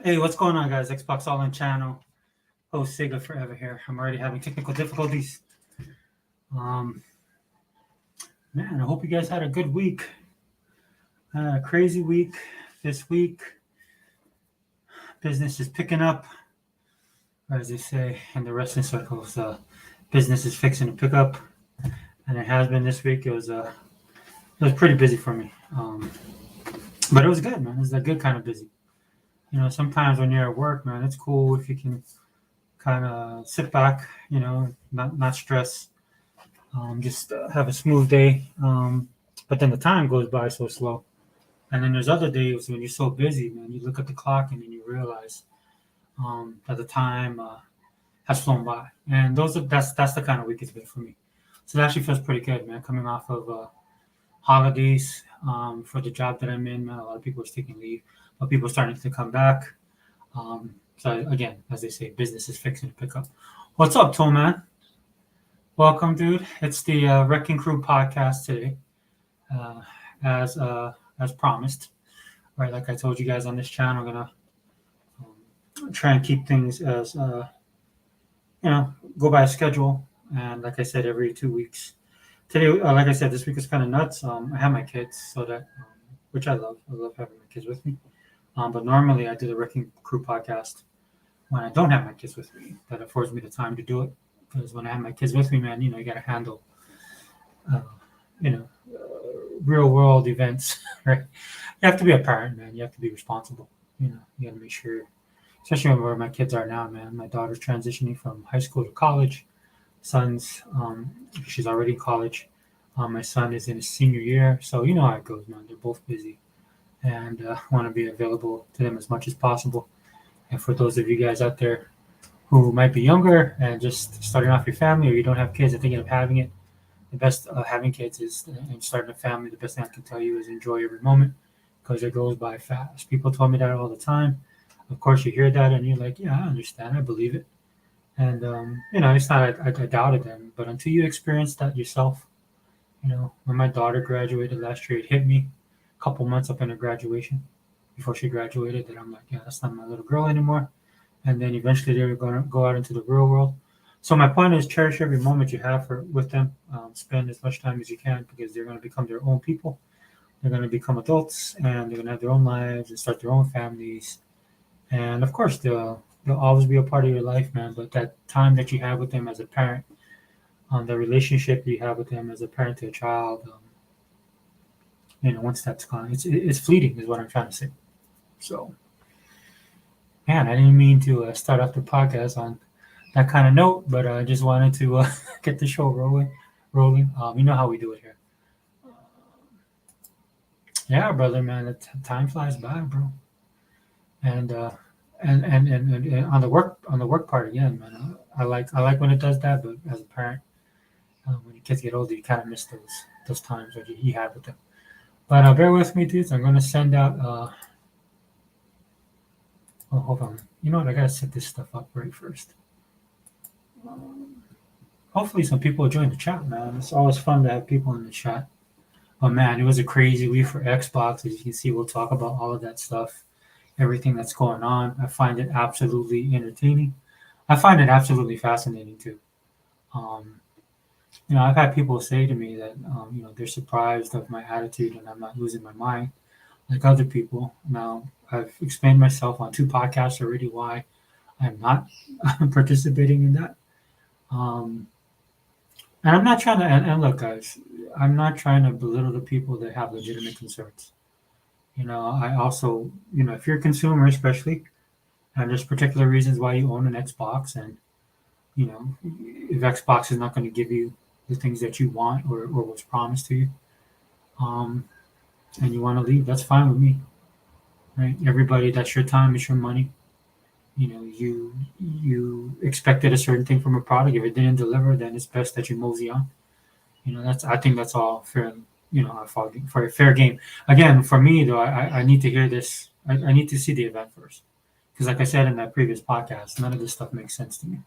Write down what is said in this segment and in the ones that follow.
Hey, what's going on, guys? Xbox All In channel. Host Sega Forever here. I'm already having technical difficulties. Um, Man, I hope you guys had a good week. A crazy week this week. Business is picking up, or as they say in the wrestling circles, business is fixing to pick up, and it has been this week. It was pretty busy for me, but it was good, man. It was a good kind of busy. Sometimes when you're at work, man, it's cool if you can kind of sit back, not stress. Just have a smooth day. But then the time goes by so slow. And then there's other days when you're so busy, man. You look at the clock and then you realize that the time has flown by. And that's the kind of week it's been for me. So it actually feels pretty good, man. Coming off of holidays for the job that I'm in, man. A lot of people are taking leave, but people are starting to come back. So again, as they say, business is fixing to pick up. What's up, Tom, man? Welcome, dude. It's the Wrecking Crew podcast today, uh, as promised. Right, like I told you guys on this channel, I'm gonna try and keep things as go by a schedule. And like I said, every 2 weeks. Today, like I said, this week is kind of nuts. I have my kids, so that which I love. I love having my kids with me. But normally, I do the Wrecking Crew podcast when I don't have my kids with me. That affords me the time to do it. Because when I have my kids with me, man, you got to handle, uh, you know, real world events, right? You have to be a parent, man. You have to be responsible. You got to make sure, especially where my kids are now, man. My daughter's transitioning from high school to college. Son's, she's already in college. My son is in his senior year, so you know how it goes, man. They're both busy, and want to be available to them as much as possible. And for those of you guys out there who might be younger and just starting off your family, or you don't have kids and thinking of having it, the best of having kids is and starting a family. The best thing I can tell you is enjoy every moment because it goes by fast. People told me that all the time. Of course, you hear that and you're like, yeah, I understand, I believe it. And it's not I doubted them, but until you experience that yourself, when my daughter graduated last year, it hit me a couple months up in her graduation before she graduated that I'm like, yeah, that's not my little girl anymore. And then eventually they were going to go out into the real world. So my point is cherish every moment you have with them. Spend as much time as you can because they're going to become their own people. They're going to become adults and they're going to have their own lives and start their own families. And of course, they'll always be a part of your life, man. But that time that you have with them as a parent, the relationship you have with them as a parent to a child, once that's gone, it's fleeting, is what I'm trying to say. So, man, I didn't mean to start off the podcast on that kind of note, but I just wanted to get the show rolling. You know how we do it here. Yeah, brother, man, time flies by, bro. And on the work part again, man. I like when it does that, but as a parent, when your kids get older, you kind of miss those times that you have with them. But bear with me, dudes. I'm gonna send out. Oh, hold on. You know what? I gotta set this stuff up right first. Hopefully, some people will join the chat, man. It's always fun to have people in the chat. Oh man, it was a crazy week for Xbox. As you can see, we'll talk about all of that stuff, everything that's going on. I find it absolutely entertaining. I find it absolutely fascinating too. Um, I've had people say to me that they're surprised of my attitude and I'm not losing my mind like other people. Now I've explained myself on two podcasts already why I'm not participating in that. Um, and I'm not trying to. And look, guys, I'm not trying to belittle the people that have legitimate concerns. I also, if you're a consumer, especially, and there's particular reasons why you own an Xbox, and if Xbox is not going to give you the things that you want or was promised to you, um, and you want to leave, that's fine with me, right? Everybody, that's your time, it's your money. You expected a certain thing from a product. If it didn't deliver, then it's best that you mosey on. That's I think that's all fair. For a fair game. Again, for me though, I need to hear this. I need to see the event first, because like I said in that previous podcast, none of this stuff makes sense to me.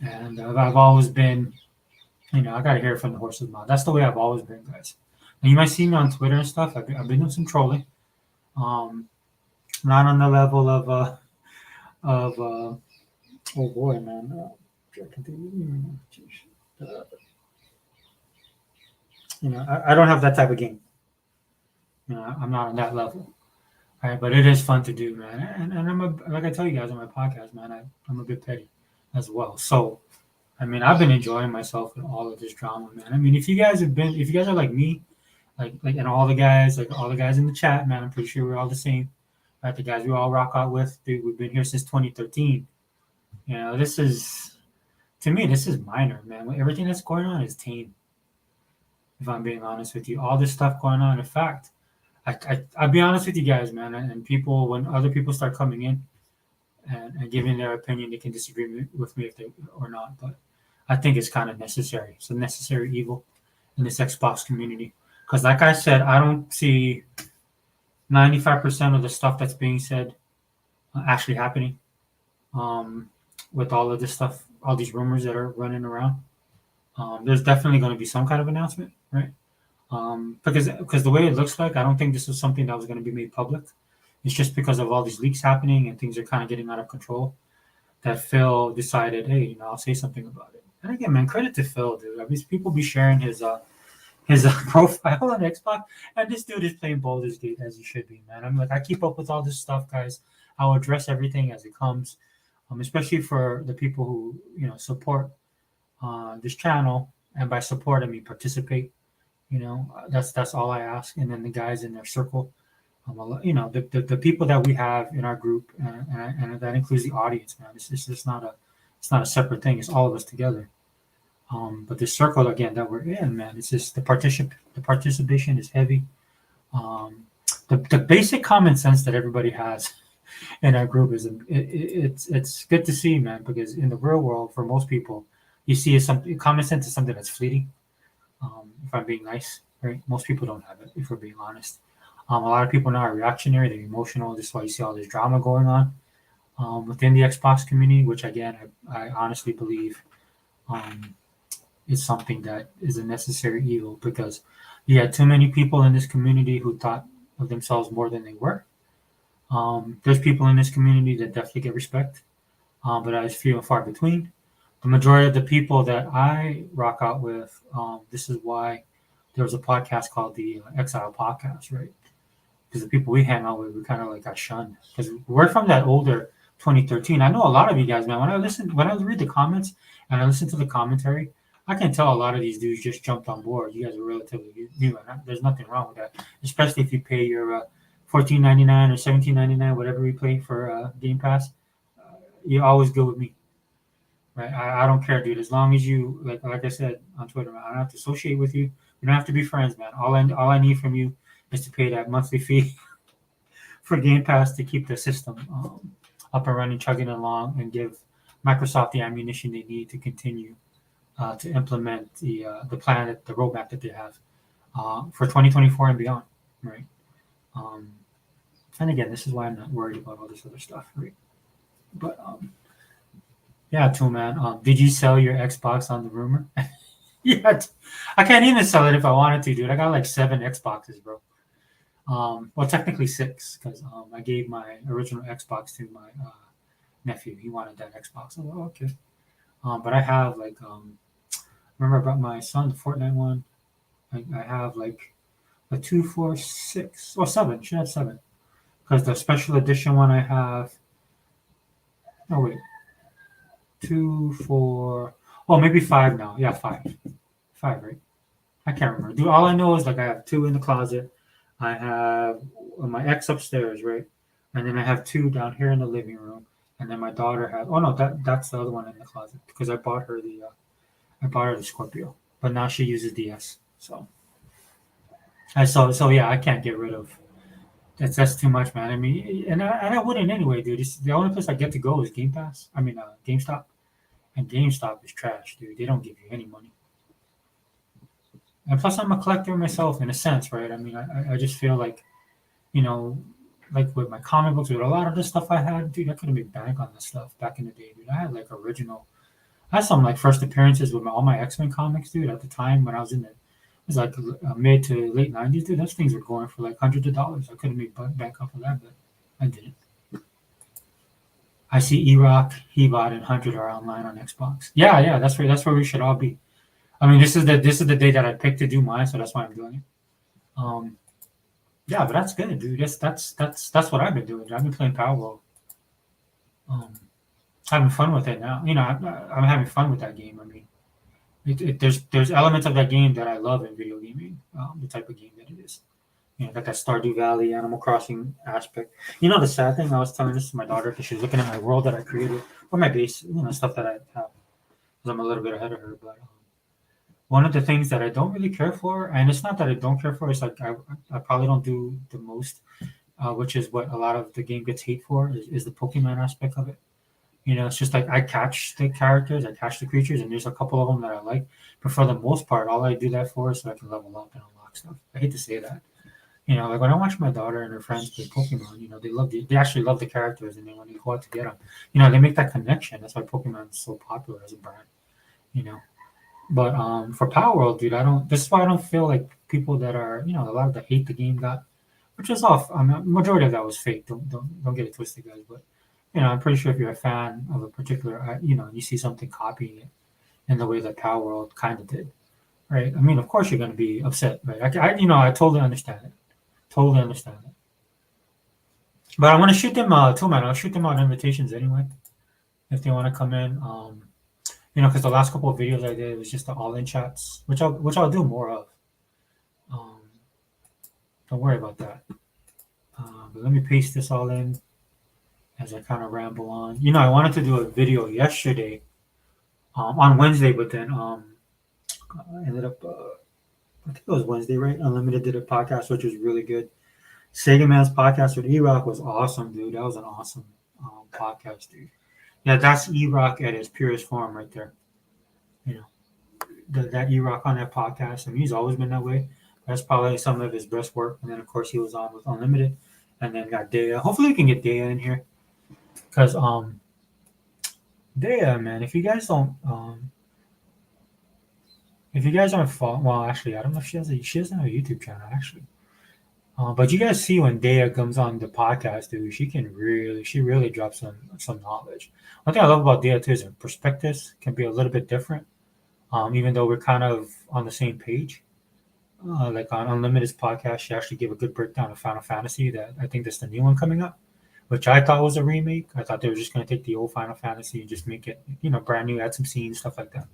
And I've always been, I got to hear it from the horse's mouth. That's the way I've always been, guys. And you might see me on Twitter and stuff. I've been doing some trolling. Um, not on the level of oh boy, man. I can't think of it right now. I don't have that type of game. I'm not on that level. Right, but it is fun to do, man. And like I tell you guys on my podcast, man, I'm a bit petty as well. So, I mean, I've been enjoying myself with all of this drama, man. I mean, if you guys are like me, and all the guys, like all the guys in the chat, man, I'm pretty sure we're all the same. Right, the guys we all rock out with, dude, we've been here since 2013. This is, to me, this is minor, man. Everything that's going on is tame. If I'm being honest with you, all this stuff going on. In fact, I'll be honest with you guys, man, and people, when other people start coming in and giving their opinion, they can disagree with me if they or not, but I think it's kind of necessary. It's a necessary evil in this Xbox community. Because like I said, I don't see 95% of the stuff that's being said actually happening. With all of this stuff, all these rumors that are running around, there's definitely going to be some kind of announcement, right? Because the way it looks like, I don't think this is something that was going to be made public. It's just because of all these leaks happening and things are kind of getting out of control that Phil decided, hey, I'll say something about it. And again, man, credit to Phil, dude. I mean, people be sharing his profile on Xbox, and this dude is playing Baldur's Gate as he should be, man. I'm like, I keep up with all this stuff, guys. I'll address everything as it comes, especially for the people who support this channel, and by support I mean participate. That's all I ask. And then the guys in their circle, the people that we have in our group, and that includes the audience, man. It's just not a separate thing. It's all of us together. But the circle again that we're in, man, it's just the participation is heavy. The basic common sense that everybody has in our group is it's good to see, man, because in the real world, for most people, you see something common sense is something that's fleeting. If I'm being nice, right? Most people don't have it, if we're being honest. A lot of people now are reactionary, they're emotional. This is why you see all this drama going on within the Xbox community, which again, I honestly believe is something that is a necessary evil, because you had too many people in this community who thought of themselves more than they were. There's people in this community that definitely get respect, but I few and far between. The majority of the people that I rock out with, this is why there was a podcast called the Exile Podcast, right? Because the people we hang out with, we kind of like got shunned because we're from that older 2013. I know a lot of you guys, man. When I read the comments and I listen to the commentary, I can tell a lot of these dudes just jumped on board. You guys are relatively new, and there's nothing wrong with that, especially if you pay your $14.99 or $17.99, whatever we pay for Game Pass. You're always good with me. Right, I don't care, dude. As long as you like I said on Twitter, man, I don't have to associate with you. We don't have to be friends, man. All I need from you is to pay that monthly fee for Game Pass to keep the system up and running, chugging along, and give Microsoft the ammunition they need to continue to implement the plan, the roadmap that they have for 2024 and beyond, right? And again, this is why I'm not worried about all this other stuff, right? But yeah, too, man. Did you sell your Xbox on the rumor? Yeah, I can't even sell it if I wanted to, dude. I got like 7 Xboxes, bro. Well, technically 6, because I gave my original Xbox to my nephew. He wanted that Xbox. I was like, okay. But I have like, remember about my son, the Fortnite one? I have like a 2, 4, 6, or 7. Should have 7, because the special edition one I have. Oh wait. 2, 4, oh, maybe 5 now. Yeah, 5, right? I can't remember. Dude, all I know is like I have 2 in the closet. I have my X upstairs, right? And then I have 2 down here in the living room. And then my daughter has. Oh no, that's the other one in the closet, because I bought her the Scorpio, but now she uses DS. So yeah, I can't get rid of. That's too much, man. I mean, and I wouldn't anyway, dude. It's the only place I get to go is Game Pass. I mean, GameStop. And GameStop is trash, dude. They don't give you any money. And plus, I'm a collector myself in a sense, right? I mean, I just feel like, like with my comic books, with a lot of the stuff I had, dude, I could have made bank on this stuff back in the day, dude. I had like I had some like first appearances with all my X-Men comics, dude. At the time when I was it was like mid to late 90s, dude. Those things were going for like hundreds of dollars. I could have made bank off of that, but I didn't. I see E-Rock, Hebot, and 100 are online on Xbox. Yeah, yeah, that's where we should all be. I mean, this is the day that I picked to do mine, so that's why I'm doing it. Um, yeah, but that's good, dude. That's what I've been doing. I've been playing Powerball. Um, having fun with it now. I'm having fun with that game. I mean, there's elements of that game that I love in video gaming. The type of game that it is. Got that Stardew Valley, Animal Crossing aspect. The sad thing, I was telling this to my daughter because she was looking at my world that I created, or my base, stuff that I have. Because I'm a little bit ahead of her. But one of the things that I don't really care for, and it's not that I don't care for, it's like I probably don't do the most, which is what a lot of the game gets hate for, is the Pokemon aspect of it. It's just like I catch the characters, I catch the creatures, and there's a couple of them that I like. But for the most part, all I do that for is so I can level up and unlock stuff. I hate to say that. Like when I watch my daughter and her friends play Pokemon, they actually love the characters, and then when they go out to get them, they make that connection. That's why Pokemon is so popular as a brand, you know. But for Power World, dude, I don't. This is why I don't feel like people that are, a lot of the hate the game got, which is off. I mean, majority of that was fake. Don't get it twisted, guys. But I'm pretty sure if you're a fan of a particular, and you see something copying it in the way that Power World kind of did, right? I mean, of course you're going to be upset, right? I totally understand it. Totally understand it. But I want to shoot them too, man. I'll shoot them out invitations anyway if they want to come in. Because the last couple of videos I did was just the all-in chats, which I'll do more of. Um, don't worry about that. But let me paste this all in as I kind of ramble on. I wanted to do a video yesterday, on Wednesday, but then I ended up. I think it was Wednesday, right? Unlimited did a podcast, which was really good. Sega Man's podcast with E-Rock was awesome, dude. That was an awesome podcast, dude. Yeah, that's E-Rock at his purest form right there. You know, that E-Rock on that podcast. I mean, he's always been that way. That's probably some of his best work. And then, of course, he was on with Unlimited. And then got Daya. Hopefully we can get Daya in here. Because Daya, man, if you guys aren't following, well, actually, I don't know if she doesn't have a YouTube channel, actually. But you guys see when Daya comes on the podcast, dude, she really drops some knowledge. One thing I love about Daya too is her perspectives can be a little bit different, even though we're kind of on the same page. Like on Unlimited's podcast, she actually gave a good breakdown of Final Fantasy. That I think that's the new one coming up, which I thought was a remake. I thought they were just going to take the old Final Fantasy and just make it, brand new, add some scenes, stuff like that.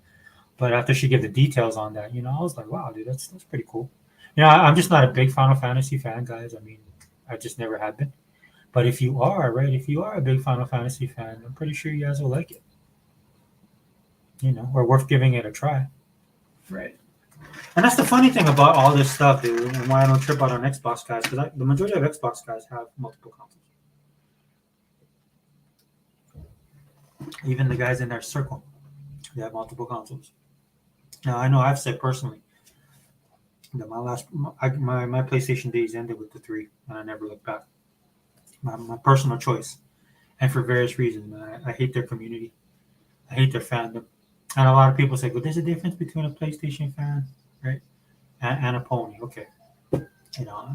But after she gave the details on that, I was like, wow, dude, that's pretty cool. I'm just not a big Final Fantasy fan, guys. I mean, I just never have been. But if you are, right, if you are a big Final Fantasy fan, I'm pretty sure you guys will like it. Or worth giving it a try. Right. And that's the funny thing about all this stuff, dude, and why I don't trip out on Xbox guys, because the majority of Xbox guys have multiple consoles. Even the guys in their circle, they have multiple consoles. Now, I know I've said personally that my PlayStation days ended with the 3, and I never looked back. My personal choice, and for various reasons, man. I hate their community. I hate their fandom. And a lot of people say, "Well, there's a difference between a PlayStation fan, right, and a pony." Okay, you know,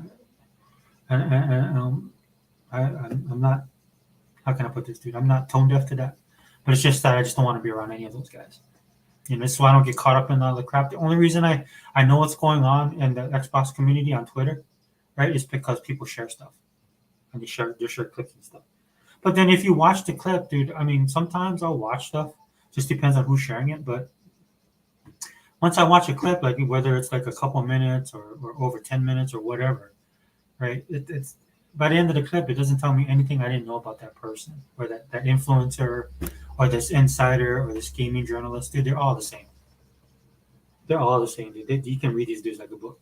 I'm not. How can I put this, dude? I'm not tone deaf to that, but it's just that I just don't want to be around any of those guys. This is why I don't get caught up in all the crap. The only reason I know what's going on in the Xbox community on Twitter, right, is because people share stuff and they share clips and stuff. But then if you watch the clip, dude, I mean, sometimes I'll watch stuff. Just depends on who's sharing it. But once I watch a clip, like whether it's like a couple minutes or over 10 minutes or whatever, right? It's by the end of the clip, it doesn't tell me anything I didn't know about that person or that influencer or this insider or this gaming journalist. Dude, they're all the same. They're all the same, dude. You can read these dudes like a book.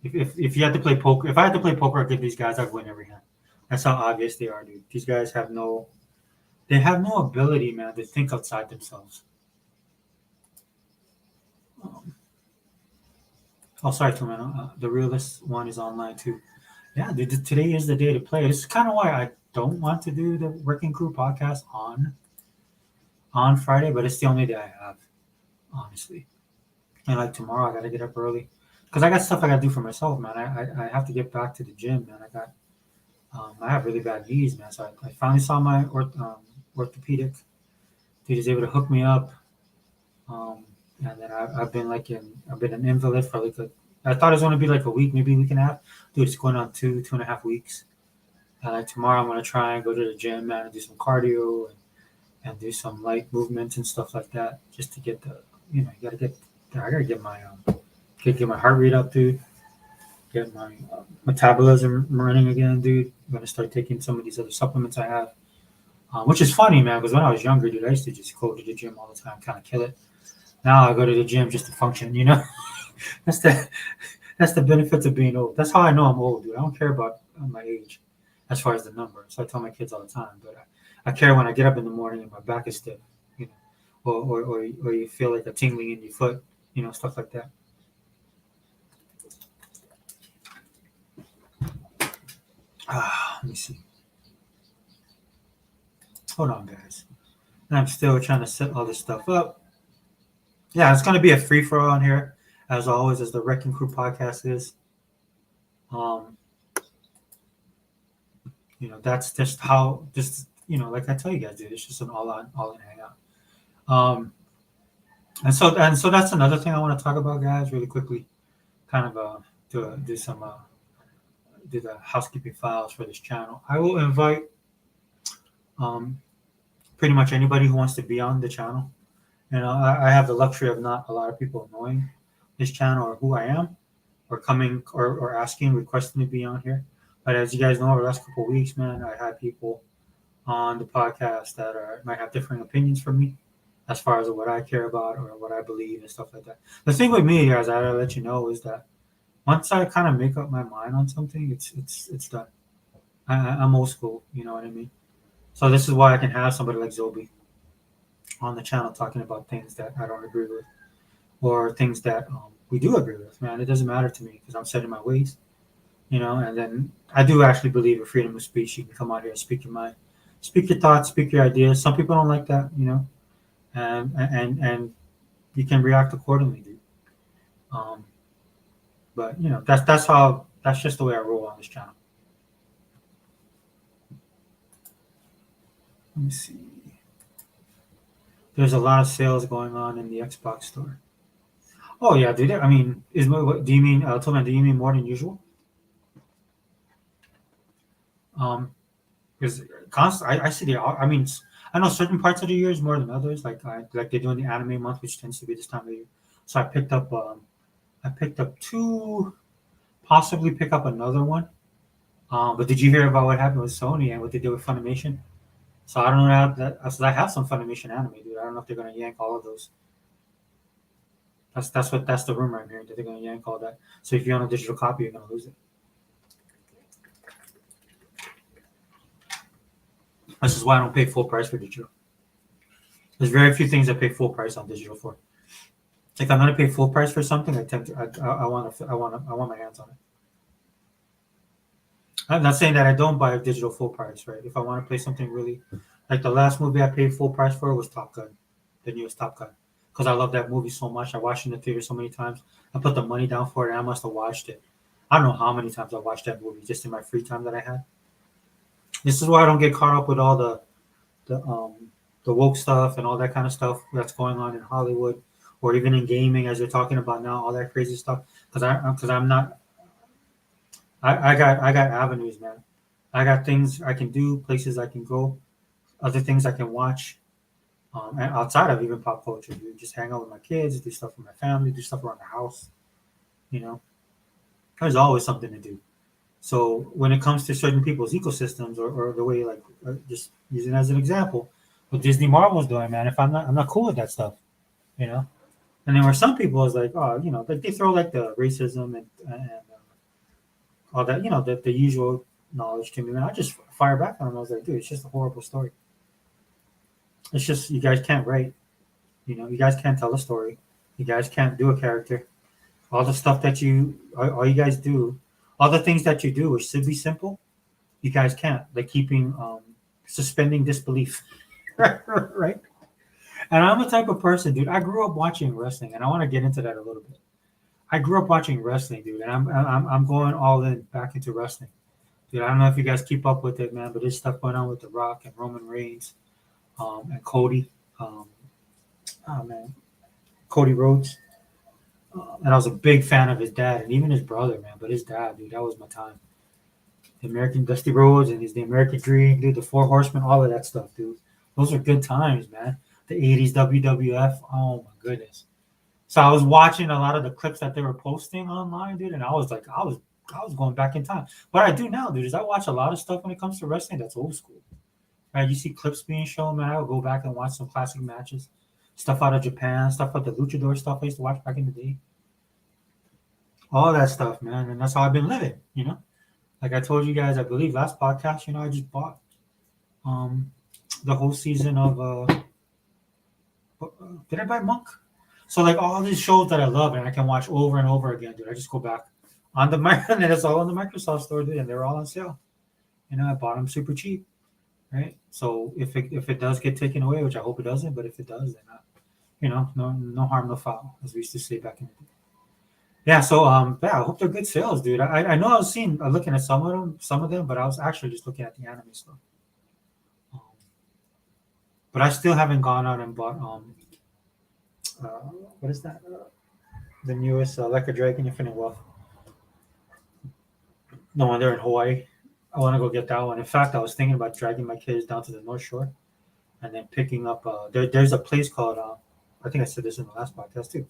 If you had to play poker, if I had to play poker against these guys, I'd win every hand. That's how obvious they are, dude. These guys have no ability, man, to think outside themselves. Sorry, too, man. The realist one is online too. Yeah, dude, today is the day to play. This is kind of why I don't want to do the Working Crew podcast on Friday, but it's the only day I have, honestly. And like tomorrow, I got to get up early because I got stuff I got to do for myself, man. I have to get back to the gym, man. I have really bad knees, man. So I finally saw my orthopedic. Dude is able to hook me up. And then I've been an invalid for like I thought it was going to be like a week, maybe a week and a half. Dude, it's going on 2.5 weeks. And like tomorrow, I'm going to try and go to the gym, man, and do some cardio and do some light movements and stuff like that, just to get you gotta I gotta get my heart rate up, dude. Get my metabolism running again, dude. I'm gonna start taking some of these other supplements I have, which is funny, man. Because when I was younger, dude, I used to just go to the gym all the time, kind of kill it. Now I go to the gym just to function, you know. that's the that's the benefits of being old. That's how I know I'm old, dude. I don't care about my age as far as the number. So I tell my kids all the time, but I care when I get up in the morning and my back is stiff, you know, or you feel like a tingling in your foot, you know, stuff like that. Let me see. Hold on, guys. I'm still trying to set all this stuff up. Yeah, it's gonna be a free for all on here, as always, as the Wrecking Crew podcast is. Um, that's just how like I tell you guys, dude, it's just an all in hangout. Um, and so that's another thing I want to talk about, guys, really quickly. Kind of do the housekeeping files for this channel. I will invite um, pretty much anybody who wants to be on the channel. I have the luxury of not a lot of people knowing this channel or who I am, or coming or asking, requesting to be on here. But as you guys know, over the last couple of weeks, man, I had people on the podcast that might have different opinions from me as far as what I care about or what I believe and stuff like that. The thing with me, guys, I gotta let you know, is that once I kind of make up my mind on something, it's done. I'm old school, you know what I mean? So this is why I can have somebody like Zobi on the channel talking about things that I don't agree with, or things that we do agree with. Man, it doesn't matter to me because I'm set in my ways, you know. And then I do actually believe in freedom of speech. You can come out here and speak your mind, speak your thoughts, speak your ideas. Some people don't like that, you know, and you can react accordingly, dude. Um, but that's just the way I roll on this channel. Let me see. There's a lot of sales going on in the Xbox store. Oh yeah, dude. I mean, do you mean, Tillman? Do you mean more than usual? Um, because I see I mean, I know certain parts of the year is more than others. Like they're doing the anime month, which tends to be this time of year. So I picked up two, possibly pick up another one. But did you hear about what happened with Sony and what they did with Funimation? So I don't know so I have some Funimation anime, dude. I don't know if they're gonna yank all of those. That's the rumor I'm hearing, that they're gonna yank all that. So if you own a digital copy, you're gonna lose it. This is why I don't pay full price for digital. There's very few things I pay full price on digital for. If I'm gonna pay full price for something, I want my hands on it. I'm not saying that I don't buy a digital full price, right? If I want to play something really, like the last movie I paid full price for was Top Gun, the newest Top Gun, because I love that movie so much. I watched it in the theater so many times. I put the money down for it, and I must have watched it. I don't know how many times I watched that movie just in my free time that I had. This is why I don't get caught up with all the the woke stuff and all that kind of stuff that's going on in Hollywood, or even in gaming, as they're talking about now, all that crazy stuff. Because I'm not. I got avenues, man. I got things I can do, places I can go, other things I can watch, and outside of even pop culture, dude. Just hang out with my kids, do stuff with my family, do stuff around the house. You know, there's always something to do. So when it comes to certain people's ecosystems, or the way, like, just using it as an example, what Disney Marvel's doing, man. If I'm not cool with that stuff, you know. And then where some people is like, oh, you know, like they throw like the racism and all that, you know, the usual knowledge to me, and I just fire back on them. I was like, dude, it's just a horrible story. It's just, you guys can't write, you know, you guys can't tell a story, you guys can't do a character. All the stuff that all you guys do, all the things that you do, which should be simple, you guys can't. Like keeping, suspending disbelief, right? And I'm the type of person, dude. I grew up watching wrestling, and I want to get into that a little bit. I grew up watching wrestling, dude, and I'm going all in back into wrestling. Dude, I don't know if you guys keep up with it, man, but there's stuff going on with The Rock and Roman Reigns, and Cody. Um, oh man, Cody Rhodes. And I was a big fan of his dad and even his brother, man. But his dad, dude, that was my time. The American Dusty Rhodes and his The American Dream, dude, the Four Horsemen, all of that stuff, dude. Those are good times, man. The '80s WWF. Oh my goodness. So I was watching a lot of the clips that they were posting online, dude, and I was like, I was going back in time. What I do now, dude, is I watch a lot of stuff when it comes to wrestling that's old school. Right? You see clips being shown, man. I would go back and watch some classic matches, stuff out of Japan, stuff like the luchador stuff I used to watch back in the day. All that stuff, man, and that's how I've been living. Like I told you guys, I believe last podcast, I just bought um the whole season of did I buy Monk? So like all these shows that I love and I can watch over and over again, dude. I just go back on the and it's all in the Microsoft store, dude, and they're all on sale. I bought them super cheap, right? So if it does get taken away, which I hope it doesn't, but if it does, then no harm, no foul, as we used to say back in the day. Yeah, so yeah, I hope they're good sales, dude. I know I was looking at some of them, but I was actually just looking at the anime stuff. Um, but I still haven't gone out and bought what is that? The newest Like a Dragon Infinite Wealth. The one there in Hawaii. I want to go get that one. In fact, I was thinking about dragging my kids down to the North Shore and then picking up. There's a place called. I think I said this in the last podcast too.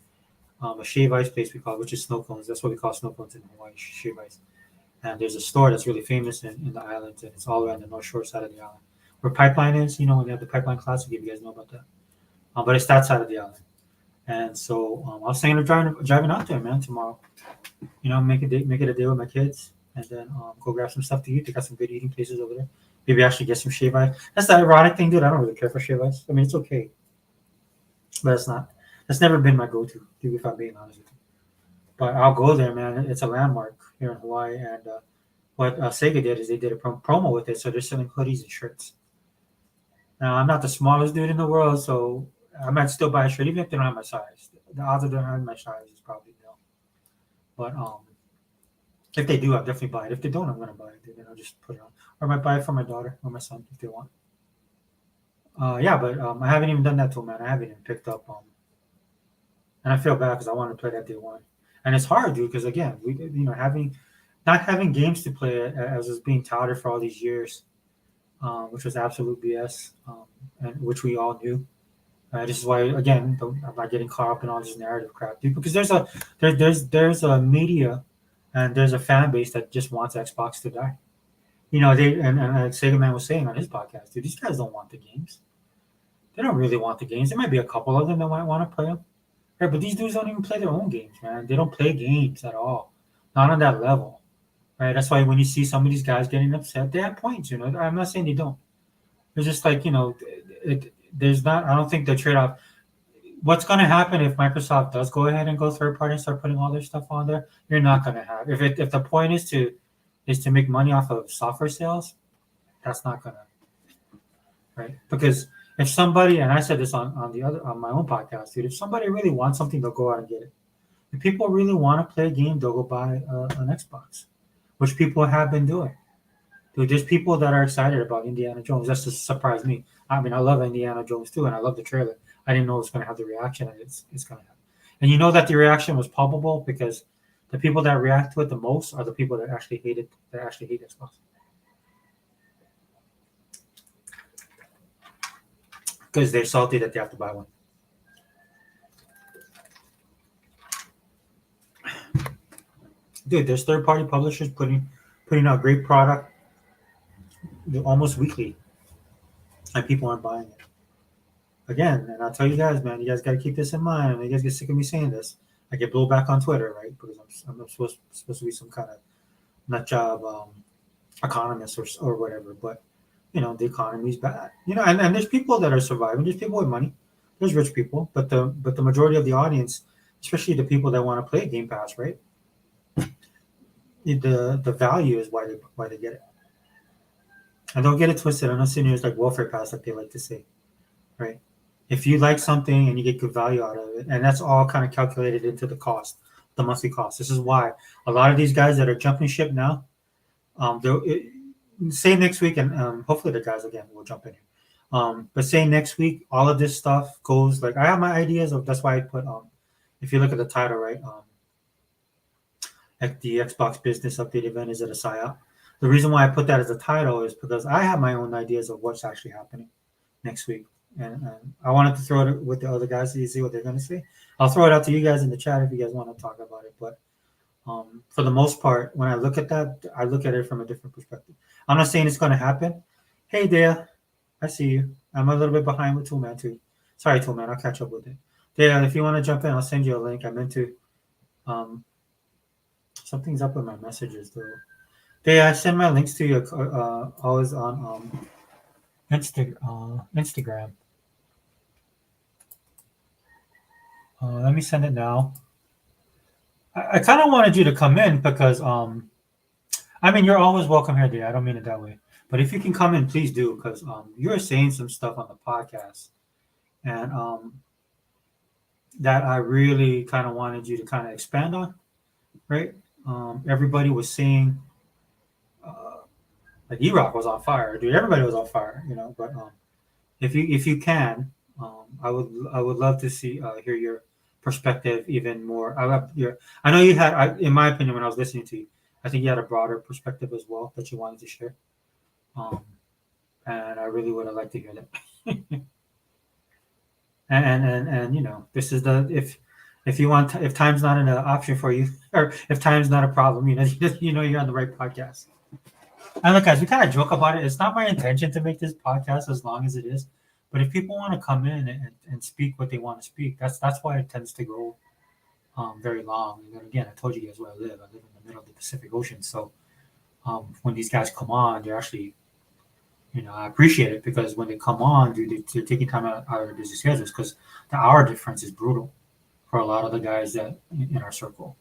A shave ice place we call it, which is snow cones. That's what we call snow cones in Hawaii, shave ice. And there's a store that's really famous in the islands, and it's all around the North Shore side of the island. Where Pipeline is, when they have the Pipeline Classic, if you guys know about that. But it's that side of the island. And so I was thinking of driving out there, man, tomorrow. Make it a day with my kids, and then go grab some stuff to eat. They got some good eating places over there. Maybe actually get some shave ice. That's the ironic thing, dude. I don't really care for shave ice. I mean, it's okay, but it's not. That's never been my go-to, dude, if I'm being honest with you. But I'll go there, man. It's a landmark here in Hawaii. And what Sega did is they did a promo with it, so they're selling hoodies and shirts. Now I'm not the smallest dude in the world, so I might still buy a shirt even if they don't have my size. The odds of them having my size is probably nil. But if they do, I'll definitely buy it. If they don't, I'm gonna buy it. Then I'll just put it on, or I might buy it for my daughter or my son if they want. Yeah, but I haven't even done that to them, man. I haven't even picked up. And I feel bad because I want to play that day one, and it's hard, dude. Because again, having not having games to play as was being touted for all these years, which was absolute BS, and which we all knew. This is why, again, I'm not getting caught up in all this narrative crap, dude. Because there's a media and there's a fan base that just wants Xbox to die. Like Sega Man was saying on his podcast, dude, these guys don't want the games. They don't really want the games. There might be a couple of them that might want to play them. Right, but these dudes don't even play their own games, man. They don't play games at all. Not on that level. Right? That's why when you see some of these guys getting upset, they have points, I'm not saying they don't. It's just like, there's not, I don't think the trade-off. What's going to happen if Microsoft does go ahead and go third party and start putting all their stuff on there? You're not going to have. If the point is to make money off of software sales, that's not going to, right? Because if somebody, and I said this on my own podcast, dude, if somebody really wants something, they'll go out and get it. If people really want to play a game, they'll go buy an Xbox, which people have been doing. Dude, there's people that are excited about Indiana Jones. That's just surprised me. I mean, I love Indiana Jones too, and I love the trailer. I didn't know it was going to have the reaction that it's going to have. And you know that the reaction was palpable because the people that react to it the most are the people that actually hate Xbox. Because they're salty that they have to buy one. Dude, there's third-party publishers putting out great product almost weekly, and people aren't buying it. Again, and I'll tell you guys, man, you guys got to keep this in mind. And you guys get sick of me saying this. I get blowback on Twitter, right? Because I'm not supposed to be some kind of nut job economist or whatever. But the economy's bad. And there's people that are surviving. There's people with money. There's rich people, but the majority of the audience, especially the people that want to play Game Pass, right? The value is why they get it. And don't get it twisted. I'm not saying it's like welfare pass like they like to say, right? If you like something and you get good value out of it, and that's all kind of calculated into the cost, the monthly cost. This is why a lot of these guys that are jumping ship now, Say next week, and hopefully the guys again will jump in here. But say next week, all of this stuff goes like I have my ideas of. That's why I put if you look at the title, right, at the Xbox Business Update event is it a psyop? The reason why I put that as a title is because I have my own ideas of what's actually happening next week, and I wanted to throw it with the other guys so you see what they're going to say. I'll throw it out to you guys in the chat if you guys want to talk about it, but. For the most part, when I look at that, I look at it from a different perspective. I'm not saying it's going to happen. Hey, Dea, I see you. I'm a little bit behind with Toolman too. Sorry, Toolman, I'll catch up with it. Dea, if you want to jump in, I'll send you a link. I meant to. Um, Something's up with my messages though. Dea, I send my links to you always on Instagram. Let me send it now. I kind of wanted you to come in because I mean, you're always welcome here, Dave. I don't mean it that way. But if you can come in, please do, because you're saying some stuff on the podcast, and that I really kind of wanted you to kind of expand on, right? Everybody was saying, like E-Rock was on fire, dude. Everybody was on fire, you know. But if you can, I would love to see hear your perspective even more. I know you had, in my opinion, when I was listening to you, I think you had a broader perspective as well that you wanted to share. And I really would have liked to hear that. and you know, this is the if you want if time's not an option for you, or if time's not a problem, you know, you know you're on the right podcast. And look, guys, we kind of joke about it. It's not my intention to make this podcast as long as it is, but if people want to come in and speak what they want to speak, that's why it tends to go very long. And then again, I told you guys where I live. I live in the middle of the Pacific Ocean, so when these guys come on, they're actually, you know, I appreciate it because when they come on, dude, they're taking time out of their busy schedules because the hour difference is brutal for a lot of the guys that in our circle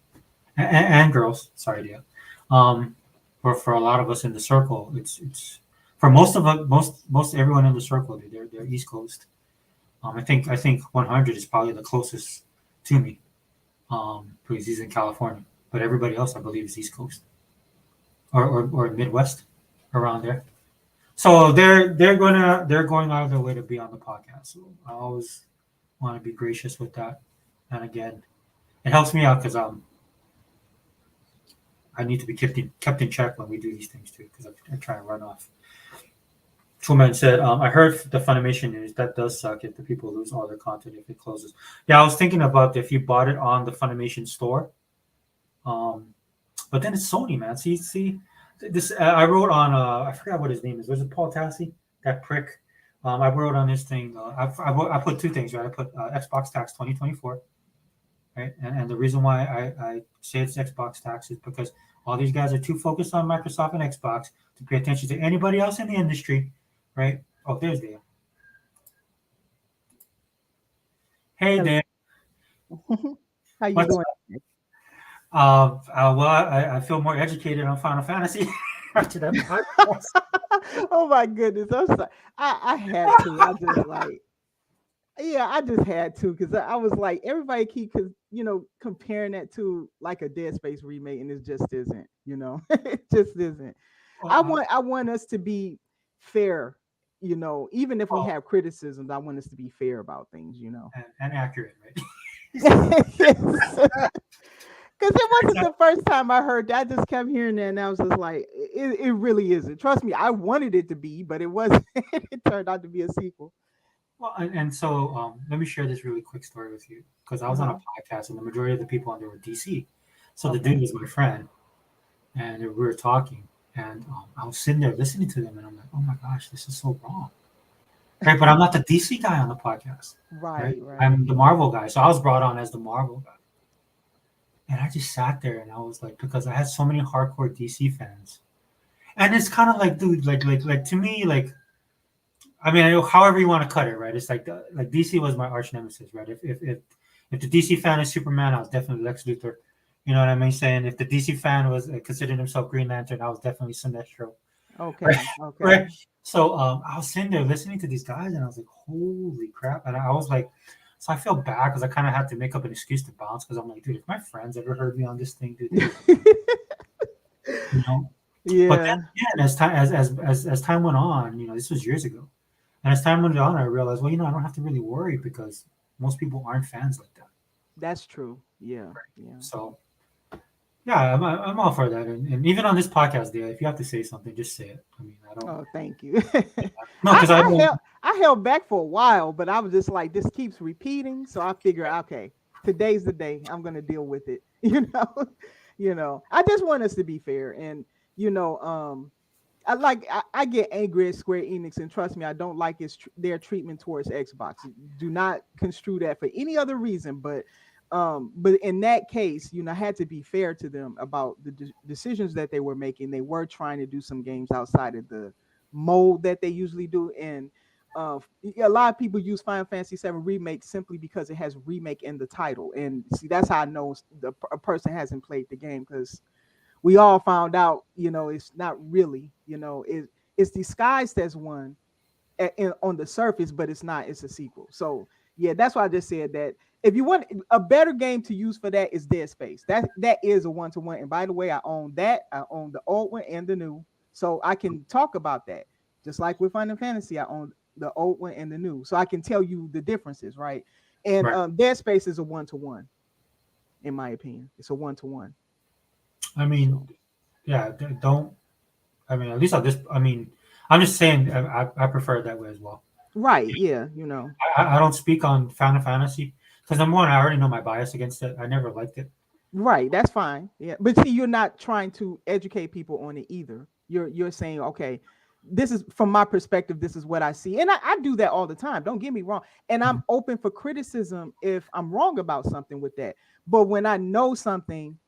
and girls. Sorry, dear. For a lot of us in the circle, it's for most of us, most everyone in the circle, dude, they're East Coast. I think 100 is probably the closest to me, because he's in California. But everybody else, I believe, is East Coast or Midwest, around there. So they're going out of their way to be on the podcast. So I always want to be gracious with that. And again, it helps me out because I need to be kept in check when we do these things too, because I try to run off. Truman said, I heard the Funimation news. That does suck if the people lose all their content if it closes. Yeah, I was thinking about if you bought it on the Funimation store. But then it's Sony, man. See, this I wrote on I forgot what his name is. Was it Paul Tassi? That prick. I wrote on this thing. I put two things, right? I put Xbox tax 2024, right? And the reason why I say it's Xbox tax is because all these guys are too focused on Microsoft and Xbox to pay attention to anybody else in the industry, right? Oh, there's Dan. Hey, Dan. How you doing? Well, I feel more educated on Final Fantasy after that podcast. Oh my goodness! I had to. I just like, yeah, I just had to because I was like, everybody keep comparing that to like a Dead Space remake, and it just isn't. It just isn't. Well, I want us to be fair. Even if we oh, have criticisms, I want us to be fair about things. and accurate, right? Yes. Because it wasn't the first time I heard that. I just kept hearing that, and I was just like, it really isn't. Trust me, I wanted it to be, but it wasn't. It turned out to be a sequel. Well, and so let me share this really quick story with you because I was on a Uh-huh. podcast and the majority of the people on there were DC. So the Okay. dude was my friend, and we were talking, and I was sitting there listening to them, and I'm like, oh my gosh, this is so wrong, right? But I'm not the DC guy on the podcast, right? Right, right. I'm the Marvel guy, so I was brought on as the Marvel guy. And I just sat there and I was like, because I had so many hardcore DC fans. And it's kind of like, dude, like to me, like, I mean, I know however you want to cut it, right? It's like DC was my arch nemesis, right? If the DC fan is Superman, I was definitely Lex Luthor. You know what I mean? Saying if the DC fan was considered himself Green Lantern, I was definitely Sinestro, right? Okay, okay. Right. So I was sitting there listening to these guys, and I was like, holy crap! And I was like, so I feel bad because I kind of had to make up an excuse to bounce because I'm like, dude, if my friends ever heard me on this thing, dude, they would, you know. But then Yeah, again, as time went on, this was years ago, and as time went on, I realized, well, I don't have to really worry because most people aren't fans like that. that's true. Yeah, yeah. So yeah, I'm all for that, and even on this podcast, Dale, if you have to say something, just say it. I mean, I don't. Oh, thank you. No, because I don't. I held back for a while, but I was just like, this keeps repeating. So I figure, okay, today's the day. I'm gonna deal with it. I just want us to be fair, and you know, um, I get angry at Square Enix, and trust me, I don't like their treatment towards Xbox. Do not construe that for any other reason, but in that case, I had to be fair to them about the decisions that they were making. They were trying to do some games outside of the mold that they usually do, and a lot of people use Final Fantasy VII Remake simply because it has remake in the title. And see, that's how I know a person hasn't played the game, because we all found out, it's not really, it's disguised as one on the surface, but it's not. It's a sequel. So yeah, that's why I just said that. If you want a better game to use for that, is Dead Space. That is a 1-to-1. And by the way, I own that. I own the old one and the new, so I can talk about that. Just like with Final Fantasy, I own the old one and the new, so I can tell you the differences, right? And Right. Dead Space is a 1-to-1, in my opinion. It's a 1-to-1. I mean, So yeah. Don't. I mean, at least on this. I mean, I'm just saying. I prefer it that way as well. right, yeah, I don't speak on Final Fantasy because number one, I already know my bias against it. I never liked it. right, that's fine. Yeah. But see, you're not trying to educate people on it either. You're saying, okay, this is from my perspective, this is what I see. And I do that all the time. Don't get me wrong. And I'm Mhm. open for criticism if I'm wrong about something with that. But when I know something,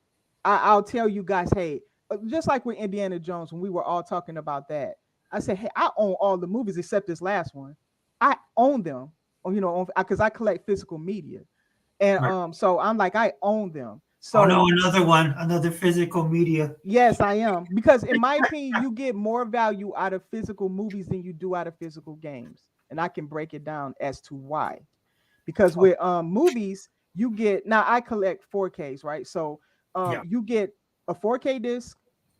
I'll tell you guys, hey, just like with Indiana Jones, when we were all talking about that, I said, hey, I own all the movies except this last one. I own them, because I collect physical media. And Right. so I'm like, I own them. Oh no, So another one, another physical media. yes, I am. Because in my opinion, you get more value out of physical movies than you do out of physical games. And I can break it down as to why. Because Oh, with movies, you get, now I collect 4Ks, right? So yeah. you get a 4K disc,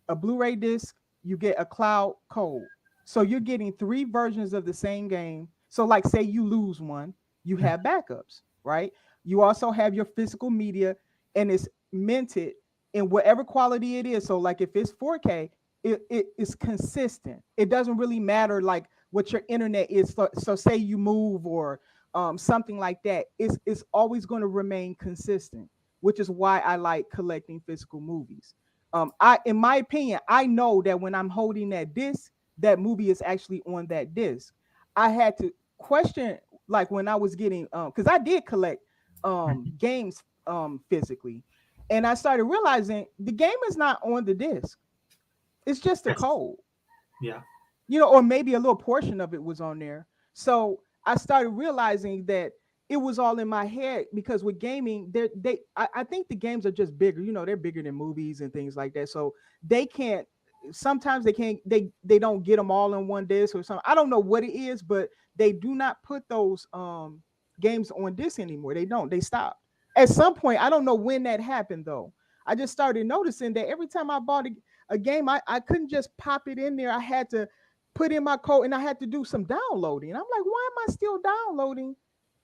a Blu-ray disc, you get a cloud code. So you're getting three versions of the same game. So like say you lose one, you Mhm. have backups, right? You also have your physical media, and it's minted in whatever quality it is. So like if it's 4K, it is consistent. It doesn't really matter like what your internet is. So say you move or something like that, it's always going to remain consistent, which is why I like collecting physical movies. In my opinion, I know that when I'm holding that disc, that movie is actually on that disc. I had to question, like when I was getting, because I did collect Mhm. games physically, and I started realizing the game is not on the disc. It's just a Yes. code, Yeah. or maybe a little portion of it was on there. So I started realizing that it was all in my head, because with gaming, I think the games are just bigger. They're bigger than movies and things like that. So they can't. Sometimes they can't. They don't get them all in one disc or something. I don't know what it is, but they do not put those games on disc anymore. They don't. They stop. At some point, I don't know when that happened though. I just started noticing that every time I bought a game, I couldn't just pop it in there. I had to put in my code, and I had to do some downloading. I'm like, why am I still downloading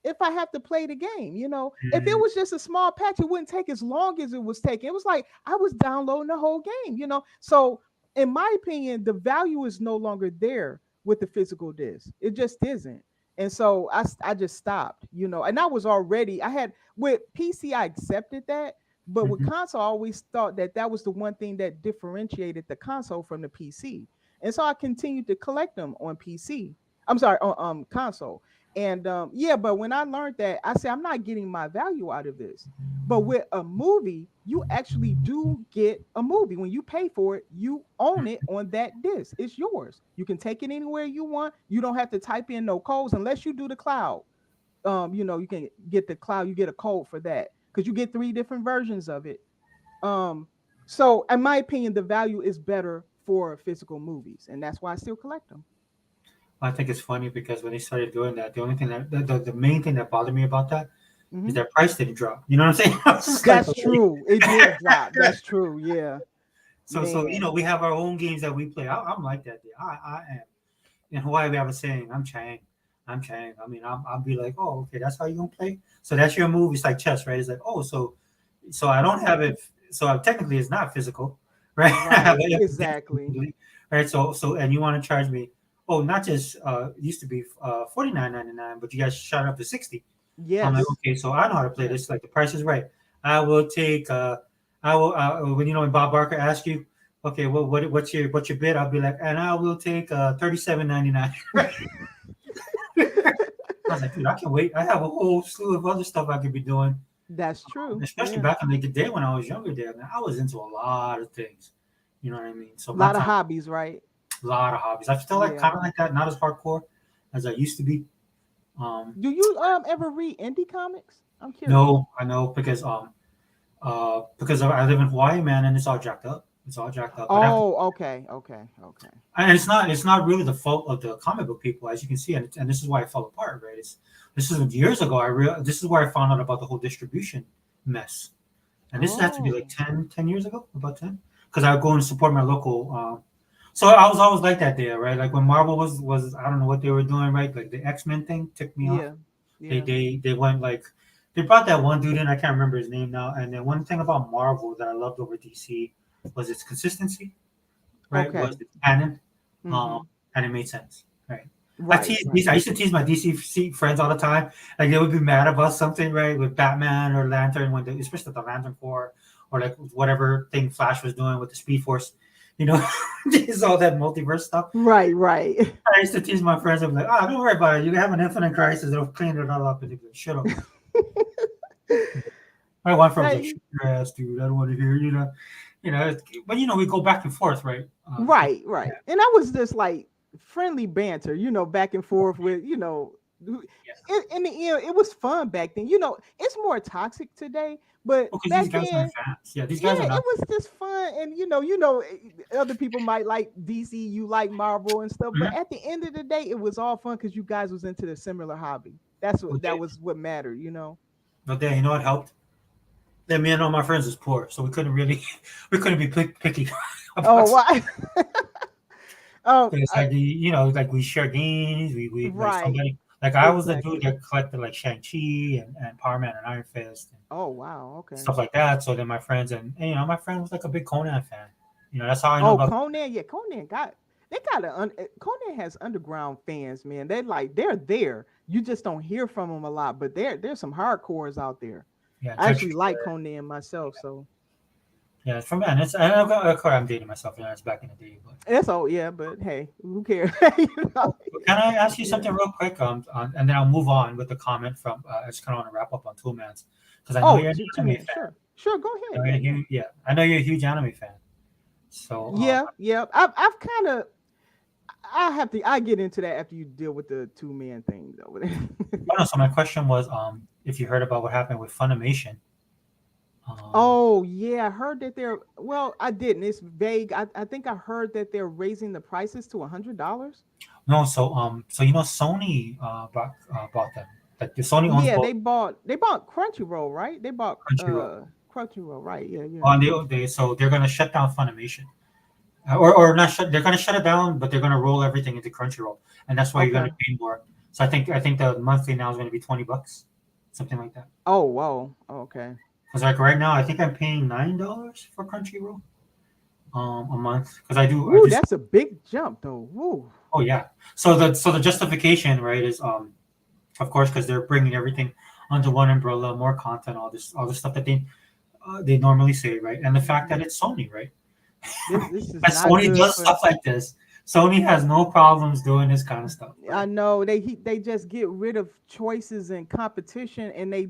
if I have to play the game? If it Mm, was just a small patch, it wouldn't take as long as it was taking. It was like I was downloading the whole game. So in my opinion, the value is no longer there with the physical disc. It just isn't. And so I just stopped. And I was already, I had, with PC, I accepted that. But with mhm. console, I always thought that that was the one thing that differentiated the console from the PC. And so I continued to collect them on PC. I'm sorry, on console. And yeah, but when I learned that, I said I'm not getting my value out of this. But with a movie, you actually do get a movie. When you pay for it, you own it on that disc. It's yours. You can take it anywhere you want. You don't have to type in no codes unless you do the cloud. You can get the cloud. You get a code for that because you get three different versions of it. Um, so in my opinion, the value is better for physical movies, and that's why I still collect them. I think it's funny because when they started doing that, the only thing the main thing that bothered me about that is Hmm. that price didn't drop. You know what I'm saying? I was just like, That's okay. true. It did drop. That's true. Yeah. So Man. we have our own games that we play. I'm like that. Dude. I am. In Hawaii, we have a saying, I'm Chang. I'm Chang. I mean, I'll be like, oh, okay, that's how you gonna play. So that's your move. It's like chess, right? It's like, oh, so I don't have it. So technically, it's not physical, right? I have Right. it Exactly. digitally, right? And you want to charge me? Oh, not just it used to be 49.99, but you guys shot it up to 60. I'm like, Yes. okay, so I know how to play Yes. this. Like the price is right. I will take. I will when when Bob Barker asks you, okay, well, what's your bid? I'll be like, and I will take 37.99. I was like, dude, I can wait. I have a whole slew of other stuff I could be doing, That's true. especially Yeah. back in the day when I was younger. There, man, I was into a lot of things. You know what I mean? So A my lot of time, hobbies, right? a lot of hobbies. I still like Yeah. kind of like that, not as hardcore as I used to be. Um, Do you ever read indie comics? I'm curious. no, I know because I live in Hawaii, man, and it's all jacked up. It's all jacked up. I'd have to, Oh, okay, okay, okay. and it's not really the fault of the comic book people, as you can see, and this is why it fell apart, right? This is years ago. This is where I found out about the whole distribution mess, and this has to be like Oh, 10 years ago, about 10, because I would go and support my local. So I was always like that there, right? Like when Marvel was I don't know what they were doing, right? Like the X-Men thing took me off. yeah, They yeah. they they went like they brought that one dude in. I can't remember his name now. And then one thing about Marvel that I loved over DC was its consistency, right? Was Okay. its canon, um, Mm-hmm. and it made sense, right? Right, right. I used to tease my DC friends all the time. Like they would be mad about something, right, with Batman or Lantern especially the Lantern Corps or like whatever thing Flash was doing with the Speed Force. You know, just all that multiverse stuff. Right, right. I used to tease my friends. I'm like, don't worry about it. You can have an infinite crisis. It'll clean it all up. And they'd be like, shut up. My one friend was like, Hey, shut your ass, dude. I don't want to hear, but we go back and forth, right? right, right. And I was just like friendly banter, back and forth with, Yes. in the end, it was fun back then. It's more toxic today, but Because these back guys aren't then, fans. Yeah, these guys are yeah, not. it was just fun. And other people might like DC, you like Marvel and stuff, but Mhm. at the end of the day, it was all fun because you guys was into the similar hobby. That's what that Okay. was what mattered. But then, you know what helped? That me and all my friends was poor, so we couldn't really, we couldn't be picky Oh, about. why? It's like like we share games. We like Right, somebody like I was the dude exactly. that collected like Shang Chi and Power Man and Iron Fist and Oh, wow, okay. stuff like that. So then my friends and my friend was like a big Conan fan. That's how I know Oh, about. Conan, yeah, Conan got they got Conan has underground fans, man. They're there. You just don't hear from them a lot, but there's some hardcores out there. Yeah, I actually Judge. like Conan myself, so Yeah, it's from man. It's I know, of course I'm dating myself. It's back in the day, but. that's all. Yeah, but hey, who cares? you know? Can I ask you Yeah. something real quick? And then I'll move on with the comment from. I just kind of want to wrap up on Toolman's because I know Oh, you're an two anime men. fan. Sure, sure. Go I know ahead. you're Yeah, a yeah, huge, yeah, I know you're a huge anime fan. So, yeah, yeah. I've kind of. I get into that after you deal with the two man thing though. oh no. So my question was, if you heard about what happened with Funimation. Um, Oh yeah, I heard that they're well, I didn't. It's vague. I think I heard that they're raising the prices to $100. no, so Sony bought them. Like the Sony owns Yeah, both they bought Crunchyroll, right? They bought Crunchyroll. Crunchyroll, right? Yeah, yeah. Oh, and so they're gonna shut down Funimation. Or not shut. They're gonna shut it down, but they're gonna roll everything into Crunchyroll, and that's why you're gonna Okay. pay more. So I think the monthly now is gonna be $20, something like that. Oh, whoa. Okay. Because like right now, I think I'm paying $9 for Crunchyroll, a month. Because I Ooh, just that's a big jump though. Woo. oh yeah. So the justification, right, is of course because they're bringing everything under one umbrella, more content, all this stuff that they normally say, right, and the fact that Yeah. it's Sony, right, This is and not Sony good does for stuff like this. Sony has no problems doing this kind of stuff, I right? know they just get rid of choices and competition, and they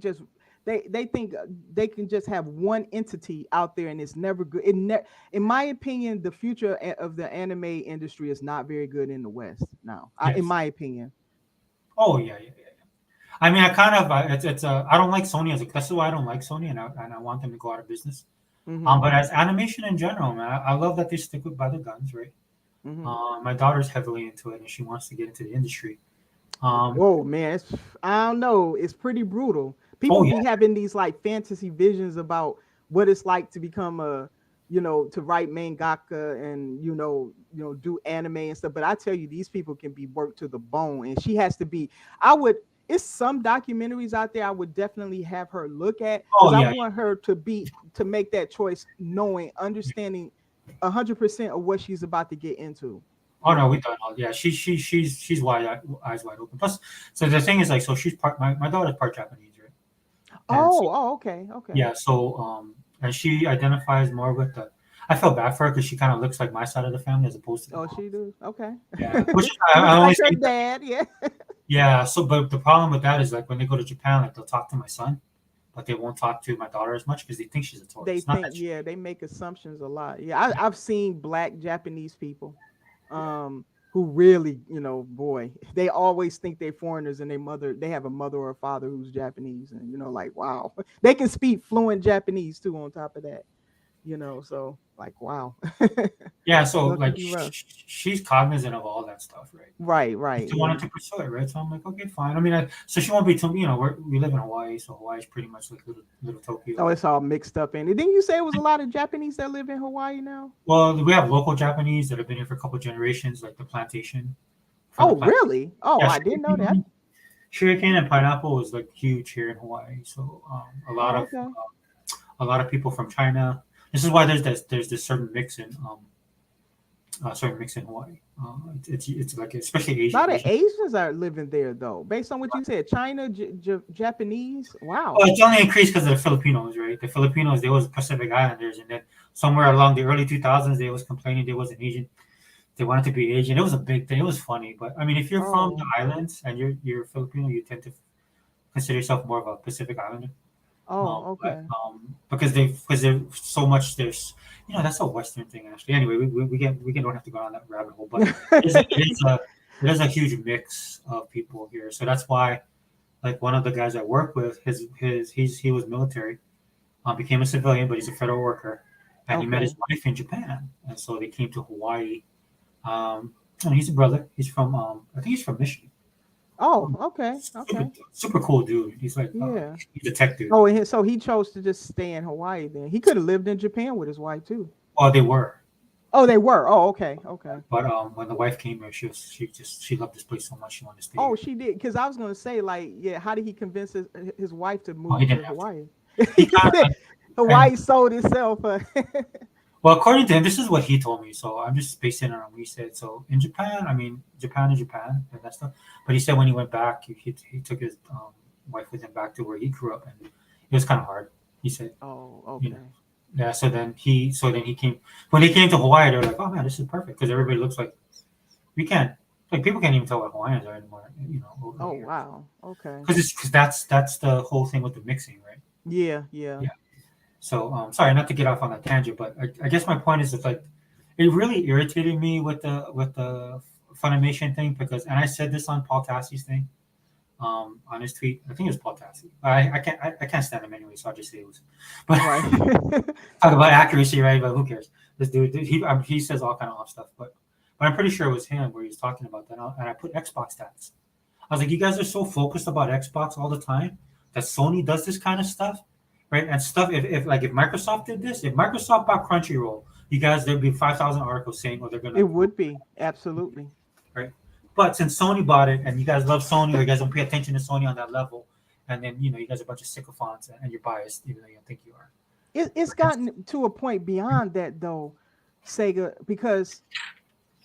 think they can just have one entity out there, and it's never good. In my opinion, the future of the anime industry is not very good in the West now. In Yes. my opinion. Oh yeah, yeah, yeah. I mean, I kind of it's I don't like Sony as a that's why I don't like Sony, and I want them to go out of business. Hmm. But as animation in general, man, I love that they stick with by the guns, right? Hmm. My daughter's heavily into it, and she wants to get into the industry. Um, Oh man, I don't know. It's pretty brutal. oh People yeah, be having these like fantasy visions about what it's like to become a to write mangaka and do anime and stuff. But I tell you, these people can be worked to the bone, and she has to be. I would. It's some documentaries out there I would definitely have her look at Oh because I yeah, want her to make that choice, knowing, understanding 100% of what she's about to get into. oh You no, we know. done all. Yeah, she's eyes wide open. Plus, so the thing is like, so she's part my daughter's part Japanese, right? And so, Oh, okay, okay. yeah, so and she identifies more with the. I feel bad for her because she kind of looks like my side of the family as opposed to the Oh, mom. she do. Okay. Yeah, which is, I Looks only like her say that. dad. Yeah. Yeah, so but the problem with that is like when they go to Japan, like they'll talk to my son, but they won't talk to my daughter as much because they think she's a They tourist. Not think, that she. yeah, they make assumptions a lot. Yeah, I've seen black Japanese people, Yeah. who really, boy, they always think they're foreigners, and they have a mother or a father who's Japanese, and like, wow, they can speak fluent Japanese too. On top of that, so like, wow, Yeah, so lucky like you rough. she's cognizant of all that stuff, right? Right, She right, still yeah. wanted to pursue it, right? So I'm like, okay, fine. I mean, so she won't be too, we live in Hawaii, so Hawaii's pretty much like little Oh, Tokyo. it's all mixed up in it. Didn't you say it was a lot of Japanese that live in Hawaii now? Well, we have local Japanese that have been here for a couple generations, like the plantation from the Oh, plantation. really? Oh, Yeah, I didn't know that. sugarcane and pineapple is like huge here in Hawaii. So Oh, okay. a lot of people from China. This is why there's this certain mix in Hawaii. It's like especially A lot of Asian. Asians are living there though, based on what you said. China, Japanese. Wow. Well, it's only increased because of the Filipinos, right? The Filipinos, they was Pacific Islanders, and then somewhere along the early 2000s, they was complaining they wasn't Asian. They wanted to be Asian. It was a big thing. It was funny, but I mean, if you're from the Oh, islands and you're Filipino, you tend to consider yourself more of a Pacific Islander. oh, But okay. because there's so much there's that's a Western thing actually. Anyway, we don't have to go down that rabbit hole, but it is a huge mix of people here. So that's why like one of the guys I work with, he was military, became a civilian, but he's a federal worker, and he met his Okay. wife in Japan, and so they came to Hawaii. And he's a brother. He's from I think he's from Michigan. Oh, Um, okay. super Okay. super cool dude. He's like Yeah. he's a tech dude. Oh, and so he chose to just stay in Hawaii. Then he could have lived in Japan with his wife too. Well, they were, Oh, they were. Oh, okay. Okay. but when the wife came here, she loved this place so much she wanted to stay Oh, here. she did. Because I was gonna say, like, yeah, how did he convince his wife to Oh, he move didn't to have to. Hawaii? He He kind said of and Hawaii sold itself. well, according to him, this is what he told me. So I'm just basing it on what he said. So in Japan, I mean, Japan is Japan and that stuff. But he said when he went back, he took his wife with him back to where he grew up, and it was kind of hard. He said, Oh, you know, okay. yeah. So then he came when he came to Hawaii. They were like, oh man, this is perfect because everybody looks like we can't like people can't even tell what Hawaiians are anymore. Over Oh, here wow. Okay. because that's the whole thing with the mixing, right? Yeah, yeah. Yeah. So, sorry, not to get off on a tangent, but I guess my point is it's like it really irritated me with the Funimation thing because, and I said this on Paul Tassi's thing, on his tweet. I think it was Paul Tassi. I can't stand him anyway, so I'll just say it was. But Right. talk about accuracy, right? But who cares? This dude, he says all kind of off stuff, but I'm pretty sure it was him where he was talking about that, and I put Xbox stats. I was like, you guys are so focused about Xbox all the time that Sony does this kind of stuff, right? And stuff. If Microsoft did this, if Microsoft bought Crunchyroll, you guys there'd be 5,000 articles saying, oh, they're It gonna would be. Absolutely. right. But since Sony bought it, and you guys love Sony, or you guys don't pay attention to Sony on that level, and then you guys are a bunch of sycophants, and you're biased, even though you don't think you are. It's Right? gotten to a point beyond that though, Sega, because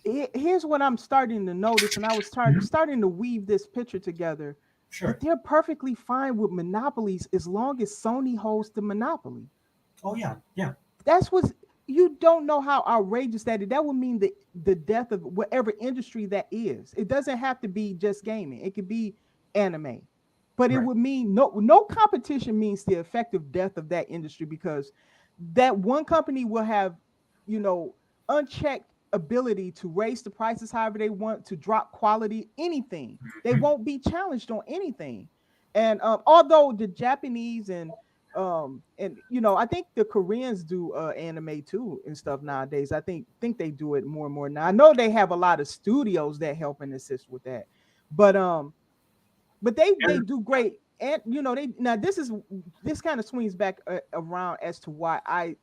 here's what I'm starting to notice, and I was Mhm. starting to weave this picture together, that Sure. they're perfectly fine with monopolies as long as Sony holds the monopoly. Oh yeah, yeah. That's what you don't know how outrageous that is. That would mean the death of whatever industry that is. It doesn't have to be just gaming. It could be anime. But it Right. would mean no competition means the effective death of that industry because that one company will have, you know, unchecked ability to raise the prices however they want, to drop quality, anything. They Mhm. won't be challenged on anything. And although the Japanese and I think the Koreans do anime too and stuff nowadays. I think they do it more and more now. I know they have a lot of studios that help and assist with that, but they Yeah. do great. And they now this kind of swings back around as to why I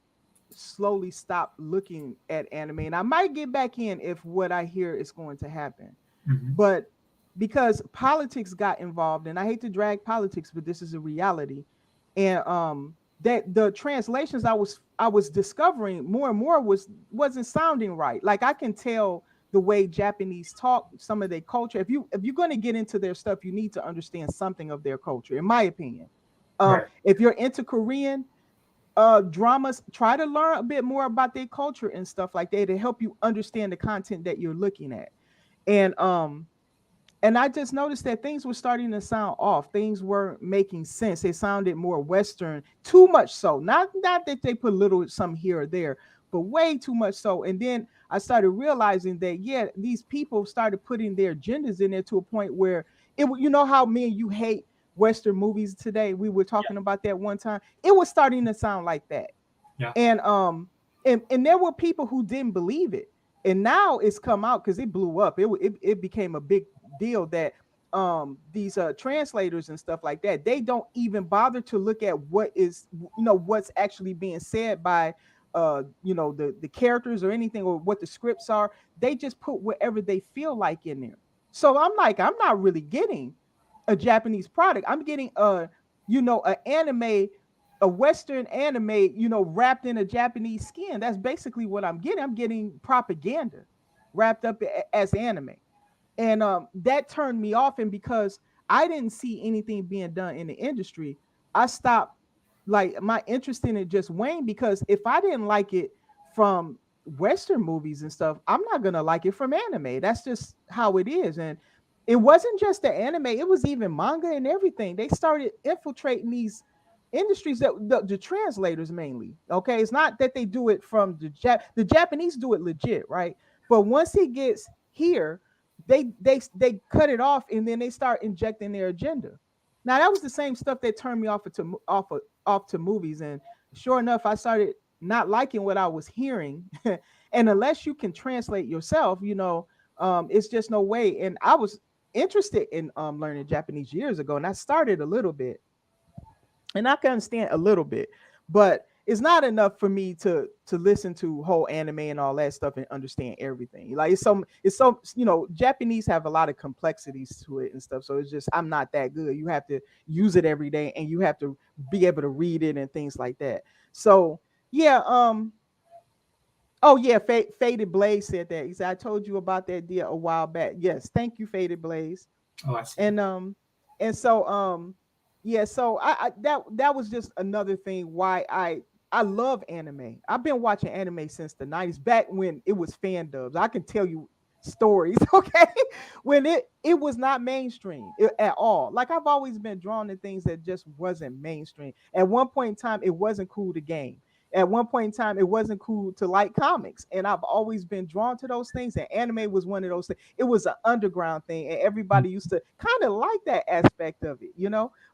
slowly stop looking at anime, and I might get back in if what I hear is going to happen. Hmm. But because politics got involved, and I hate to drag politics, but this is a reality, and that the translations I was discovering more and more wasn't sounding right. Like I can tell the way Japanese talk, some of their culture. If you're going to get into their stuff, you need to understand something of their culture, in my opinion. Right. If you're into Korean dramas, try to learn a bit more about their culture and stuff like that to help you understand the content that you're looking at. And I just noticed that things were starting to sound off. Things weren't making sense. They sounded more Western, too much so. Not that they put little some here or there, but way too much so. And then I started realizing that yeah, these people started putting their agendas in there to a point where you know how me and you hate Western movies today. We were Yeah. talking about that one time. It was starting to sound like that. Yeah. And there were people who didn't believe it, and now it's come out because it blew up. It became a big deal that these translators and stuff like that, they don't even bother to look at what is, what's actually being said by the characters or anything, or what the scripts are. They just put whatever they feel like in there. So I'm like, I'm not really getting a Japanese product. I'm getting an anime, a Western anime, wrapped in a Japanese skin. That's basically what I'm getting. I'm getting propaganda wrapped up as anime. And that turned me off. And because I didn't see anything being done in the industry, I stopped. Like my interest in it just waned, because if I didn't like it from Western movies and stuff, I'm not gonna like it from anime. That's just how it is. And it wasn't just the anime; it was even manga and everything. They started infiltrating these industries, that the translators mainly. Okay, it's not that they do it from the Japanese do it legit, right? But once it gets here, they cut it off, and then they start injecting their agenda. Now that was the same stuff that turned me off to movies, and sure enough, I started not liking what I was hearing. And unless you can translate yourself, it's just no way. And I was interested in learning Japanese years ago, and I started a little bit, and I can understand a little bit, but it's not enough for me to listen to whole anime and all that stuff and understand everything. Like it's so Japanese have a lot of complexities to it and stuff. So it's just I'm not that good. You have to use it every day, and you have to be able to read it and things like that. So yeah, oh yeah, Faded Blaze said that. He said I told you about that deal a while back. Yes, thank you, Faded Blaze. Oh, I see. And yeah, so that was just another thing why I love anime. I've been watching anime since the 90s, back when it was fan dubs. I can tell you stories, okay, when it was not mainstream at all. Like I've always been drawn to things that just wasn't mainstream. At one point in time, it wasn't cool to game. At one point in time, it wasn't cool to like comics, and I've always been drawn to those things. And anime was one of those things. It was an underground thing, and everybody used to kind of like that aspect of it.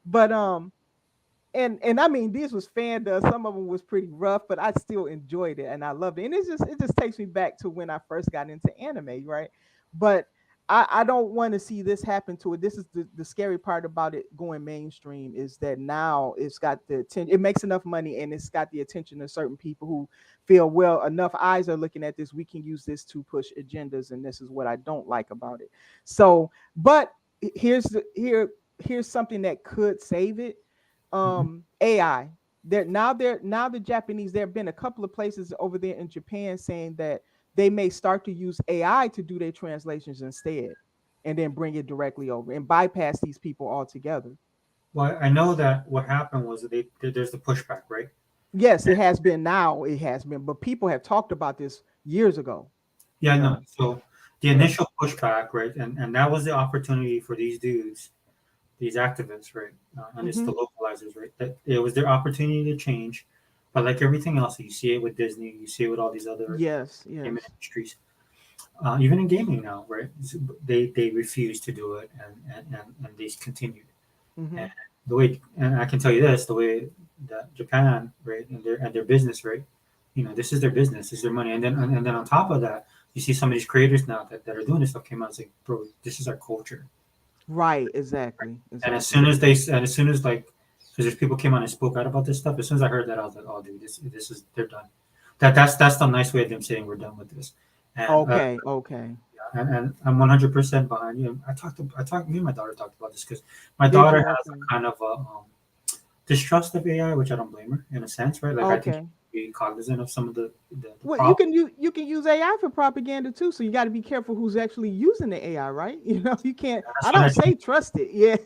But and I mean, these was fan done. Some of them was pretty rough, but I still enjoyed it and I loved it. And it just takes me back to when I first got into anime, right? But I don't want to see this happen to it. This is the scary part about it going mainstream, is that now it's got the attention. It makes enough money, and it's got the attention of certain people who feel, well, enough eyes are looking at this. We can use this to push agendas, and this is what I don't like about it. So, but here's something that could save it. Mhm. AI. They're now the Japanese. There have been a couple of places over there in Japan saying that they may start to use AI to do their translations instead, and then bring it directly over and bypass these people altogether. Well, I know that what happened was that there's the pushback, right? Yes, it has been now. It has been, but people have talked about this years ago. Yeah, You no. know. So the Yeah. initial pushback, right, and that was the opportunity for these dudes, these activists, right, and it's Mm-hmm. the localizers, right, that it was their opportunity to change. But like everything else, you see it with Disney, you see it with all these other Yes. entertainment Yes. industries, even in gaming now, right? They refuse to do it, and they continued. Mm-hmm. And the way, and I can tell you this, the way that Japan, right, and their business, right, this is their business, this is their money, and then on top of that, you see some of these creators now that are doing this stuff came out and say, bro, this is our culture. Right. Exactly. And as Exactly. soon as like, because there's people came on and spoke out about this stuff, as soon as I heard that, I was like, oh, dude, this is they're done. That's the nice way of them saying we're done with this. And Okay, okay. and I'm 100% behind you. Me and my daughter talked about this because my Did daughter you? has Okay. a kind of a distrust of AI, which I don't blame her in a sense, right? Like I think Okay. be cognizant of some of the Well, problems. you can use AI for propaganda too, so you got to be careful who's actually using the AI, right? You know, you can't. That's I what don't say trust it. Yeah,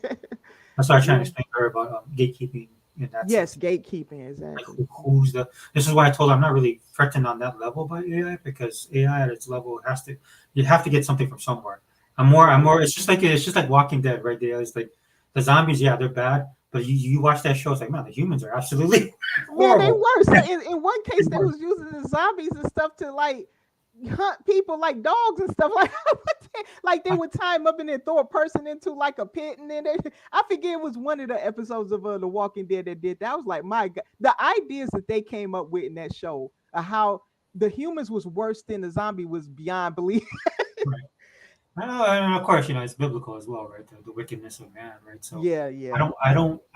I try to yeah. explain to her about gatekeeping in that Yes, sense. gatekeeping Like exactly. who's the? This is why I told her I'm not really threatened on that level by AI because AI at its level has to. You have to get something from somewhere. I'm Right. more. It's just like Walking Dead, right? There, it's like the zombies. Yeah, they're bad, but you watch that show. It's like man, the humans are absolutely Man, they horrible. were. So in one case, they was using the zombies and stuff to like hunt people like dogs and stuff like they would tie them up and then throw a person into like a pit and then they I forget it was one of the episodes of The Walking Dead that did that. I was like, my God, the ideas that they came up with in that show, how the humans was worse than the zombie was beyond belief. Right. And of course, it's biblical as well, right? The wickedness of man, right? So Yeah, yeah, I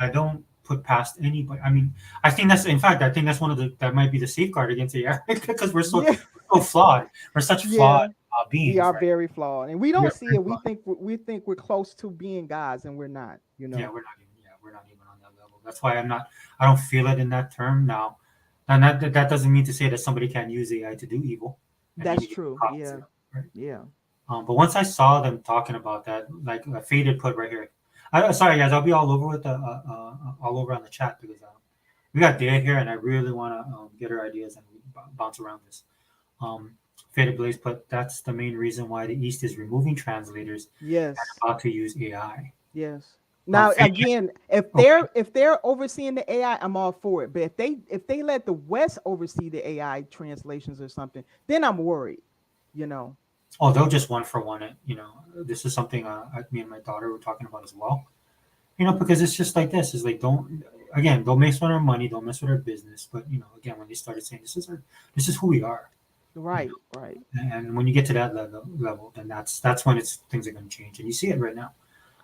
don't put past anybody. I mean, I think that's in fact, I think that's one of the that might be the safeguard against AI because yeah, we're so flawed. We're such flawed yeah. We beings, are right? very flawed, and we We're don't see very it. flawed. We think we're close to being gods, and we're not. You Yeah, know. we're not even on that level. That's why I don't feel it in that term now. And that doesn't mean to say that somebody can't use AI to do evil, and you That's need to be true. cognizant Yeah, of it, right? yeah. But once I saw them talking about that, like Faded put right here. Sorry guys, I'll be all over with the all over on the chat because we got Dea here, and I really want to get her ideas and bounce around this. Um, Faded Blaze put that's the main reason why the East is removing translators and Yes. about to use AI. Yes. Now Faded, again, okay, if they're overseeing the AI, I'm all for it. But if they let the West oversee the AI translations or something, then I'm worried. You know. oh they'll just one for one it. This is something me and my daughter were talking about as well. Because it's just like this. It's like don't mess with our money, don't mess with our business. But again, when they started saying this is who we are. You Right. Right. know, and when you get to that level, then that's when things are going to change, and you see it right now.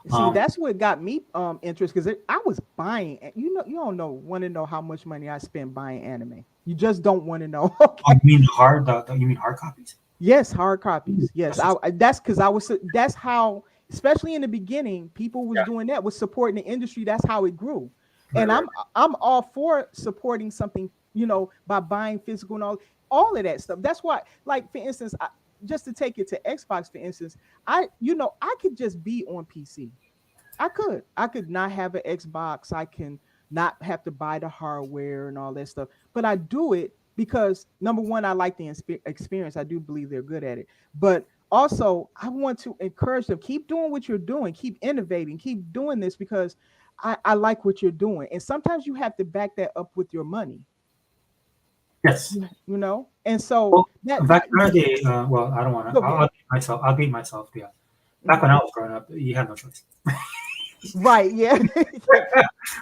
See, Um, that's what got me interest because I was buying. You don't know want to know how much money I spent buying anime. You just don't want to know. oh, Okay. you mean hard copies? Yes, hard Ooh, copies. Yes, that's just that's because I was. That's how, especially in the beginning, people was yeah, doing that, was supporting the industry. That's how it grew, right, and right, I'm all for supporting something, by buying physical and all of that stuff. That's why, like for instance, just to take it to Xbox, for instance, I could just be on PC. I could not have an Xbox. I can not have to buy the hardware and all that stuff. But I do it because number one, I like the experience. I do believe they're good at it. But also, I want to encourage them, keep doing what you're doing, keep innovating, keep doing this because I like what you're doing. And sometimes you have to back that up with your money, yes. And so Well, that back in the day, well, I don't want go to. ahead. I'll beat myself. I'll beat myself. Yeah. Back when Mhm. I was growing up, you had no choice, Right. Yeah.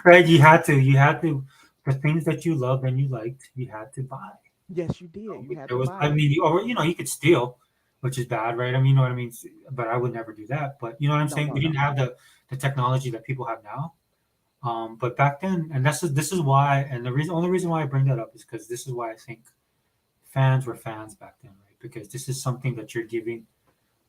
right? You had to, the things that you loved and you liked, you had to buy. Yes, you did. You had There to was, buy I it. mean, or you could steal, which is bad, right? I mean, you know what I mean. But I would never do that. But you know what I'm No, saying? no, We didn't no. have the technology that people have now. But back then, and this is why, and only reason why I bring that up is because this is why I think fans were fans back then, right? Because this is something that you're giving,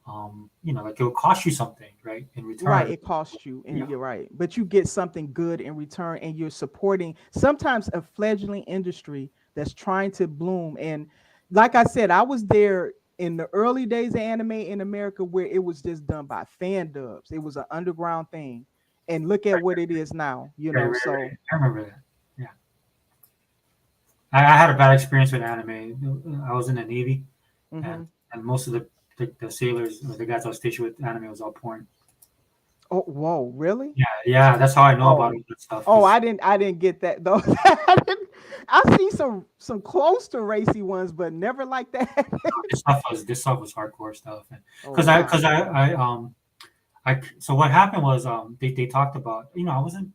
like it will cost you something, right, in Right, return. it costs you, Yeah, and you're right. But you get something good in return, and you're supporting sometimes a fledgling industry that's trying to bloom. And like I said, I was there in the early days of anime in America where it was just done by fan dubs. It was an underground thing. And look at what it is now, right, right, So right. I remember that. Yeah, I had a bad experience with anime. I was in the Navy, and mhm. and most of the sailors, or the guys I was stationed with, anime was all porn. Oh, whoa, really? Yeah, yeah, that's how I know about Oh, all that stuff. oh, Because I didn't get that though. I see some close to racy ones, but never like that. this stuff was hardcore stuff, and Oh because wow. so what happened was they talked about I wasn't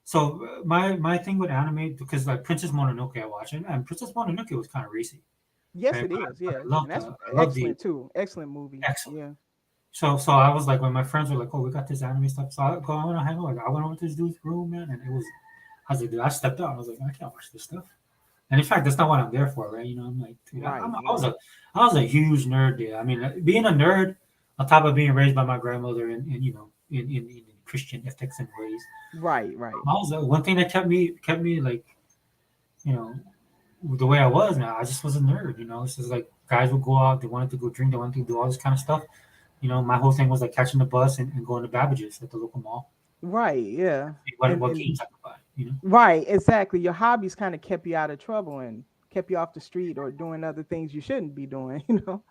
so my thing with anime because like Princess Mononoke I watched and Princess Mononoke was kind of racy, Yes, right? it is. But Yeah, and that's I love the excellent too. Excellent movie. excellent. Yeah. So I was like when my friends were like, oh, we got this anime stuff, so I want to hang out. Like, I went over to this dude's room, man, and I was like, dude, I stepped out. I was like, I can't watch this stuff. And in fact, that's not what I'm there for, right? I'm like, dude, Right. I was Yeah. a huge nerd there. I mean, being a nerd on top of being raised by my grandmother and in Christian ethics and ways, Right. Right. I was one thing that kept me like, you know, the way I was, man. I just was a nerd. It's just like guys would go out, they wanted to go drink, they wanted to do all this kind of stuff. My whole thing was like catching the bus and going to Babbage's at the local mall. Right. Yeah. What And games I could buy. right. Exactly. Your hobbies kind of kept you out of trouble and kept you off the street or doing other things you shouldn't be doing. You know.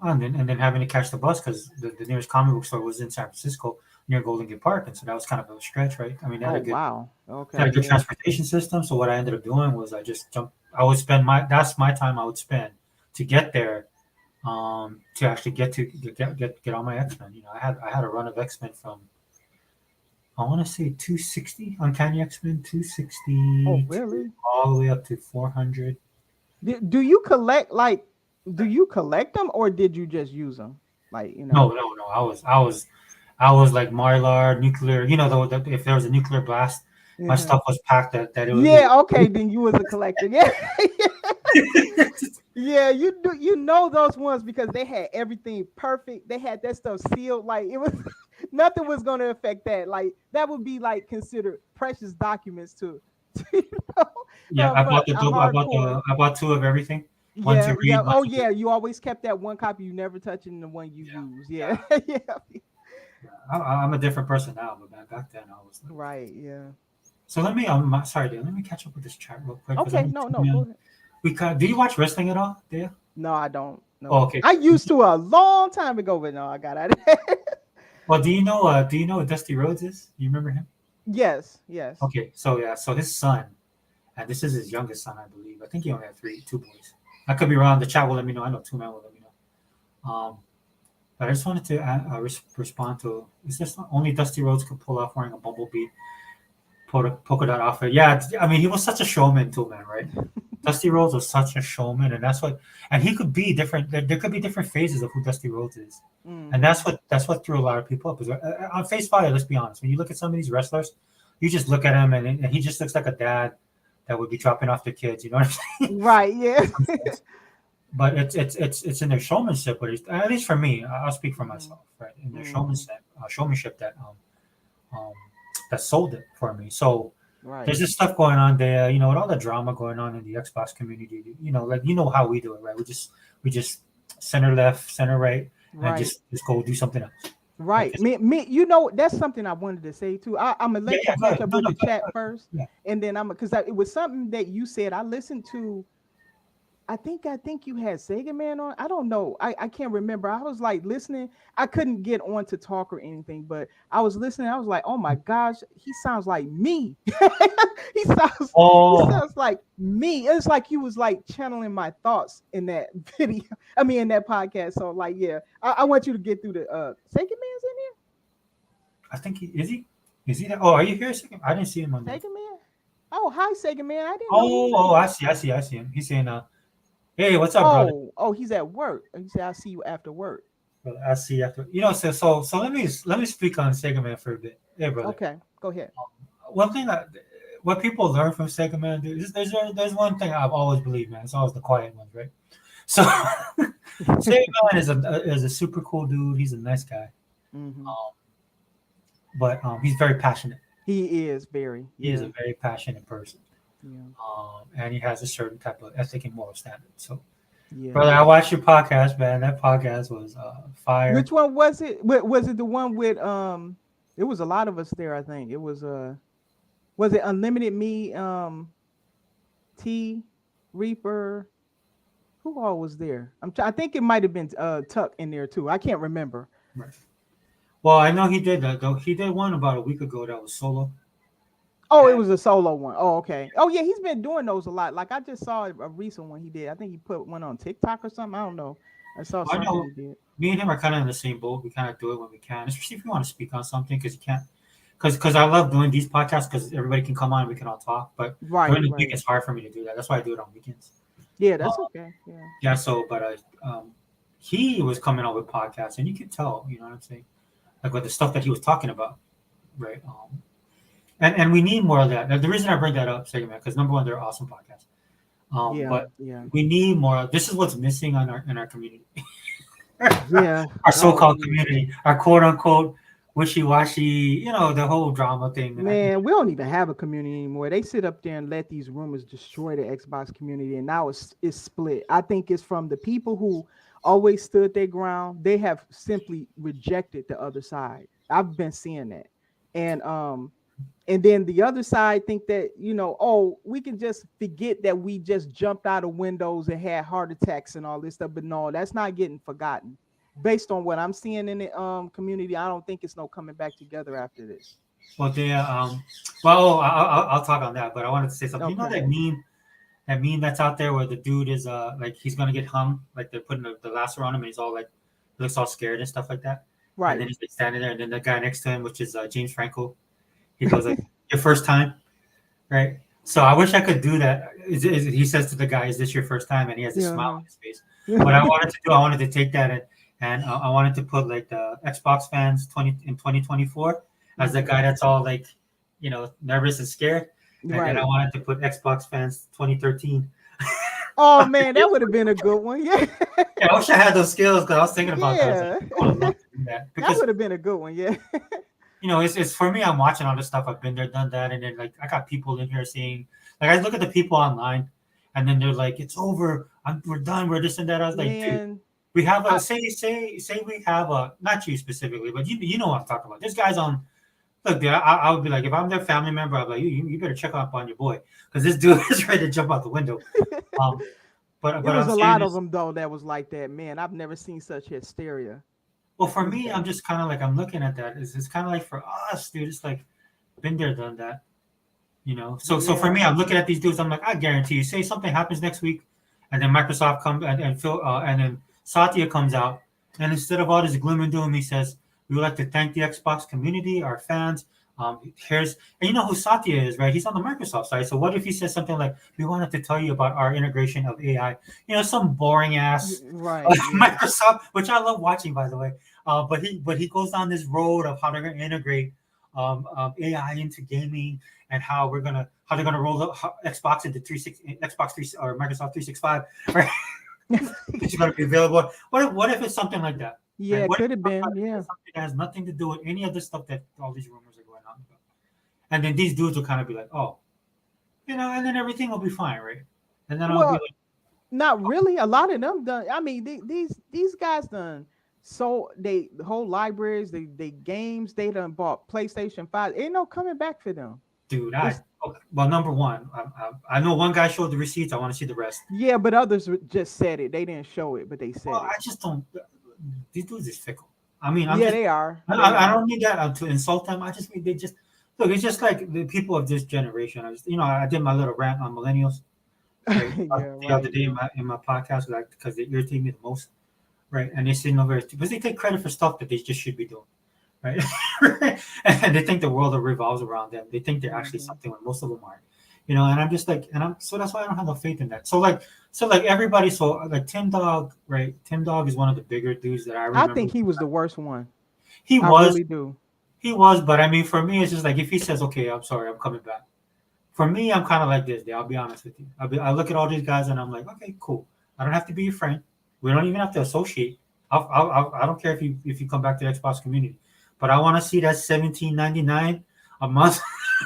And then having to catch the bus because the nearest comic book store was in San Francisco near Golden Gate Park, and so that was kind of a stretch, right? I mean, Oh wow. they had Okay. a good Yeah. transportation system. So what I ended up doing was I just jumped. I would spend my time I would spend to get there, to actually get on my X-Men. I had a run of X-Men from, I want to say 260 Uncanny X-Men Oh 260 to really? all the way up to 400. Do you collect like? Do you collect them or did you just use them? Like you No, know. no, no. I was like Mylar, nuclear. If there was a nuclear blast, my Uh-huh. stuff was packed that Yeah. Okay. Then you was a collector. Yeah. Yeah, you do. You know those ones because they had everything perfect. They had that stuff sealed. Like it was, nothing was going to affect that. Like that would be like considered precious documents to, you know, Yeah, I for bought the a double. hardcore. I bought two of everything. One Yeah, to yeah. read, one Oh to do. yeah, you always kept that one copy you never touch and the one you Yeah, use. yeah, Yeah, yeah. yeah. I'm a different person now, but back then I was like. Right. Yeah. So sorry, dude. Let me catch up with this chat real quick because I Okay. need No. to. No. Go ahead. Do you watch wrestling at all? Do you? No, I don't. Oh, No, okay. I used to a long time ago, but no, I got out of that. Well, do you know who Dusty Rhodes is? You remember him? Yes. Yes. Okay, so yeah, so his son, and this is his youngest son, I believe. I think he only had two boys. I could be wrong. The chat will let me know. I know two men will let me know. But I just wanted to respond to, is this only Dusty Rhodes could pull off wearing a bumblebee polka dot outfit? Yeah, I mean he was such a showman too, man. Right? Dusty Rhodes was such a showman, and he could be different. There could be different phases of who Dusty Rhodes is, and Hmm. that's what threw a lot of people up. Is on face value, let's be honest. When you look at some of these wrestlers, you just look at him, and he just looks like a dad that would be dropping off their kids. You know what I'm saying? Right. Yeah. In some sense. But it's in their showmanship, at least for me, I'll speak for Mhm. myself, right? In their Mhm. showmanship um, that sold it for me. So there's Right. this stuff going on there, with all the drama going on in the Xbox community. Like how we do it, right? We just center left, center right, and Right. just go do something else. Like Right. it's, Me. You know, that's something I wanted to say too. I'm gonna yeah, let you yeah, go catch ahead. up No, with no, the go ahead, chat go ahead. first, Yeah. and then because it was something that you said. I listened to. I think you had Sega Man on. I don't know. I can't remember. I was like listening. I couldn't get on to talk or anything, but I was listening. I was like, oh my gosh, he sounds like me. he sounds he Oh, sounds like me. It's like he was like channeling my thoughts in that video. I mean in that podcast. So like yeah, I want you to get through the Sega Man's in I think is he there? Oh, are you here a second? I didn't see him on there? there. Sega Man? Oh hi Sega Man. I didn't know he was Oh, here. I see him. He's saying, "Hey, what's up, brother? Oh, he's at work. He said I'll see you after work. Brother, I see you after." So let me speak on Sega Man for a bit. Hey, brother. Okay, go ahead. One thing what people learn from Sega Man, dude, there's one thing I've always believed, man. It's always the quiet ones, right? So Sega Man is a super cool dude. He's a nice guy, Hmm. um, but he's very passionate. He is very, He is a yeah, very passionate person, yeah, and he has a certain type of ethic and moral standard. So, yeah. brother, I watched your podcast, man. That podcast was fire. Which one was it? Was it the one with it was a lot of us there, I think. It was it Unlimited Me, T Reaper, who all was there? I think it might have been Tuck in there too. I can't remember. Right. Well, I know he did that though. He did one about a week ago that was solo. Oh, it And was a solo one. Oh, okay. Oh yeah, he's been doing those a lot. Like I just saw a recent one he did. I think he put one on TikTok or something. I don't know. I saw I something know he did. me and him are kind of in the same boat. We kind of do it when we can, especially if you want to speak on something because you can't. Because I love doing these podcasts because everybody can come on and we can all talk. But during Right, the week, right. it's hard for me to do that. That's why I do it on weekends. Yeah, Uh, that's okay. Yeah. yeah. So, but he was coming out with podcasts, and you could tell. You know what I'm saying? Like with the stuff that he was talking about, right? And we need more of that. The reason I bring that up, Segment, because number one, they're awesome podcasts. Yeah, But yeah, we need more. This is what's missing on our in our community, yeah. our Oh so-called yeah. community, our quote-unquote wishy-washy. The whole drama thing. Man, we don't even have a community anymore. They sit up there and let these rumors destroy the Xbox community, and now it's split. I think it's from the people who always stood their ground. They have simply rejected the other side. I've been seeing that, and and then the other side think that oh, we can just forget that we just jumped out of windows and had heart attacks and all this stuff. But no, that's not getting forgotten. Based on what I'm seeing in the community, I don't think it's no coming back together after this. Well, well, I'll talk on that, but I wanted to say something. You know Okay. that meme that's out there where the dude is like he's gonna get hung, like they're putting the lasso on him, and he's all like looks all scared and stuff like that, and Right. then he's like standing there, and then the guy next to him, which is James Franco, he goes like, "Your first time," right? So I wish I could do that. He says to the guy, "Is this your first time?" And he has a smile Yeah. on his face. What I wanted to do, I wanted to take that and I wanted to put like the Xbox fans 2024 as the Mhm. guy that's all like, nervous and scared, and then I Right. wanted to put Xbox fans 2013. Oh man, that would have been a good one. Yeah. Yeah, I wish I had those skills because I was thinking about that. I was like, Yeah. I would love to do that That because would have been a good one. Yeah. it's for me. I'm watching all this stuff. I've been there, done that, and then like I got people in here saying, like I look at the people online, and then they're like, "It's over. We're done. We're this and that." I was like, dude, Man, we have a I say we have a not you specifically, but you know what I'm talking about. This guy's on. Look, dude, I would be like, if I'm their family member, I'd be like, you better check up on your boy because this dude is ready to jump out the window. Um, it but was I'm a saying lot of this. them though that was like that. Man, I've never seen such hysteria. Well, for It was me, I'm bad. just kind of like I'm looking at that. It's kind of like for us, dude. It's like been there, done that. So for Yeah. me, I'm looking at these dudes. I'm like, I guarantee you, say something happens next week, and then Microsoft comes and Phil and then Satya comes out, and instead of all this gloom and doom, he says, "We would like to thank the Xbox community, our fans." Here's and you know who Satya is, right? He's on the Microsoft side. So what if he says something like, "We wanted to tell you about our integration of AI," some boring ass Right. Yeah. Microsoft, which I love watching, by the way. But he goes down this road of how they're going to integrate AI into gaming and how they're gonna roll the Xbox into Xbox 3 or Microsoft 365, right? It's gonna be available. What if it's something like that, right? Yeah, What if could have been. Yeah. it's something that has nothing to do with any of the stuff that all these rumors are going on about? And then these dudes will kind of be like, oh, and then everything will be fine, right? And then I'll be Well, like, not really. A lot of them done. I mean, these guys done. So they the whole libraries, they games, they done bought PlayStation 5. Ain't no coming back for them. dude, It's okay, well, number one, I know one guy showed the receipts. I want to see the rest. yeah, but others just said it. They didn't show it, but they Well, said I it. just don't. These dudes is fickle. I mean, I'm Yeah, just. they are. They I are. don't mean that to insult them. I just mean they just look. It's just like the people of this generation. I did my little rant on millennials right Yeah, the other right. day in my podcast, like because they irritate me the most, right? And they say no very because they take credit for stuff that they just should be doing, right? And they think the world revolves around them. They think they're actually Hmm. something when most of them aren't. And I'm just like, and I'm so that's why I don't have no faith in that. So like everybody, so like Tim Dog, right? Tim Dog is one of the bigger dudes that I I remember. think he was the worst one. He I was, really do. he was, but I mean, for me, it's just like if he says, "Okay, I'm sorry, I'm coming back." For me, I'm kind of like this. I'll be honest with you. I look at all these guys and I'm like, okay, cool. I don't have to be your friend. We don't even have to associate. I don't care if you come back to the Xbox community, but I want to see that 17.99 a month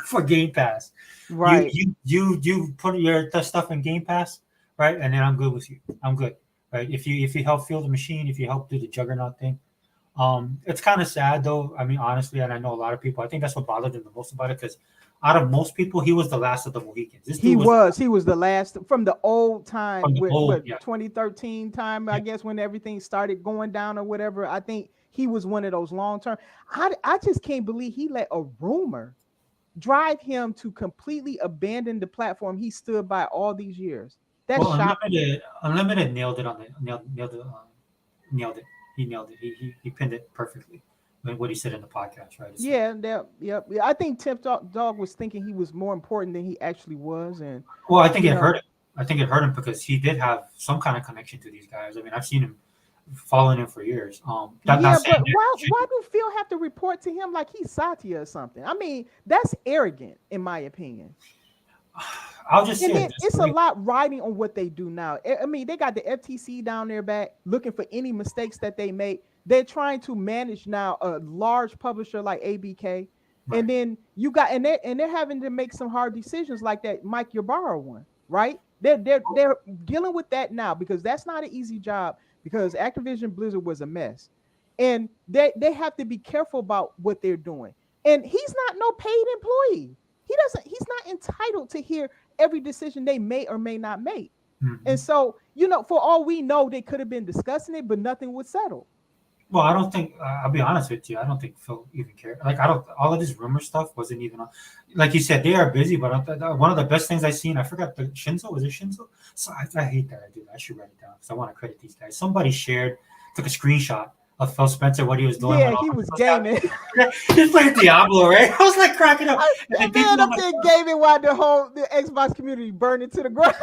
for Game Pass. You Right. you you put your stuff in Game Pass, right? And then I'm good with you. I'm good, right? If you help fuel the machine, if you help do the Juggernaut thing, it's kind of sad though. I mean, honestly, and I know a lot of people. I think that's what bothered him the most about it because out of most people, he was the last of the Mohicans. This dude He was the was. last He was the last from the old from time the with old, what yeah, 2013 time, I yeah. guess, when everything started going down or whatever. I think he was one of those long term. I just can't believe he let a rumor drive him to completely abandon the platform he stood by all these years. That Well, shocked me. Unlimited nailed it on the nailed it, nailed it. He nailed it. He pinned it perfectly. What he said in the podcast, right? It's like, Yeah, yeah. I think Dog was thinking he was more important than he actually was, and well, I think you it hurt know, him. I think it hurt him because he did have some kind of connection to these guys. I mean, I've seen him following him for years. That not yeah. saying But that why he should why do. do Phil have to report to him like he's Satya or something? I mean, that's arrogant, in my opinion. I'll just And say it then this it's a way. lot riding on what they do now. I mean, they got the FTC down their back looking for any mistakes that they make. They're trying to manage now a large publisher like ABK. And Right. then you got and they're having to make some hard decisions like that Mike Ybarra one, right? They're dealing with that now because that's not an easy job because Activision Blizzard was a mess. And they have to be careful about what they're doing. And he's not no paid employee. He's not entitled to hear every decision they may or may not make. And Hmm. so, for all we know, they could have been discussing it, but nothing would settle. Well, I don't think. I'll be honest with you. I don't think Phil even cared. Like, I don't. All of this rumor stuff wasn't even on. Like you said, they are busy. But one of the best things I seen. I forgot the Shinzo. Was it Shinzo? So I hate that I do that. I should write it down because I want to credit these guys. Somebody shared, took a screenshot of Phil Spencer what he was doing Yeah, when all he this was was happening. gaming. He's playing Diablo, right? I was like cracking up, and then That people man were up like, there gaming while the Xbox community burned it to the ground.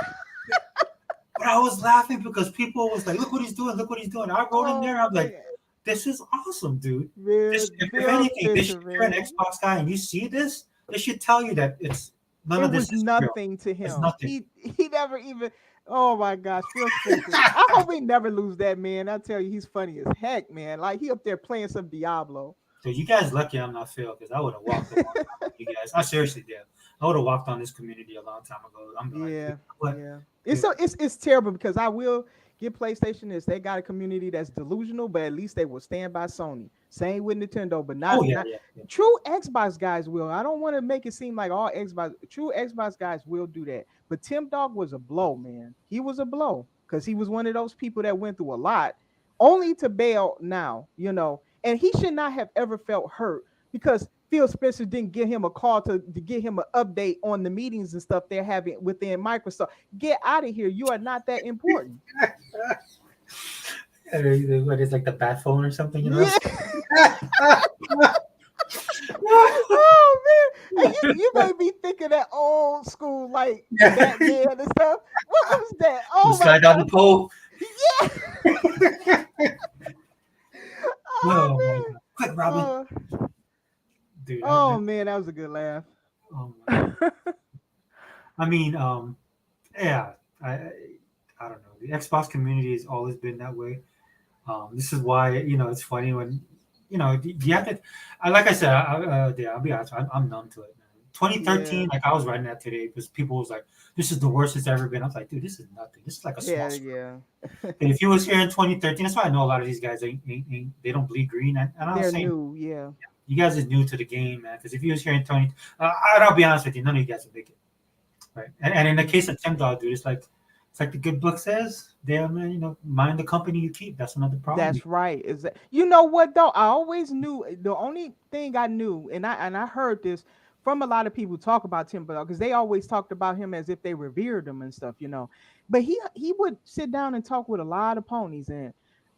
but I was laughing because people was like, look what he's doing, look what he's doing. I wrote in there, Oh I'm like, man, this is awesome, dude. This, man, if Phil anything, this Spencer, should, if you're an man. Xbox guy and you see this, this should tell you that it's none It of this was is real. nothing to It's him. nothing. He never even. Oh my gosh, Phil Spencer. I hope we never lose that man. I tell you, he's funny as heck, man. Like he up there playing some Diablo. So you guys lucky I'm not Phil because I would have walked a long time with you guys. I seriously did. I would have walked on this community a long time ago. I'm like, dude, Yeah, what? yeah. It's Dude. so it's terrible because I will give PlayStation is they got a community that's delusional, but at least they will stand by Sony. Same with Nintendo, but Oh not yeah, not yeah, yeah. true Xbox guys will. I don't want to make it seem like all Xbox true Xbox guys will do that. But Tim Dog was a blow, man. He was a blow because he was one of those people that went through a lot, only to bail now, and he should not have ever felt hurt because Phil Spencer didn't give him a call to get him an update on the meetings and stuff they're having within Microsoft. Get out of here. You are not that important. What is like the bat phone or something, you know? Yeah. Oh man. And you made me think of that old school like Batman and stuff. What was that? You Oh my slide down the god. pole. Yeah. Oh my Oh god! Quick, man. Robin, dude. Oh man, that was a good laugh. Oh my god. I mean, yeah. I don't know. The Xbox community has always been that way. This is why it's funny when you have to. Like I said, yeah, I'll be honest. I'm numb to it, man. 2013, Yeah. like I was writing that today because people was like, "This is the worst it's ever been." I was like, "Dude, this is nothing. This is like a small Yeah, square." yeah. And if you was here in 2013, that's why I know a lot of these guys ain't they don't bleed green. And I'm not They're saying new, yeah. you guys is new to the game, man. Because if you was here in 20, I'll be honest with you, none of you guys would make it, right? And in the case of Tim Dog, dude, it's like the good book says, damn man, mind the company you keep. That's another problem. That's right. Is that you know what though? I always knew the only thing I knew, and I heard this from a lot of people talk about Tim Burton because they always talked about him as if they revered him and stuff. But he would sit down and talk with a lot of ponies, and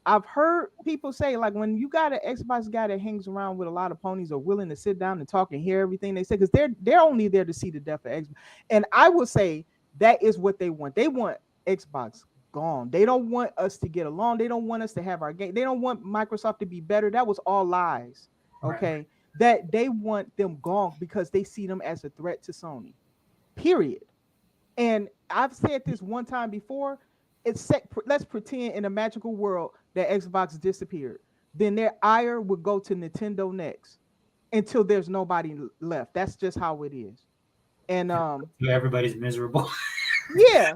I've heard people say like when you got an Xbox guy that hangs around with a lot of ponies are willing to sit down and talk and hear everything they say because they're only there to see the death of Xbox, and I will say that is what they want. They want Xbox gone. They don't want us to get along. They don't want us to have our game. They don't want Microsoft to be better. That was all lies. Right, Okay. That they want them gone because they see them as a threat to Sony. Period. And I've said this one time before. Let's pretend in a magical world that Xbox disappeared. Then their ire would go to Nintendo next until there's nobody left. That's just how it is. And everybody's miserable. yeah,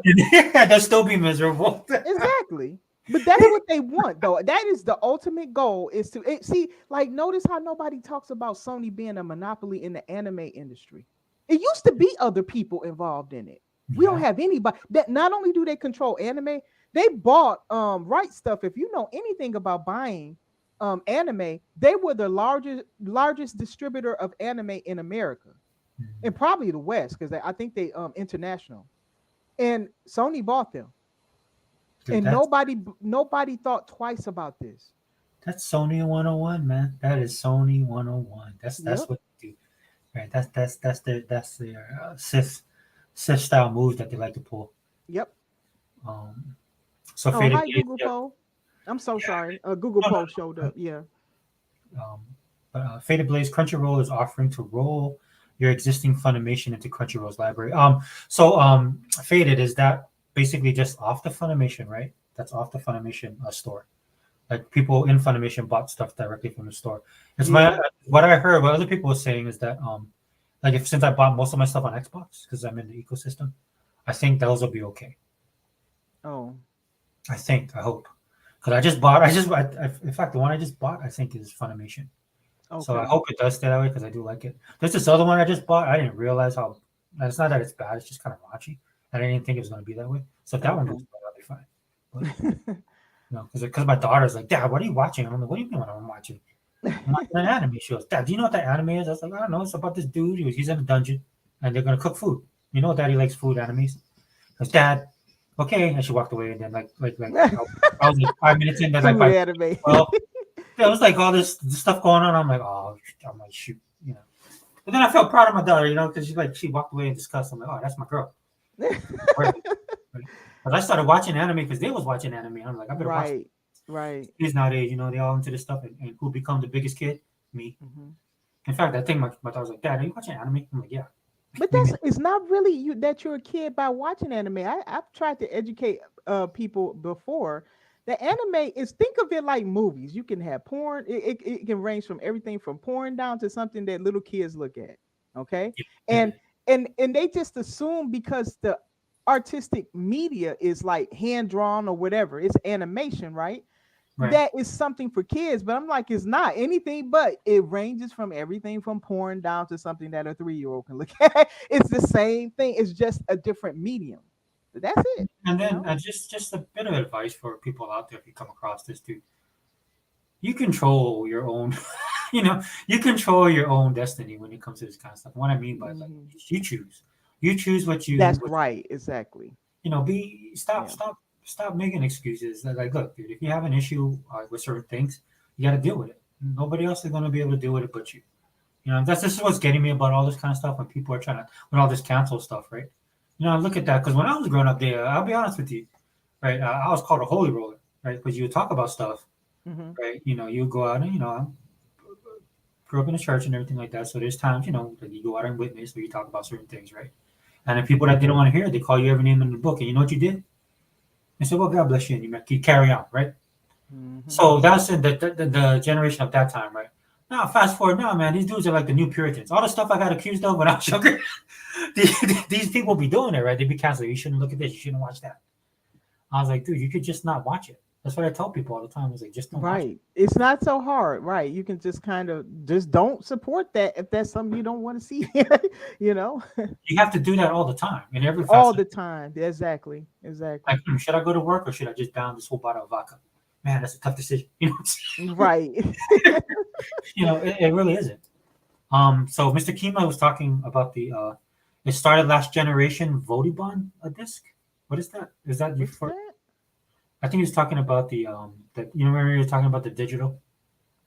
They'll still be miserable. exactly. But that's what they want, though. That is the ultimate goal. Is to see, like, notice how nobody talks about Sony being a monopoly in the anime industry. It used to be other people involved in it. We don't Yeah, have anybody that not only do they control anime, they bought right stuff. If you know anything about buying anime, they were the largest distributor of anime in America and probably the West because I think they international. And Sony bought them. dude, And nobody thought twice about this. that's Sony 101, man. That is Sony 101. That's Yep. what they do, right? That's their Sith style moves that they like to pull. Yep. Um, so Oh, Faded hi Blade, Google yeah, Poll. I'm so sorry. Google no, Poll showed no, up. Yeah. um, but Faded Blaze Crunchyroll is offering to roll your existing Funimation into Crunchyroll's library. Faded, is that basically just off the Funimation, right? That's off the Funimation store. Like people in Funimation bought stuff directly from the store. It's my Yeah. what I heard. What other people were saying is that like if since I bought most of my stuff on Xbox because I'm in the ecosystem, I think those will be okay. Oh, I think. I hope. Because I just bought. In fact, the one I just bought, I think, is Funimation. So I okay. hope it does stay that way because I do like it. There's this other one I just bought. I didn't realize how. It's not that it's bad. It's just kind of raunchy. And I didn't think it was going to be that way. So if that one goes, Okay. well, I'll be fine. But no, because my daughter's like, Dad, what are you watching? And I'm like, what do you mean what I'm watching? I'm watching an anime. She goes, Dad, do you know what that anime is? I was like, I don't know. It's about this dude. He's in a dungeon and they're gonna cook food. You know, Daddy likes food animes. I goes, Dad, okay. And she walked away. And then I was like 5 minutes in. Then like Food by anime. 12, there was like all this stuff going on. I'm like, oh, I'm like, shoot, you know. But then I felt proud of my daughter, you know, because she walked away in disgust. I'm like, oh, that's my girl. Right? But I started watching anime because they was watching anime. I'm like, I better watch Right. Right. kids nowadays. You know, they all into this stuff. And who become the biggest kid? Me. Hmm. In fact, I think my daughter's like, Dad, are you watching anime? I'm like, yeah. But Maybe. it's not really you that you're a kid by watching anime. I've tried to educate people before. The anime is, think of it like movies. You can have porn. It can range from everything from porn down to something that little kids look at. Okay. Yeah. And and they just assume because the artistic media is like hand drawn or whatever, it's animation, right? Right. That is something for kids, but I'm like, it's not anything but it ranges from everything from porn down to something that a 3-year-old can look at. It's the same thing, it's just a different medium. But that's it, And you then know. just a bit of advice for people out there if you come across this dude. You control your own, you know, you control your own destiny when it comes to this kind of stuff. What I mean by like Hmm. you choose. You choose That's right, exactly. be Yeah. stop making excuses. Like, look, dude, if you have an issue with certain things, you got to deal with it. Nobody else is going to be able to deal with it but you. You know, that's this is what's getting me about all this kind of stuff when people are trying to when all this cancel stuff, right? You know, I look at that because when I was growing up, there, I'll be honest with you, right? I was called a holy roller, right? Because you would talk about stuff, Hmm. right? You know, you go out and I grew up in a church and everything like that. So there's times, that you go out and witness or you talk about certain things, right? And the people that didn't want to hear it, they call you every name in the book, and you know what you did? They said, "Well, God bless you," and you carry on, right? Hmm. So that's in the generation of that time, right? Now, fast forward now, man, these dudes are like the new Puritans. All the stuff I got accused of when I was younger, these people be doing it, right? They be canceling. You shouldn't look at this. You shouldn't watch that. I was like, dude, you could just not watch it. That's what I tell people all the time. I was like, just don't watch it. Right, it's not so hard, right? You can just kind of just don't support that if that's something you don't want to see. You know. You have to do that all the time in every All facet. the time, exactly, Like, exactly. should I go to work or should I just down this whole bottle of vodka? Man, that's a tough decision. Right. It really isn't. So Mr. Kima was talking about the it started last generation Vodibon a disc. What is that? Is that you What's for? that? I think he was talking about remember you were talking about the digital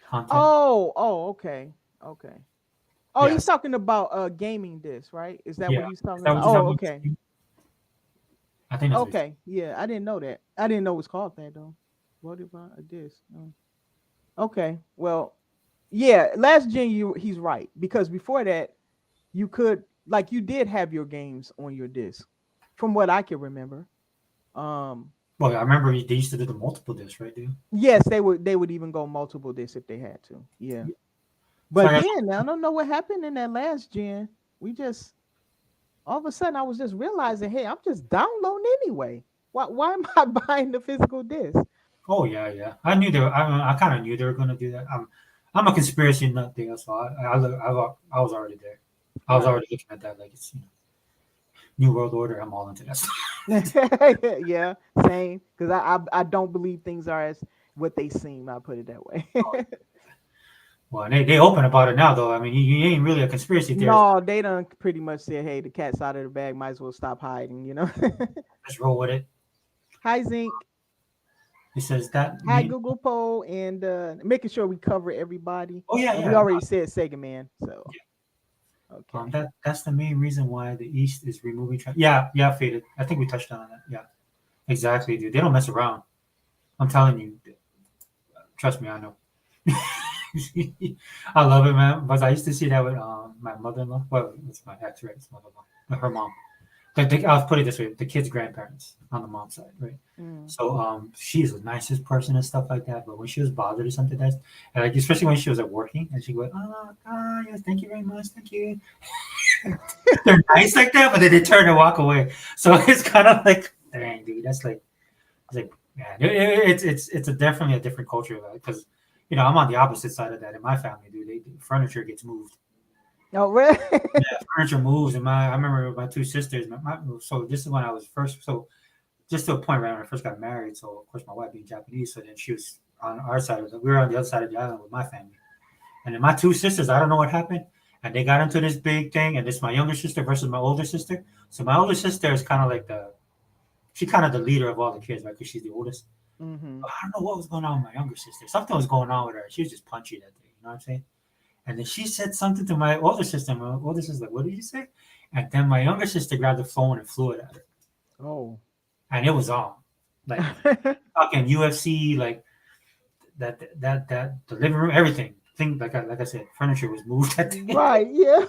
content. Oh, okay. Okay. Oh, he's Yes. talking about gaming this, right? Is that what Yeah. he's Is talking that about? what you're Oh, talking about? okay. I think that's what he's Okay. Yeah, I didn't know that. I didn't know it was called that though. What about a disc? Oh. Okay. Well, yeah, last gen he's right because before that you could, like, you did have your games on your disc from what I can remember. Um Well, I remember they used to do the multiple discs, right, dude? yes, they would even go multiple discs if they had to. Yeah. So But I then I don't know what happened in that last gen. We just all of a sudden I was just realizing, hey, I'm just downloading anyway. Why am I buying the physical disc? oh yeah, yeah. I knew they were. I kind of knew they were going to do that. I'm a conspiracy nut there, so I was already there. I was Right. already looking at that like it's New World Order. I'm all into that stuff. Yeah, same. Because I don't believe things are as what they seem. I'll put it that way. Well, they open about it now, though. I mean, you ain't really a conspiracy theorist. No, they done pretty much said, hey, the cat's out of the bag. Might as well stop hiding. Just roll with it. Hi, Zinc. It says that Hi, me. Google Poll, and making sure we cover everybody. Oh yeah, And we yeah. already said Sega Man, so okay. That's the main reason why the East is removing. Yeah, yeah, faded. I think we touched on that. Yeah, exactly, dude. They don't mess around. I'm telling you. Trust me, I know. I love it, man. But I used to see that with my mother-in-law. Well, it's my ex, right? It's mother-in-law, but her mom. I'll put it this way: the kids' grandparents on the mom's side, right? Mm. So she's the nicest person and stuff like that. But when she was bothered or something, that's and like especially when she was working and she go, yes, thank you very much, thank you. They're nice like that, but then they turn and walk away. So it's kind of like, dang, dude, that's like, it's like, man, it's a definitely a different culture because I'm on the opposite side of that in my family, dude. Furniture gets moved. Oh, really? Yeah, furniture moves. And I remember my two sisters. So this is when I was first. So just to a point right when I first got married. So of course my wife being Japanese, so then she was on our side of we were on the other side of the island with my family. And then my two sisters, I don't know what happened, and they got into this big thing. And this is my younger sister versus my older sister. So my older sister is kind of like she kind of the leader of all the kids, right? Because she's the oldest. Mm-hmm. But I don't know what was going on with my younger sister. Something was going on with her. She was just punchy that day. You know what I'm saying? And then she said something to my older sister. My older sister's like, "What did you say?" And then my younger sister grabbed the phone and flew it at her, Oh. and it was on, like talking UFC, like that the living room, everything. Thing like I said, furniture was moved that day. Right. Yeah.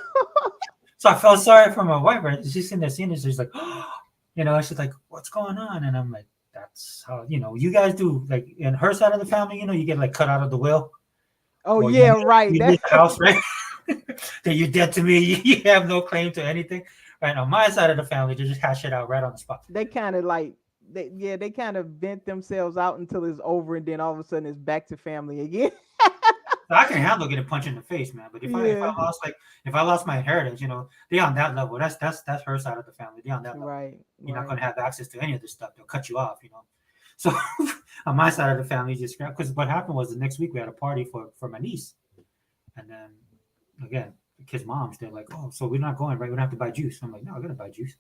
So I felt sorry for my wife. Right? She's sitting there seeing this. She's like, she's like, "What's going on?" And I'm like, "That's how you guys do." Like in her side of the family, you get like cut out of the will, Oh, or yeah. Right. you That lose the house, right? That you're dead to me. You have no claim to anything. Right on my side of the family, they just hash it out right on the spot. they kind of like they kind of vent themselves out until it's over, and then all of a sudden it's back to family again. So I can handle getting punched in the face, man. But if I Yeah. lost if I lost my inheritance, they on that level. That's her side of the family. They on that level. Right. You're not Right. gonna have access to any of this stuff. They'll cut you off. So on my side of the family, just because what happened was the next week we had a party for my niece, and then again the kids' moms they're like, oh, so we're not going, right? We don't have to buy juice. I'm like, no, I gotta buy juice.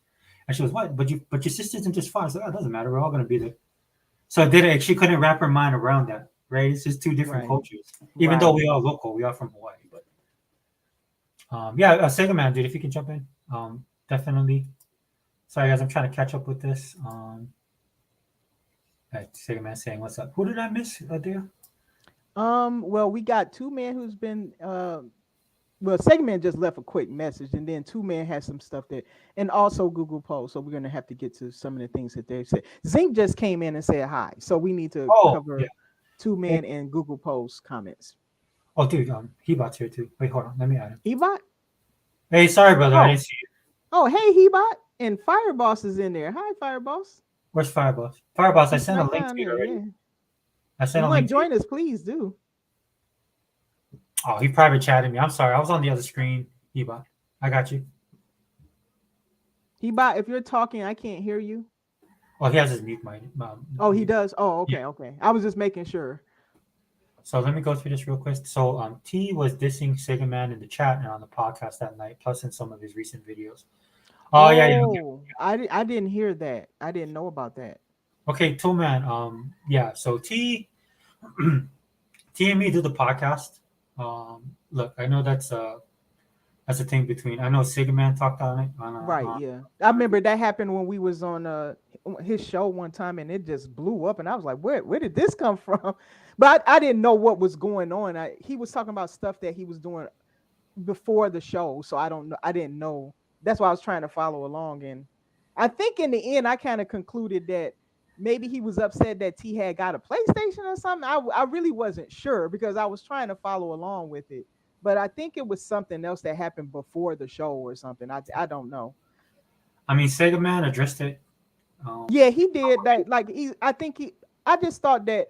And she was, what? But your sister's in just fine. So it doesn't matter. We're all gonna be there. So it didn't. She couldn't wrap her mind around that. Right? It's just two different Right. cultures. Even though Right. we are local, we are from Hawaii. But yeah, Sega Man, dude, if you can jump in, definitely. Sorry guys, I'm trying to catch up with this. Sega Man saying what's up. Who did I miss, dear? Well, we got Two Man who's been well, Segment just left a quick message, and then Two Man has some stuff that, and also Google Poll. So we're gonna have to get to some of the things that they said. Zinc just came in and said hi, so we need to Oh yeah. cover Two Hey, Man and Google Poll's comments. oh dude, Hebot's here too. Wait, hold on, let me add him. Ebot? Hey, sorry brother, I Oh, didn't see you. oh, hey, Hebot, and Fireboss is in there. Hi, Fireboss. Where's Fireboss? Fireboss, I He's sent a right link to down you there. already. Yeah. I You sent a want link to to you. join us? Please do. Oh, he private chatted me. I'm sorry, I was on the other screen. Hebot, I got you. Hebot, if you're talking, I can't hear you. Oh, he has his mute mic. Oh, he does. Oh, Yeah. okay, okay. I was just making sure. So let me go through this real quick. So T was dissing Sega Man in the chat and on the podcast that night, plus in some of his recent videos. Oh yeah, yeah. Okay, Oh, I didn't hear that. I didn't know about that. okay, Tool Man. Yeah. So T and me do the podcast. Look, I know that's a thing between. I know Sega Man talked on it Right, on yeah. I remember that happened when we was on his show one time, and it just blew up, and I was like, where did this come from? But I didn't know what was going on. He was talking about stuff that he was doing before the show, so I don't know. I didn't know. That's why I was trying to follow along, and I think in the end I kind of concluded that maybe he was upset that T had got a PlayStation or something. I really wasn't sure because I was trying to follow along with it, but I think it was something else that happened before the show or something. I don't know. I mean, Sega Man addressed it. Yeah, he did that. Like I think he. I just thought that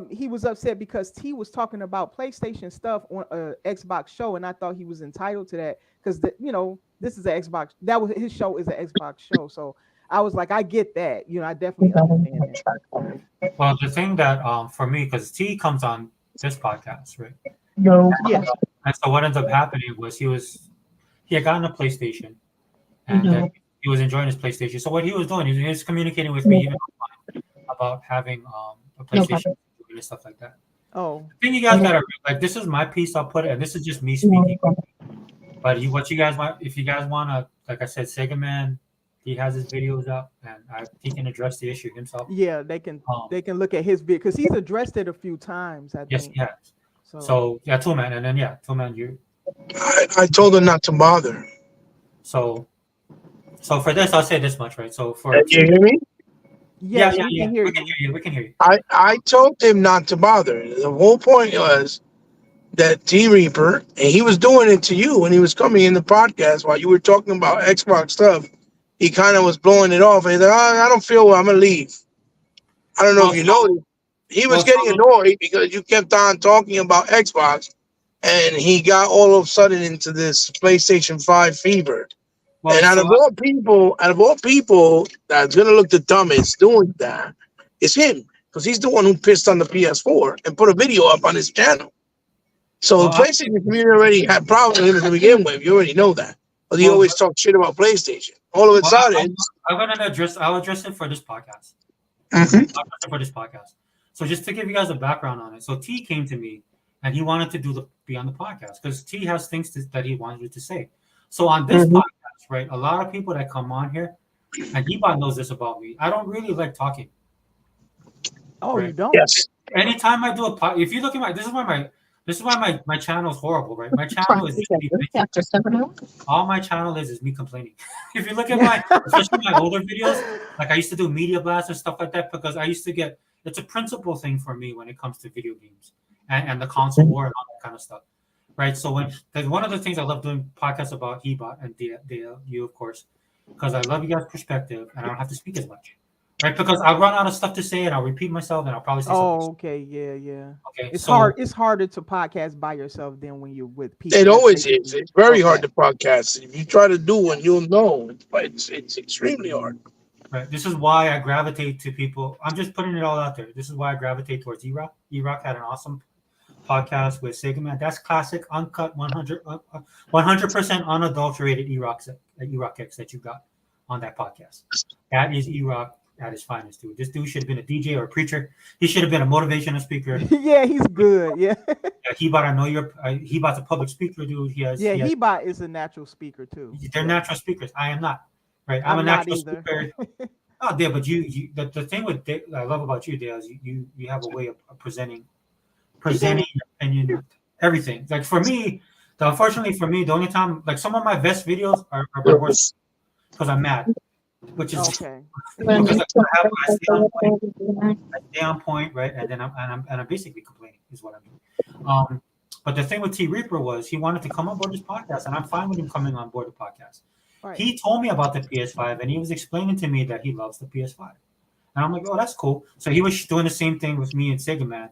he was upset because T was talking about PlayStation stuff on a Xbox show, and I thought he was entitled to that because this is an Xbox. That was his show is an Xbox show, so I was like, I get that. I definitely understand that. Well, the thing that for me, because T comes on this podcast, right? Yeah. And so what ends up happening was he had gotten a PlayStation, and he was enjoying his PlayStation. So what he was doing, he was communicating with me even about having a PlayStation and stuff like that. Oh. I think you guys gotta like this is my piece. I'll put it, and this is just me speaking. But what you guys want, if you guys wanna, like I said, Sega Man, he has his videos up, and he can address the issue himself. Yeah, they can look at his bit because he's addressed it a few times, I Yes, think. he has. So So yeah, Toolman, and then yeah, Toolman, you. I told her not to bother. So so for this, I'll say this much, right? So for You T, hear me? yeah, yes, yeah, we yeah, can hear we can you. hear you. We can hear you. I told him not to bother. The whole point was that T Reaper, and he was doing it to you when he was coming in the podcast while you were talking about Xbox stuff. He kind of was blowing it off, and he's like, "Oh, I don't feel well. I'm gonna leave." I don't know if Well, you so know. He was well, getting so annoyed because you kept on talking about Xbox, and he got all of a sudden into this PlayStation 5 fever. well, And so out of all people that's gonna look the dumbest doing that, is him because he's the one who pissed on the PS4 and put a video up on his channel. So well, the PlayStation community already had problems with him to begin with. You already know that, but he well, always talked shit about PlayStation. All of a well, sudden, I'm gonna address. I'll address it for this podcast. mhm, I'll address it for this podcast. So just to give you guys a background on it, so T came to me and he wanted to be on the podcast because T has things that he wanted to say. So on this mhm. podcast, right, a lot of people that come on here, and Heba knows this about me. I don't really like talking, Oh, you right? don't? Yes. Anytime I do a pod, if you look at my channel is horrible, right? My channel is just me bitching. All my channel is me complaining. If you look at Yeah. my, especially my older videos, like I used to do media blasts and stuff like that because I used to get. It's a principle thing for me when it comes to video games and the console war and all that kind of stuff, right? So because one of the things I love doing podcasts about Hebot and Dale, you of course, because I love you guys' perspective and I don't have to speak as much, right? Because I'll run out of stuff to say and I'll repeat myself and I'll probably say something. Oh, okay. Yeah, yeah. Okay, It's hard. so It's harder to podcast by yourself than when you're with people. It That's always is. basically It's very hard okay. to podcast. If you try to do one, you'll know. It's extremely hard. right, this is why I gravitate to people. I'm just putting it all out there. This is why I gravitate towards E-Rock. E-Rock had an awesome podcast with Sega Man. That's classic, uncut, 100% unadulterated E-Rock X that you got on that podcast. That is E-Rock at his finest, dude. This dude should have been a DJ or a preacher. He should have been a motivational speaker. Yeah, he's good. Yeah, Hebot, I know Hebot's a public speaker, dude. yeah. He has, Hebot is a natural speaker too. they're Yeah, natural speakers. I am not, right? I'm a I'm not natural either. speaker. Oh, yeah, but the thing with I love about you, Dale, is you have a way of presenting your opinion, everything. Like for me, unfortunately for me, the only time like some of my best videos are my worst because I'm mad, which is Okay. because I stay on point, right? And then I'm basically complaining is what I mean. But the thing with T Reaper was he wanted to come on board this podcast, and I'm fine with him coming on board the podcast. Right. He told me about the PS5, and he was explaining to me that he loves the PS5, and I'm like, oh, that's cool. So he was doing the same thing with me and Sega Man.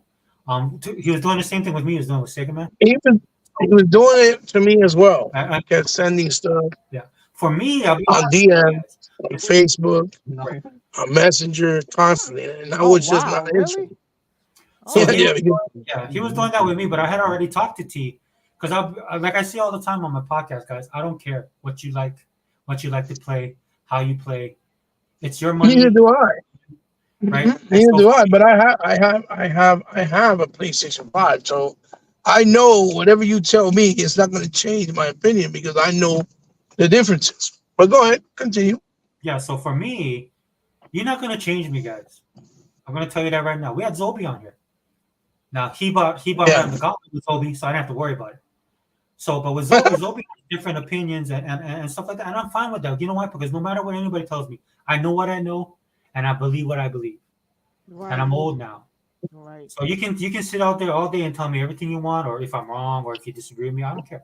He was doing the same thing with me. He was doing with Sega Man. He was doing it to me as well. I, Kept sending stuff yeah. For me, I'll be on honest with you DM, on guys. Facebook, Right. on Messenger, constantly, and I Oh was just not wow, answering. really? So Oh, he was doing that with me, but I had already talked to T because like I say all the time on my podcast, guys. I don't care what you like to play, how you play. It's your money, Neither do I. right? And Neither so do I. But I have a PlayStation 5, so I know whatever you tell me, it's not going to change my opinion because I know the differences. But go ahead, continue. yeah, so for me, you're not gonna change me, guys. I'm gonna tell you that right now. We had Zobi on here. Now he bought Yeah. ran the gauntlet with Zobi, so I didn't have to worry about it. So, but with Zobi has different opinions and stuff like that, and I'm fine with that. You know why? Because no matter what anybody tells me, I know what I know, and I believe what I believe. And I'm right, old now, right. so you can sit out there all day and tell me everything you want, or if I'm wrong, or if you disagree with me, I don't care,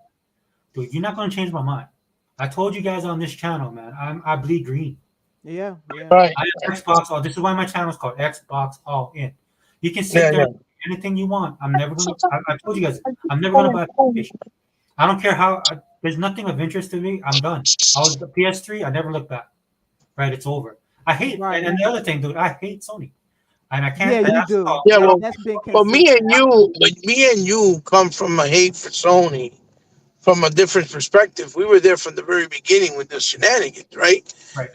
dude. You're not gonna change my mind. I told you guys on this channel, man. I bleed green. Yeah, yeah. Right. I have Xbox. Oh, this is why my channel is called Xbox All In. You can sit Yeah, there yeah. and do anything you want. I'm never gonna. I told you guys, I'm never gonna buy a PlayStation. I don't care how. There's nothing of interest to me. I'm done. I was the PS3. I never look back. Right, it's over. I hate Right. and the other thing, dude. I hate Sony, and I Yeah, can't. And you that's do. Yeah, That well, that's been but consistent. me and you come from a hate for Sony from a different perspective. We were there from the very beginning with the shenanigans, right? right.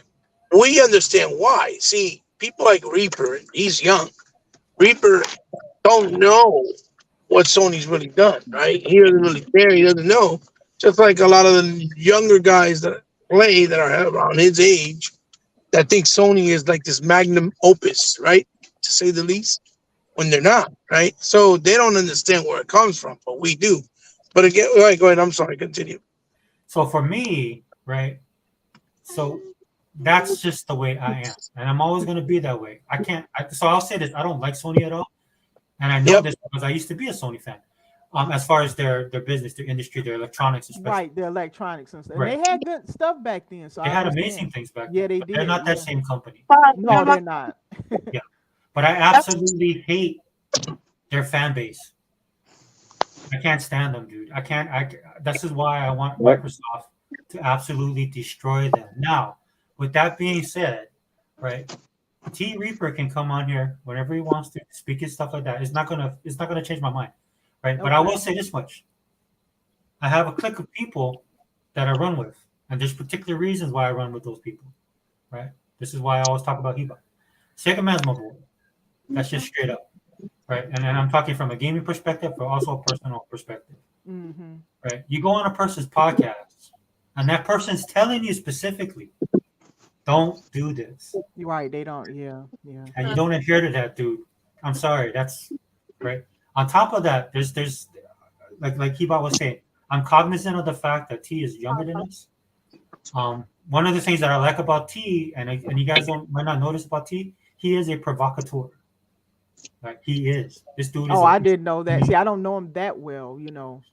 We understand why. See, people like Reaper, he's young. Reaper don't know what Sony's really done, right? He doesn't really care. He doesn't know. Just like a lot of the younger guys that play that are around his age that think Sony is like this magnum opus, right? To say the least. when they're not, right? So they don't understand where it comes from, but we do. But again, all right, go ahead. I'm sorry. Continue. So for me, right? So that's just the way I am, and I'm always going to be that way. I can't. So I'll say this: I don't like Sony at all, and I know Yep. this because I used to be a Sony fan. As far as their business, their industry, their electronics, especially. Right, the electronics and stuff. And Right. they had good stuff back then, so They I had amazing understand. things back Yeah, then, they but they're did. not that Yeah. same company. No, they're not. Yeah, but I absolutely hate their fan base. I can't stand them, dude. I can't. This is why I want Microsoft to absolutely destroy them. Now, with that being said, right? T Reaper can come on here whenever he wants to speak and stuff like that. It's not gonna. It's not gonna change my mind, right? But I Okay. will say this much: I have a clique of people that I run with, and there's particular reasons why I run with those people, right? This is why I always talk about Heba. Sega Man's my boy. That's just straight up, right? And I'm talking from a gaming perspective, but also a personal perspective, Mm-hmm. right? You go on a person's podcast, and that person's telling you specifically, don't do this, You're right. They don't. Yeah. Yeah. and you don't adhere to that, dude. I'm sorry, that's right. On top of that, there's like Heba was saying, I'm cognizant of the fact that T is younger than us. One of the things that I like about T, and you guys don't might not notice about T, he is a provocateur. Like he is. This dude is Oh, a. I didn't know that. See, I don't know him that well. You know.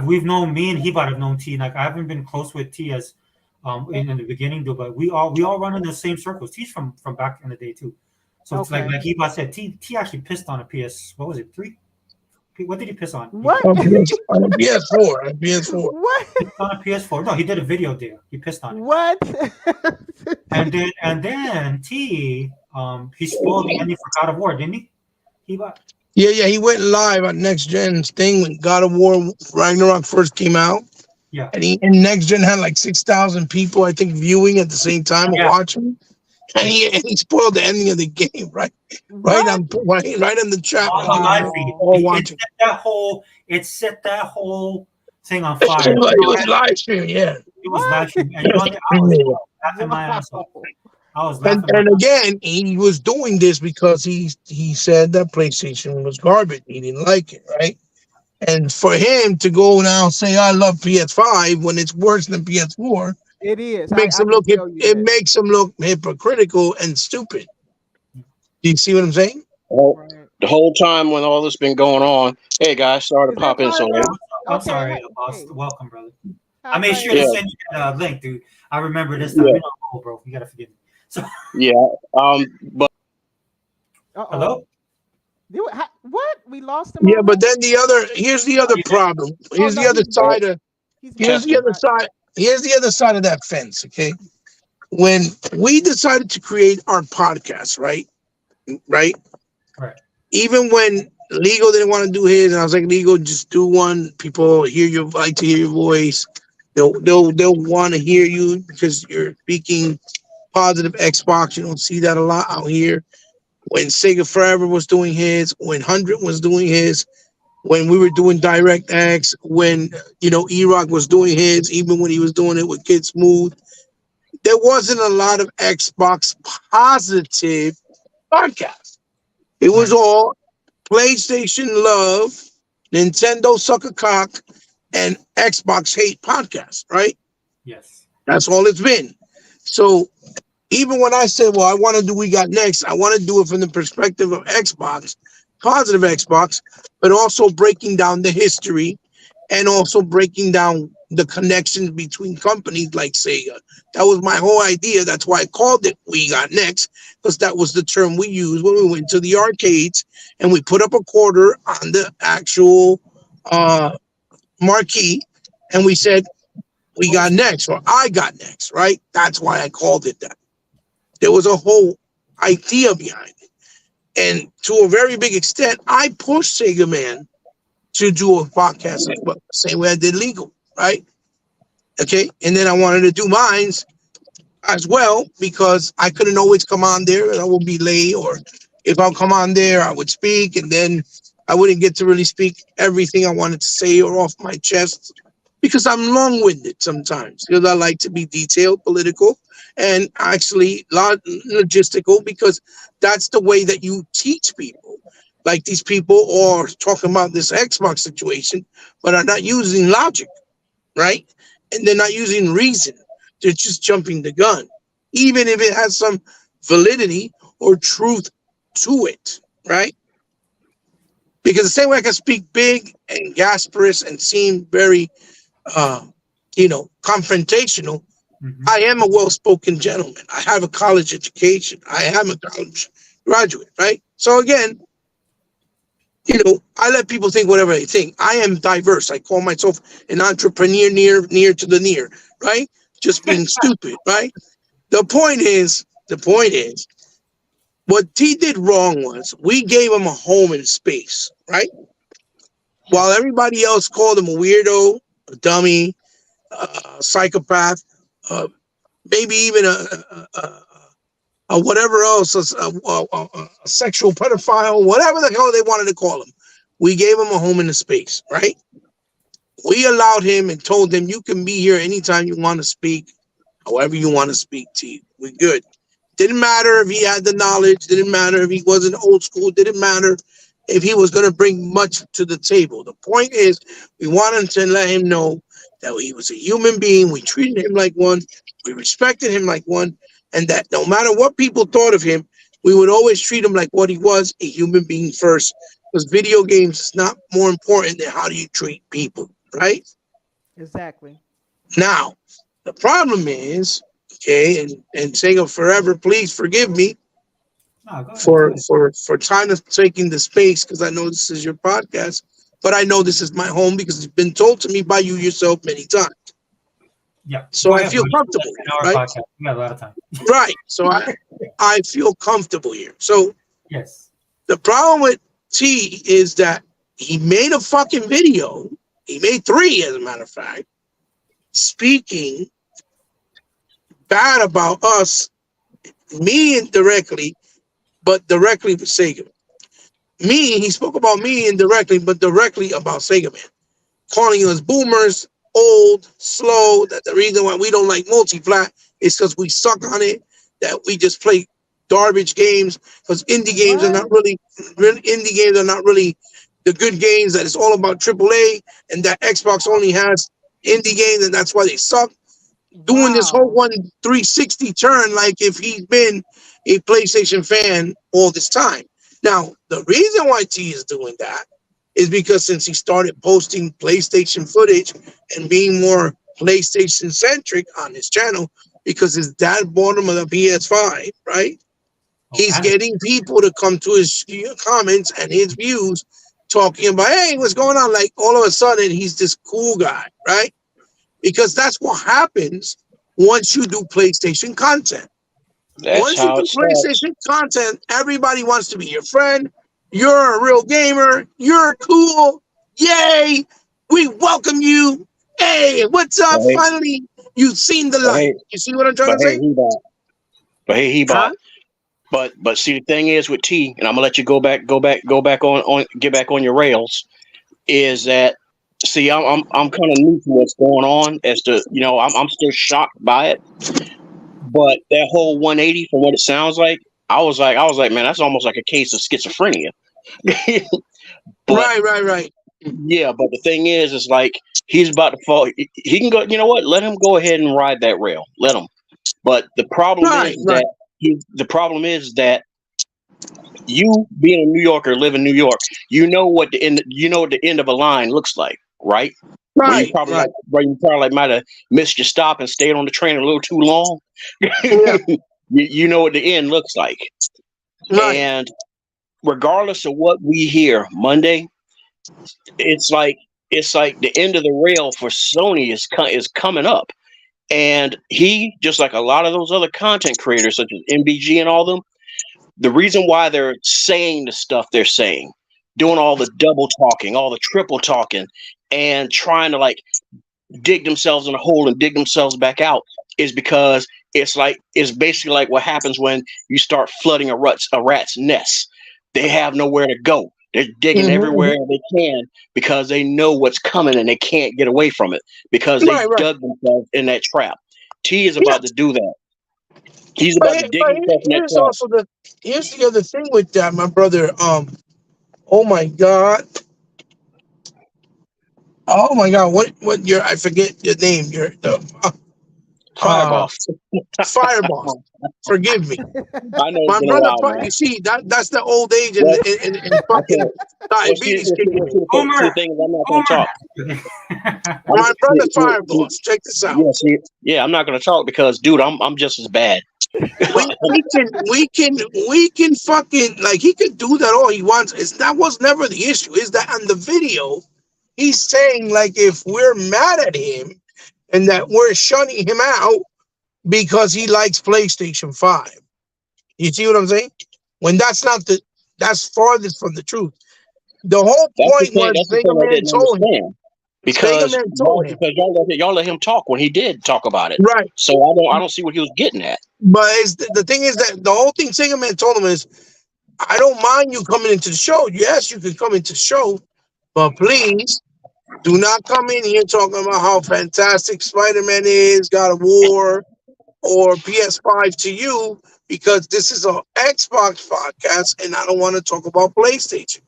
We've known me and Heba have known T. Like I haven't been close with T as in the beginning though, but we all run in the same circles. T's from back in the day too. So it's Okay. like Heba said, T actually pissed on a PS. What was it? 3? What did he piss on? What? On a PS4. On a PS4. What? Pissed on a PS4. No, he did a video there. He pissed on it. What? And then T he spoiled the ending for God of War, didn't he? Heba. Yeah. He went live on Next Gen's thing when God of War Ragnarok first came out. Yeah. And Next Gen had like 6,000 people, I think, viewing at the same time or Yeah. watching. And he spoiled the ending of the game, right? Right What? on right on the chat. On Right the live there. feed. All It watching. set that whole thing on fire. It was live stream, yeah. It was What? live stream. And you know what? I was laughing my ass off. Wow. I was And laughing my and ass again, he was doing this because he said that PlayStation was garbage. He didn't like it, right? And for him to go now and say I love PS5 when it's worse than PS4 It is. makes I him can look tell you it that. makes him look hypocritical and stupid. Do you see what I'm saying? Well, Right. the whole time when all this been going on, hey guys, sorry to Is that pop in so fire, late. bro? I'm Okay. sorry, boss. Hey, Welcome, brother. I high made five. sure to Yeah, send you that link, dude. I remember this time. yeah, You know, bro. You gotta forgive me. So, yeah. But hello? What? We lost him Yeah, but already? then here's the Oh, other you did? problem. Oh Here's no, the other he's back. side of He's back. here's the testing. other side. Here's the other side of that fence, okay? When we decided to create our podcast, right? Right? Right. Even when Legal didn't want to do his, and I was like, Legal, just do one. People like to hear your voice. They'll want to hear you because you're speaking positive Xbox. You don't see that a lot out here. When Sega Forever was doing his, when 100 was doing his, when we were doing DirectX, when E-Rock was doing his, even when he was doing it with Kid Smooth, there wasn't a lot of Xbox positive podcasts. It was Right. all PlayStation love, Nintendo sucker cock, and Xbox hate podcasts, right? Yes. That's all it's been. So even when I said, well, I want to do We Got Next, I want to do it from the perspective of Xbox, positive Xbox, but also breaking down the history and also breaking down the connections between companies like Sega. That was my whole idea. That's why I called it We Got Next, because that was the term we used when we went to the arcades and we put up a quarter on the actual marquee and we said, We got next, or I got next, right? That's why I called it that. There was a whole idea behind it. And to a very big extent, I pushed Sega Man to do a podcast as well, same way I did Legal, right? Okay. And then I wanted to do mines as well because I couldn't always come on there and I would be late, or if I'll come on there, I would speak and then I wouldn't get to really speak everything I wanted to say or off my chest because I'm long-winded sometimes because I like to be detailed, political, and actually logistical because that's the way that you teach people. like these people are talking about this Xbox situation, but are not using logic, right? And they're not using reason. They're just jumping the gun, even if it has some validity or truth to it, right? Because the same way I can speak big and gasperous and seem very, uh, confrontational, Hmm. I am a well-spoken gentleman. I have a college education. I am a college graduate, right? So again, I let people think whatever they think. I am diverse. I call myself an entrepreneur near to the near, right? Just being stupid, right? The point is, what T did wrong was we gave him a home and space, right? While Yes. everybody else called him a weirdo, a dummy, a psychopath, uh, maybe even a whatever else, a sexual pedophile, whatever the hell they wanted to call him. We gave him a home and a space, right? We allowed him and told him, you can be here anytime you want to speak, however you want to speak to you. We're good. Didn't matter if he had the knowledge, didn't matter if he wasn't old school, didn't matter if he was going to bring much to the table. The point is, we wanted to let him know that he was a human being. We treated him like one, we respected him like one, and that no matter what people thought of him, we would always treat him like what he was, a human being first. Because video games is not more important than how do you treat people, right? Exactly. Now, the problem is, okay, and Sega forever, please forgive me No, go ahead. Go for ahead. trying to taking the space because I know this is your podcast, but I know this is my home because it's been told to me by you yourself many times. Yeah. So Go I ahead, feel bro. comfortable That's here, an hour right? podcast. We got a lot of time. Right. So I feel comfortable here. So Yes. the problem with T is that he made a fucking video. He made three, as a matter of fact, speaking bad about us, me indirectly, but directly for Sega. He spoke about me indirectly, but directly about Sega Man, calling us boomers, old, slow. That the reason why we don't like multi-plat is because we suck on it. That we just play garbage games because indie games are What? not really indie games are not really the good games. That it's all about AAA, and that Xbox only has indie games, and that's why they suck. Doing this whole Wow. 360 turn like if he's been a PlayStation fan all this time. Now, the reason why T is doing that is because since he started posting PlayStation footage and being more PlayStation centric on his channel, because his dad bought him a PS5, right? Oh, He's and getting people to come to his comments and his views talking about, hey, what's going on? Like all of a sudden, he's this cool guy, right? Because that's what happens once you do PlayStation content. That's Once you how do it starts. PlayStation content, everybody wants to be your friend. You're a real gamer. You're cool. Yay! We welcome you. Hey, what's But up? hey, Finally, you've seen the but light. hey, You see what I'm trying but to hey, say? he bought. But hey, he Huh? bought. But see, the thing is with T, and I'm gonna let you go back on get back on your rails. Is that see, I'm kind of new to what's going on. As to I'm still shocked by it. But that whole 180 from what it sounds like, I was like, man, that's almost like a case of schizophrenia. But Right, right, right. yeah, but the thing is like he's about to fall. He can go. You know what? Let him go ahead and ride that rail. Let him. But the problem Right, is right. that you being a New Yorker, live in New York, you know what the end of a line looks like, right? Right, right. Where you probably like might have missed your stop and stayed on the train a little too long. Yeah, You know what the end looks like. right. And regardless of what we hear Monday, it's like the end of the rail for Sony is coming up. And he, just like a lot of those other content creators, such as MBG and all them, the reason why they're saying the stuff they're saying, doing all the double talking, all the triple talking, and trying to like dig themselves in a hole and dig themselves back out is because it's basically like what happens when you start flooding a rat's nest. They have nowhere to go. They're digging everywhere Hmm. they can because they know what's coming and they can't get away from it because they Right, right. dug themselves in that trap. T is Yeah. about to do that. He's But, about to dig but himself in that here's trap. also here's the other thing with that, my brother. Oh my god. Oh my god. What your I forget your name. Your uh Fireball. Fireball. Forgive me. I know it's My been a brother, while, man. you see, that's the old age and, Well, and I fucking can't. Well, diabetes kicking in. see the Homer, thing is, I'm not going to talk. Homer. My brother See, Fireballs, check this out. yeah, see, yeah, I'm not going to talk because, dude, I'm just as bad. We can fucking like he could do that all he wants. That was never the issue. Is that on the video he's saying like if we're mad at him and that we're shutting him out because he likes PlayStation 5. You see what I'm saying? When that's farthest from the truth. The whole point was That's the Sega thing I Man didn't told him. understand Sega because Man told him. y'all let him talk when he did talk about it. Right. So I don't see what he was getting at. But the thing is that the whole thing Sega Man told him is I don't mind you coming into the show. Yes, you can come into the show, but please do not come in here talking about how fantastic Spider-Man is, God of War, or PS5 to you, because this is an Xbox podcast and I don't want to talk about PlayStation.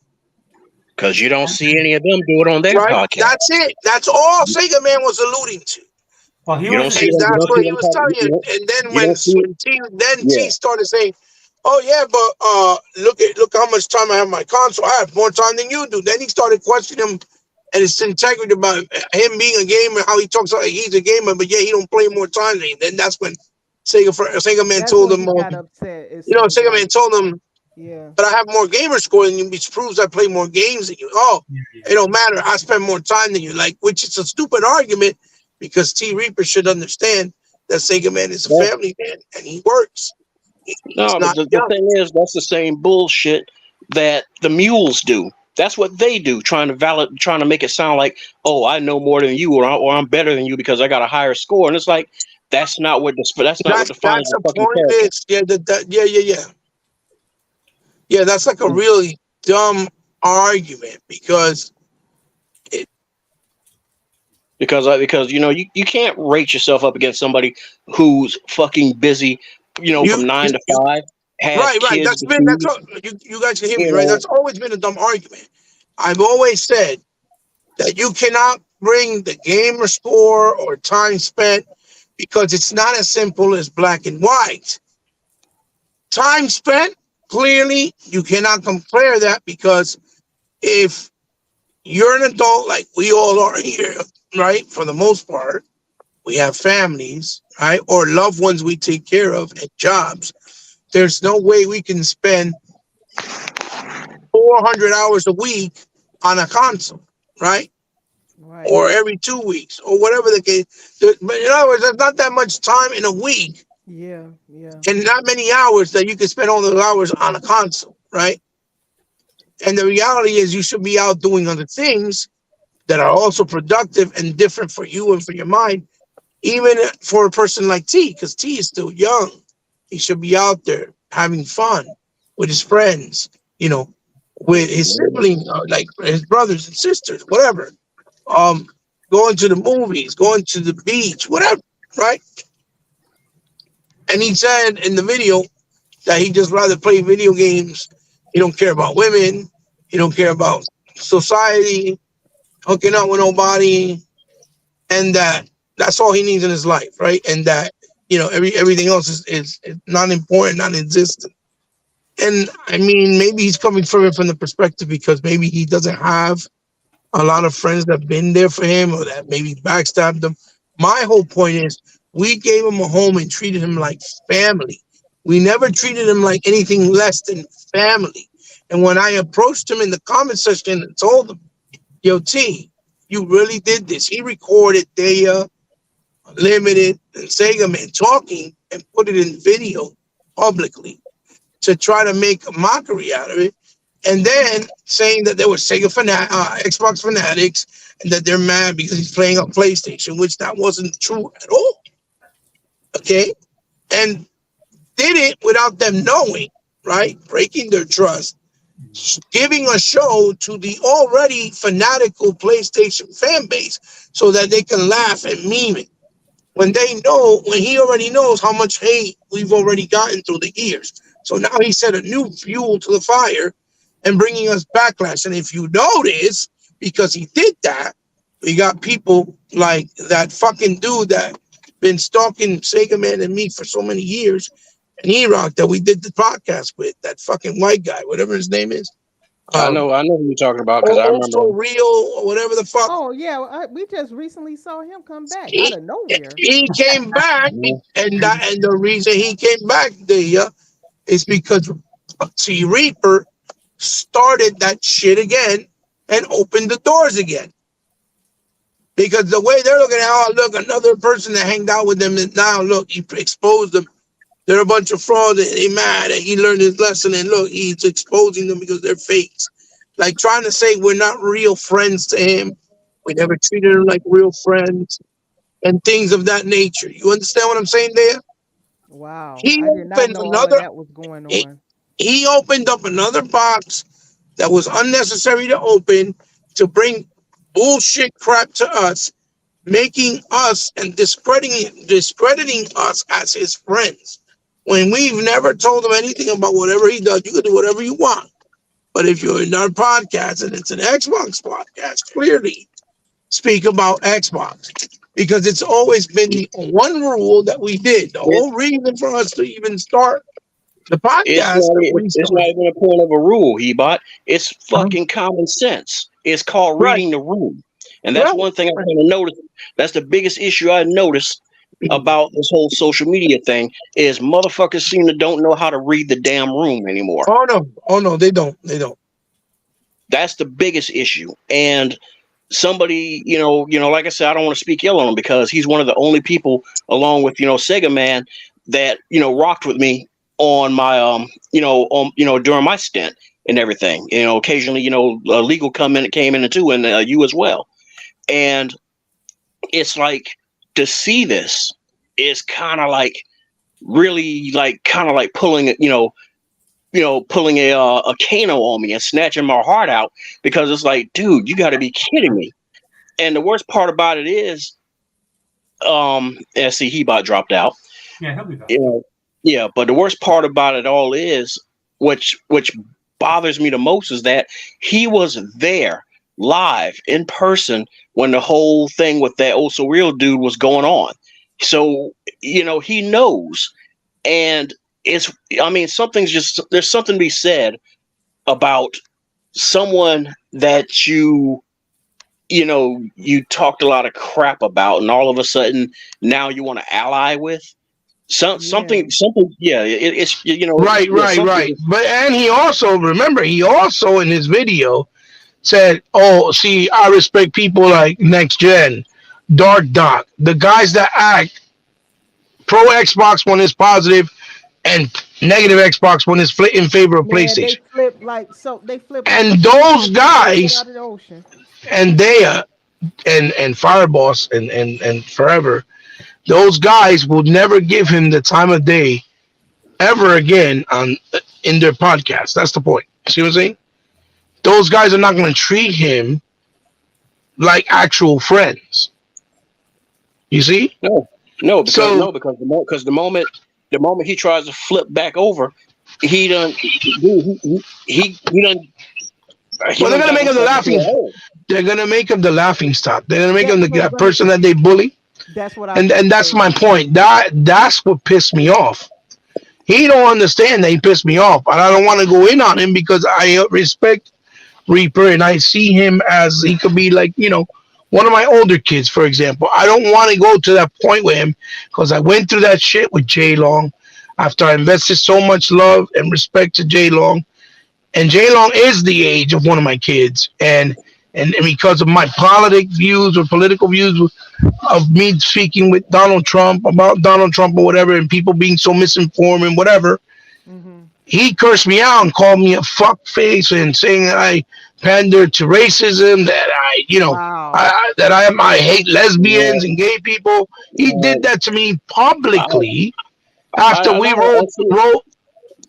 Because you don't see any of them do it on their Right? podcast. That's it. That's all Sega Man was alluding to. Well, he You don't wasn't. see And them. You that's don't see what he them was talk. telling you. And then You don't see it. T Yeah. started saying, "Oh yeah, but look how much time I have on my console. I have more time than you do." Then he started questioning him and his integrity about him being a gamer, how he talks like he's a gamer, but yeah, he don't play more time than him. Then that's when Sega Man That's told when him, he got upset. It seems Sega Man like, told him, yeah, "But I have more gamer score than you, which proves I play more games than you." Oh, Yeah, it don't matter. I spend more time than you. Like, which is a stupid argument because T Reaper should understand that Sega Man is a Well, family man and he works. He's no, but not the young. thing is, that's the same bullshit that the mules do. That's what they do, trying to make it sound like, oh, I know more than you, or I'm better than you because I got a higher score. And it's like that's not what defines That's a the fucking point. character. Is yeah. That's like a really dumb argument because it, Because you can't rate yourself up against somebody who's fucking busy, you from you, nine to you five, has right. kids to That's feed, all, you guys can hear me, you right? know. That's always been a dumb argument. I've always said that you cannot bring the gamer score or time spent because it's not as simple as black and white. Time spent, clearly, you cannot compare that because if you're an adult like we all are here, right? For the most part, we have families, right? Or loved ones we take care of and jobs. There's no way we can spend 400 hours a week on a console, right? right, Or every 2 weeks, or whatever the case. But in other words, there's not that much time in a week yeah, yeah, and not many hours that you can spend all those hours on a console, right? And the reality is, you should be out doing other things that are also productive and different for you and for your mind, even for a person like T, because T is still young. He should be out there having fun with his friends, with his siblings, like his brothers and sisters, whatever. Um, Going to the movies, going to the beach, whatever, right? And he said in the video that he just rather play video games. He don't care about women. He don't care about society, hooking up with nobody, and that's all he needs in his life, right? And that everything else is not important, non-existent. And I mean, maybe he's coming from it from the perspective because maybe he doesn't have a lot of friends that have been there for him or that maybe backstabbed him. My whole point is we gave him a home and treated him like family. We never treated him like anything less than family. And when I approached him in the comment section and told him, "Yo, T, you really did this." He recorded Daya, Limited, and Sega Man talking and put it in video publicly to try to make a mockery out of it. And then saying that they were Xbox fanatics, and that they're mad because he's playing on PlayStation, which that wasn't true at all. Okay, and did it without them knowing, right? Breaking their trust, giving a show to the already fanatical PlayStation fan base so that they can laugh and meme it. When he already knows how much hate we've already gotten through the years. So now he set a new fuel to the fire and bringing us backlash. And if you notice, because he did that, we got people like that fucking dude that been stalking Sega Man and me for so many years, and E-Rock that we did the podcast with, that fucking white guy, whatever his name is. I know who you're talking about because I remember Also him. real or whatever the fuck. Oh yeah, we just recently saw him come back out He, of nowhere. he came back, Yeah. and the reason he came back there is because T Reaper started that shit again and opened the doors again. Because the way they're looking at, oh, look, another person that hanged out with them, and now look, he exposed them. They're a bunch of frauds, and they mad that he learned his lesson, and look, he's exposing them because they're fakes. Like trying to say we're not real friends to him. We never treated him like real friends and things of that nature. You understand what I'm saying there? Wow, He I did not opened know all of another that was going he, on. he opened up another box that was unnecessary to open to bring bullshit crap to us, making us and discrediting us as his friends. When we've never told him anything about whatever he does, you can do whatever you want. But if you're in our podcast and it's an Xbox podcast, clearly speak about Xbox. Because it's always been the one rule that we did. The It, whole reason for us to even start the it's podcast not. that we It's not started. even a point of a rule, he bought. It's Huh? fucking common sense. It's called Right, reading the room, and that's right, one thing I right. kind of noticed. That's the biggest issue I noticed about this whole social media thing is motherfuckers seem to don't know how to read the damn room anymore. Oh no, they don't. They don't. That's the biggest issue. And somebody, like I said, I don't want to speak ill on him because he's one of the only people, along with Sega Man, that rocked with me on my during my stint and everything. Occasionally, legal came in too, and you as well. And it's like to see this is kind of like really like pulling pulling a Kano on me and snatching my heart out because it's like, dude, you got to be kidding me. And the worst part about it is, and see, he about dropped out. Yeah, he'll be back. Yeah, but the worst part about it all is, which bothers me the most, is that he was there live in person when the whole thing with that also real dude was going on. So he knows, and there's something to be said about someone that you talked a lot of crap about, and all of a sudden now you want to ally with Yeah, something. Yeah, it's Right, yeah, right, something. right. But and he also remember he also in his video said, "Oh, see, I respect people like Next Gen, Dark Dot, the guys that act pro Xbox when it's positive and negative Xbox when it's in favor of man, they PlayStation." flip like so. They flip like And a fish those that you just put guys out of the ocean. and they and Fireboss and forever, those guys will never give him the time of day ever again on in their podcast. That's the point. See what I'm saying? Those guys are not going to treat him like actual friends. You see? No, no, because So, no, because the moment he tries to flip back over, he done, dude, he done, he well, they're done going to got make him the himself into laughing. a hole. They're going to make him the laughing stock. They're going to make him That's what's the gonna. person that they bully. That's what I was And gonna that's say. my point. That's what pissed me off. He don't understand that he pissed me off, and I don't want to go in on him because I respect Reaper and I see him as he could be like one of my older kids, for example. I don't want to go to that point with him because I went through that shit with Jay Long after I invested so much love and respect to Jay Long, and Jay Long is the age of one of my kids, and because of my political views of me speaking with Donald Trump about Donald Trump or whatever, and people being so misinformed and whatever, Hmm. he cursed me out and called me a fuck face and saying that I pander to racism, that Wow. I hate lesbians No, and gay people. He did no, that to me I, publicly after I we know. I see wrote,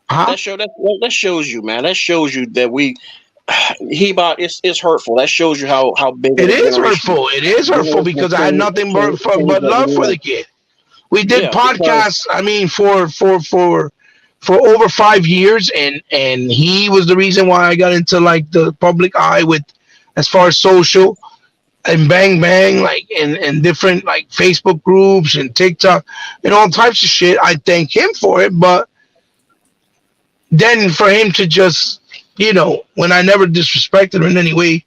huh? that shows you, man. That shows you that he about it's hurtful. That shows you how big of It a is hurtful. It is hurtful generational because I had nothing change but that love we for have. the kid. We did Yeah, because podcasts. I mean, for for over 5 years, and he was the reason why I got into like the public eye with as far as social and bang bang like and different like Facebook groups and TikTok and all types of shit. I thank him for it, but then for him to just, when I never disrespected him in any way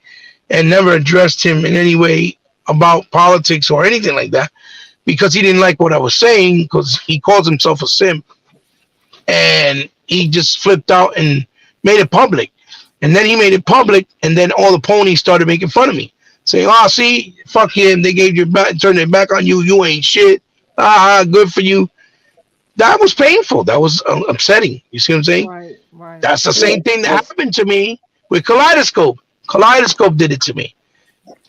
and never addressed him in any way about politics or anything like that, because he didn't like what I was saying, because he calls himself a simp, and he just flipped out and made it public. And then he made it public, and then all the ponies started making fun of me, saying, "Oh, see, fuck him. They gave you back, turned their back on you. You ain't shit. Good for you." That was painful. That was upsetting. You see what I'm saying? Right, right. That's the same thing that happened to me with Kaleidoscope. Kaleidoscope did it to me.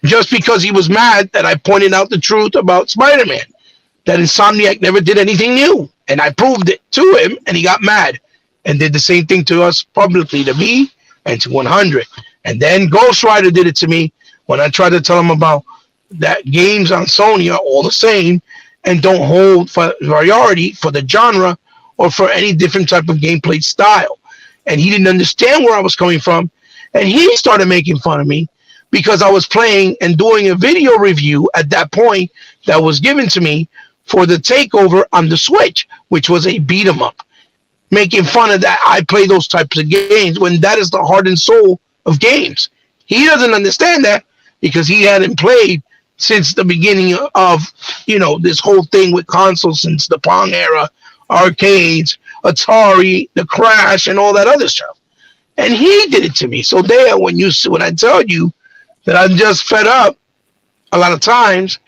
Just because he was mad that I pointed out the truth about Spider-Man, that Insomniac never did anything new. And I proved it to him, and he got mad and did the same thing to us publicly, to me and to 100. And then Ghost Rider did it to me when I tried to tell him about that games on Sony are all the same and don't hold for variety for the genre or for any different type of gameplay style. And he didn't understand where I was coming from. And he started making fun of me because I was playing and doing a video review at that point that was given to me for the takeover on the Switch, which was a beat 'em up. Making fun of that, I play those types of games when that is the heart and soul of games. He doesn't understand that because he hadn't played since the beginning of, this whole thing with consoles, since the Pong era, arcades, Atari, the Crash, and all that other stuff. And he did it to me. So there, when I tell you that I'm just fed up a lot of times,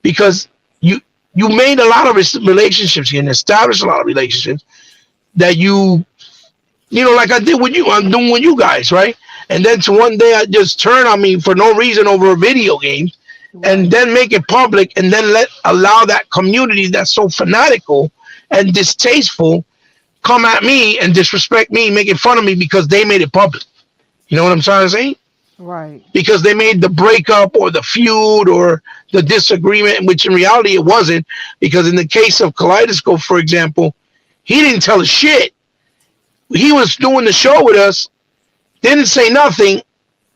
because you made a lot of relationships and established a lot of relationships that like I did with you, I'm doing with you guys, right? And then to one day I just turn on me for no reason over a video game, and then make it public, and then allow that community that's so fanatical and distasteful come at me and disrespect me, making fun of me because they made it public. You know what I'm trying to say? Right. Because they made the breakup or the feud or the disagreement, which in reality it wasn't. Because in the case of Kaleidoscope, for example, he didn't tell us shit. He was doing the show with us, didn't say nothing,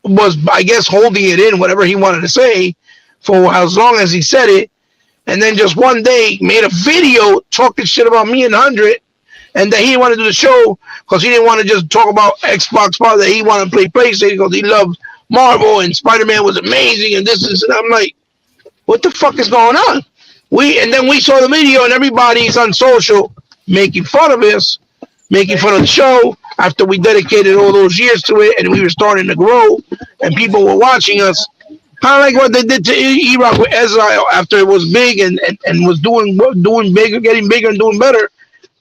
was, I guess, holding it in, whatever he wanted to say, for as long as he said it. And then just one day made a video talking shit about me and 100, and that he didn't want to do the show because he didn't want to just talk about Xbox, that he wanted to play PlayStation because he loved Marvel and Spider-Man was amazing and this and that. I'm like, what the fuck is going on? And then we saw the video and everybody's on social making fun of us, making fun of the show after we dedicated all those years to it and we were starting to grow and people were watching us. Kind of like what they did to E-Rock with Ezra after it was big and was doing bigger, getting bigger and doing better.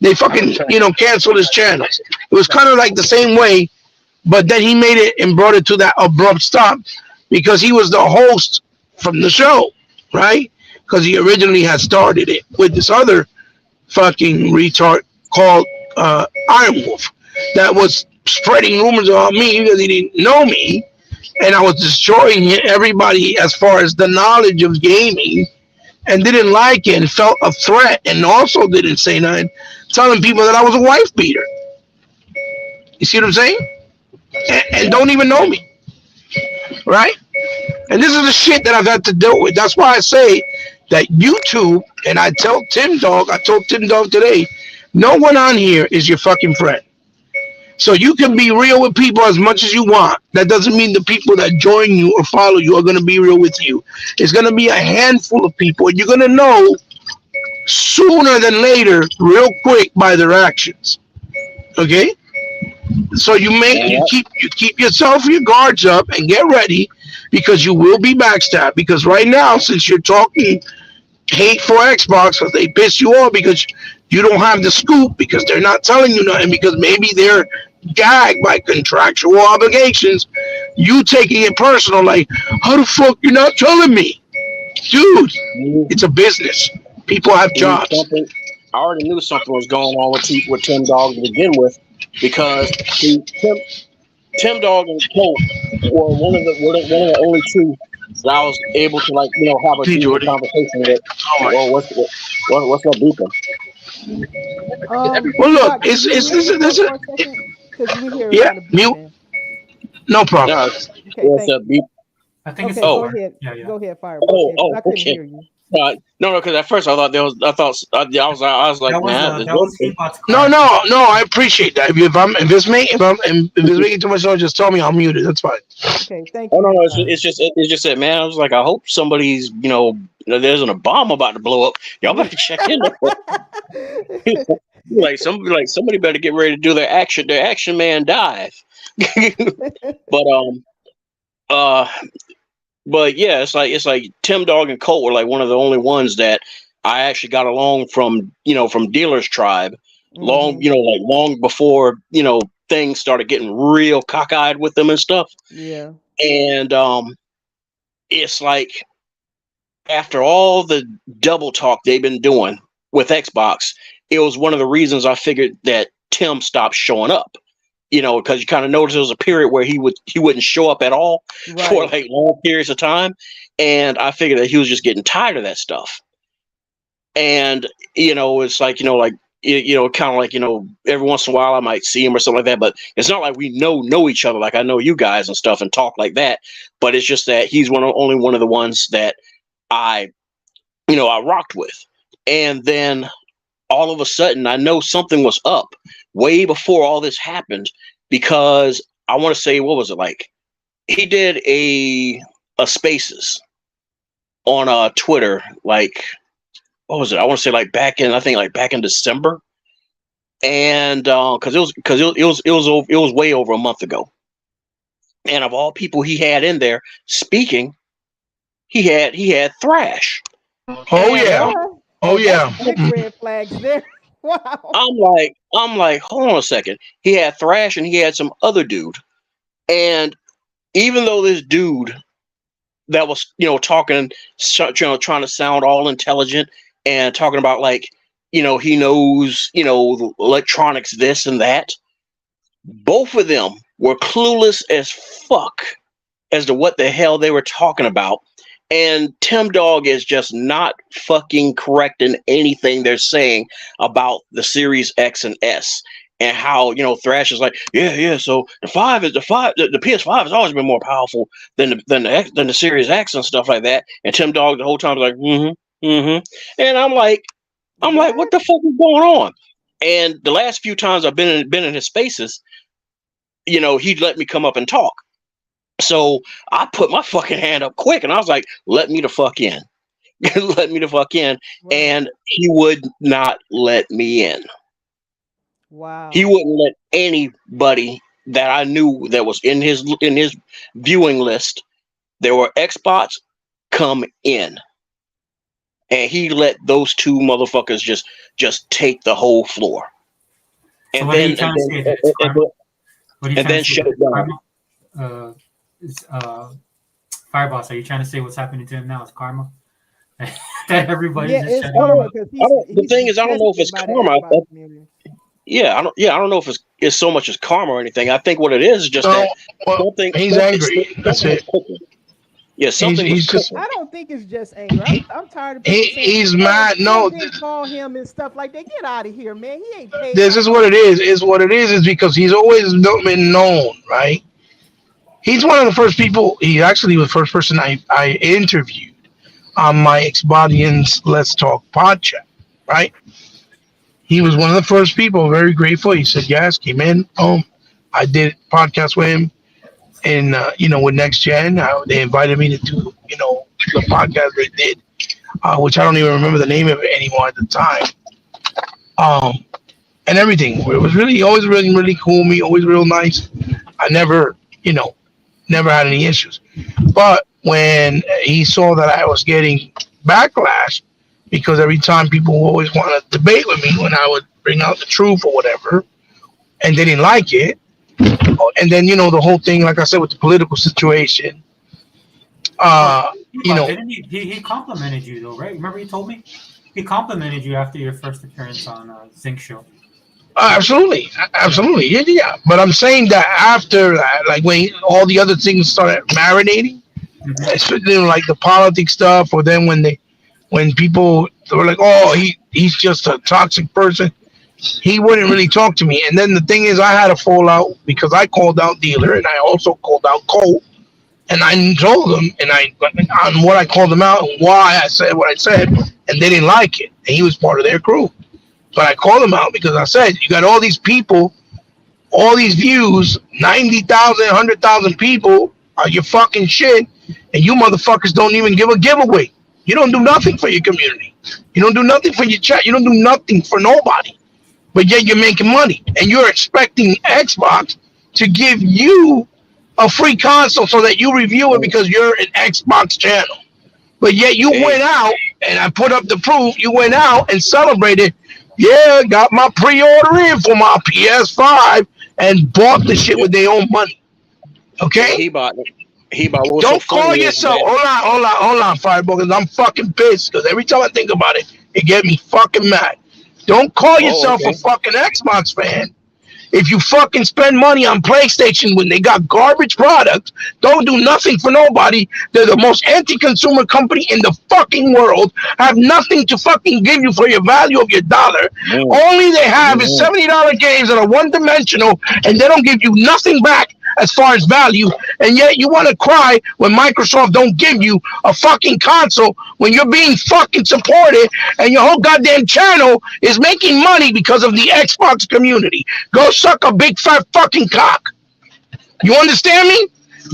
They fucking, canceled his channel. It was kind of like the same way, but then he made it and brought it to that abrupt stop because he was the host from the show, right? Because he originally had started it with this other fucking retard called Iron Wolf that was spreading rumors about me because he didn't know me, and I was destroying everybody as far as the knowledge of gaming, and didn't like it and felt a threat, and also didn't say nothing, telling people that I was a wife beater. You see what I'm saying? And don't even know me, right? And this is the shit that I've had to deal with. That's why I say that YouTube, and I told Tim Dog today, no one on here is your fucking friend. So you can be real with people as much as you want. That doesn't mean the people that join you or follow you are going to be real with you. It's going to be a handful of people, and you're going to know sooner than later, real quick, by their actions. Okay? So you keep yourself, your guards up, and get ready, because you will be backstabbed. Because right now, since you're talking hate for Xbox, because they piss you off because you don't have the scoop, because they're not telling you nothing, because maybe they're gagged by contractual obligations, you taking it personal, like, how the fuck you're not telling me? Dude, it's a business. People have jobs. I already knew something was going on with Tim Dog to begin with, because Tim Dog and Colt were one of the only two that I was able to have a deeper conversation with. Well, what's that beeping? Well, look, Doc, can you it's mute this yourself is for a second? Because we hear yeah, kind of mute, beeping. no problem. No, Okay, what's thank up, you. beep? I think it's Okay, the Oh, go fire. ahead. Yeah, yeah. Go ahead, Fireball. Yeah, because I couldn't okay. hear you. No, because at first I thought there was. I was like, man, there's That no. was Hebot's No, car. no. I appreciate that. If it's making too much noise, just tell me. I'll mute it. That's fine. Okay, thank Oh you, no, no, Doc. it's just that, man. I was like, I hope somebody's, there's an bomb about to blow up. Y'all better check in there. like somebody better get ready to do their action man dive. But uh but yeah, it's like Tim Dog and Colt were like one of the only ones that I actually got along from Dealer's Tribe long, Hmm. like long before, things started getting real cockeyed with them and stuff. Yeah. And it's like after all the double talk they've been doing with Xbox, it was one of the reasons I figured that Tim stopped showing up. Because you kind of noticed there was a period where he wouldn't show up at all for Right. like long periods of time, and I figured that he was just getting tired of that stuff. And it's like kind of like every once in a while I might see him or something like that, but it's not like we know each other like I know you guys and stuff and talk like that. But it's just that he's only one of the ones that I I rocked with. And then all of a sudden, I know something was up way before all this happened because I want to say, what was it like? He did a Spaces on Twitter, like what was it? I want to say back in December, and because it was way over a month ago. And of all people he had in there speaking, he had Thrash. Oh And yeah. What? Oh Oh, that's yeah. big red flags there. Wow. I'm like, hold on a second. He had Thrash and he had some other dude. And even though this dude that was, talking, trying to sound all intelligent and talking about like, he knows, electronics, this and that, both of them were clueless as fuck as to what the hell they were talking about. And Tim Dog is just not fucking correcting anything they're saying about the Series X and S. And how, Thrash is like, yeah. So the PS5 has always been more powerful than the Series X and stuff like that. And Tim Dog the whole time was like, and I'm like, what What? the fuck is going on? And the last few times I've been in his spaces, he'd let me come up and talk. So I put my fucking hand up quick and I was like, let me the fuck in. Let me the fuck in. Right. And he would not let me in. He Wow. wouldn't let anybody that I knew that was in his viewing list, there were Xbox, come in. And he let those two motherfuckers just take the whole floor. So And what are you then and trying to then say? That and, it's and, karma? What are you and trying then to say? shut That it it's down. karma? It's Fireboss. Are you trying to say what's happening to him now is karma? That everybody's Yeah, just it's shutting I him karma don't up. because I don't the he's thing is I don't know if detested it's by the karma. Xbox community. I don't know if it's so much as karma or anything. I think what it is just No. that Well, something he's something angry. That's something was it. cooking. Yeah, something was He's just cooking. I don't think it's just anger. I'm tired of people saying, he's "Oh, mad. Tim No, didn't call him and stuff like that." Get out of here, man. He ain't paid this my is what it phone is. bill. Is what it is because he's always been known, right? He's one of the first people. He actually was the first person I interviewed on my Exbodians Let's Talk podcast, right? He was one of the first people. Very grateful. He said yes. Came in. I did podcast with him, and with Next Gen, they invited me to do the podcast they did, which I don't even remember the name of it anymore at the time. Um, and everything. It was really always really really cool. Me always real nice. I never had any issues. But when he saw that I was getting backlash, because every time people always want to debate with me when I would bring out the truth or whatever, and they didn't like it, and then the whole thing, like I said, with the political situation, Well, uh, you but know, didn't he complimented you though, right? Remember he told me he complimented you after your first appearance on Zinc Show. absolutely, Yeah. absolutely, yeah, yeah. But I'm saying that after that, like when all the other things started marinating, Hmm. especially like the politics stuff, or then when people were like, "Oh, he's just a toxic person. He wouldn't really talk to me. And then the thing is, I had a fallout because I called out Dealer and I also called out Cole. And I told them, and on what I called them out, and why I said what I said, and they didn't like it. And he was part of their crew. But I called them out because I said, you got all these people, all these views, 90,000, 100,000 people are your fucking shit, and you motherfuckers don't even give a giveaway. You don't do nothing for your community. You don't do nothing for your chat. You don't do nothing for nobody. But yet you're making money, and you're expecting Xbox to give you a free console so that you review it because you're an Xbox channel. But yet you went out, and I put up the proof, you went out and celebrated, yeah, got my pre-order in for my PS5 and bought the shit with their own money. Okay? He bought Don't call yourself, hold on, Fireball, because I'm fucking pissed, because every time I think about it, it gets me fucking mad. Don't call yourself a fucking Xbox fan. If you fucking spend money on PlayStation when they got garbage products, don't do nothing for nobody. They're the most anti-consumer company in the fucking world. Have nothing to fucking give you for your value of your dollar. Only they have is $70 games that are one-dimensional, and they don't give you nothing back as far as value. And yet you want to cry when Microsoft don't give you a fucking console when you're being fucking supported and your whole goddamn channel is making money because of the Xbox community. Go suck a big fat fucking cock. You understand me?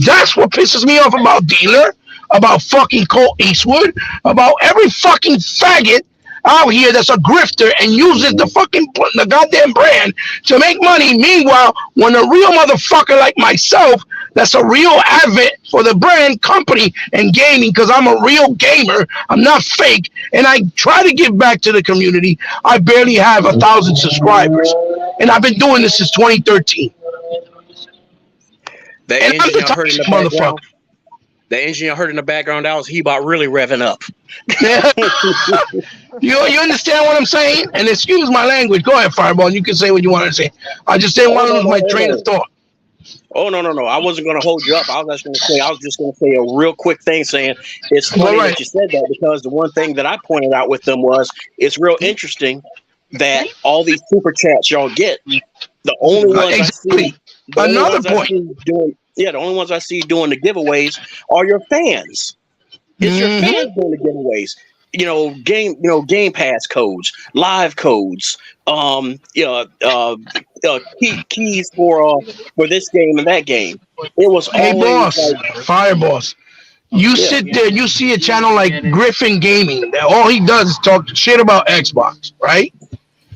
That's what pisses me off about Dealer, about fucking Colt Eastwood, about every fucking faggot out here that's a grifter and uses the goddamn brand to make money. Meanwhile, when a real motherfucker like myself, that's a real advocate for the brand, company, and gaming, because I'm a real gamer, I'm not fake, and I try to give back to the community. I barely have 1,000 subscribers, and I've been doing this since 2013. The engine y'all heard in the background. The engine y'all heard in the background, that was he about really revving up. You understand what I'm saying? And excuse my language. Go ahead, Fireball. You can say what you want to say. I just didn't want to lose my train of thought. Oh, no. I wasn't going to hold you up. I was just going to say a real quick thing saying it's funny that you said that, because the one thing that I pointed out with them was it's real interesting that all these super chats y'all get, the only ones I see, the only ones I see doing the giveaways are your fans. It's your fans doing the giveaways. Game Pass codes, live codes, keys for this game and that game. It was always Fireboss. You sit there, you see a channel like Griffin Gaming. That all he does is talk shit about Xbox, right?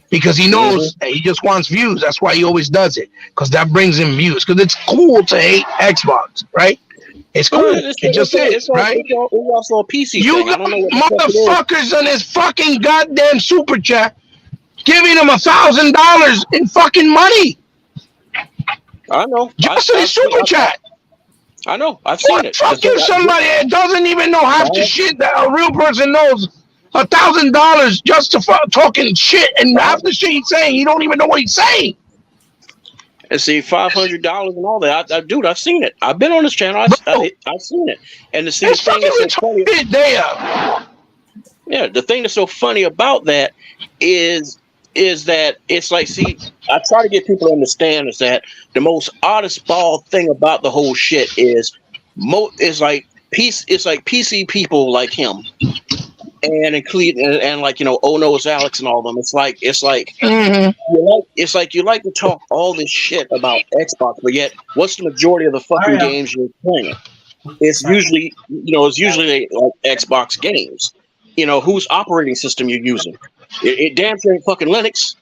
Because he knows that he just wants views. That's why he always does it, because that brings him views. Because it's cool to hate Xbox, right? It's cool. It just is, right? It's also a PC you thing. got I don't know motherfuckers on his fucking goddamn super chat giving him $1,000 in fucking money. I know. Just in his super chat. I know. I've seen it. Fuck you, somebody that doesn't even know half the shit that a real person knows. $1,000 just to talking shit, and half the shit he's saying, you don't even know what he's saying. And see, $500 and all that. Dude, I've seen it. I've been on this channel. I've seen it. And to see the thing that's so funny, the thing that's so funny about that is that it's like, see, I try to get people to understand is that the most oddest ball thing about the whole shit is like PC people like him. And include and like oh no, it's Alex and all of them. It's like you like to talk all this shit about Xbox, but yet what's the majority of the fucking games you're playing? It's usually like Xbox games. Whose operating system you're using. It damn sure ain't fucking Linux.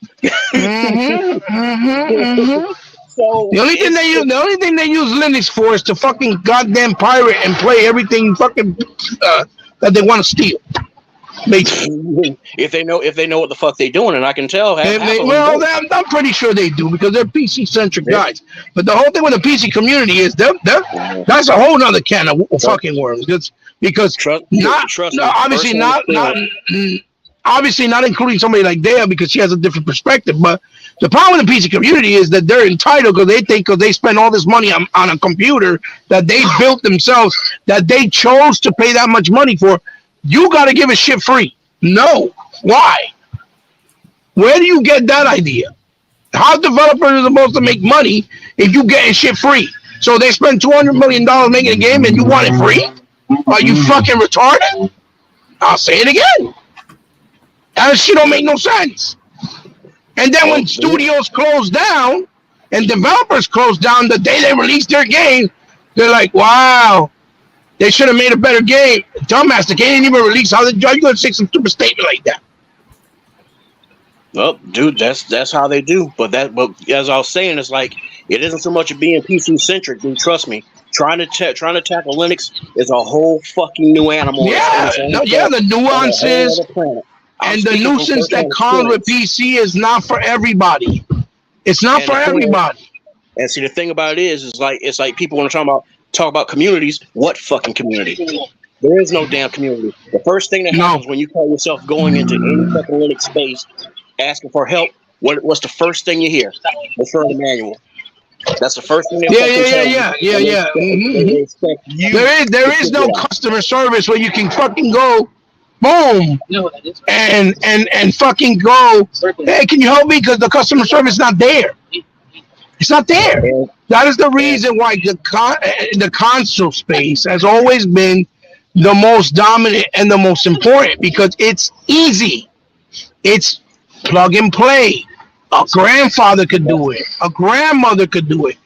So the only thing they use Linux for is to fucking goddamn pirate and play everything fucking that they want to steal. If they know what the fuck they're doing, and I can tell. I'm pretty sure they do, because they're PC centric guys. But the whole thing with the PC community is that's a whole nother can of fucking worms. Because obviously not including somebody like Dale, because she has a different perspective. But the problem with the PC community is that they're entitled because they think, because they spend all this money on a computer that they built themselves, that they chose to pay that much money for. You got to give a shit free. No. Why? Where do you get that idea? How developers are supposed to make money if you getting shit free? So they spend $200 million making a game and you want it free? Are you fucking retarded? I'll say it again. That shit don't make no sense. And then when studios close down and developers close down the day they release their game, they're like, wow, they should have made a better game. Dumbass, the game didn't even release. How you going to say some stupid statement like that? Well, dude, that's how they do. But as I was saying, it's like it isn't so much of being PC centric, dude. Trust me. Trying to tackle Linux is a whole fucking new animal. Yeah, the nuances and the nuisance that comes with PC is not for everybody. It's not for everybody. And see, the thing about it is like it's like people want to talk about communities. What fucking community? There is no damn community. The first thing that happens when you call yourself going into any fucking Linux space, asking for help, what's the first thing you hear? Refer to the manual. That's the first thing. Yeah. There is no customer service where you can fucking go, boom, and fucking go. Hey, can you help me? Because the customer service is not there. It's not there. That is the reason why the console space has always been the most dominant and the most important, because it's easy. It's plug and play. A grandfather could do it. A grandmother could do it.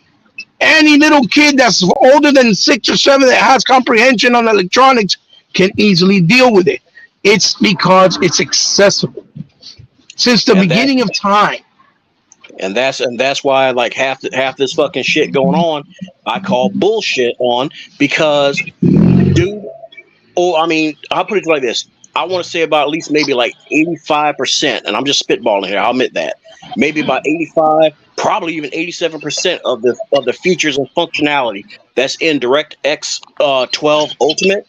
Any little kid that's older than 6 or 7 that has comprehension on electronics can easily deal with it. It's because it's accessible since the beginning of time. And that's why like half this fucking shit going on, I call bullshit on, because, dude. Oh, I mean, I'll put it like this. I want to say about at least maybe like 85%, and I'm just spitballing here. I'll admit that. Maybe about 85, probably even 87% of the features and functionality that's in DirectX 12 Ultimate.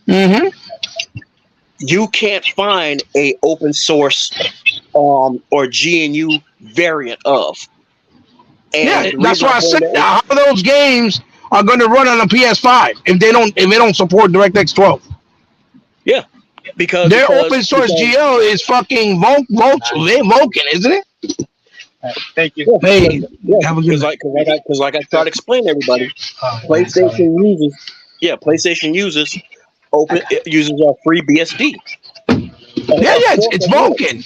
Mm-hmm. You can't find a open source or GNU variant of. And that's why I said how those games are going to run on a PS5 if they don't support DirectX 12. Yeah, because their open source GL is fucking Vulkan, isn't it? Thank you. Hey, because like I try to explain to everybody, PlayStation uses our free BSD. It's Vulkan.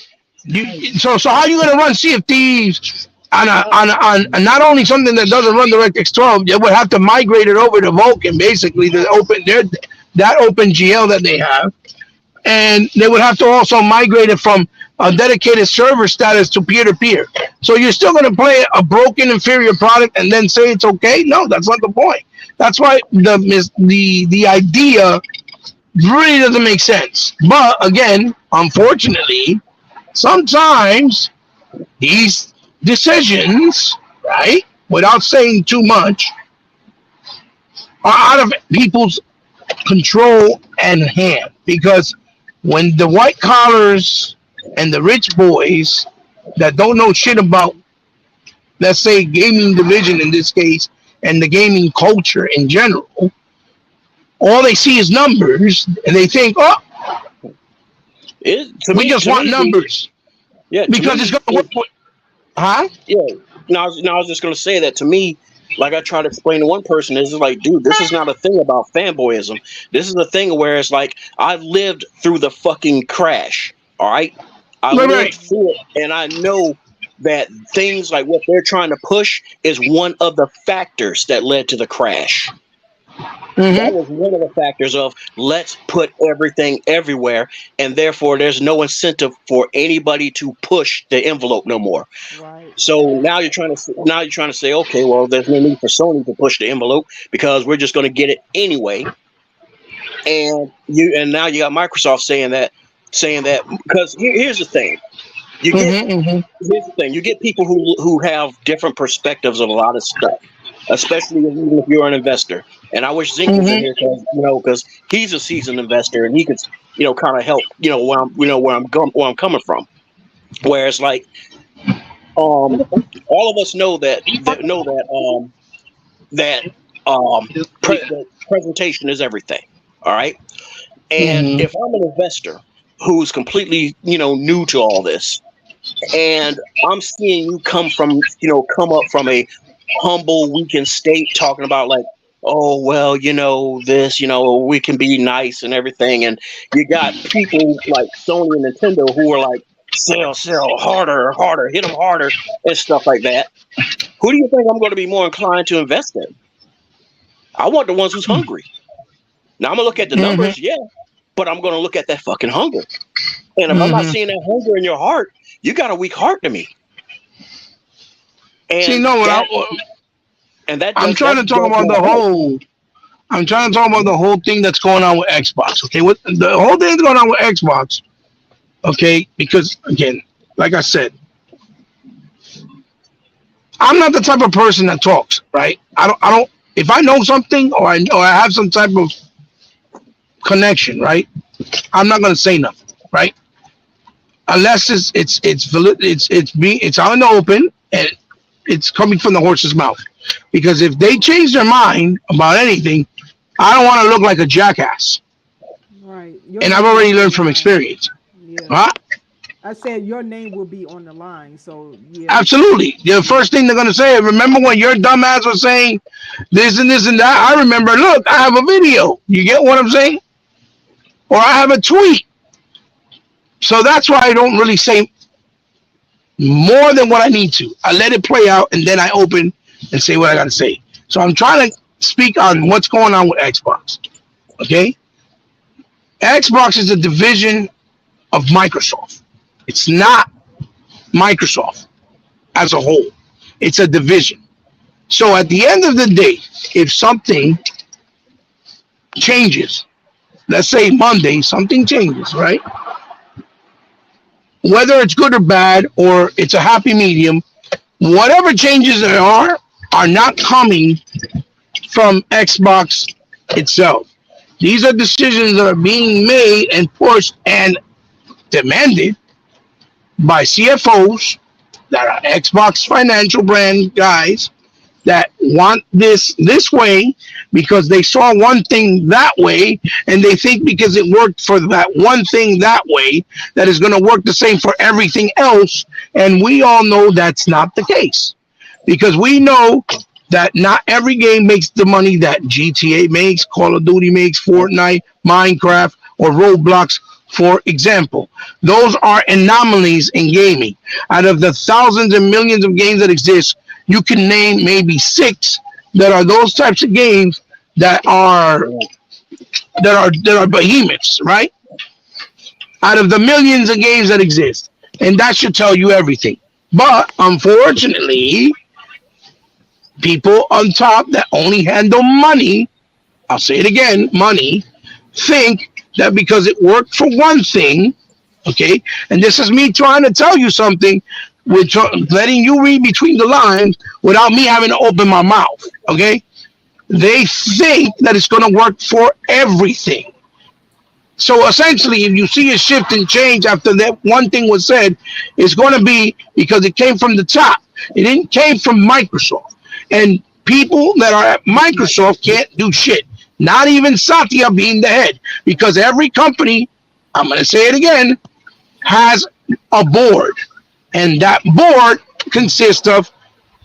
So how are you going to run Sea of Thieves on not only something that doesn't run DirectX 12? They would have to migrate it over to Vulkan, basically that OpenGL that they have, and they would have to also migrate it from a dedicated server status to peer-to-peer. So you're still going to play a broken inferior product and then say it's okay? No, that's not the point. That's why the idea really doesn't make sense. But again, unfortunately, sometimes these decisions, right, without saying too much, are out of people's control and hand. Because when the white collars and the rich boys that don't know shit about, let's say, gaming division in this case, and the gaming culture in general, all they see is numbers, and they think, we just want numbers. Yeah, because it's going to work. Huh? Yeah. No, I was just going to say that to me, like I try to explain to one person, is like, dude, this is not a thing about fanboyism. This is a thing where it's like, I've lived through the fucking crash. All right. I lived through it, and I know that things like what they're trying to push is one of the factors that led to the crash. Mm-hmm. That was one of the factors of let's put everything everywhere, and therefore there's no incentive for anybody to push the envelope no more. Right. So now you're trying to say, okay, well, there's no need for Sony to push the envelope because we're just going to get it anyway. And now you got Microsoft saying that because here's the thing. Here's the thing. You get people who have different perspectives of a lot of stuff, especially even if you're an investor. And I wish Zink was in here because he's a seasoned investor and he could kind of help where I'm coming from. Whereas like all of us know that presentation is everything. All right. And if I'm an investor who's completely new to all this, And I'm seeing you come up from a humble, weakened state, talking about like, oh well, this, we can be nice and everything. And you got people like Sony and Nintendo who are like, sell harder, harder, hit them harder, and stuff like that. Who do you think I'm going to be more inclined to invest in? I want the ones who's hungry. Now I'm gonna look at the numbers, yeah, but I'm gonna look at that fucking hunger. And if I'm not seeing that hunger in your heart, you got a weak heart to me. And See, no, I'm trying to talk about the whole. I'm trying to talk about the whole thing that's going on with Xbox. Okay, what the whole thing that's going on with Xbox? Okay, because again, like I said, I'm not the type of person that talks. Right? I don't. If I know something or I have some type of connection, right? I'm not gonna say nothing, right? Unless it's out in the open and it's coming from the horse's mouth. Because if they change their mind about anything, I don't want to look like a jackass. Right. And I've already learned from experience. Yeah. Huh? I said your name will be on the line, so yeah. Absolutely. The first thing they're gonna say, remember when your dumbass was saying this and this and that? I remember, look, I have a video. You get what I'm saying? Or I have a tweet. So that's why I don't really say more than what I need to. I let it play out and then I open and say what I gotta say. So I'm trying to speak on what's going on with Xbox. Okay? Xbox is a division of Microsoft. It's not Microsoft as a whole. It's a division. So at the end of the day, if something changes, let's say Monday, something changes, right? Whether it's good or bad, or it's a happy medium, whatever changes there are not coming from Xbox itself. These are decisions that are being made and pushed and demanded by CFOs that are Xbox financial brand guys that want this way because they saw one thing that way and they think because it worked for that one thing that way that is going to work the same for everything else. And we all know that's not the case, because we know that not every game makes the money that GTA makes, Call of Duty makes, Fortnite, Minecraft, or Roblox, for example. Those are anomalies in gaming. Out of the thousands and millions of games that exist, you can name maybe 6 that are those types of games that are behemoths, right? Out of the millions of games that exist. And that should tell you everything. But unfortunately, people on top that only handle money, I'll say it again, money, think that because it worked for one thing, okay, and this is me trying to tell you something, with letting you read between the lines without me having to open my mouth, okay? They think that it's going to work for everything. So essentially, if you see a shift and change after that one thing was said, it's going to be because it came from the top. It didn't came from Microsoft. And people that are at Microsoft can't do shit. Not even Satya being the head. Because every company, I'm going to say it again, has a board. And that board consists of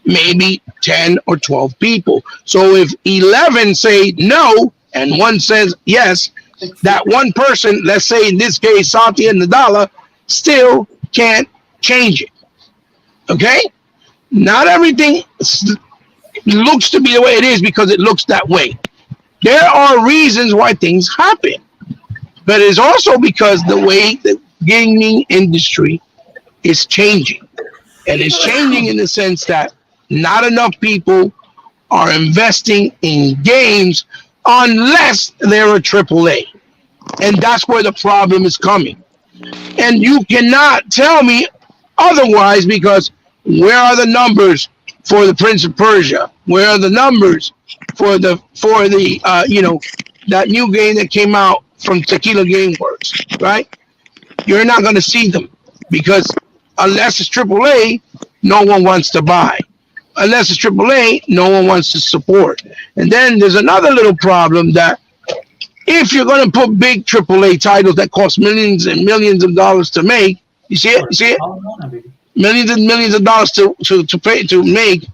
maybe 10 or 12 people. So if 11 say no and one says yes, that one person, let's say in this case Satya and Nadala, still can't change it. Okay? Not everything looks to be the way it is because it looks that way. There are reasons why things happen. But it's also because the way the gaming industry is changing. And it's changing in the sense that not enough people are investing in games unless they're a AAA. And that's where the problem is coming. And you cannot tell me otherwise, because where are the numbers for the Prince of Persia? Where are the numbers for the that new game that came out from Tequila Gameworks, right? You're not going to see them because unless it's AAA, no one wants to buy. Unless it's AAA, no one wants to support. And then there's another little problem that if you're going to put big AAA titles that cost millions and millions of dollars to make, You see it? You see it? Oh, no, baby. Millions and millions of dollars to pay to make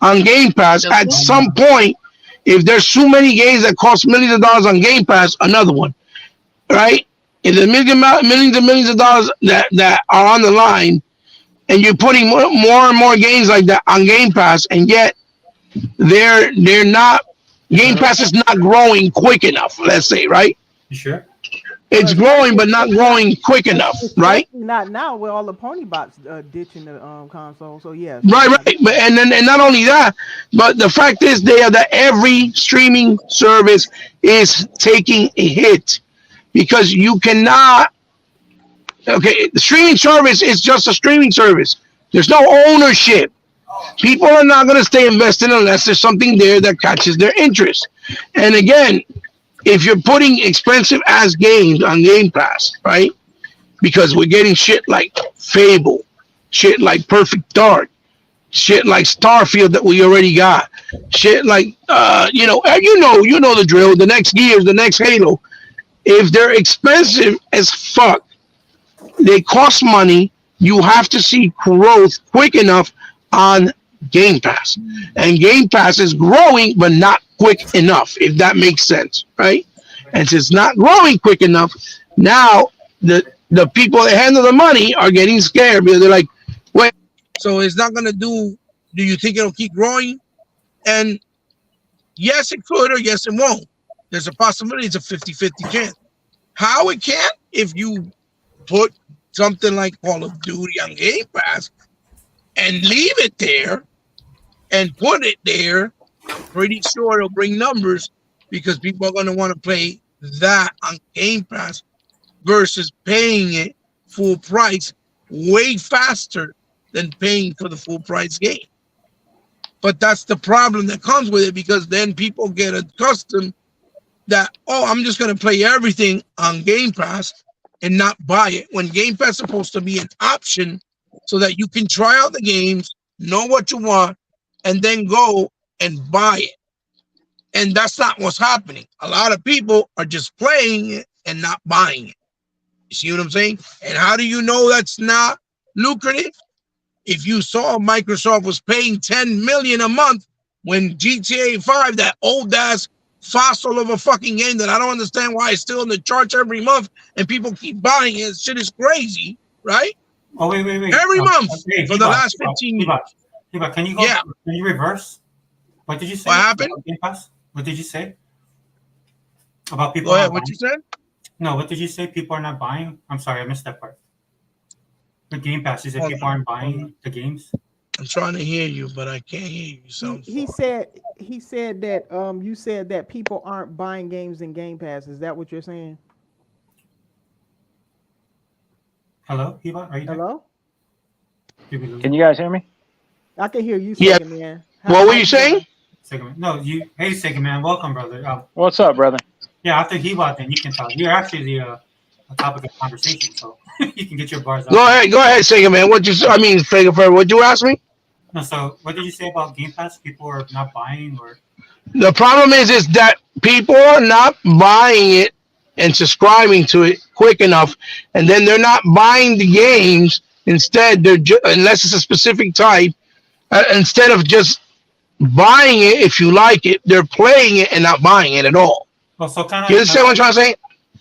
on Game Pass. At some point, if there's too many games that cost millions of dollars on Game Pass, another one, right? If there's millions and millions of dollars that are on the line, and you're putting more and more games like that on Game Pass, and yet they're not. Game Pass is not growing quick enough. Let's say, right? You sure? It's growing, but not growing quick enough, right? Not now with all the pony bots ditching the console. So yeah. Right. But and not only that, but the fact is that every streaming service is taking a hit because you cannot. Okay, the streaming service is just a streaming service. There's no ownership. People are not going to stay invested unless there's something there that catches their interest. And again, if you're putting expensive ass games on Game Pass, right? Because we're getting shit like Fable, shit like Perfect Dark, shit like Starfield that we already got, shit like you know the drill. The next Gears, the next Halo. If they're expensive as fuck, they cost money. You have to see growth quick enough on Game Pass, and Game Pass is growing, but not quick enough. If that makes sense, right? And since it's not growing quick enough, now the people that handle the money are getting scared because they're like, wait, so it's not gonna do. Do you think it'll keep growing? And yes, it could, or yes, it won't. There's a possibility. It's a 50-50 chance. How it can, if you put something like Call of Duty on Game Pass and leave it there and put it there, I'm pretty sure it'll bring numbers because people are going to want to play that on Game Pass versus paying it full price way faster than paying for the full price game. But that's the problem that comes with it because then people get accustomed that, oh, I'm just going to play everything on Game Pass and not buy it. When Game Pass is supposed to be an option so that you can try out the games, know what you want, and then go and buy it. And that's not what's happening. A lot of people are just playing it and not buying it. You see what I'm saying? And how do you know that's not lucrative? If you saw Microsoft was paying $10 million a month when GTA 5, that old ass fossil of a fucking game that I don't understand why it's still in the charts every month and people keep buying it. Shit is crazy, right? Oh, wait. Every month for the last 15 years. Hiba, can you go? Yeah. Can you reverse? What did you say? What happened? Game Pass? What did you say? About people. Go ahead. What you said? No, what did you say? People are not buying? I'm sorry, I missed that part. The Game Pass, you said people aren't buying the games? I'm trying to hear you, but I can't hear you. So He said that you said that people aren't buying games in Game Pass. Is that what you're saying? Hello, Hiba? Are you there? Hello? Did we lose Can you guys hear me? I can hear you, Yeah. Second Man. what were you saying? Second man. No, you. Hey, second man. Welcome, brother. What's up, brother? Yeah, after Hiba, then you can talk. You're actually the topic of conversation, so you can get your bars out. Go ahead, Sega Man. What'd you ask me? No, so what did you say about Game Pass? People are not buying, or The problem is that people are not buying it and subscribing to it quick enough, and then they're not buying the games. Instead, they're unless it's a specific type, instead of just buying it if you like it, they're playing it and not buying it at all. well, so kind of. You understand what I'm trying to say?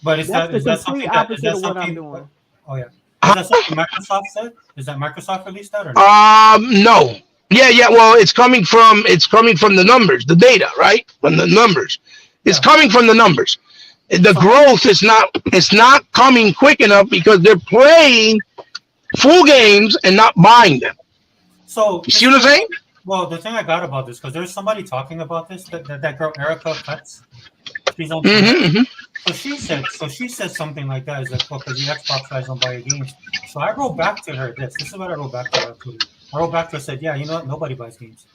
But is That's that the something complete that is that opposite of what I'm something? doing. Oh yeah. Is that something Microsoft said? Is that Microsoft released that or not? No. Yeah. Well, it's coming from the numbers, the data, right? From the numbers, it's coming from the numbers. The growth is not. It's not coming quick enough because they're playing full games and not buying them. So You see what I'm saying? Well, the thing I got about this, because there's somebody talking about this, that girl Erica Cuts. She's on. Mm-hmm. So she said something like that. Is like, well, because the Xbox guys don't buy your games. So I wrote back to her this. This is what I wrote back to her. I wrote back to her, said, yeah, you know what? Nobody buys games.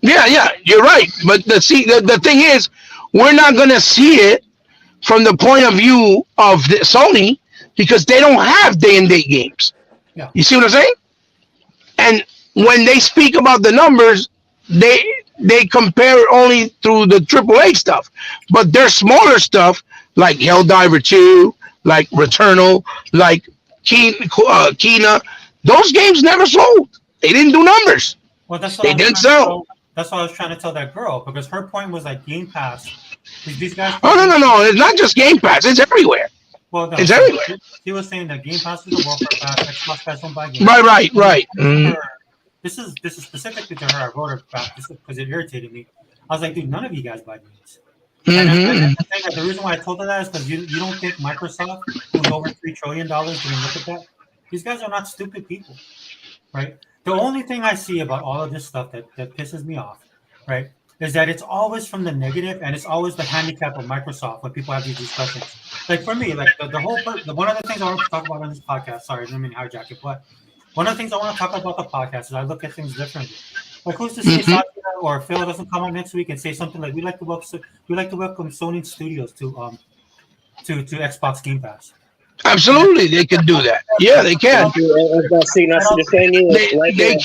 Yeah, you're right. But the thing is, we're not gonna see it from the point of view of Sony because they don't have day and date games. Yeah. You see what I'm saying? And when they speak about the numbers, they compare it only through the AAA stuff. But their smaller stuff like Helldiver 2, like Returnal, like Kena. Those games never sold. They didn't do numbers. Well, that's what They I was didn't trying to sell. tell. That's what I was trying to tell that girl because her point was like Game Pass. These guys Oh put Game Pass. no! It's not just Game Pass. It's everywhere. Well, no. It's So everywhere. she was saying that Game Pass is the welfare pass. Xbox guys don't buy games. Right. Her, this is specifically to her. I wrote her back just because it irritated me. I was like, dude, none of you guys buy games. And I think that the reason why I told her that is because you don't think Microsoft, who's over $3 trillion, didn't look at that. These guys are not stupid people, right? The only thing I see about all of this stuff that pisses me off, right, is that it's always from the negative and it's always the handicap of Microsoft when people have these discussions. Like for me, like the one of the things I want to talk about on this podcast. Sorry, I didn't mean to hijack it, but one of the things I want to talk about the podcast is I look at things differently. Like who's to say Satya or Phil doesn't come on next week and say something like we like to welcome Sony Studios to Xbox Game Pass. Absolutely, they can do that. Yeah, they can. See, the thing is, They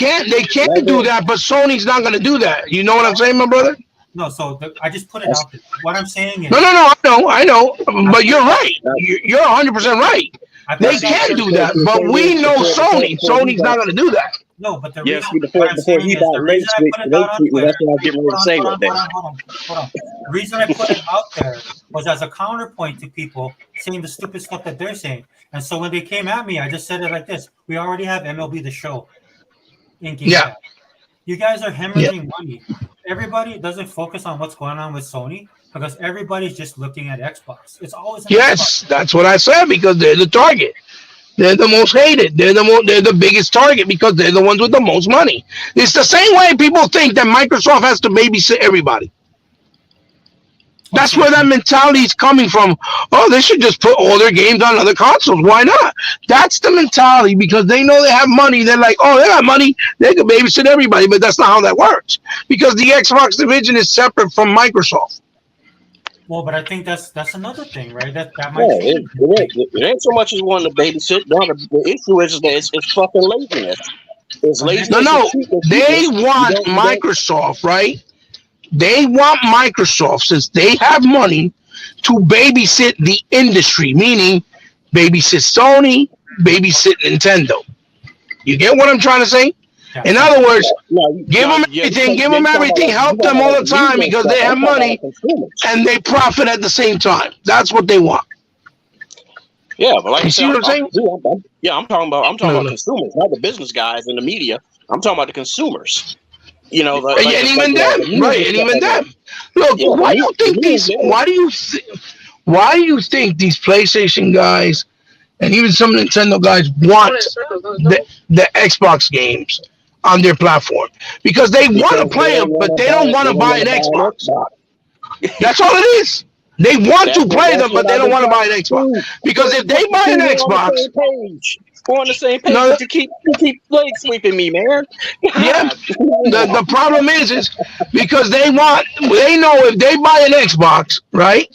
can't do that, but Sony's not going to do that. You know what I'm saying, my brother? No, so I just put it out there. What I'm saying is No. I know. But you're right. You're 100% right. They can do that, but we know Sony. Sony's not going to do that. No, but the yes, reason before he bought the reason I put it out on Twitter, that's what I was getting ready to say right there. Hold on. The reason I put it out there was as a counterpoint to people saying the stupid stuff that they're saying. And so when they came at me, I just said it like this. We already have MLB The Show in Game Pass. You guys are hemorrhaging money. Everybody doesn't focus on what's going on with Sony because everybody's just looking at Xbox. It's always Xbox. That's what I said because they're the target. They're the most hated. They're the biggest target because they're the ones with the most money. It's the same way people think that Microsoft has to babysit everybody. That's where that mentality is coming from. Oh, they should just put all their games on other consoles. Why not? That's the mentality because they know they have money. They're like, oh, they got money. They can babysit everybody, but that's not how that works because the Xbox division is separate from Microsoft. Well, but I think that's another thing, right? That might it ain't so much as wanting to babysit. No, the issue is that it's fucking laziness. It's laziness. No, they want Microsoft, right? They want Microsoft, since they have money, to babysit the industry, meaning babysit Sony, babysit Nintendo. You get what I'm trying to say? In other words, give them everything, help them all the time because they have money and they profit at the same time. That's what they want. Yeah, but like you see what I'm saying? I'm talking about consumers, not the business guys in the media. I'm talking about the consumers. You know, and even them. Look, why do you think these PlayStation guys and even some Nintendo guys want the Xbox games on their platform? Because they want to play them, but they don't want to buy an Xbox. That's all it is. They want to play them, but they don't want to buy an Xbox. Because if they buy an Xbox, we're on the same page. No, you keep leg sweeping me, man. Yeah. The problem is because they know if they buy an Xbox, right?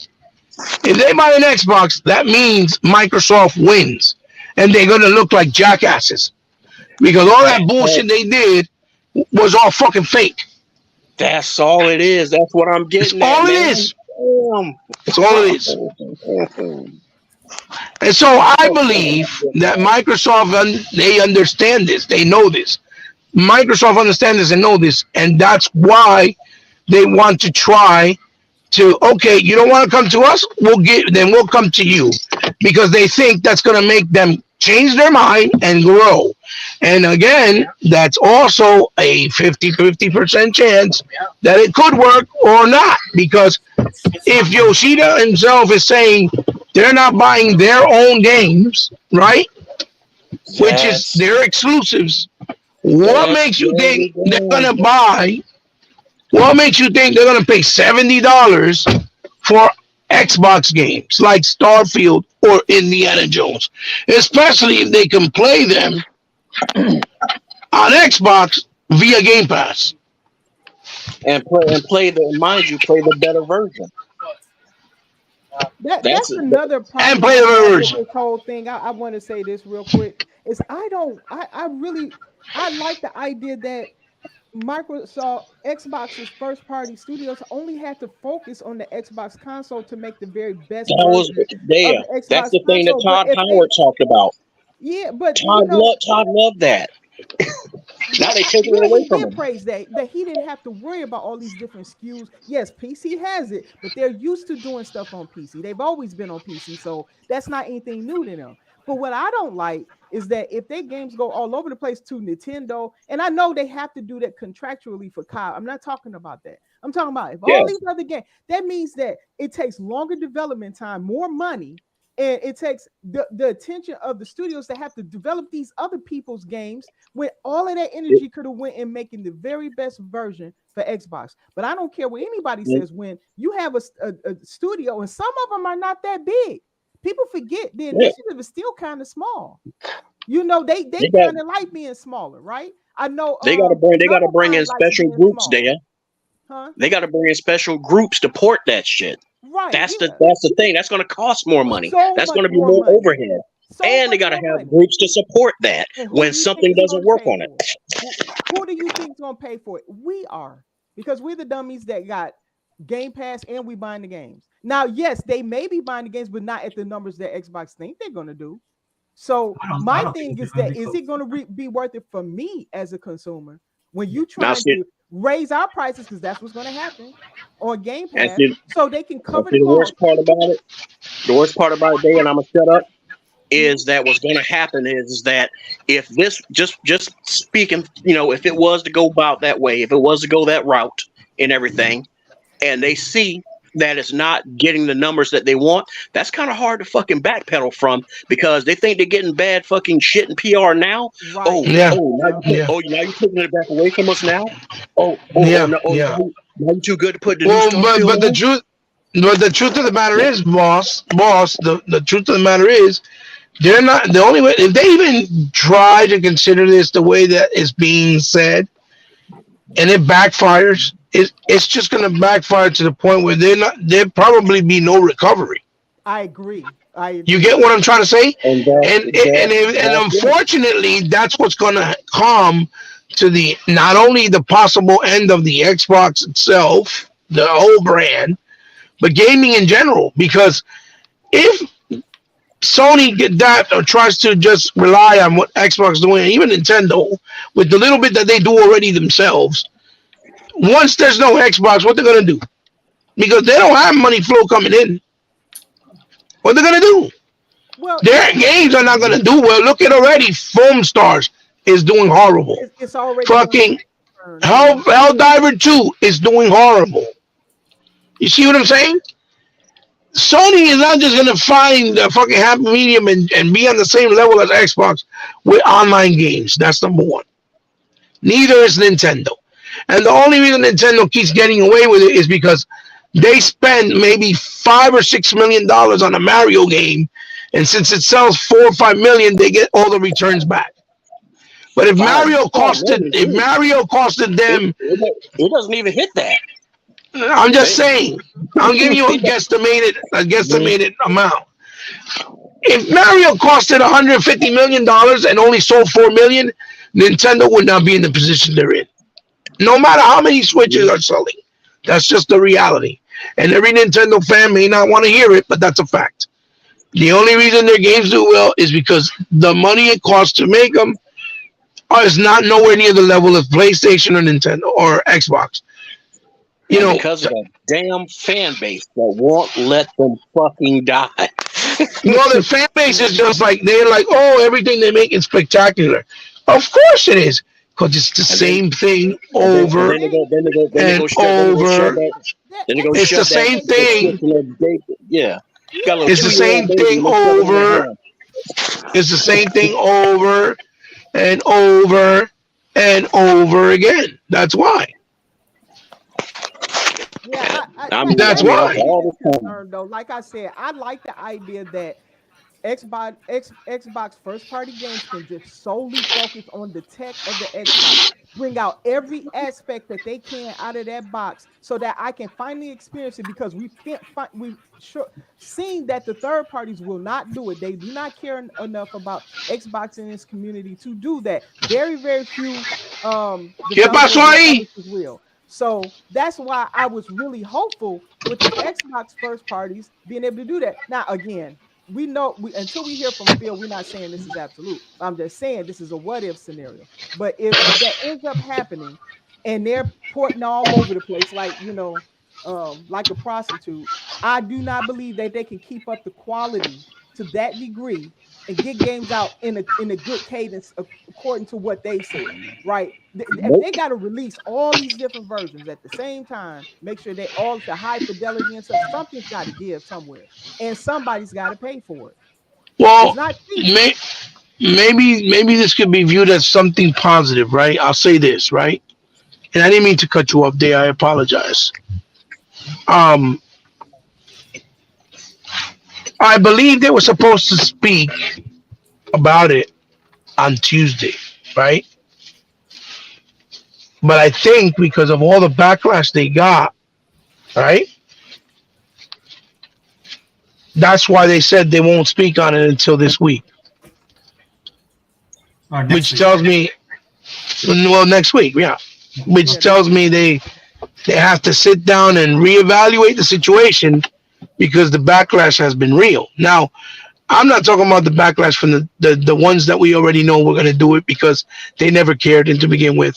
If they buy an Xbox, that means Microsoft wins, and they're gonna look like jackasses because all that bullshit they did was all fucking fake. That's all it is. That's what I'm getting. That's all it is. That's all it is. And so I believe that Microsoft, they understand this. They know this. Microsoft understands this and know this. And that's why they want to try to, okay, you don't want to come to us? We'll come to you. Because they think that's going to make them change their mind and grow. And again, that's also a 50% chance that it could work or not. Because if Yoshida himself is saying they're not buying their own games, right? Yes. Which is their exclusives. What makes you think they're going to buy? What makes you think they're going to pay $70 for Xbox games like Starfield or Indiana Jones? Especially if they can play them on Xbox via Game Pass. And play the better version. That's another problem. And play the version. This whole thing. I want to say this real quick. Is I like the idea that Microsoft Xbox's first party studios only had to focus on the Xbox console to make the very best. That's the thing that Todd Howard talked about. Yeah, but Todd loved that. Now they taking it yeah, away he from did him. praise that he didn't have to worry about all these different SKUs. Yes, PC has it, but they're used to doing stuff on PC. They've always been on PC, so that's not anything new to them. But what I don't like is that if their games go all over the place to Nintendo, and I know they have to do that contractually for Kyle. I'm not talking about that. I'm talking about if all Yes. these other games, that means that it takes longer development time, more money, and it takes the attention of the studios that have to develop these other people's games when all of that energy could have went in making the very best version for Xbox. But I don't care what anybody It- says when you have a studio, and some of them are not that big. People forget the yeah, initiative is still kind of small. You know, they they got kind of like being smaller, right? I know they gotta Double bring Fine in likes special being groups small, there. huh? They gotta bring in special groups to port that shit. Right, yeah. That's the thing. That's gonna cost more money. So That's much gonna be more more money. overhead. So And they much gotta more have money. groups to support that And who when do you think something is doesn't going to work pay on it. for it? Who do you think is going to pay for it? We are, because we're the dummies that got Game Pass and we buying the games. Now, yes, they may be buying the games, but not at the numbers that Xbox think they're going to do. So I my don't think thing it's is gonna that be is close. it going to be worth it for me as a consumer when you Now trying see to raise our prices, because that's what's going to happen on Game and Pass, see, so they can and cover the see cost. the worst part about it, Day, and I'm gonna shut up, is that what's gonna happen is that if this just speaking, if it was to go about that way, if it was to go that route and everything, and they see that it's not getting the numbers that they want, that's kind of hard to fucking backpedal from because they think they're getting bad fucking shit in PR now. Right. Oh, Yeah, Yep. yeah, now you're taking it back away from us now. Oh, yeah, no, yeah. now you're too good to put the new Well, Starfield on. but the truth of the matter is, boss, the truth of the matter is, they're not the only way. If they even try to consider this the way that is being said, and it backfires, it's just going to backfire to the point where there probably be no recovery. I agree. I You agree. get what I'm trying to say? And And that's it. unfortunately, that's what's going to come to the not only the possible end of the Xbox itself, the whole brand, but gaming in general. Because if Sony get that or tries to just rely on what Xbox is doing, and even Nintendo, with the little bit that they do already themselves, once there's no Xbox, what they're gonna do? Because they don't have money flow coming in. What they're gonna do? Well, Their games are not gonna do well. Look at already, Foam Stars is doing horrible. it's already doing Fucking turn. I mean, Helldiver 2 is doing horrible. You see what I'm saying? Sony is not just gonna find a fucking happy medium and be on the same level as Xbox with online games. That's number one. Neither is Nintendo. And the only reason Nintendo keeps getting away with it is because they spend maybe $5 or $6 million on a Mario game, and since it sells 4 or 5 million, they get all the returns back. But if Five, Mario five costed, million, if dude. Mario costed them, It doesn't even hit that. I'm just They, saying, I'm giving you it a doesn't- guesstimated amount. If Mario costed $150 million and only sold 4 million, Nintendo would not be in the position they're in. No matter how many Switches are selling, that's just the reality. And every Nintendo fan may not want to hear it, but that's a fact. The only reason their games do well is because the money it costs to make them is not nowhere near the level of PlayStation or Nintendo or Xbox. You and know, because of that damn fan base that won't let them fucking die. well, the fan base is just like they're like, oh, everything they make is spectacular. Of course it is, because it's the And then same thing but that's the over thing. and over. then they That's go It's the shove that same subscription thing. little baby. Yeah, got a little It's the 2 year old same baby thing and they shove it in their over. hand. It's the same thing over and over and over again. That's why. Yeah, I'm That's that's here my why. all biggest the time. concern though. Like I said, I like the idea that Xbox first party games can just solely focus on the tech of the Xbox, bring out every aspect that they can out of that box, so that I can finally experience it. Because we've seen that the third parties will not do it. They do not care enough about Xbox and its community to do that. Very very few ¿Qué pasó developers and ahí? publishers will. So that's why I was really hopeful with the Xbox first parties being able to do that. Now again, we know we until we hear from Phil, we're not saying this is absolute. I'm just saying this is a what if scenario. But if that ends up happening and they're porting all over the place, like like a prostitute, I do not believe that they can keep up the quality to that degree and get games out in a good cadence according to what they said. Right? If Nope. they got to release all these different versions at the same time, make sure they all the high fidelity and stuff, something's got to give somewhere and somebody's got to pay for it. It's Well, not cheap. may, maybe this could be viewed as something positive, right? I'll say this, right? And I didn't mean to cut you off there. I apologize. Um, I believe they were supposed to speak about it on Tuesday, right? But I think because of all the backlash they got, right? That's why they said they won't speak on it until this week, Or next which week. tells me, well, next week, yeah, which Yeah, tells me they have to sit down and reevaluate the situation because the backlash has been real. Now, I'm not talking about the backlash from the ones that we already know we're going to do it because they never cared to begin with.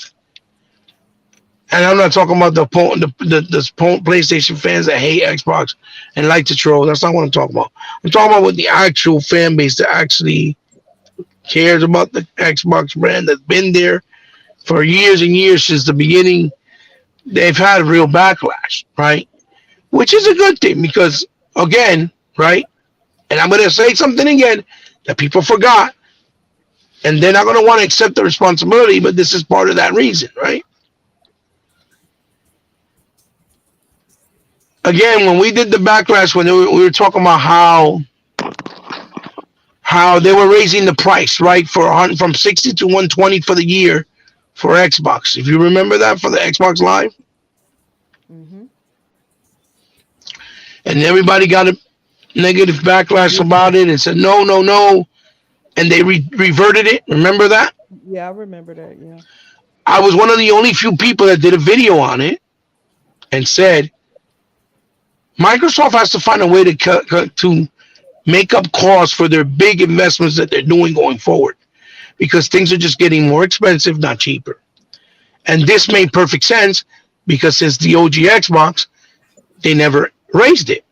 And I'm not talking about the PlayStation fans that hate Xbox and like to troll. That's not what I'm talking about. I'm talking about with the actual fan base that actually cares about the Xbox brand that's been there for years and years since the beginning. They've had a real backlash, right? Which is a good thing because, again, right? And I'm going to say something again that people forgot, and they're not going to want to accept the responsibility, but this is part of that reason, right? Again, when we did the backlash, when we were talking about how they were raising the price, right, from 60 to 120 for the year for Xbox. If you remember that for the Xbox Live, mm-hmm. and everybody got a negative backlash about it and said no, no, no, and they reverted it. Remember that? Yeah, I remember that. Yeah. I was one of the only few people that did a video on it and said Microsoft has to find a way to make up costs for their big investments that they're doing going forward because things are just getting more expensive, not cheaper. And this made perfect sense because since the OG Xbox, they never raised it.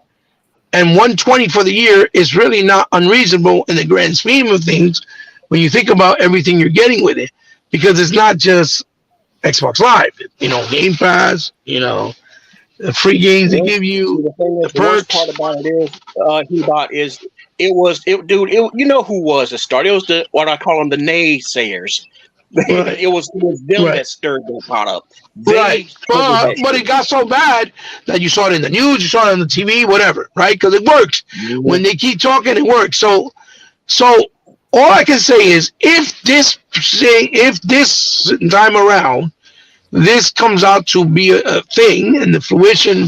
And 120 for the year is really not unreasonable in the grand scheme of things when you think about everything you're getting with it, because it's not just Xbox Live, Game Pass, the free games they give See, you, the thing the is, the worst part perks. about it is, Hebot, is dude. You know who was the start? It was the what I call them, the naysayers. Right, It was them right, that stirred that pot up. right. They triggered that But shit. it got so bad that you saw it in the news, you saw it on the TV, whatever, right? Because it works. Mhm. When they keep talking, it works. So all I can say is if this time around this comes out to be a thing and the fruition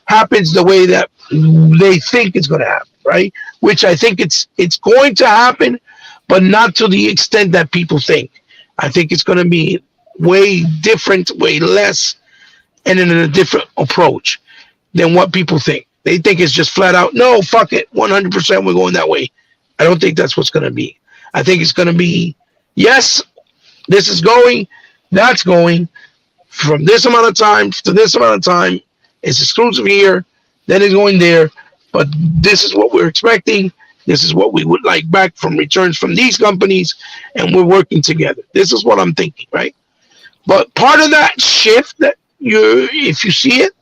happens the way that they think it's going to happen, right? Which I think it's going to happen, but not to the extent that people think. I think it's going to be way different, way less, and in a different approach than what people think. They think it's just flat out, no, fuck it, 100% we're going that way. I don't think that's what's going to be. I think it's going to be, yes, this is going, that's going, from this amount of time to this amount of time. It's exclusive here, then it's going there. But this is what we're expecting. This is what we would like back from returns from these companies, and we're working together. This is what I'm thinking, right? But part of that shift that if you see it,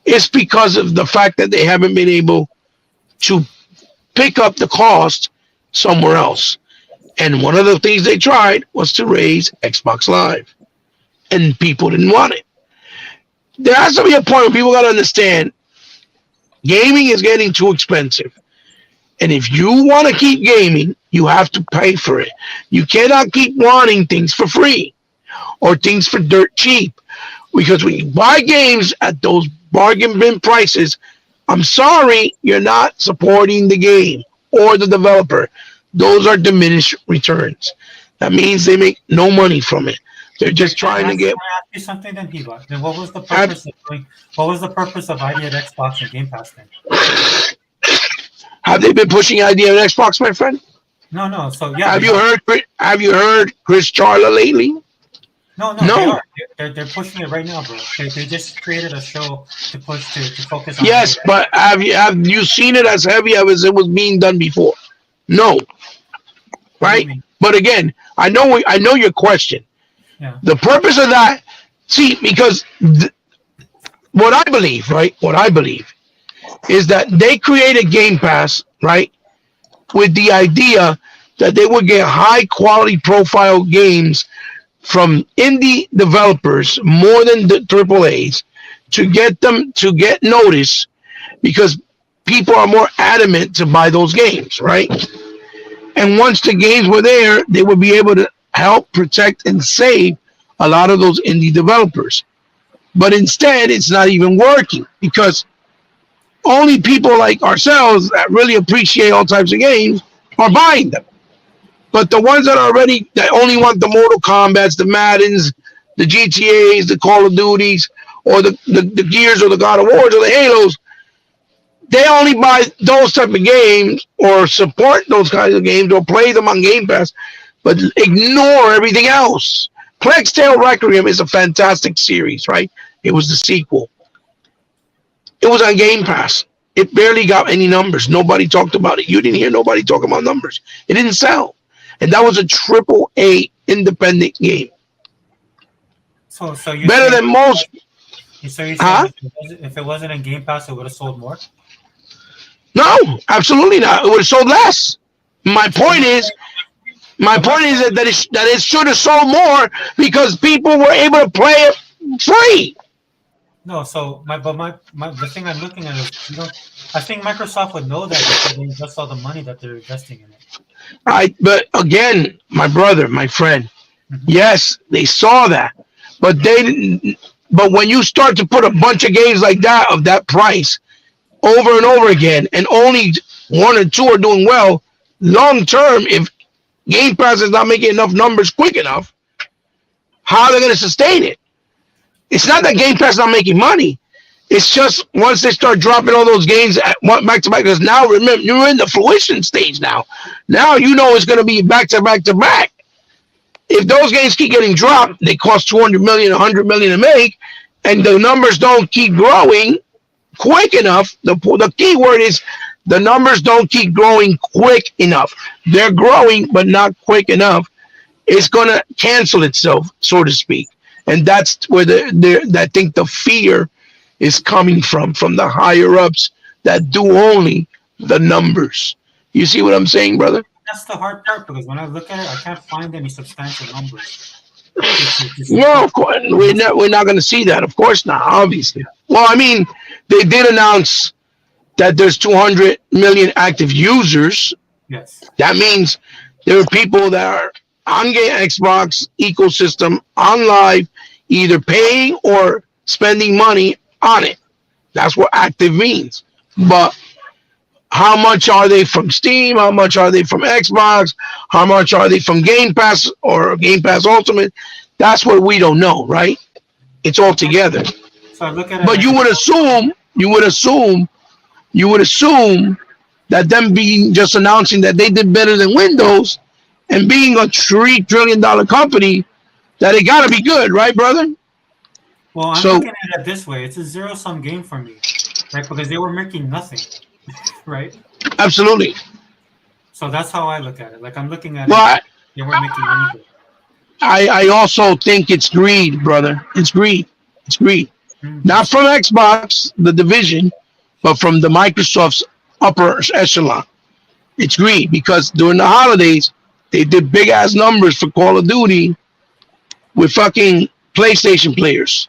is because of the fact that they haven't been able to pick up the cost somewhere else. And one of the things they tried was to raise Xbox Live, and people didn't want it. There has to be a point where people got to understand gaming is getting too expensive. And if you want to keep gaming, you have to pay for it. You cannot keep wanting things for free or things for dirt cheap. Because when you buy games at those bargain bin prices, I'm sorry, you're not supporting the game or the developer. Those are diminished returns. That means they make no money from it. They're just trying to get. Can I ask you something then, Hiba? Then what was the purpose of ID at Xbox and Game Pass then? Have they been pushing the idea of Xbox, my friend? No. So yeah, Have they you are. heard? Have you heard Chris Charla lately? No, they No. are. They're pushing it right now, bro. They just created a show to push to focus on Yes, AI. but have you seen it as heavy as it was being done before? No, What do you right? mean? But again, I know your question. Yeah. The purpose of that, see, because what I believe, right? What I believe is that they created Game Pass, right, with the idea that they would get high quality profile games from indie developers more than the triple A's to get them to get noticed because people are more adamant to buy those games, right? And once the games were there, they would be able to help protect and save a lot of those indie developers. But instead, it's not even working because only people like ourselves that really appreciate all types of games are buying them. But the ones that are already that only want the Mortal Kombats, the Maddens, the GTAs, the Call of Duties, or the Gears or the God of Wars or the Halos, they only buy those type of games or support those kinds of games or play them on Game Pass, but ignore everything else. Plague's Tale Requiem is a fantastic series, right? It was the sequel. It was on Game Pass. It barely got any numbers. Nobody talked about it. You didn't hear nobody talk about numbers. It didn't sell. And that was a triple A independent game. So you're Better saying than most. so you're saying Huh? if it wasn't in Game Pass, it would have sold more. No, absolutely not. It would have sold less. My So point is, my so my point is that it should have sold more because people were able to play it free. no. So my the thing I'm looking at is you don't. I think Microsoft would know that before they invest all the money that they're investing in it. But again, my brother, my friend, Mhm. yes, they saw that, but they didn't. But when you start to put a bunch of games like that of that price over and over again, and only one or two are doing well, long term, if Game Pass is not making enough numbers quick enough, how are they going to sustain it? It's not that Game Pass not making money. It's just once they start dropping all those games at back to back, because now remember you're in the fruition stage now. Now you know it's going to be back to back to back. If those games keep getting dropped, they cost 200 million, 100 million to make, and the numbers don't keep growing quick enough. The key word is the numbers don't keep growing quick enough. They're growing, but not quick enough. It's going to cancel itself, so to speak. And that's where I think the fear is coming from the higher ups that do only the numbers. You see what I'm saying, brother? That's the hard part because when I look at it, I can't find any substantial numbers to Well, support. of course, we're not going to see that. Of course not, obviously. Well, I mean, they did announce that there's 200 million active users. Yes. That means there are people that are on Xbox ecosystem on live, either paying or spending money on it. That's what active means. But how much are they from Steam? How much are they from Xbox? How much are they from Game Pass or Game Pass Ultimate? That's what we don't know, right? It's all together. So I look at it But like you would assume that them being just announcing that they did better than Windows and being a $3 trillion company, that it gotta be good, right, brother? well, I'm So looking at it this way. It's a zero sum game for me, right? Because they were making nothing, right? absolutely. So that's how I look at it. Like I'm looking at Well, it like they weren't making anything. I also think it's greed, brother. It's greed. It's greed. Not from Xbox, the division, but from the Microsoft's upper echelon. It's greed because during the holidays, they did big ass numbers for Call of Duty with fucking PlayStation players.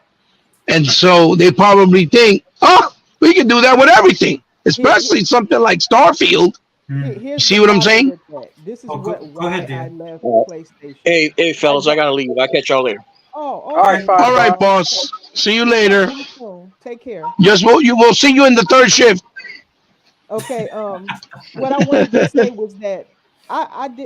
And so they probably think, oh, we can do that with everything, especially something like Starfield. You Here's see the what I'm problem saying? with that. This is Oh, what go ahead, why I Dan. left PlayStation. Hey, I fellas, I don't. gotta leave. I'll catch y'all later. Oh, All right, okay. fine, All right, boss. boss. See you We'll talk later. to you soon. Take care. Just we'll see you in the third shift. Okay. What I wanted to say was that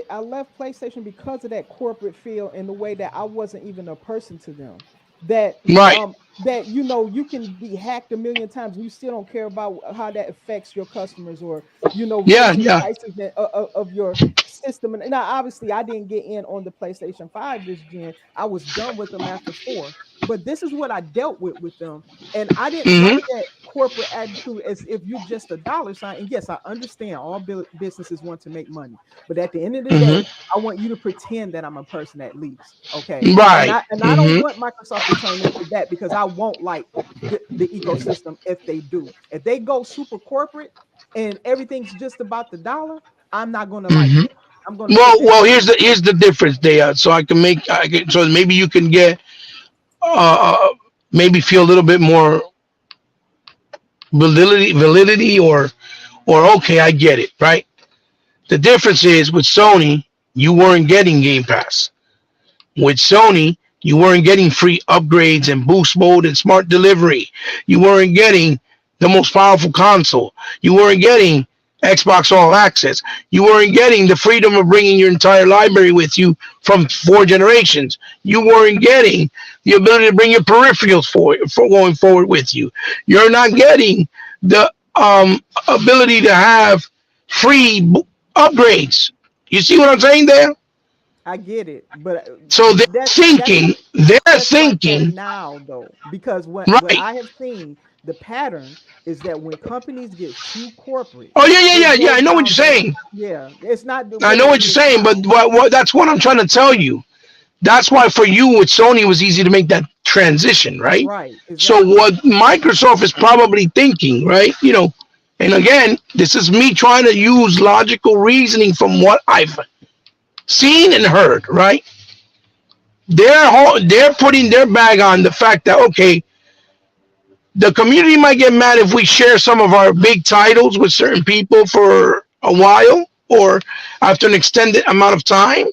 I left PlayStation because of that corporate feel and the way that I wasn't even a person to them. that Right. that you know you can be hacked a million times and you still don't care about how that affects your customers, or you know, Yeah, raising yeah. prices of your system. And now obviously I didn't get in on the PlayStation 5 this gen. I was done with them after 4. But this is what I dealt with them. And I didn't Mm-hmm. like that corporate attitude as if you're just a dollar sign. And yes, I understand all businesses want to make money. But at the end of the day, Mm-hmm. I want you to pretend that I'm a person at least. Okay. And Right. I don't Mm-hmm. want Microsoft to turn into that, because I won't like the ecosystem if they do. If they go super corporate and everything's just about the dollar, I'm not going to like Mm-hmm. that. I'm going to say, Well, damn. here's the difference there. So so maybe you can get maybe feel a little bit more validity, or okay, I get it, right? The difference is with Sony, you weren't getting Game Pass. With Sony, you weren't getting free upgrades and boost mode and smart delivery. You weren't getting the most powerful console. You weren't getting Xbox All Access. You weren't getting the freedom of bringing your entire library with you from 4 generations. You weren't getting the ability to bring your peripherals for going forward with you. You're not getting the ability to have free upgrades. You see what I'm saying there? I get it, but So they're that's thinking, they're that's like that thinking, now though, because what right? I have seen, the pattern is that when companies get too corporate, Oh yeah, yeah, they yeah, yeah. go I know what down you're that. saying. Yeah, it's not the I way know it what you're is saying, but now. that's what I'm trying to tell you. That's why for you with Sony it was easy to make that transition, right? Right, So exactly. what Microsoft is probably thinking, right? And again, this is me trying to use logical reasoning from what I've seen and heard, right? They're putting their bag on the fact that okay, the community might get mad if we share some of our big titles with certain people for a while or after an extended amount of time,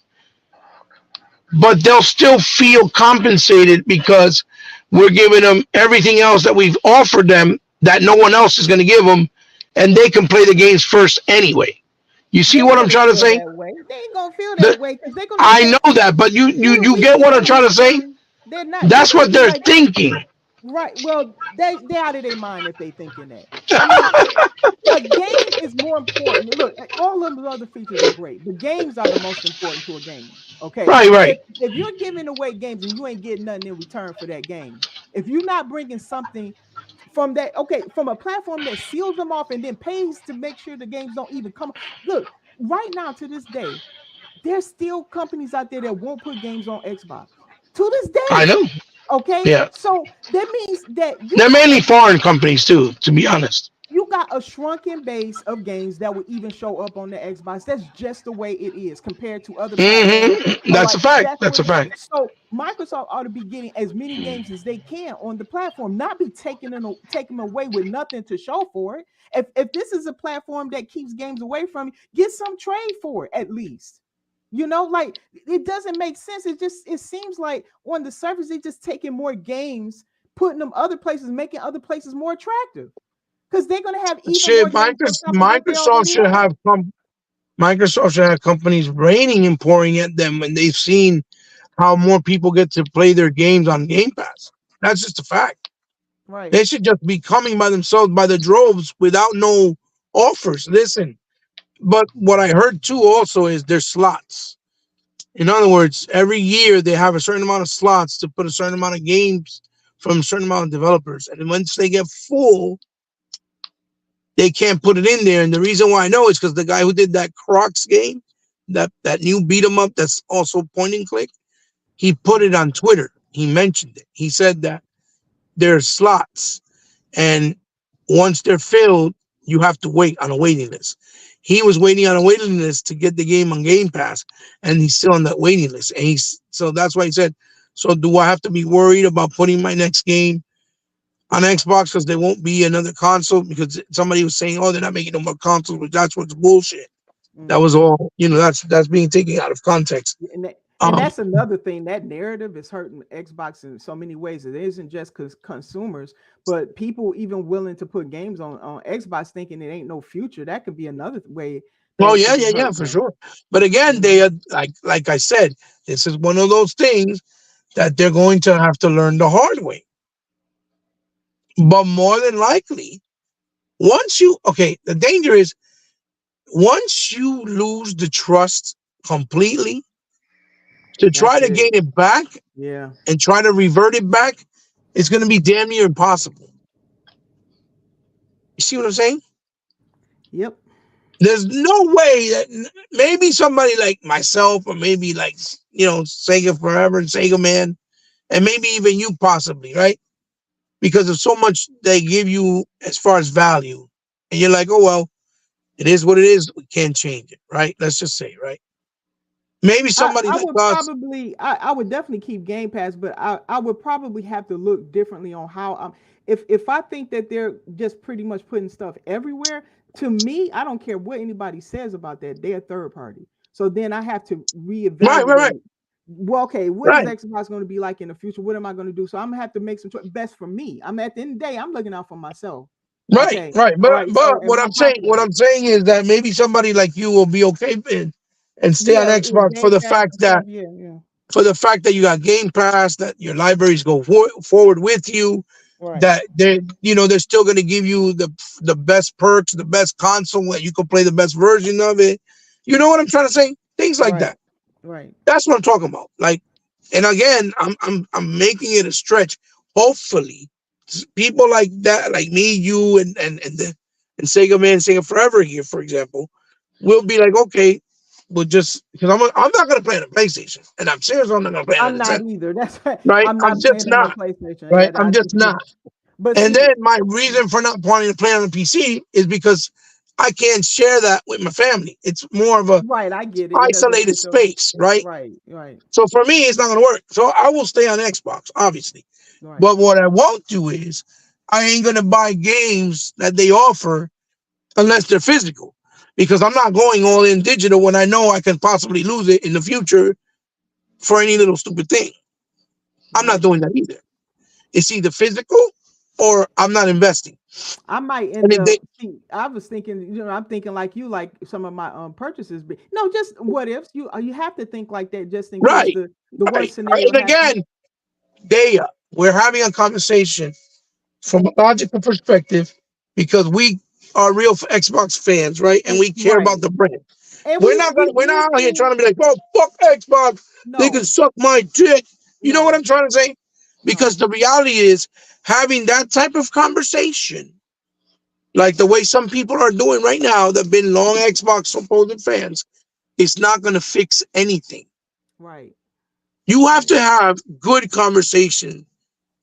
but they'll still feel compensated because we're giving them everything else that we've offered them that no one else is going to give them, and they can play the games first anyway. You They see ain't what I'm gonna trying to feel say? that way. They ain't gonna feel that The, way because they're gonna I say, know that, but you we get what still I'm trying to say? respond. They're not. They're That's gonna what be they're like, thinking. right. Well, they out of their mind if they thinking that. I mean, a game is more important. Look, all of the other features are great, but games are the most important to a gamer. Okay, Right, if right. if you're giving away games and you ain't getting nothing in return for that game, if you're not bringing something from that, okay, from a platform that seals them off and then pays to make sure the games don't even come. Look, right now to this day, there's still companies out there that won't put games on Xbox to this I day. know. Okay, Yeah. so that means that They're mainly foreign companies too, to be honest. you got a shrunken base of games that will even show up on the Xbox. That's just the way it is compared to other platforms. That's a Like fact. that's That's what a it is. fact. So Microsoft ought to be getting as many games as they can on the platform, not be taking them away with nothing to show for it. If this is a platform that keeps games away from you, get some trade for it at least. You know, like it doesn't make sense. It seems like on the surface they just taking more games, putting them other places, making other places more attractive because they're going to have even more Shit, games on top of what they Microsoft already should have. have Microsoft should have companies raining and pouring at them when they've seen how more people get to play their games on Game Pass. That's just a fact. Right. They should just be coming by themselves by the droves without no offers. Listen, but what I heard too also is there's slots. In other words, every year they have a certain amount of slots to put a certain amount of games from a certain amount of developers. And once they get full, they can't put it in there. And the reason why I know is because the guy who did that Crocs game, that new beat 'em up that's also point and click, he put it on Twitter. He mentioned it. He said that there's slots, and once they're filled, you have to wait on a waiting list. He was waiting on a waiting list to get the game on Game Pass, and he's still on that waiting list. And so that's why he said, "So do I have to be worried about putting my next game on Xbox because there won't be another console?" Because somebody was saying, "Oh, they're not making no more consoles," but that's what's bullshit. That was Mm-hmm. all. That's being taken out of context. And Um, that's another thing. That narrative is hurting Xbox in so many ways. It isn't just because consumers, but people even willing to put games on Xbox thinking it ain't no future. That could be another way that oh it yeah, could be yeah, yeah, hurting for them. sure. But again, You know. they like I said, this is one of those things that they're going to have to learn the hard way. But more than likely, the danger is once you lose the trust completely, to try That's to it. gain it back Yeah. and try to revert it back, it's going to be damn near impossible. You see what I'm saying? Yep. There's no way that maybe somebody like myself, or maybe like, Sega Forever and Sega Man, and maybe even you possibly, right? Because of so much they give you as far as value. And you're like, oh, well, it is what it is. We can't change it, right? Let's just say, right? Maybe somebody I like would us, probably I would definitely keep Game Pass, but I would probably have to look differently on how if I think that they're just pretty much putting stuff everywhere, to me, I don't care what anybody says about that. They're a third party. So then I have to right, reevaluate. Well, okay, what is right, Xbox going to be like in the future? What am I going to do? So I'm gonna have to make some choice best for me. I'm at the end of the day, I'm looking out for myself. right, Okay. right. All But right. but So and what my I'm saying, what pocketbook. I'm saying is that maybe somebody like you will be okay and stay on Yeah, with Xbox Game Pass and stuff. Yeah, yeah. for the fact that you got Game Pass, that your libraries go forward with you, Right. that they're still going to give you the best perks, the best console, and you can play the best version of it. You know what I'm trying to say? Things like Right. that. Right. That's what I'm talking about. Like, and again, I'm making it a stretch. Hopefully, people like that, like me, you, and Sega Man, Sega Forever here, for example, will be like, okay, we'll just because I'm not gonna play on the PlayStation, and I'm serious. I'm not gonna play on I'm the not Nintendo, either. That's right. right? I'm I'm not just playing on no not, PlayStation. right? Yeah, I'm just yeah. not. But And see, then my reason for not wanting to play on the PC is because I can't share that with my family. It's more of a right, I get it. It doesn't isolated fit your space, right? right, right, So for me, it's not going to work. So I will stay on Xbox, obviously. right, But what I won't do is I ain't going to buy games that they offer unless they're physical, because I'm not going all in digital when I know I can possibly lose it in the future for any little stupid thing. I'm not right. doing that either. It's either physical or I'm not investing. I might And end if they up see, I was thinking, I'm thinking like you, like some of my purchases be no, just what ifs. You have to think like that just in case right, the worst right. scenario And happens. again, we're having a conversation from a logical perspective because we are real Xbox fans, right? And we care Right. about the brand. And We're we've not out here seen trying to be like, oh, fuck Xbox. They can no, suck my dick. You know what no, I'm trying to say? Because no, the reality is having that type of conversation, like the way some people are doing right now that have been long Xbox supposed fans, is not going to fix anything. right, You have right, to have good conversation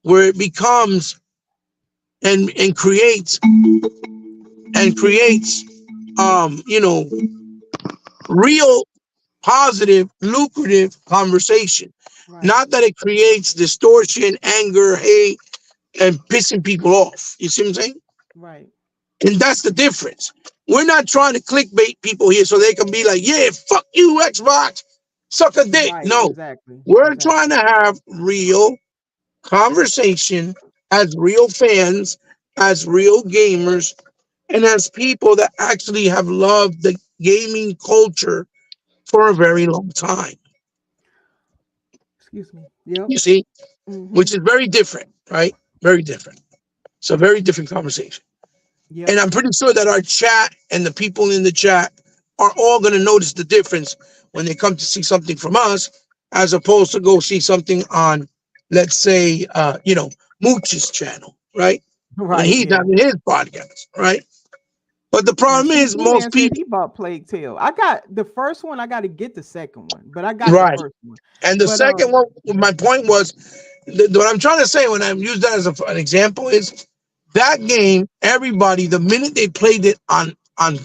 where it becomes and creates real positive, lucrative conversation. right, Not that it creates distortion, anger, hate, and pissing people off. You see what I'm saying? right, And that's the difference. We're not trying to clickbait people here so they can be like, yeah, fuck you, Xbox, suck a dick. right, No, exactly, we're trying exactly. to have real conversation as real fans, as real gamers, and as people that actually have loved the gaming culture for a very long time. Excuse me. Yep. You see, Mm-hmm. which is very different, right? Very different. It's a very different conversation. And Yep. I'm pretty sure that our chat and the people in the chat are all going to notice the difference when they come to see something from us, as opposed to go see something on, let's say, Mooch's channel, right? When Right. he's Yeah. having his podcast, right? But the And problem see, is Pooh most Man said people, he bought Plague Tale. I got the first one. I got to get the second one, but I got the right? first one. And the But second one, my point was, what I'm trying to say when I use that as an example is that game, everybody, the minute they played it on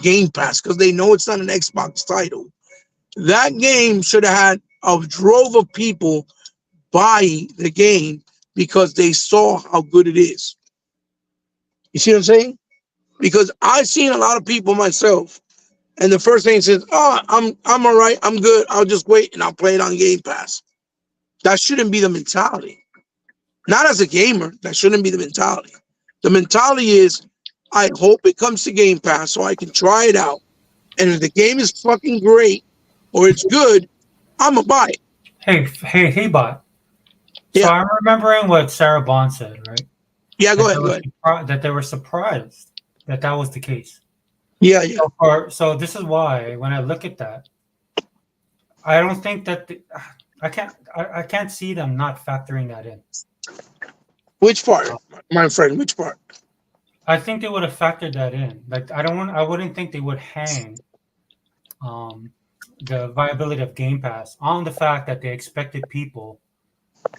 Game Pass, because they know it's not an Xbox title, that game should have had a drove of people buy the game because they saw how good it is. You see what I'm saying? Because I've seen a lot of people myself, and the first thing says, "Oh, I'm all right, I'm good. I'll just wait and I'll play it on Game Pass." That shouldn't be the mentality. Not as a gamer, that shouldn't be the mentality. The mentality is, I hope it comes to Game Pass so I can try it out. And if the game is fucking great or it's good, I'm gonna buy it. Hey, bot. So Yeah, I'm remembering what Sarah Bond said, right? yeah. Go That they ahead, go were ahead. that they were surprised that that was the case. Yeah, yeah. So this is why when I look at that, I don't think that I can't see them not factoring that in. Which part, my friend? Which part? I think they would have factored that in. Like I wouldn't think they would hang um, the viability of Game Pass on the fact that they expected people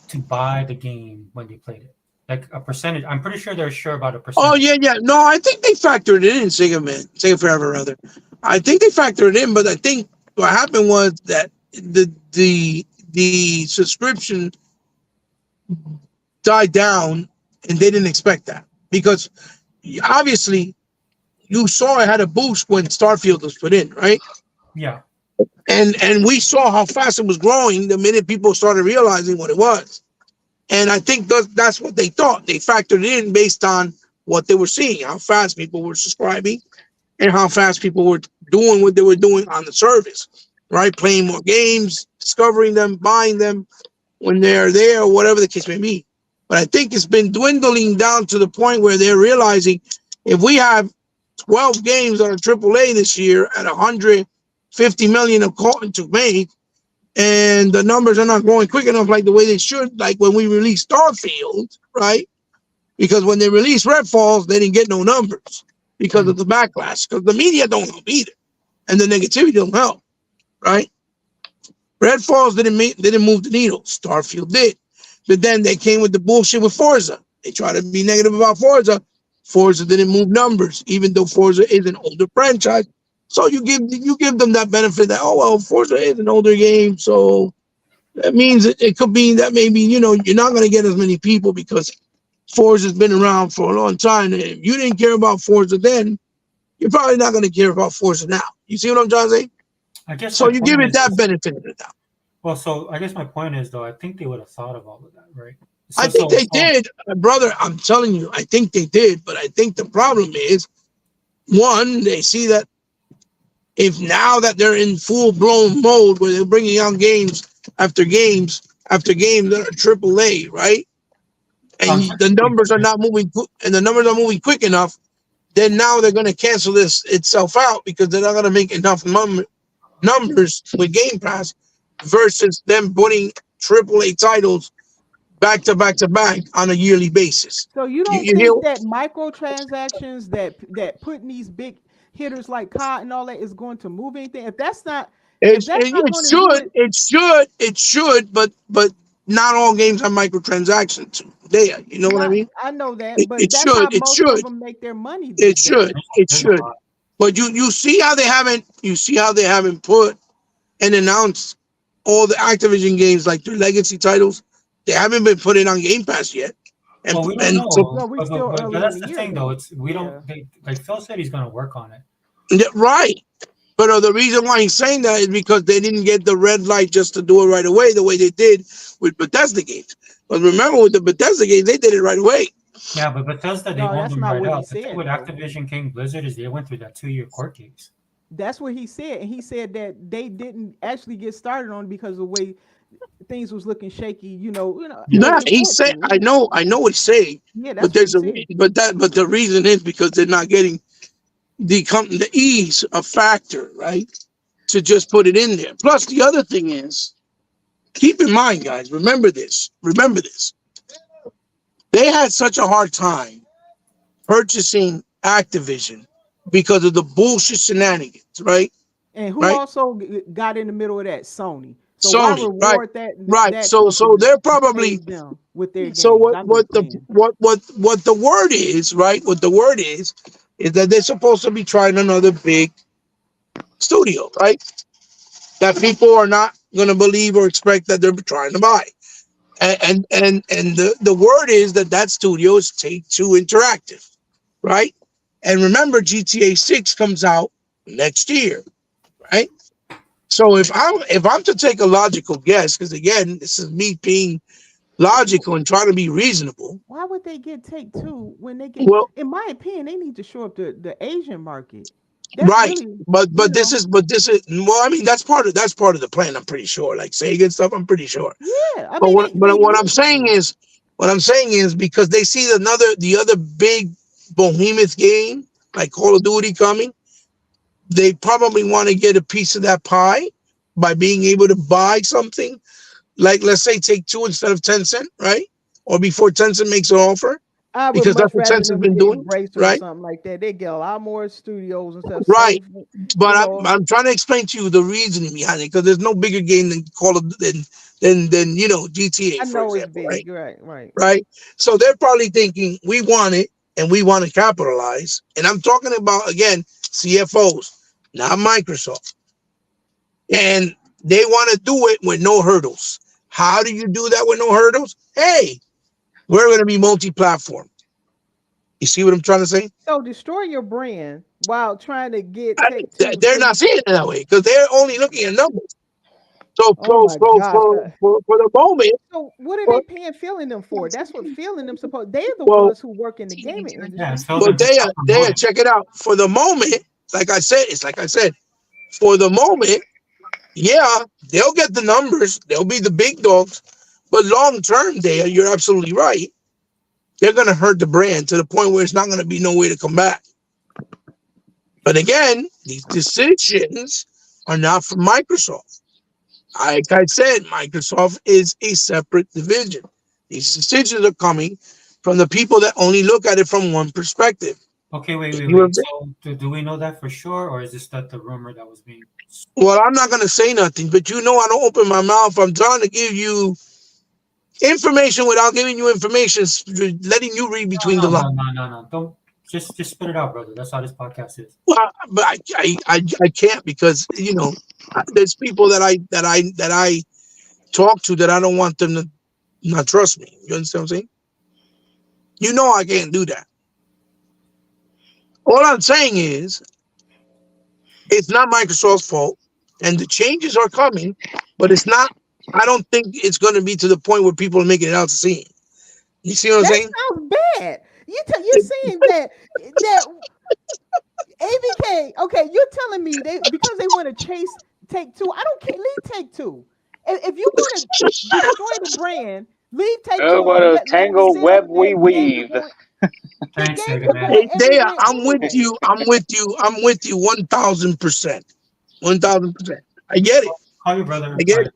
to buy the game when they played it. Like a percentage. I'm pretty sure they're sure about a Oh percentage. yeah, yeah. No, I think they factored it in. Sega Forever, rather. I think they factored it in, but I think what happened was that the subscription died down, and they didn't expect that because obviously you saw it had a boost when Starfield was put in, right? Yeah. And we saw how fast it was growing the minute people started realizing what it was. And I think that's what they thought. They factored it in based on what they were seeing, how fast people were subscribing, and how fast people were doing what they were doing on the service, right? Playing more games, discovering them, buying them when they're there, or whatever the case may be. But I think it's been dwindling down to the point where they're realizing if we have 12 games on a AAA this year at 150 million according to make, and the numbers are not growing quick enough like the way they should, like when we released Starfield, right? Because when they released Redfalls, they didn't get no numbers because Mm. of the backlash, because the media don't help either, and the negativity don't help, right? Redfalls didn't move the needle. Starfield did, but then they came with the bullshit with Forza. They tried to be negative about Forza. Forza didn't move numbers, even though Forza is an older franchise. So you give them that benefit that, oh well, Forza is an older game, so that means it could be that maybe you're not going to get as many people because Forza's been around for a long time. And if you didn't care about Forza then, you're probably not going to care about Forza now. You see what I'm trying to say? I guess So my you give point it is that benefit of the doubt. well. So I guess my point is though. I think they would have thought of all of that, right? I So think so they did, brother. I'm telling you, I think they did. But I think the problem is, one, they see that if now that they're in full blown mode where they're bringing out games after games after games that are AAA, right? And um, the numbers are not moving, and the numbers are moving quick enough, then now they're going to cancel this itself out because they're not going to make enough numbers with Game Pass versus them putting AAA titles back to back to back on a yearly basis. So you don't You hear? think that microtransactions that putting these big hitters like COD and all that is going to move anything? If that's not It going to do should, it, it should, but not all games have microtransactions. There, you know what I not mean? I know that, but It that's how should, it most of should, them make their money it these should, days. it there's a should. lot. But you see how they haven't put and announced all the Activision games like their legacy titles. They haven't been put in on Game Pass yet, Well, we don't and so know, Well, we still but early in that's the the year thing though. though. It's we don't. Yeah. Like Phil said, he's going to work on it. yeah, right. But the reason why he's saying that is because they didn't get the red light just to do it right away, the way they did with Bethesda games. But remember, with the Bethesda games, they did it right away. Yeah, but Bethesda, they No, won that's them not right what he out. The thing said with though. Activision King Blizzard is they went through that 2 year court case. That's what he said, and he said that they didn't actually get started on because of the way things was looking shaky. Yeah, As the he court said, said. Yeah, I know what he's saying, yeah, but that's what he said. but the reason is because they're not getting the ease of factor, right? To just put it in there. Plus, the other thing is, keep in mind, guys, remember this. They had such a hard time purchasing Activision because of the bullshit shenanigans, right? And who Right? also got in the middle of that? Sony. So why Sony, right? reward that Right. that So company they're to probably save them with their so games? I'm just saying. what the word is, right? What the word is that they're supposed to be trying another big studio, right? That people are not going to believe or expect that they're trying to buy. And the word is that that studio is Take Two Interactive, right? And remember, GTA 6 comes out next year, right? So if I'm to take a logical guess, because again, this is me being logical and trying to be reasonable. Why would they get Take Two when they get? Well, In my opinion, they need to show up the Asian market. That's Right. really, you But know, this is well, I mean that's part of the plan, I'm pretty sure. Like Sega and stuff, I'm pretty sure. yeah. I But mean, they what I'm need saying to. is because they see the other big behemoth game, like Call of Duty coming, they probably want to get a piece of that pie by being able to buy something. Like let's say take two instead of 10 cent, right? Or before 10 cent makes an offer, I would because that's much what rather Tencent's them been get doing, Embracer or right? something like that. They get a lot more studios and stuff. Right. Save, But you know. I'm trying to explain to you the reasoning behind it because there's no bigger game than Call of than GTA, I for know it's example, right? big, right, right. Right. So they're probably thinking we want it and we want to capitalize. And I'm talking about again CFOs, not Microsoft, and they want to do it with no hurdles. How do you do that with no hurdles? Hey, we're going to be multi-platform. You see what I'm trying to say? So destroy your brand while trying to get Take Two. They're So not you seeing can. it that way because they're only looking at numbers. Oh my gosh. For the moment, So what are they for, paying filling them for? That's what filling them supposed. They're the well, ones who work in the gaming Yeah, and industry. tell well, them just stop they are, promoting. check it out. For the moment, like I said, for the moment, yeah, they'll get the numbers. They'll be the big dogs. But long term, you're absolutely right. They're going to hurt the brand to the point where it's not going to be no way to come back. But again, these decisions are not from Microsoft. Like I said, Microsoft is a separate division. These decisions are coming from the people that only look at it from one perspective. Okay, You see what I'm saying? So, do we know that for sure, or is this that the rumor that was being? Well, I'm not going to say nothing, but I don't open my mouth. I'm trying to give you information without giving you information, letting you read between the lines. No. Don't just spit it out, brother. That's how this podcast is. Well, but I can't because there's people that I talk to that I don't want them to not trust me. You understand what I'm saying? I can't do that. All I'm saying is it's not Microsoft's fault, and the changes are coming, but it's not. I don't think it's going to be to the point where people are making it out to see. You see what I'm That saying? sounds bad. You're saying that ABK. Okay, you're telling me they because they want to chase Take Two. I don't care. Leave Take Two. If you want to destroy the brand, leave Take Oh, Two what alone. a Let them tangled set up web we their game weave. development. The Thanks, game Sega man. Hey, development Dea, everywhere I'm with anyway. you. I'm with you. I'm with you 1,000%. 1,000%. I get it. Call your brother. I All get right. it.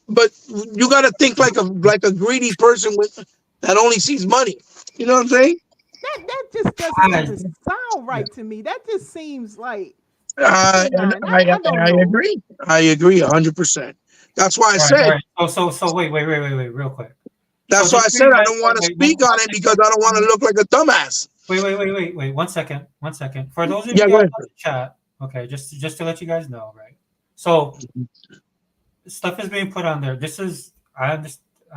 But you got to think like a greedy person with that only sees money. You know what I'm saying? That just doesn't Guys, even sound yeah. right to me. That just seems like And asinine. I don't I know. agree. I agree 100%. That's why I All said. right. So wait, real quick. So That's why just I so said you I guys, don't want to wait, speak on one it because second. I don't want to look like a dumbass. Wait. 1 second. 1 second. For those of you Yeah, go guys ahead. on the chat, okay, just to let you guys know, right? So stuff is being put on there. This is I'm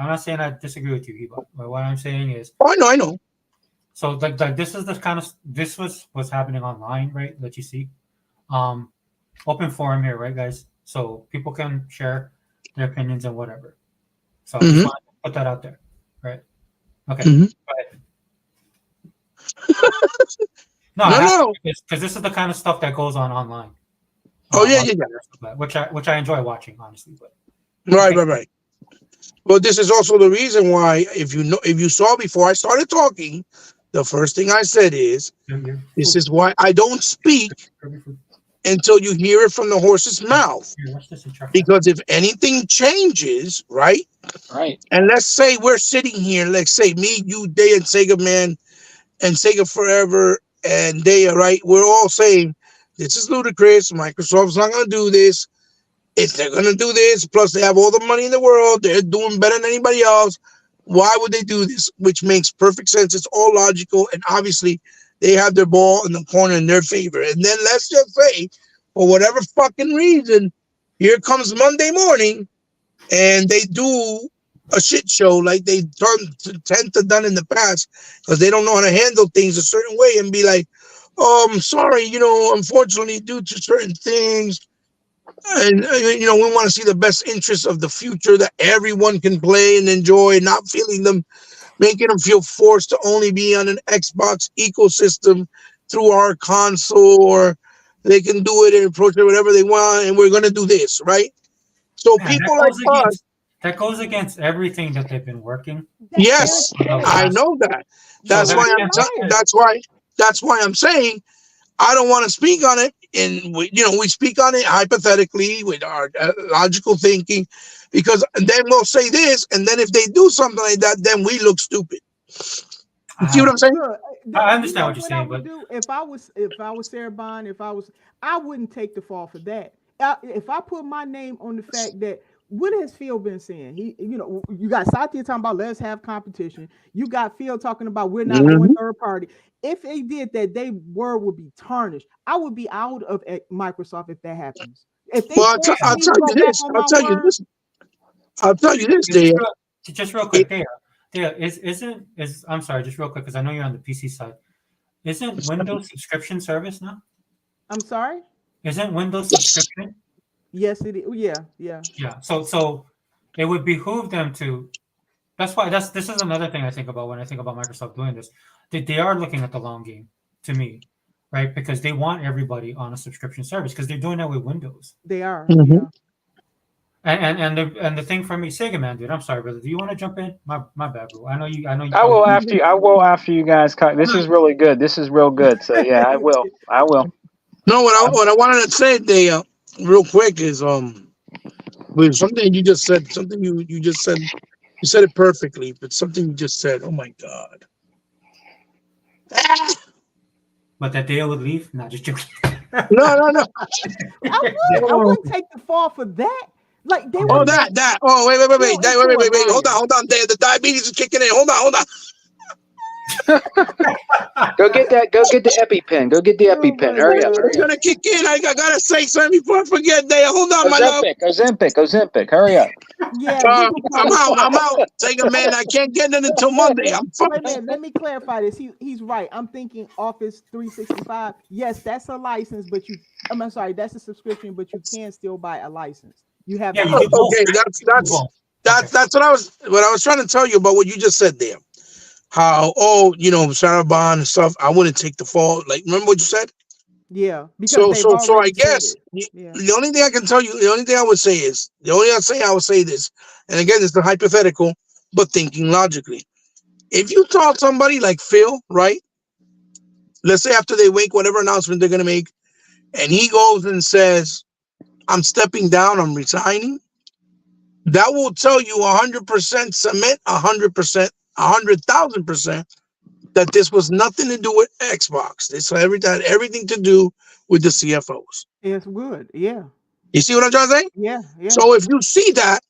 not saying I disagree with you, Eva, but what I'm saying is Oh, I know. so like this is the kind of this was what's happening online, right? That you see. Um Open forum here, right, guys? So people can share their opinions and whatever. So I just hmm want to put that out there, right? Okay. hmm Go ahead. No, I No, have to no. because this is the kind of stuff that goes on online, Oh, yeah, on yeah, Twitter, stuff like that, which I enjoy watching, honestly. But yeah. okay, Right. Well, this is also the reason why, if you saw before I started talking, the first thing I said is, your this food, is why I don't speak your food. until you hear it from the horse's Here, mouth. watch this and check that. Because if anything changes, right? Right. And let's say we're sitting here, let's say me, you, Day, and Sega Man, and Sega Forever, and Daya, right? We're all saying, this is ludicrous. Microsoft's not going to do this. If they're going to do this, plus they have all the money in the world, they're doing better than anybody else. Why would they do this? Which makes perfect sense. It's all logical. And obviously, they have their ball in the corner in their favor. And then let's just say, for whatever fucking reason, here comes Monday morning and they do a shit show like they tend to done in the past because they don't know how to handle things a certain way and be like, oh, I'm sorry, unfortunately, due to certain things, and we want to see the best interests of the future that everyone can play and enjoy, not feeling them, making them feel forced to only be on an Xbox ecosystem through our console, or they can do it and approach it whatever they want, and we're gonna do this, right? So Man, people like us, that goes against everything that they've been working They're yes, for the killing. I last. know that. So That's They're why liars. that's why I'm saying I don't want to speak on it, and we speak on it hypothetically with our logical thinking, because then we'll say this, and then if they do something like that, then we look stupid. You see what I'm saying? Look, I you understand know what you're what I saying, would but do if I was Sarah Bond, I wouldn't take the fall for that. If I put my name on the fact that what has Phil been saying? You got Satya talking about let's have competition. You got Phil talking about we're not going Mhm. third party. If they did that, their word would be tarnished. I would be out of Microsoft if that happens. If they Well, force I'll me to tell go you back this. on I'll my tell you word, this. I'll tell you this, just Dale. real, just real quick, there is I'm sorry, just real quick because I know you're on the PC side. Isn't Windows subscription service now? I'm sorry. Isn't Windows subscription? Yes, it is. Yeah, yeah. Yeah. So it would behoove them to. That's why this is another thing I think about when I think about Microsoft doing this. They are looking at the long game to me, right? Because they want everybody on a subscription service because they're doing that with Windows. They are. Mhm. Yeah. And the thing for me, Sega man, dude. I'm sorry, brother. Do you want to jump in? My bad, bro. I know you. I know you I probably. will after you. I will after you guys. This is really good. This is real good. So yeah, I will. I will. No, what I wanted to say, Dale, real quick is with something you just said. Something you just said. You said it perfectly, but something you just said. Oh my God. But that day I would leave. Not just joking. No, no, no. I would. I Oh, wouldn't take the fall for that. Like they Yeah. oh, would be that. Oh, wait, wait, wait, Phil wait. is Wait, so wait, a wait, wait. liar. Hold on. The diabetes is kicking in. Hold on. Go get that. Go get the EpiPen. Go get the Oh EpiPen. my Hurry up. god. It's Hurry up. gonna kick in. I gotta say something before I forget. Dale, hold on, my love. Ozempic. Hurry up. Yeah, we can I'm probably out. figure. I'm out. Take a man. I can't get it until Monday. I'm Wait a fucked. minute. Let me clarify this. He's right. I'm thinking Office 365. Yes, that's a license, but I'm sorry, that's a subscription, but you can still buy a license. You have Yeah, the you do both, option. Okay, right? that's You do that's both. Okay. that's that's what I was trying to tell you about what you just said there. How Sarah Bond and stuff. I wouldn't take the fall. Like, remember what you said? Yeah, because So they've so so I already said guess it. Yeah. the only thing I can tell you, the only thing I would say is I would say this, and again, it's the hypothetical, but thinking logically. If you taught somebody like Phil, right? Let's say after they make whatever announcement they're gonna make, and he goes and says, "I'm stepping down. I'm resigning." That will tell you 100% cement, 100%, 100,000% that this was nothing to do with Xbox. This had everything to do with the CFOs. It's good. Yeah. You see what I'm trying to say? Yeah. Yeah. So if you see that,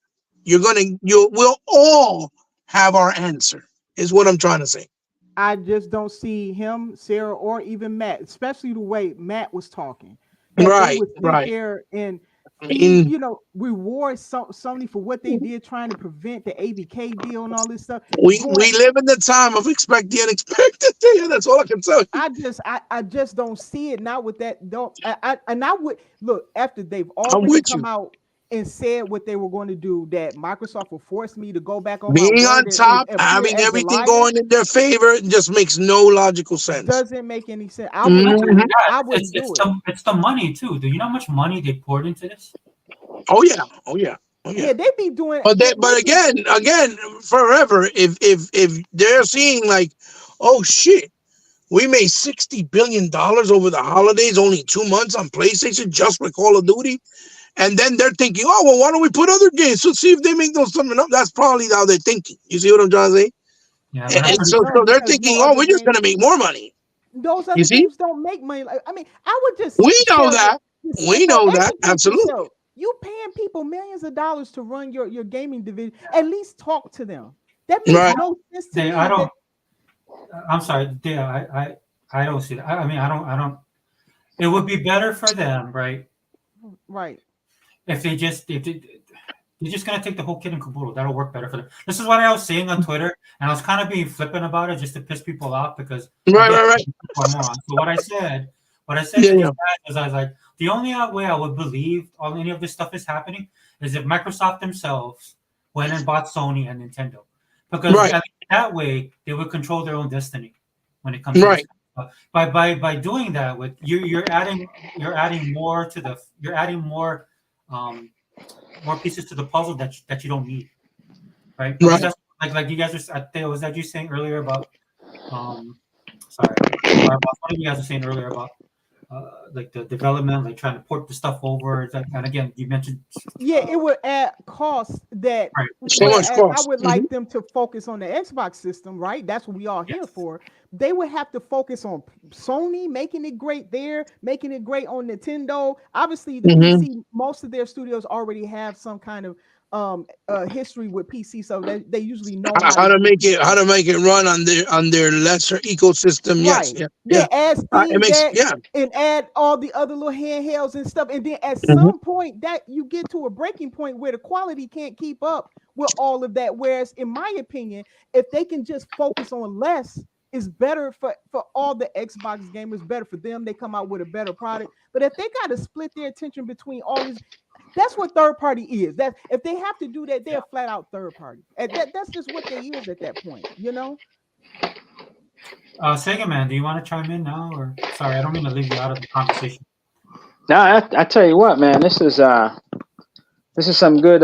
we'll all have our answer. Is what I'm trying to say. I just don't see him, Sarah, or even Matt, especially the way Matt was talking, that they Right, would sit right. there and I mean, reward Sony for what they did trying to prevent the ABK deal and all this stuff. we But live in the time of expect the unexpected. Yeah, that's all I can tell you. I just don't see it now with that. Don't I would look after they've I'm already with come you. out and said what they were going to do, that Microsoft will force me to go back on my Being on word and top, appear having as a everything liar. going in their favor, just makes no logical sense. Doesn't make any sense. I Not wouldn't just do Mhm. it. that, I it's wouldn't it's do it. it's the money too. Do you know how much money they poured into this? Oh yeah, oh yeah, oh yeah. Yeah, they be doing. But again, forever. If they're seeing like, oh shit, we made $60 billion over the holidays, only 2 months on PlayStation just for Call of Duty, and then they're thinking, oh well, why don't we put other games? Let's see if they make those something up. That's probably how they're thinking. You see what I'm trying to say? Yeah, but I'm And Maybe pretty so so, they're because thinking, no oh, other we're just game. gonna make more money. Those You other see? games don't make money. I mean, I would just We know Sarah, that. the We CFO, know that. educate Absolutely. yourself. You paying people millions of dollars to run your gaming division. At least talk to them. That makes Right. no sense to they, I me. That don't. I'm sorry. I don't see that. I mean, I don't. It would be better for them, right? right. If they're just gonna take the whole kid and caboodle. That'll work better for them. This is what I was saying on Twitter, and I was kind of being flippant about it just to piss people off because Right, again, right, right. people are morons. So what I said Yeah, to these yeah. guys was, I was like, the only way I would believe all any of this stuff is happening is if Microsoft themselves went and bought Sony and Nintendo, because Right, that way they would control their own destiny when it comes to this right. kind of By doing that, with you're adding more to the you're adding um more pieces to the puzzle that you don't need, right? Because Right. that's like you guys were. I think was that you saying earlier about sorry, about what you guys were saying earlier about like the development, like trying to port the stuff over. And again, you mentioned Yeah, it would add costs that, right, So right, much whereas I cost. would like them to focus on the Xbox system, right? That's what we all here yes, for. They would have to focus on Sony making it great there, making it great on Nintendo. Obviously, the Hmm. PC, most of their studios already have some kind of history with PC, so they usually know how to How to do make it, how PC. to make it run on their lesser ecosystem? Yes, Right. yeah, yeah. Then add It Steam makes, Deck yeah. and add all the other little handhelds and stuff. And then at Hmm. some point that you get to a breaking point where the quality can't keep up with all of that. Whereas, in my opinion, if they can just focus on less, it's better for all the Xbox gamers, better for them. They come out with a better product. But if they got to split their attention between all this, that's what third party is. That if they have to do that, yeah. they're flat out third party. And that's just what they is at that point, you know? Sega Man, do you want to chime in now, or sorry, I don't mean to leave you out of the conversation. Now, I tell you what, man, this is some good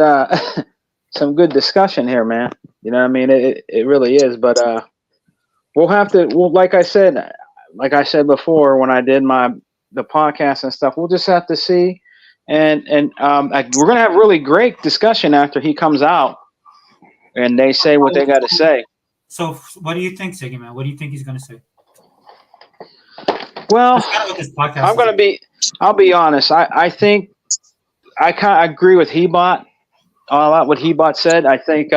some good discussion here, man. You know what I mean? It really is. But we'll have to. Well, like I said before, when I did the podcast and stuff, we'll just have to see. And we're gonna have really great discussion after he comes out and they say what they got to say. So, what do you think, Sega Man? What do you think he's going to say? Well, That's kind of what this podcast is. I'll be honest. I think I kind of agree with Hebot on a lot what Hebot said. I think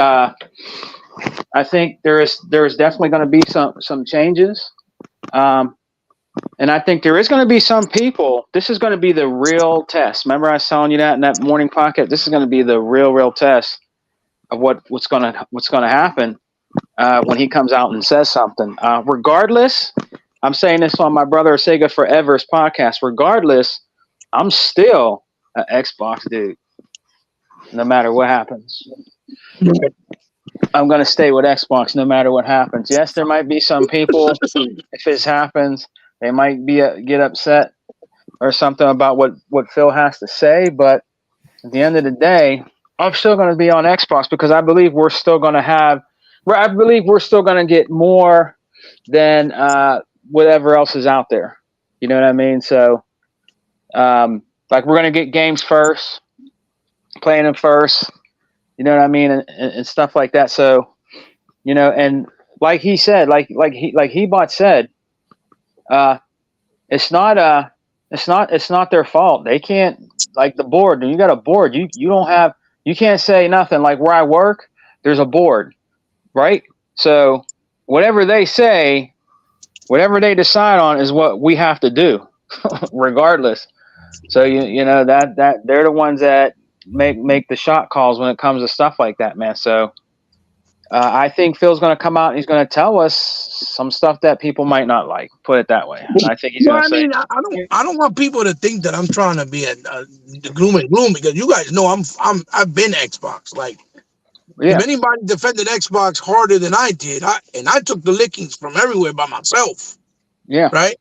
there is definitely going to be some changes, and I think there is going to be some people. This is going to be the real test. Remember, I was telling you that in that morning pocket. This is going to be the real test of what's going to happen when he comes out and says something. Regardless, I'm saying this on my brother Sega Forever's podcast. Regardless, I'm still an Xbox dude, no matter what happens. I'm going to stay with Xbox no matter what happens. Yes, there might be some people, if this happens, they might get upset or something about what Phil has to say. But at the end of the day, I'm still going to be on Xbox because I believe we're still going to get more than whatever else is out there. You know what I mean? So, like we're going to get games first, playing them first. You know what I mean, and stuff like that. So, and like he said, like Hebot said, it's not their fault. They can't, like the board. When you got a board, you can't say nothing. Like where I work, there's a board, right? So whatever they say, whatever they decide on is what we have to do, regardless. So you know that they're the ones that make the shot calls when it comes to stuff like that, man. So I think Phil's going to come out and he's going to tell us some stuff that people might not like. Put it that way. I think he's Well, going to I say, mean, I don't want people to think that I'm trying to be a gloom and gloom because you guys know I've been Xbox. Like if yeah, anybody defended Xbox harder than I did, I took the lickings from everywhere by myself, yeah, right?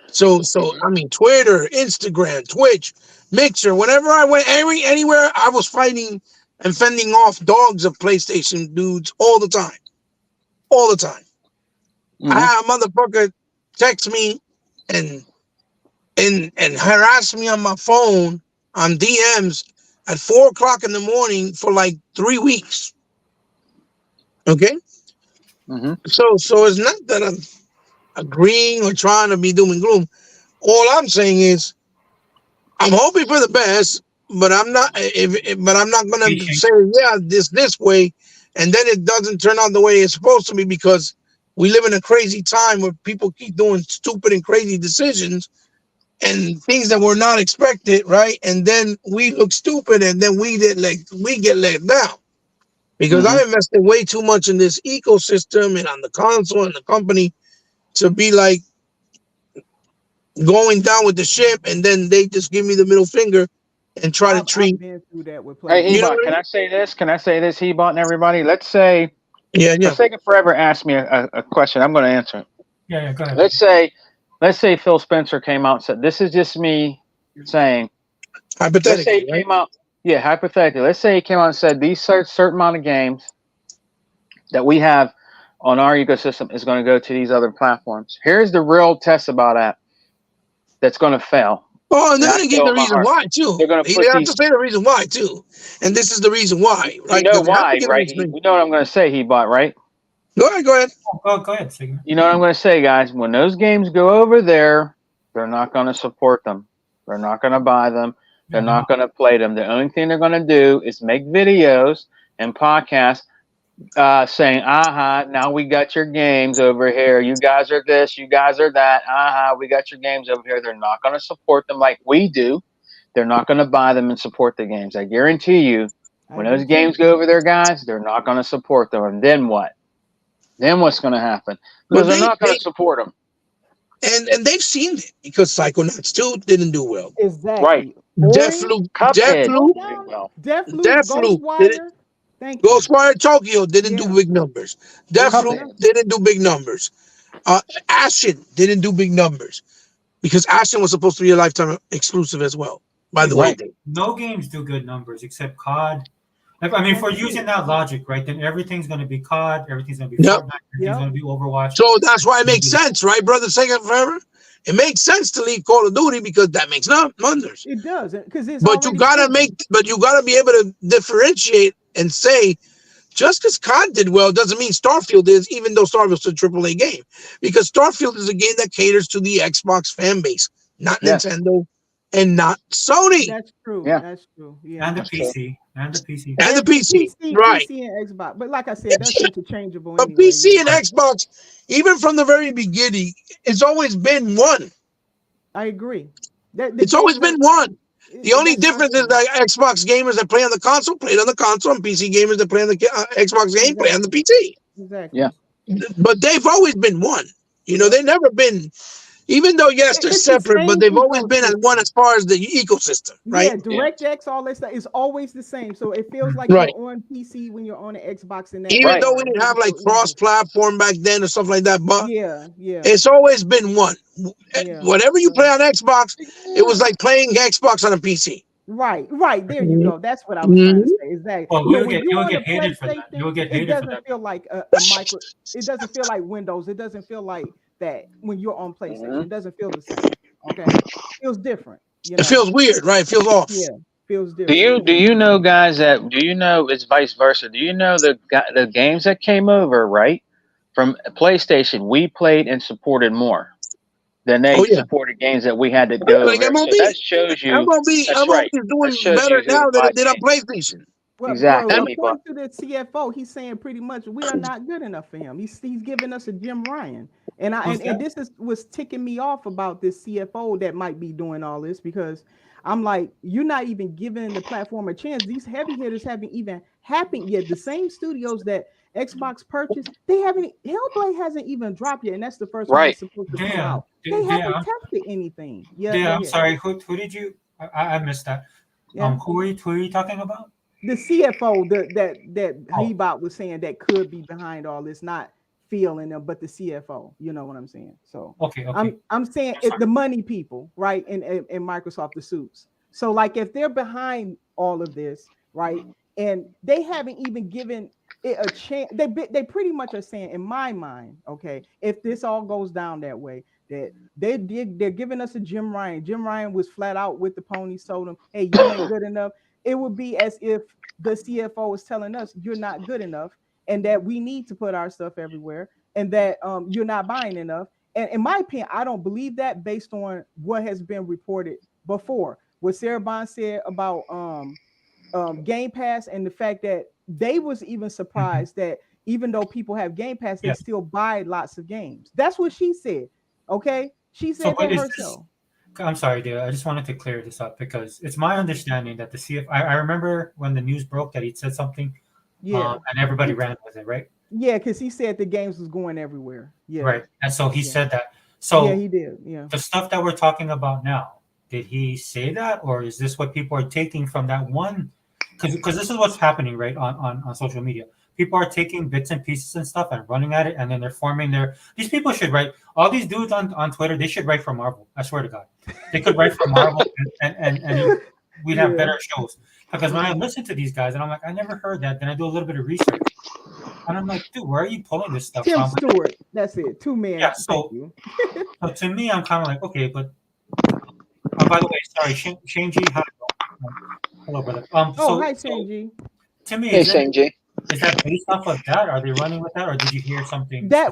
So I mean, Twitter, Instagram, Twitch, Mixer, whenever I went anywhere, I was fighting and fending off dogs of PlayStation dudes all the time, all the time. I mm-hmm, had a motherfucker text me and harass me on my phone on DMs at 4 o'clock in the morning for like 3 weeks. Okay, mm-hmm. so it's not that I'm agreeing or trying to be doom and gloom. All I'm saying is I'm hoping for the best, but I'm not. But I'm not gonna Patient. say yeah this way, and then it doesn't turn out the way it's supposed to be because we live in a crazy time where people keep doing stupid and crazy decisions and things that were not expected, right? And then we look stupid, and then we get let down because Mm-hmm. I invested way too much in this ecosystem and on the console and the company to be like going down with the ship, and then they just give me the middle finger and try to I've treat. been through that with Hey, You know PlayStation. Hebot, what I can mean? I say this? Can I say this, Hebot and everybody? Let's say, Yeah, for yeah. Sega Forever asked me a question. I'm going to answer it. Yeah, yeah. Go ahead. Let's say let's say Phil Spencer came out and said, "This is just me saying." Let's say Hypothetically, he right? came out. Yeah, hypothetically, let's say he came out and said these certain amount of games that we have on our ecosystem is going to go to these other platforms. Here's the real test about that. That's going to fail. Oh, and they're And I going to give feel the in my reason heart. why too. They're going to They put have to these. say the reason why too, and this is the reason why, You right? know Because they have to why, give an right? explanation. You know what I'm going to say, he bought, right? Go ahead, go ahead. Go ahead, Sigma. You know what I'm going to say, guys? When those games go over there, they're not going to support them. They're not going to buy them. They're Yeah, not going to play them. The only thing they're going to do is make videos and podcasts saying, aha, now we got your games over here. You guys are this, you guys are that. Aha, we got your games over here. They're not going to support them like we do. They're not going to buy them and support the games. I guarantee you, I when do those too. games go over there, guys, they're not going to support them. And then what? Then what's going to happen? But Because they're not going to support them. and they've seen it because Psychonauts 2 didn't do well. Right. Exactly. Ori, Deathloop, Cuphead go Deathloop, didn't do down. well. Deathloop, Deathloop didn't. Ghostwire. Thank you. Ghostwire Tokyo didn't do Yeah, big numbers. they did Deathloop Cuphead. not. didn't do big numbers. Ashen didn't do big numbers because Ashen was supposed to be a lifetime exclusive as well. By the way, Right. Dave. no games do good numbers except COD. I mean, if we're That's using it. that logic, right, then everything's going to be COD, everything's going to be Yep. Fortnite, everything's going to be Overwatch. So that's why it makes Maybe sense, right, brother? Second forever. It makes sense to leave Call of Duty because that makes numbers. It does because it's But you already gotta proven. be able to differentiate and say just because COD did well doesn't mean Starfield is, even though Starfield's a AAA game, because Starfield is a game that caters to the Xbox fan base, not Yes. Nintendo and not Sony That's true. Yeah. That's true. Yeah. and the That's true. PC, and the PC. and the And PC, right? PC and Xbox. But like I said, that's interchangeable But anyway. PC and Right. Xbox, even from the very beginning, it's always been one. I agree. That It's always been one. The only that's not difference is true. that Xbox gamers that play on the console played on the console, and PC gamers that play on the Xbox game play on the PC. Exactly. Yeah. But they've always been one. You know, they've never been, even though yes, they're It's the separate, but same they've always been as one ecosystem. as far as the ecosystem, right? Yeah, DirectX, all that stuff is always the same. So it feels like Right. you're on PC when you're on an Xbox in that Even Right. though we regard. didn't It have just like so easy. cross-platform back then or stuff like that, but Yeah, it's always been one. yeah. Whatever you play on Xbox, it was like playing Xbox on a PC. Right. There you go. That's what I was trying to say. Exactly. Well, But you when would you're on get a hated for that. You PlayStation, would get it hated for doesn't that. feel like a micro. It doesn't feel like Windows. It doesn't feel like that when you're on PlayStation. It doesn't feel the same. Okay, it feels different. You know. It feels weird, right? It feels off. Yeah, feels Do different. you know, guys, that do you know it's vice versa? Do you know the games that came over, right, from PlayStation, we played and supported more than they Oh yeah, supported games that we had to go like over. So MLB. that shows you. That's MLB right. is That doing shows better you who now than it bought did on games. PlayStation. Well, Exactly. according to the CFO, he's saying pretty much we are not good enough for him. He's giving us a Jim Ryan, and Who's that? this was ticking me off about this CFO that might be doing all this because I'm like, you're not even giving the platform a chance. These heavy hitters haven't even happened yet. The same studios that Xbox purchased, they haven't. Hellblade hasn't even dropped yet, and that's the first one Right. that's supposed to come Damn. out. They haven't Damn. tested anything. Yeah, Yeah, go I'm ahead. sorry. Who did you? I missed that. Yeah. Who are you talking about? The CFO that Oh. Hebot was saying that could be behind all this, not feeling them, but the CFO. You know what I'm saying? So Okay. I'm saying the money people, right? In Microsoft, the suits. So like if they're behind all of this, right, and they haven't even given it a chance, they pretty much are saying, in my mind, okay, if this all goes down that way, that they're giving us a Jim Ryan. Jim Ryan was flat out with the ponies, told them, hey, you ain't good enough. It would be as if the CFO is telling us you're not good enough and that we need to put our stuff everywhere and that you're not buying enough. And in my opinion, I don't believe that based on what has been reported before. What Sarah Bond said about Game Pass and the fact that they was even surprised that even though people have Game Pass, they still buy lots of games. That's what she said. Okay, she said that herself. I'm sorry, dear. I just wanted to clear this up because it's my understanding that the CF. I remember when the news broke that he'd said something, Yeah, and everybody ran with it, right? yeah, because he said the games was going everywhere. Yeah, Right, and so he said that. So yeah, he did. Yeah, the stuff that we're talking about now, did he say that, or is this what people are taking from that one? Because this is what's happening, right, on social media. people are taking bits and pieces and stuff and running at it, and then they're forming their. These people should write. All these dudes on Twitter, they should write for Marvel. I swear to God, they could write for Marvel, and we'd have better shows. Because when I listen to these guys, and I'm like, I never heard that. Then I do a little bit of research, and I'm like, dude, where are you pulling this stuff Tim from? Stewart. That's it. 2 men. Yeah. Thank you. So to me, I'm kind of like, okay, but by the way, sorry, Shane G, how hello, brother. Hi, Shinji. To me, Hey, is Shang-Chi. that based off of that? Are they running with that, or did you hear something? They're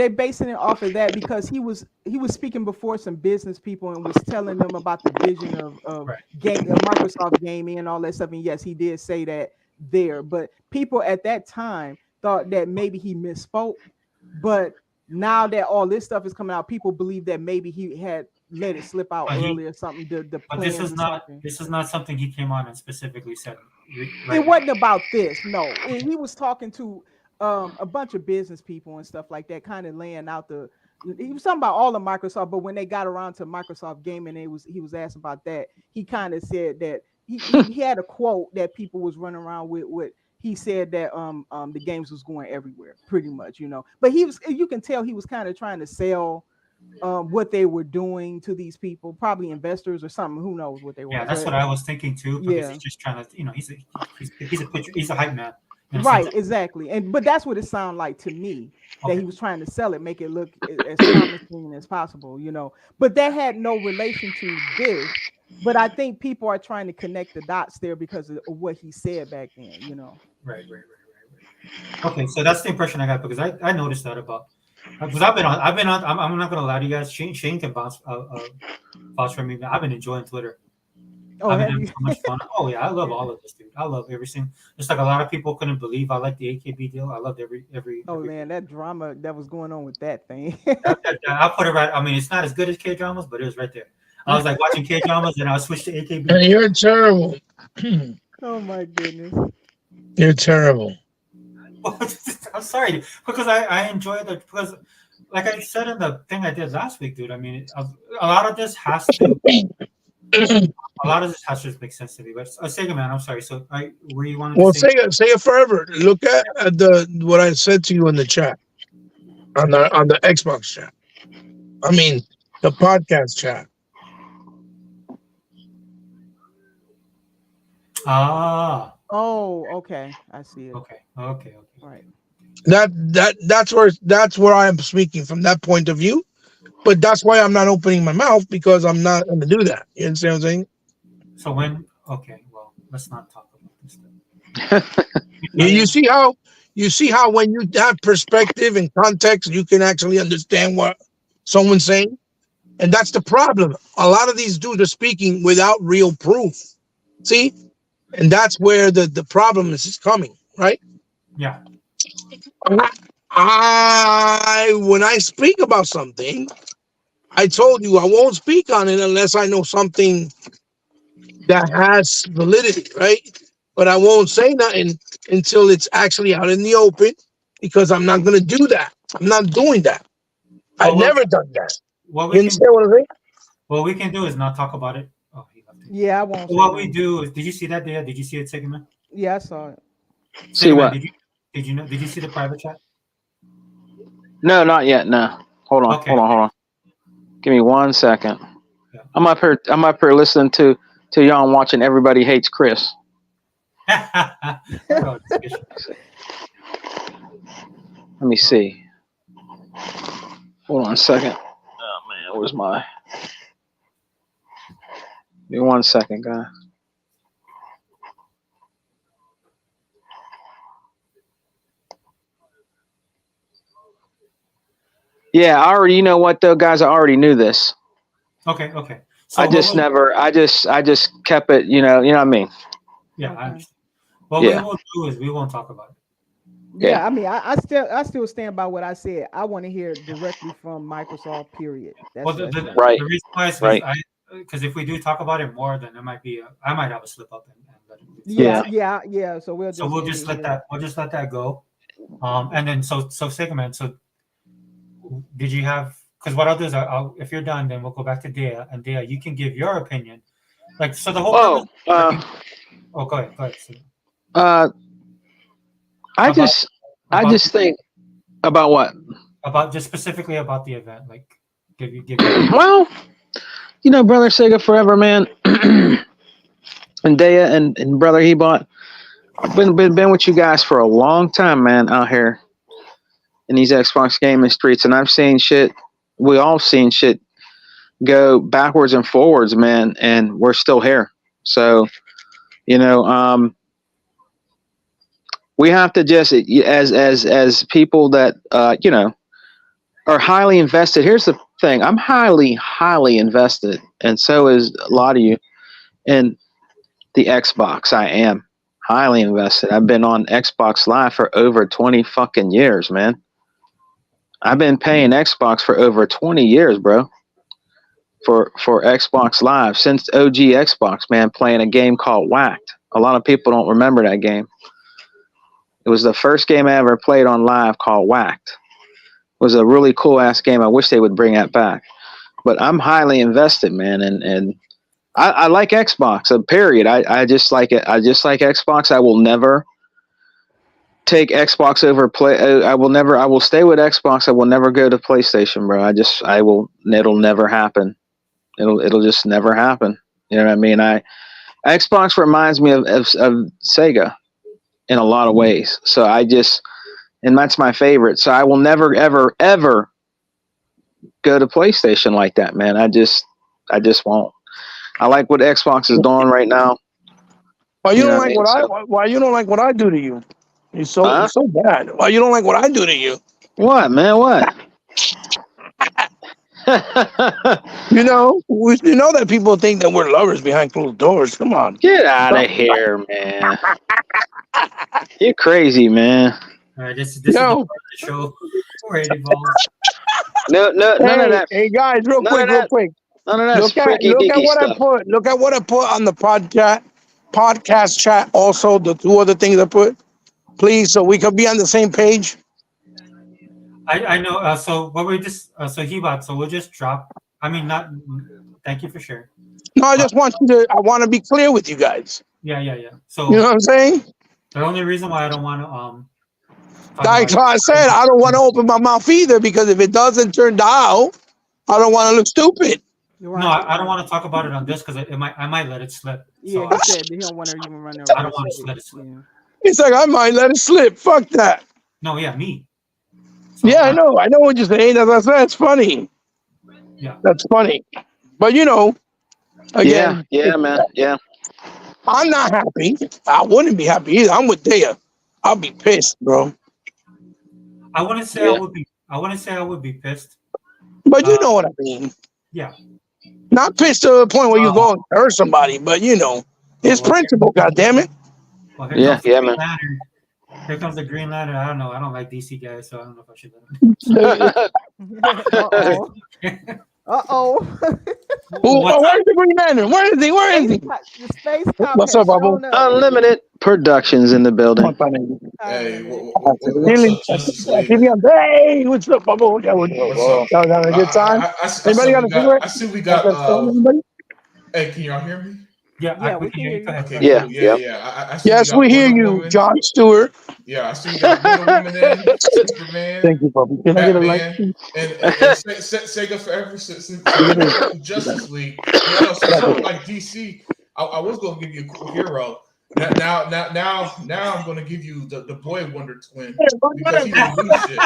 basing it off of that because he was speaking before some business people and was telling them about the vision of Right. Microsoft gaming and all that stuff. And yes, he did say that there, but people at that time thought that maybe he misspoke. But now that all this stuff is coming out, people believe that maybe he had let it slip out early or something. The But this is plans or not something. this is not something he came on and specifically said. It wasn't about this. No, he was talking to a bunch of business people and stuff like that, kind of laying out he was talking about all of Microsoft, but when they got around to Microsoft gaming, he was asked about that. He kind of said that he had a quote that people was running around with. He said that the games was going everywhere, pretty much, But you can tell he was kind of trying to sell what they were doing to these people, probably investors or something. Who knows what they were? Yeah, that's what I was thinking too. Because he's just trying to, he's a hype man. Right, exactly. But that's what it sounded like to me, that he was trying to sell it, make it look as promising as possible, But that had no relation to this. But I think people are trying to connect the dots there because of what he said back then, Right. Okay, so that's the impression I got because I noticed that about because I've been on. I'm not gonna lie to you guys. Shane can vouch for me. I've been enjoying Twitter. Oh, I've been having so much fun. Oh yeah, I love all of this, dude. I love everything. Just like a lot of people couldn't believe I like the AKB deal. I loved every. Man, that drama that was going on with that thing. I'll put it right. I mean, it's not as good as K dramas, but it was right there. I was like watching K dramas, and I would switch to AKB. And you're terrible. Oh my goodness. You're terrible. I'm sorry because I enjoy the because like I said in the thing I did last week, dude. I mean, a lot of this has to make sense to me. But Sega man, I'm sorry. So where you wanted Well, to say it forever. Look at what I said to you in the chat on the Xbox chat. I mean, the podcast chat. Oh, okay. I see it. Okay. Right. That's where I am speaking from that point of view. But that's why I'm not opening my mouth because I'm not going to do that. You understand what I'm saying? So well, let's not talk about this then. You see how when you have perspective and context, you can actually understand what someone's saying, and that's the problem. A lot of these dudes are speaking without real proof. See, and that's where the problem is coming, right? Yeah. When I speak about something, I told you I won't speak on it unless I know something that has validity, right? But I won't say nothing until it's actually out in the open because I'm not going to do that. I'm not doing that. I've never done that. You understand what I'm saying? What we can do is not talk about it. Oh, he left it. Yeah, I won't. What we do is, did you see that, Dea? Did you see it, Sigmund? Yeah, I saw it. See what? Did you see the private chat? No, not yet. No. Hold on. Give me 1 second. Yeah. I'm up here listening to y'all and watching Everybody Hates Chris. Let me see. Hold on a second. Oh man, where's my? Give me 1 second, guys. Yeah, I already. You know what, though, guys? I already knew this. Okay. So I just kept it. You know what I mean? Yeah. Okay. What we will do is we won't talk about it. Yeah, I mean, I still stand by what I said. I want to hear directly from Microsoft. Period. That's right. The reason why is because if we do talk about it more, then I might have a slip up and let it. Yeah. So we'll just let that. We'll just let that go. And then so Sigmund. So did you have? Because what I'll do is if you're done, then we'll go back to Dea, and Dea, you can give your opinion. Like so, the whole. Go ahead. I About- just think about what? About just specifically about the event, like give you. Well, brother Sega forever, man. And Dea and brother Hebot. I've been with you guys for a long time, man, out here in these Xbox gaming streets, and I've seen shit. We all seen shit go backwards and forwards, man, and we're still here. So, we have to just as people that are highly invested. Here's the thing: I'm highly invested, and so is a lot of you in the Xbox. I am highly invested. I've been on Xbox Live for over 20 fucking years, man. I've been paying Xbox for over 20 years, bro. For Xbox Live since OG Xbox, man, playing a game called Whacked. A lot of people don't remember that game. It was the first game I ever played on Live called Whacked. It was a really cool ass game. I wish they would bring that back. But I'm highly invested, man, and I like Xbox. Period. I just like it. I just like Xbox. I will never take Xbox over play. I will stay with Xbox. I will never go to PlayStation, bro. I will. It'll never happen. It'll just never happen. You know what I mean? Xbox reminds me of Sega in a lot of ways. So and that's my favorite. So I will never, ever, ever go to PlayStation like that, man. I just won't. I like what Xbox is doing right now. Why you don't like why you don't like what I do to you? You're so bad. Why you don't like what I do to you? What, man? What? You know that people think that we're lovers behind closed doors. Come on. Get out of here, man. You're crazy, man. All right, this is the part of the show where it evolves. None of that. Hey guys, real quick. None of that Look at what stuff. I put. Look at what I put on the podcast chat. Also, the two other things I put. Please, so we can be on the same page. I know. So what we just so Hebot. So we'll just drop. I mean, not. Thank you for sharing. No, I just want you to. I want to be clear with you guys. Yeah. So You know what I'm saying? the only reason why I don't want to Like I said, I don't want to open my mouth either because if it doesn't turn out, I don't want to look stupid. No, I don't want to talk about it on this because I might let it slip. Yeah, So he said he don't want to even run over. I don't want to let it slip. Yeah. It's like I might let it slip. Fuck that. No, yeah, me. So Yeah, I know what you're saying. As I said, it's funny. Yeah, That's funny. But again, yeah, man, yeah. I'm not happy. I wouldn't be happy either. I'm with Dea. I'll be pissed, bro. I wouldn't say I would be. I wouldn't say I would be pissed. But you know what I mean. Yeah. Not pissed to the point where you go and hurt somebody, but it's principle. God damn it. Well, here comes the Green man. Lantern. Here comes the Green Lantern. I don't know. I don't like DC guys, so I don't know if I should let him. Uh-oh. Where's the Green Lantern? Where is he? Where is he? The space cop What's has up, Bubble? shown up. Unlimited Productions in the building. Hey, What's Justice League? Hey, what's up, Bubble? What's up? Y'all having a good time? Anybody got a cigarette? I see we got. Anybody? Hey, can y'all hear me? Yeah, we can hear you. Go ahead. Okay, Yeah, cool. yeah. I see Yes, we we got hear Wonder you, Woman. John Stewart. Yeah, I see we got Wonder Woman in, Superman, Thank you, Bubby. Can I get a Batman, like? and Sega Forever since Justice League. Yeah, no, so something like DC. I was gonna give you a cool hero. Now I'm gonna give you the boy Wonder Twin because he will lose shit.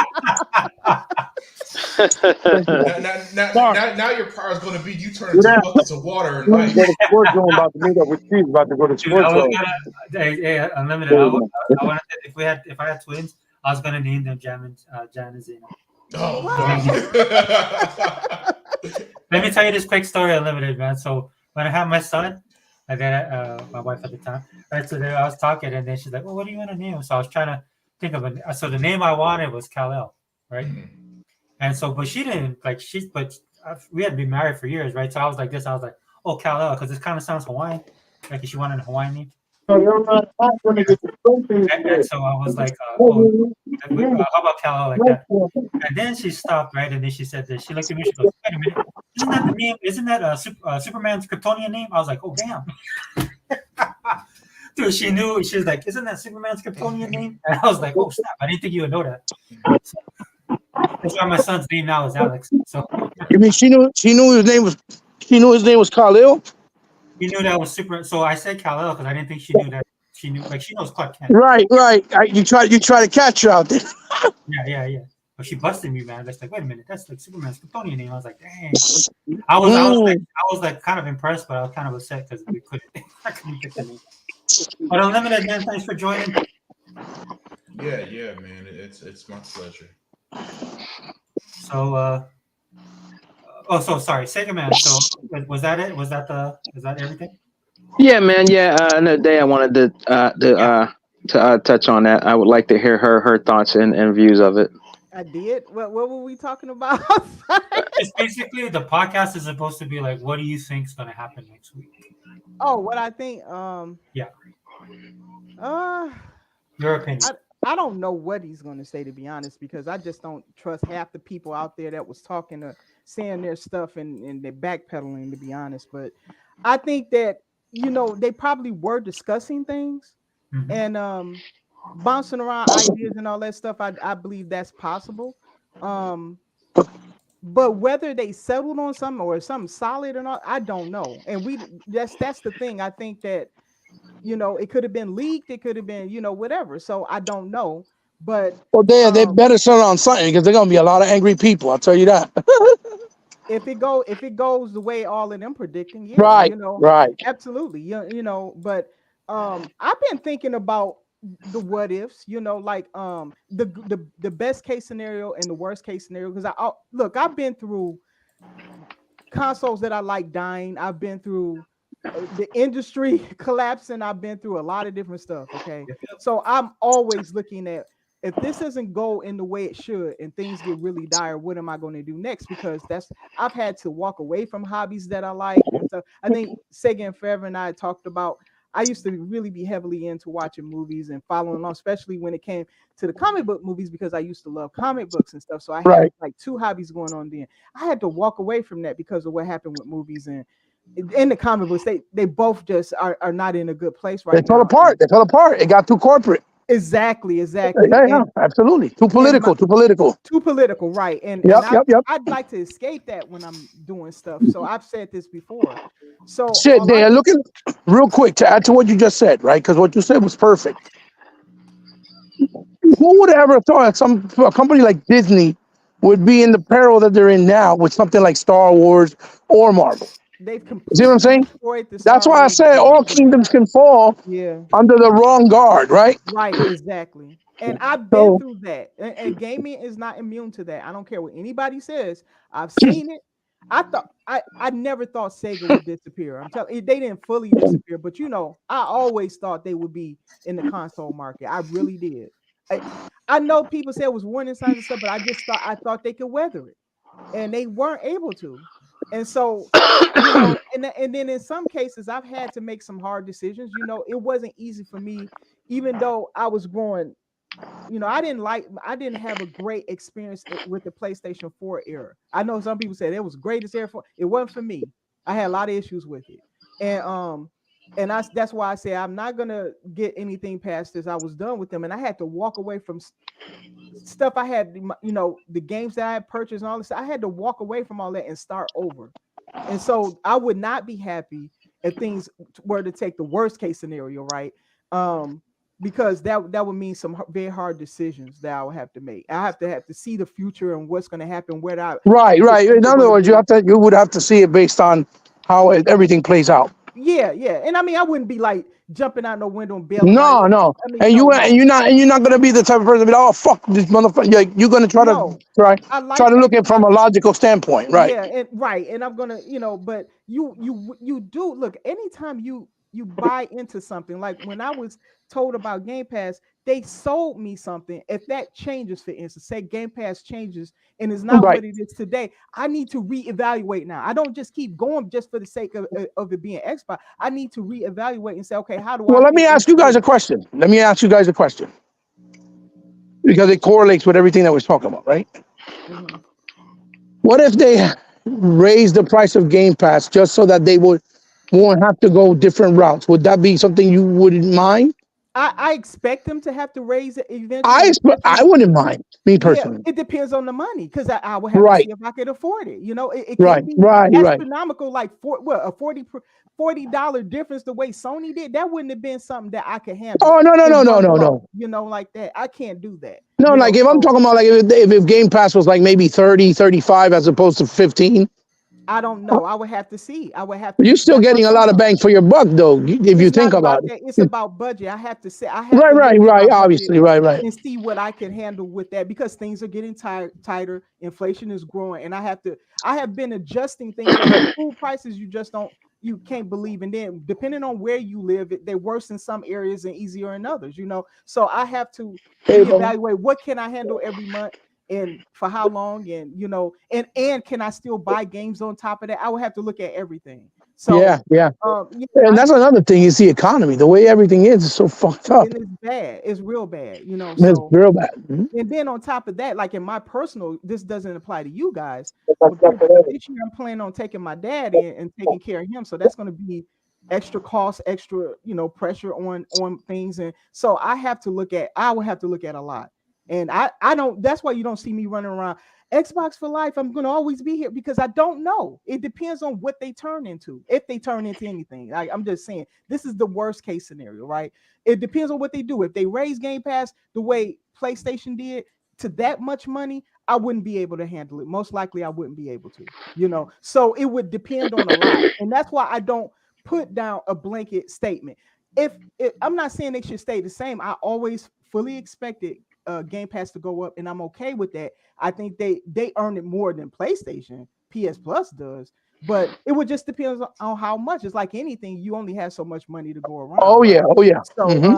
Now your power is gonna be you turn into buckets of water and ice. Sports zone about to meet up with Steve. About to go to Dude, sports zone. hey, Unlimited. I wanted if I had twins, I was gonna name them Jan and Zena. Oh. Let me tell you this quick story, Unlimited, man. So when I had my son, I got my wife at the time, right? So then I was talking, and then she's like, "Well, what do you want to name him?" So I was trying to think of so the name I wanted was Kal-El, right? And so, but she didn't like we had been married for years, right? So I was like this, I was like, "Oh, Kal-El," because this kind of sounds Hawaiian, like if she wanted a Hawaiian name. And so I was like, how about Kal-El like that? And then she stopped, right? And then she said this. She looked at me. She goes, "Wait a minute, isn't that the name? Isn't that Superman's Kryptonian name?" I was like, "Oh, damn." Dude, she knew. She was like, "Isn't that Superman's Kryptonian name?" And I was like, "Oh snap! I didn't think you would know that." So, that's why my son's name now is Alex. So You mean she knew his name was Khalil? he knew that was super. So I said Kal-El because I didn't think she knew that. She knew, like, she knows Clark Kent. Right, right. You try to catch her out there. Yeah. But she busted me, man. That's like, wait a minute, that's like Superman's Kryptonian name. I was like, dang. I was like kind of impressed, but I was kind of upset because we couldn't. I couldn't pick the name. But Unlimited, man, thanks for joining. Yeah, man. It's my pleasure. So, so sorry, Sega Man. So was that it? Was that everything? Yeah, man. Yeah. Another day I wanted to touch on that. I would like to hear her thoughts and views of it. I did. What were we talking about? It's basically the podcast is supposed to be like, what do you think's going to happen next week? Oh, what I think. Yeah. Uh, Your opinion. I don't know what he's going to say, to be honest, because I just don't trust half the people out there that was saying their stuff and they're backpedaling, to be honest. But I think that, they probably were discussing things and bouncing around ideas and all that stuff. I believe that's possible. But whether they settled on something or something solid or not, I don't know. And that's the thing. I think that, it could have been leaked, it could have been, whatever. So I don't know. But They better settle on something because there's gonna be a lot of angry people. I'll tell you that. if it goes the way all of them predicting, yeah, Right, right. absolutely. But I've been thinking about the what ifs, like the best case scenario and the worst case scenario. Because I've been through consoles that I like dying. I've been through the industry collapsing. I've been through a lot of different stuff. Okay, so I'm always looking at, if this doesn't go in the way it should and things get really dire, what am I going to do next? Because I've had to walk away from hobbies that I like. And so I think Sega and Forever and I talked about, I used to really be heavily into watching movies and following along, especially when it came to the comic book movies, because I used to love comic books and stuff. So I had like two hobbies going on then. I had to walk away from that because of what happened with movies, and in the comic books, they both just are not in a good place right now. They fell apart. It got too corporate. Exactly. Yeah, absolutely. Too political, right. And I'd like to escape that when I'm doing stuff. So I've said this before. So Dan, look at real quick to add to what you just said, right? Because what you said was perfect. Who would have ever thought a company like Disney would be in the peril that they're in now with something like Star Wars or Marvel? They've completely, see what I'm saying? That's why I said all kingdoms can fall under the wrong guard, right? Right, exactly. And I've been through that. And gaming is not immune to that. I don't care what anybody says. I've seen it. I never thought Sega would disappear. I'm telling you, they didn't fully disappear, but I always thought they would be in the console market. I really did. I know people say it was warning signs and stuff, but I thought they could weather it, and they weren't able to. And so, and then in some cases, I've had to make some hard decisions. It wasn't easy for me, even though I was growing. I didn't have a great experience with the PlayStation 4 era. I know some people said it was greatest era. It wasn't for me. I had a lot of issues with it, and that's why I say I'm not gonna get anything past this. I was done with them, and I had to walk away from stuff I had, the games that I had purchased and all this. I had to walk away from all that and start over. And so I would not be happy if things were to take the worst case scenario, right? Because that would mean some very hard decisions that I would have to make. I have to see the future and what's going to happen. Right. In other words, you would have to see it based on how everything plays out. Yeah. And I mean, I wouldn't be like jumping out no window and bailing. No. I mean, you're not gonna be the type of person to be like, oh fuck this motherfucker. You're gonna try to look at it from a logical standpoint, right? Yeah, and I'm gonna, but you do look, anytime you buy into something, like when I was told about Game Pass, they sold me something. If that changes, for instance, say Game Pass changes and is not what it is today, I need to reevaluate now. I don't just keep going just for the sake of it being Xbox. I need to reevaluate and say, okay, how do I? Well, let me ask you guys a question. Because it correlates with everything that we're talking about, right? Mm-hmm. What if they raise the price of Game Pass just so that they would won't have to go different routes. Would that be something you wouldn't mind? I expect them to have to raise it eventually, I especially. wouldn't mind, me Yeah, personally. it depends on the money because I would have to Right, see if I could afford it. It right, can't be right, right. astronomical like a $40 difference the way Sony did. That wouldn't have been something that I could handle Oh no, no, no, in no, one no, blow. no. Like that. I can't do that. No, like if I'm So talking about like if Game Pass was like maybe 30, 35 as opposed to 15, I don't know. I would have to see. I would have you're to. still That's what I'm getting a talking lot of about. bang for your buck though, if you It's not think about about that. It's it. about budget. I have to say, I have Right, to right, look at my right. budget Obviously, right, right. and see what I can handle with that because things are getting tighter. Inflation is growing, and I have been adjusting things like the food prices. You can't believe, and then depending on where you live, they're worse in some areas and easier in others. So I have to Hey, bro. reevaluate what can I handle every month and for how long, and and can I still buy games on top of that? I would have to look at everything. So Yeah, yeah. yeah, And that's another thing is the economy. The way everything is so fucked up. and it's bad. It's real bad. It's So, real bad. Mhm. and then on top of that, like in my personal, this doesn't apply to you guys, but this year I'm planning on taking my dad in and taking care of him. So that's going to be extra cost, extra, pressure on things, and so I will have to look at a lot, and I don't. That's why you don't see me running around Xbox for life. I'm going to always be here because I don't know. It depends on what they turn into, if they turn into anything. I'm just saying this is the worst case scenario, right? It depends on what they do. If they raise Game Pass the way PlayStation did to that much money, I wouldn't be able to handle it. Most likely, I wouldn't be able to. So it would depend on a lot, and that's why I don't put down a blanket statement. If I'm not saying they should stay the same, I always fully expected Game Pass to go up, and I'm okay with that. I think they earn it more than PlayStation PS Plus does, but it would just depend on how much. It's like anything; you only have so much money to go around, Oh yeah, right? oh yeah. So, Hmm.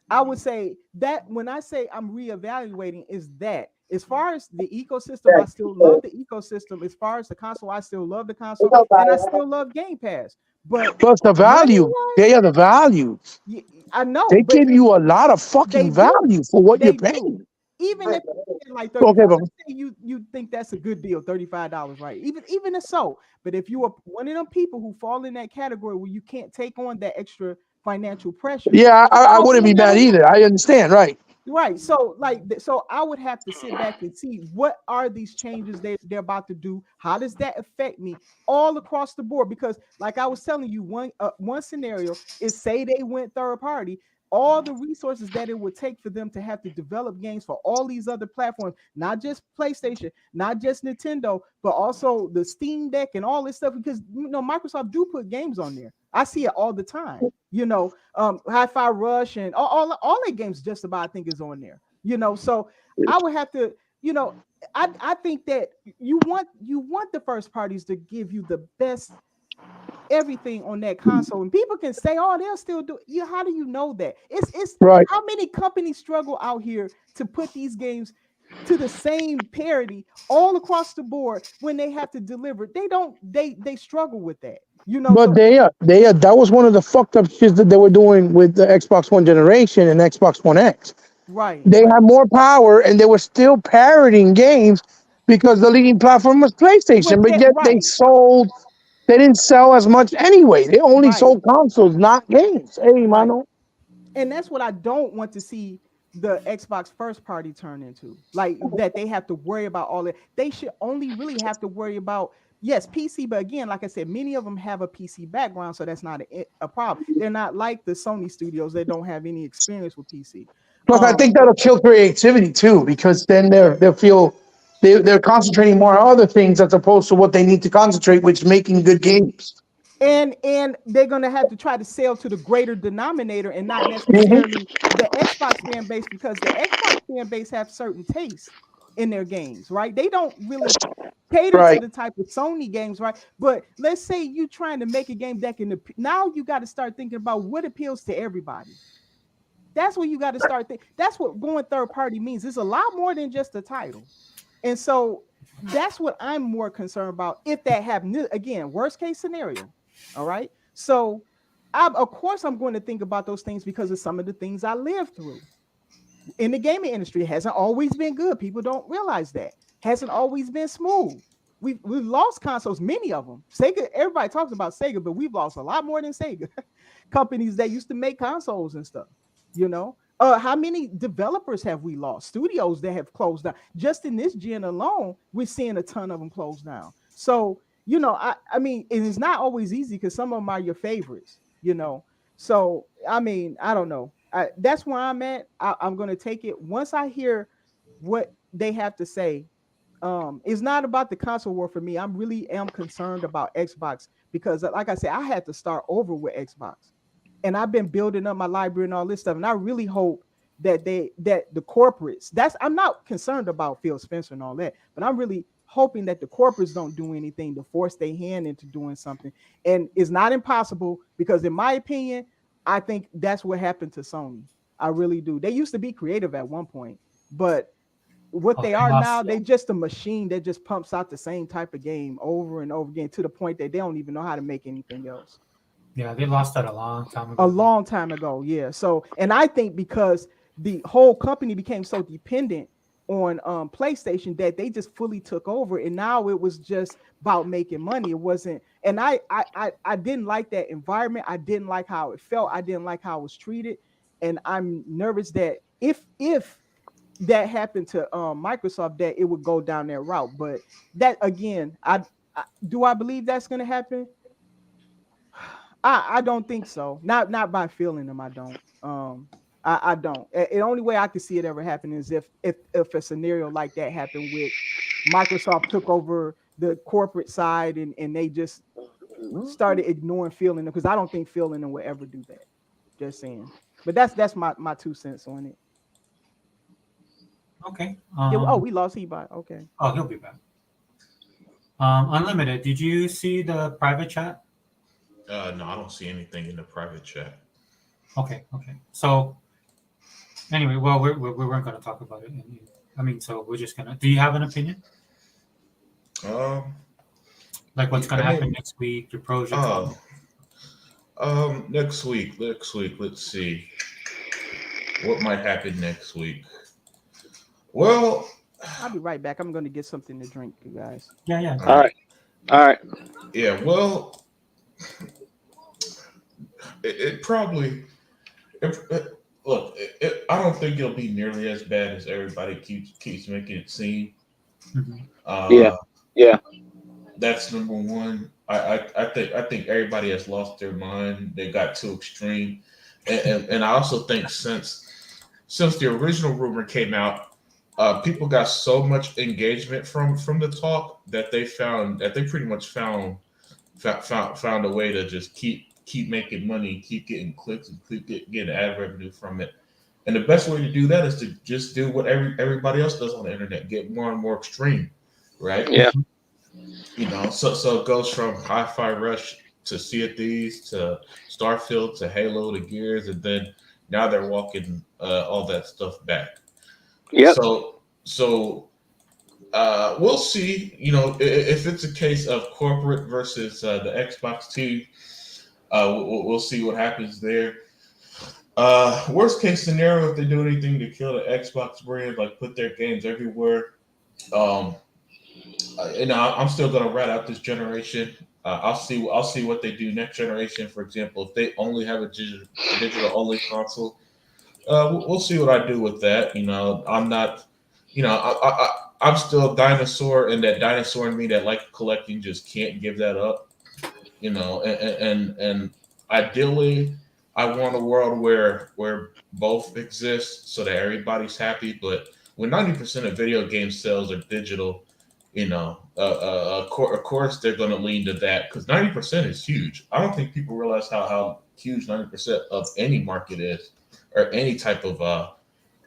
I would say that when I say I'm reevaluating, is that as far as the ecosystem, I still love the ecosystem. As far as the console, I still love the console, and I still love Game Pass. But Plus the money value. They are the value. wise, I know, They but give you a lot of they fucking do. value for what you're They do. paying. Even if you like 30, Okay, let's bro. say you think that's a good deal, $35, right? Even if so. But if you are one of them people who fall in that category where you can't take on that extra financial pressure, Yeah, I fall wouldn't from be that mad on. either. I understand, right? Right. So so I would have to sit back and see what are these changes they're about to do. How does that affect me all across the board? Because like I was telling you, one scenario is say they went third party, all the resources that it would take for them to have to develop games for all these other platforms, not just PlayStation, not just Nintendo, but also the Steam Deck and all this stuff. Because Microsoft do put games on there. I see it all the time. Hi-Fi Rush and all the games just about I think is on there. So I would have to, you know, I think that you want the first parties to give you the best everything on that console, and people can say, "Oh, they'll still do." How do you know that? It's Right. how many companies struggle out here to put these games to the same parity all across the board when they have to deliver. They don't. They struggle with that. But So they are that was one of the fucked up shit that they were doing with the Xbox One generation and Xbox One X. right, They right. had more power and they were still parroting games because the leading platform was With PlayStation, but that, yet right, they didn't sell as much anyway. They only right, sold consoles, not games. Hey, right. mano. And that's what I don't want to see the Xbox first party turn into. Like that they have to worry about all that. They should only really have to worry about yes, PC, but again, like I said, many of them have a PC background, so that's not a problem. They're not like the Sony studios that don't have any experience with PC. Plus, I think But that'll kill creativity too, because then they'll feel they're concentrating more on other things as opposed to what they need to concentrate, which is making good games. and they're gonna have to try to sell to the greater denominator and not Hmm. necessarily the Xbox fan base because the Xbox fan base have certain tastes in their games, right? They don't really cater to Right. the type of Sony games, right? But let's say you trying to make a game that can now you got to start thinking about what appeals to everybody. That's what you got to start thinking. That's what going third party means. It's a lot more than just a title. And so that's what I'm more concerned about if that happens. Again, worst case scenario. All right. So of course I'm going to think about those things because of some of the things I lived through. In the gaming industry, it hasn't always been good. People don't realize that. Hasn't always been smooth. we've lost consoles, many of them. Sega, everybody talks about Sega, but we've lost a lot more than Sega. Companies that used to make consoles and stuff, you know. How many developers have we lost? Studios that have closed down. Just in this gen alone, we're seeing a ton of them close down. So, you know, I mean, it is not always easy because some of them are your favorites, you know. So, I mean, I don't know. That's where I'm at. I'm going to take it once I hear what they have to say. It's not about the console war for me. I'm really am concerned about Xbox because, like I said, I had to start over with Xbox, and I've been building up my library and all this stuff. And I really hope that the corporates. That's I'm not concerned about Phil Spencer and all that, but I'm really hoping that the corporates don't do anything to force their hand into doing something. And it's not impossible because, in my opinion, I think that's what happened to Sony. I really do. They used to be creative at one point, but what they are now, they just a machine that just pumps out the same type of game over and over again to the point that they don't even know how to make anything else. Yeah, they lost that a long time ago. A long time ago, yeah. So, and I think because the whole company became so dependent on PlayStation that they just fully took over, and now it was just about making money. It wasn't, and I didn't like that environment. I didn't like how it felt. I didn't like how it was treated, and I'm nervous that if that happened to Microsoft, that it would go down that route. But that again, I do I believe that's going to happen? I don't think so. Not by feeling them. I don't. I don't. The only way I could see it ever happen is if a scenario like that happened with Microsoft took over the corporate side and they just started ignoring feeling them, because I don't think feeling them would ever do that. Just saying. But that's my 2 cents on it. Okay. We lost Hebot. Okay. Oh, he'll be back. Unlimited. Did you see the private chat? No, I don't see anything in the private chat. Okay. So, anyway, well, we weren't going to talk about it. I mean, so we're just gonna. Do you have an opinion? Like what's going to happen next week? Your pros, your cons. Next week. Let's see. What might happen next week? Well, I'll be right back. I'm going to get something to drink, you guys. Yeah. All right. Yeah. Well, it probably. Look, I don't think it'll be nearly as bad as everybody keeps making it seem. Mm-hmm. Yeah. That's number one. I think everybody has lost their mind. They got too extreme, and I also think since the original rumor came out, people got so much engagement from the talk that they pretty much found a way to just keep making money, keep getting clicks, and keep getting ad revenue from it. And the best way to do that is to just do what everybody else does on the internet, get more and more extreme, right? Yeah. You know, so it goes from Hi-Fi Rush to Sea of Thieves to Starfield to Halo to Gears, and then now they're walking all that stuff back. Yep. So we'll see. You know, if it's a case of corporate versus the Xbox team, we'll see what happens there. Worst case scenario, if they do anything to kill the Xbox brand, like put their games everywhere, I'm still gonna rat out this generation. I'll see what they do next generation. For example, if they only have a digital only console, we'll see what I do with that. You know, I'm not. You know, I'm still a dinosaur, and that dinosaur in me that like collecting just can't give that up. You know, and ideally, I want a world where both exist so that everybody's happy. But when 90% of video game sales are digital, you know, of course they're going to lean to that because 90% is huge. I don't think people realize how huge 90% of any market is, or any type of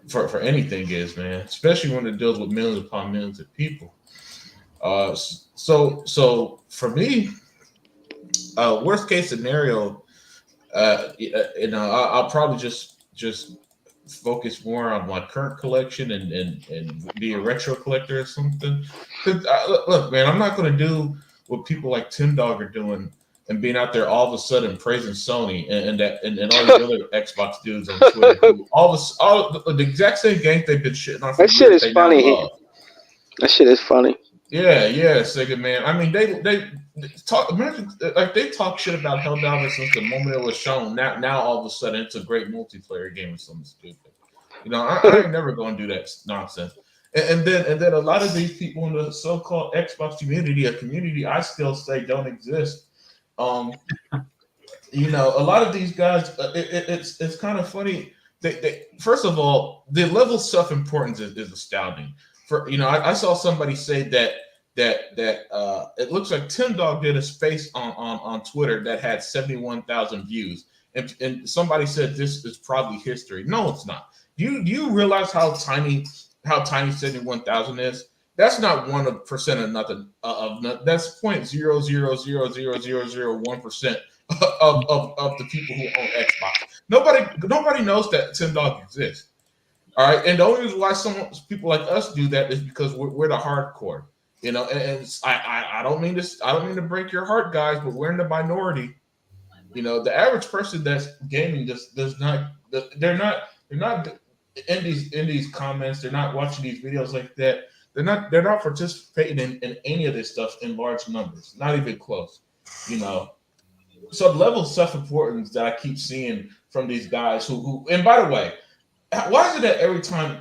for anything is, man. Especially when it deals with millions upon millions of people. So for me, worst case scenario, I'll probably just focus more on my current collection and be a retro collector or something. Because look, man, I'm not going to do what people like Tim Dog are doing and being out there all of a sudden praising Sony and all the other Xbox dudes on Twitter who all the exact same game they've been shitting on. That shit is funny. That shit is funny. Yeah, Sega man. I mean, they talk. Imagine like they talk shit about Helldivers since the moment it was shown. Now all of a sudden it's a great multiplayer game or something stupid. You know, I ain't never gonna do that nonsense. And then a lot of these people in the so-called Xbox community, a community I still say don't exist. Um, you know, a lot of these guys, it's kind of funny. They first of all, the level of self-importance is astounding. For you know, I saw somebody say that it looks like Tim Dog did a space on Twitter that had 71,000 views, and somebody said this is probably history. No, it's not. Do you realize how tiny 71,000 is? That's not 1% of nothing. That's 0.0000001% of the people who own Xbox. Nobody knows that Tim Dog exists. All right, and the only reason why some people like us do that is because we're the hardcore. You know, and I don't mean this. I don't mean to break your heart, guys, but we're in the minority. You know, the average person that's gaming just does not. They're not in these comments. They're not watching these videos like that. They're not participating in any of this stuff in large numbers. Not even close. You know, so the level of self-importance that I keep seeing from these guys who and by the way, why is it that every time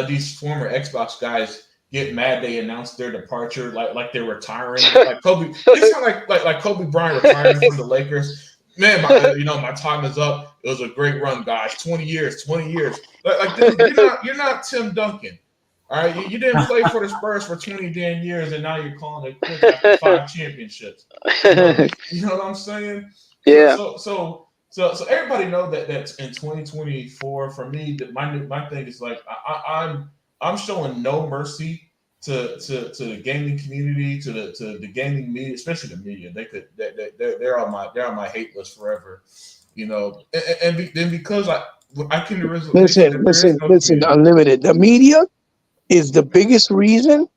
these former Xbox guys get mad, they announce their departure like they're retiring, like Kobe? They sound like Kobe Bryant retiring from the Lakers. Man, my time is up. It was a great run, guys. 20 years, 20 years. Like dude, you're not Tim Duncan. All right, you didn't play for the Spurs for 20 damn years, and now you're calling it quits after 5 championships. You know what I'm saying? So Yeah. so so so everybody know that that's in 2024. For me, that my thing is like I'm showing no mercy to the gaming community, to the gaming media, especially the media. They're on my hate list forever. You know, then because I came to the resolution that there is no Listen, community. Unlimited. The media is the biggest reason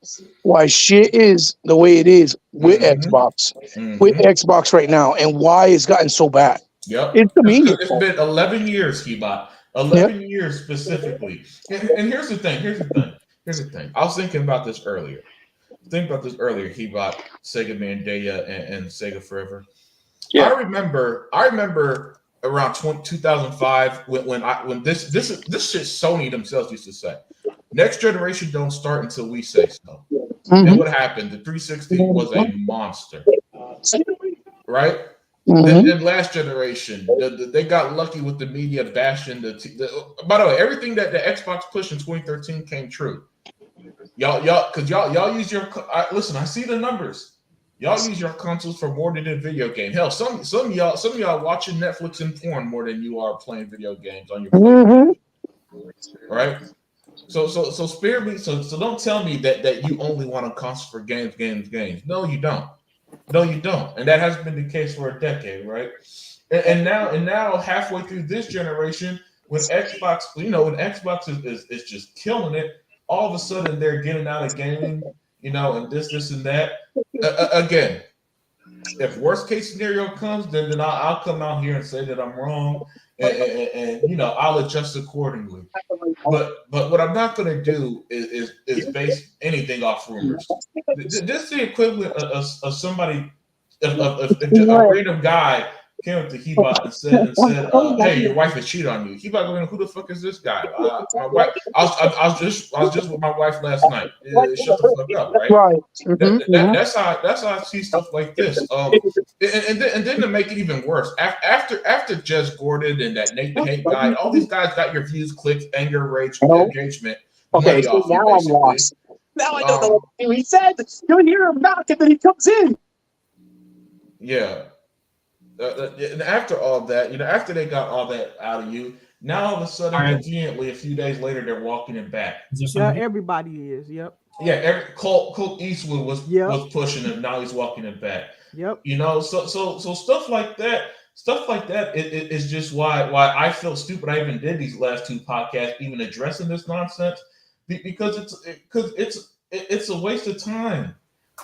why shit is the way it is with Mm-hmm. Xbox, with Mm-hmm. Xbox right now, and why it's gotten so bad. Yep. It's the Because media it's fault. been 11 years, Hebot. Yep. 11 years specifically. And here's the thing. I was thinking about this earlier. Hebot, Sega Mandaya, and Sega Forever. I Yeah. remember around 2005 when this shit Sony themselves used to say. Next generation don't start until we say so. And Mm-hmm. what happened? The 360 was a monster, right? Then, Mm-hmm. then last generation, they got lucky with the media bashing by the way, everything that the Xbox pushed in 2013 came true. Y'all use listen. I see the numbers. Y'all use your consoles for more than a video game. Hell, some of y'all watching Netflix and porn more than you are playing video games on your PlayStation. Mm-hmm. All right. So spare me. So don't tell me that you only want a console for games. No, you don't. No, you don't. And that has been the case for a decade, right? And now halfway through this generation, when Xbox is just killing it, all of a sudden they're getting out of gaming, and this and that. Again, if worst case scenario comes, then I'll come out here and say that I'm wrong, and I'll adjust accordingly. But what I'm not going to do is base anything off rumors. This is the equivalent of somebody, if a random guy came up to Hebot and said, "Hey, your wife has cheated on you." Hebot going, "Who the fuck is this guy?" My wife. I was just with my wife last night. Shut the fuck up, right? Right. That, Mm-hmm. that, that's how I see stuff like this. And then to make it even worse, after Jez Gordon and that Nate the Hate guy, all these guys got your views, clicks, anger, rage, engagement, Okay, money so off you, now I'm basically. lost. Now I don't know what he said. You'll hear him knock and then he comes in. Yeah. And after all that, after they got all that out of you, now all of a sudden, All right. conveniently, a few days later, they're walking it back. Is there Yeah, somebody? everybody is. Yep. Yeah, Colt Eastwood was Yep. pushing it. Now he's walking it back. Yep. So stuff like that. Is just why I feel stupid. I even did these last two podcasts, even addressing this nonsense, because it's a waste of time.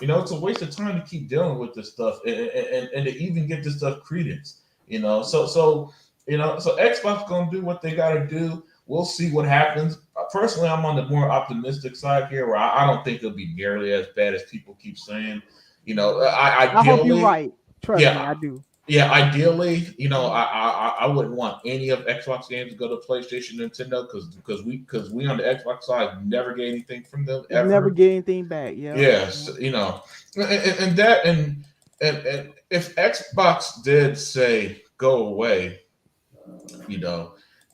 It's a waste of time to keep dealing with this stuff and to even give this stuff credence. So Xbox gonna do what they gotta do. We'll see what happens. personally, I'm on the more optimistic side here, where I don't think it'll be nearly as bad as people keep saying. I I hope you're ideally, right. Trust me, yeah, I do. yeah, ideally, I wouldn't want any of Xbox games to go to PlayStation, Nintendo, because we on the Xbox side never get anything from them Never ever. get anything back. Yep. Yes, and that and if Xbox did say go away, you know,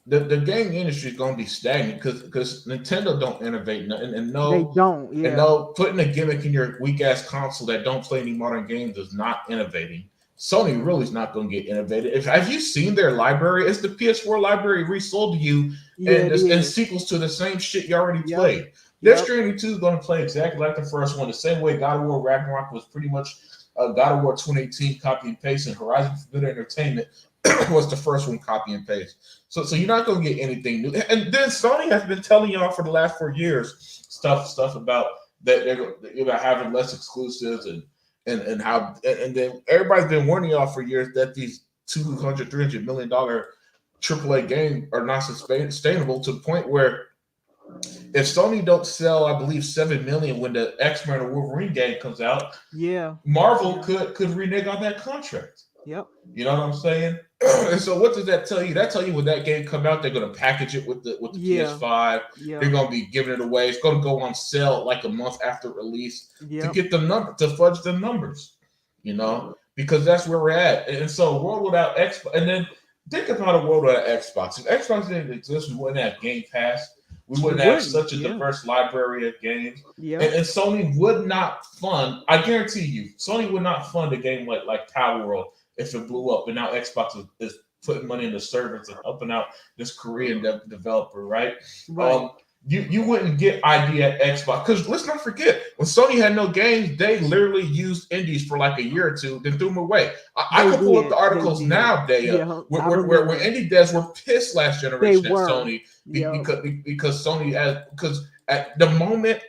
the game industry is going to be stagnant because Nintendo don't innovate nothing, They don't. and Yeah. no putting a gimmick in your weak ass console that don't play any modern games is not innovating. Sony really is not going to get innovative. If have you seen their library? It's the PS4 library resold to you, Yeah, and it and is. sequels to the same shit you already Yep. played. Death Yep. Stranding 2 is going to play exactly like the first one, the same way God of War Ragnarok was pretty much God of War 2018 copy and paste, and Horizon Forbidden Entertainment was the first one copy and paste. So you're not going to get anything new. And then Sony has been telling y'all for the last 4 years stuff about that they're about having less exclusives and how and then everybody's been warning y'all for years that these 200 $300 million AAA games are not sustainable to the point where if Sony don't sell, I believe 7 million when the X-Men or Wolverine game comes out, Yeah. Marvel Yeah. could renege on that contract. Yep. You know what I'm saying? And so what does that tell you? That tell you when that game come out, they're gonna package it with the Yeah. PS5. Yeah. They're gonna be giving it away. It's gonna go on sale like a month after release to Yep. get the number to fudge the numbers. Because that's where we're at. And so world without Xbox, and then think about a world without Xbox. If Xbox didn't exist, we wouldn't have Game Pass. We wouldn't have such a Yeah. diverse library of games. Yep. And Sony would not fund, I guarantee you, Sony would not fund a game like Power World if it blew up. And now Xbox is putting money in the servers and helping out this Korean developer, right? Right. You wouldn't get idea at Xbox because let's not forget when Sony had no games, they literally used indies for like a year or two, then threw them away. I They could pull up did. the They articles did. now, Daya, Yeah. I where remember. indie devs were pissed last They generation at were. Sony Yep. because Sony because at the moment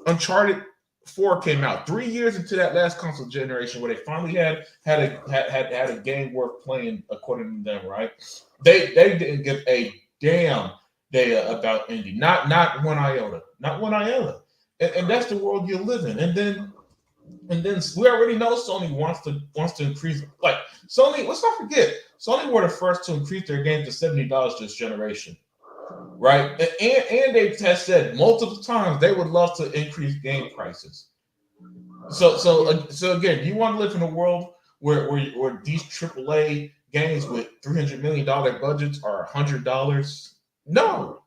Uncharted 4 came out 3 years into that last console generation where they finally had a game worth playing according to them, right? They didn't give a damn data about indie, not one iota, and that's the world you live in. And then we already know Sony wants to increase. Like Sony, let's not forget, Sony were the first to increase their game to $70 this generation, right? And they have said multiple times they would love to increase game prices. So again, do you want to live in a world where these AAA games with $300 million budgets are $100? No.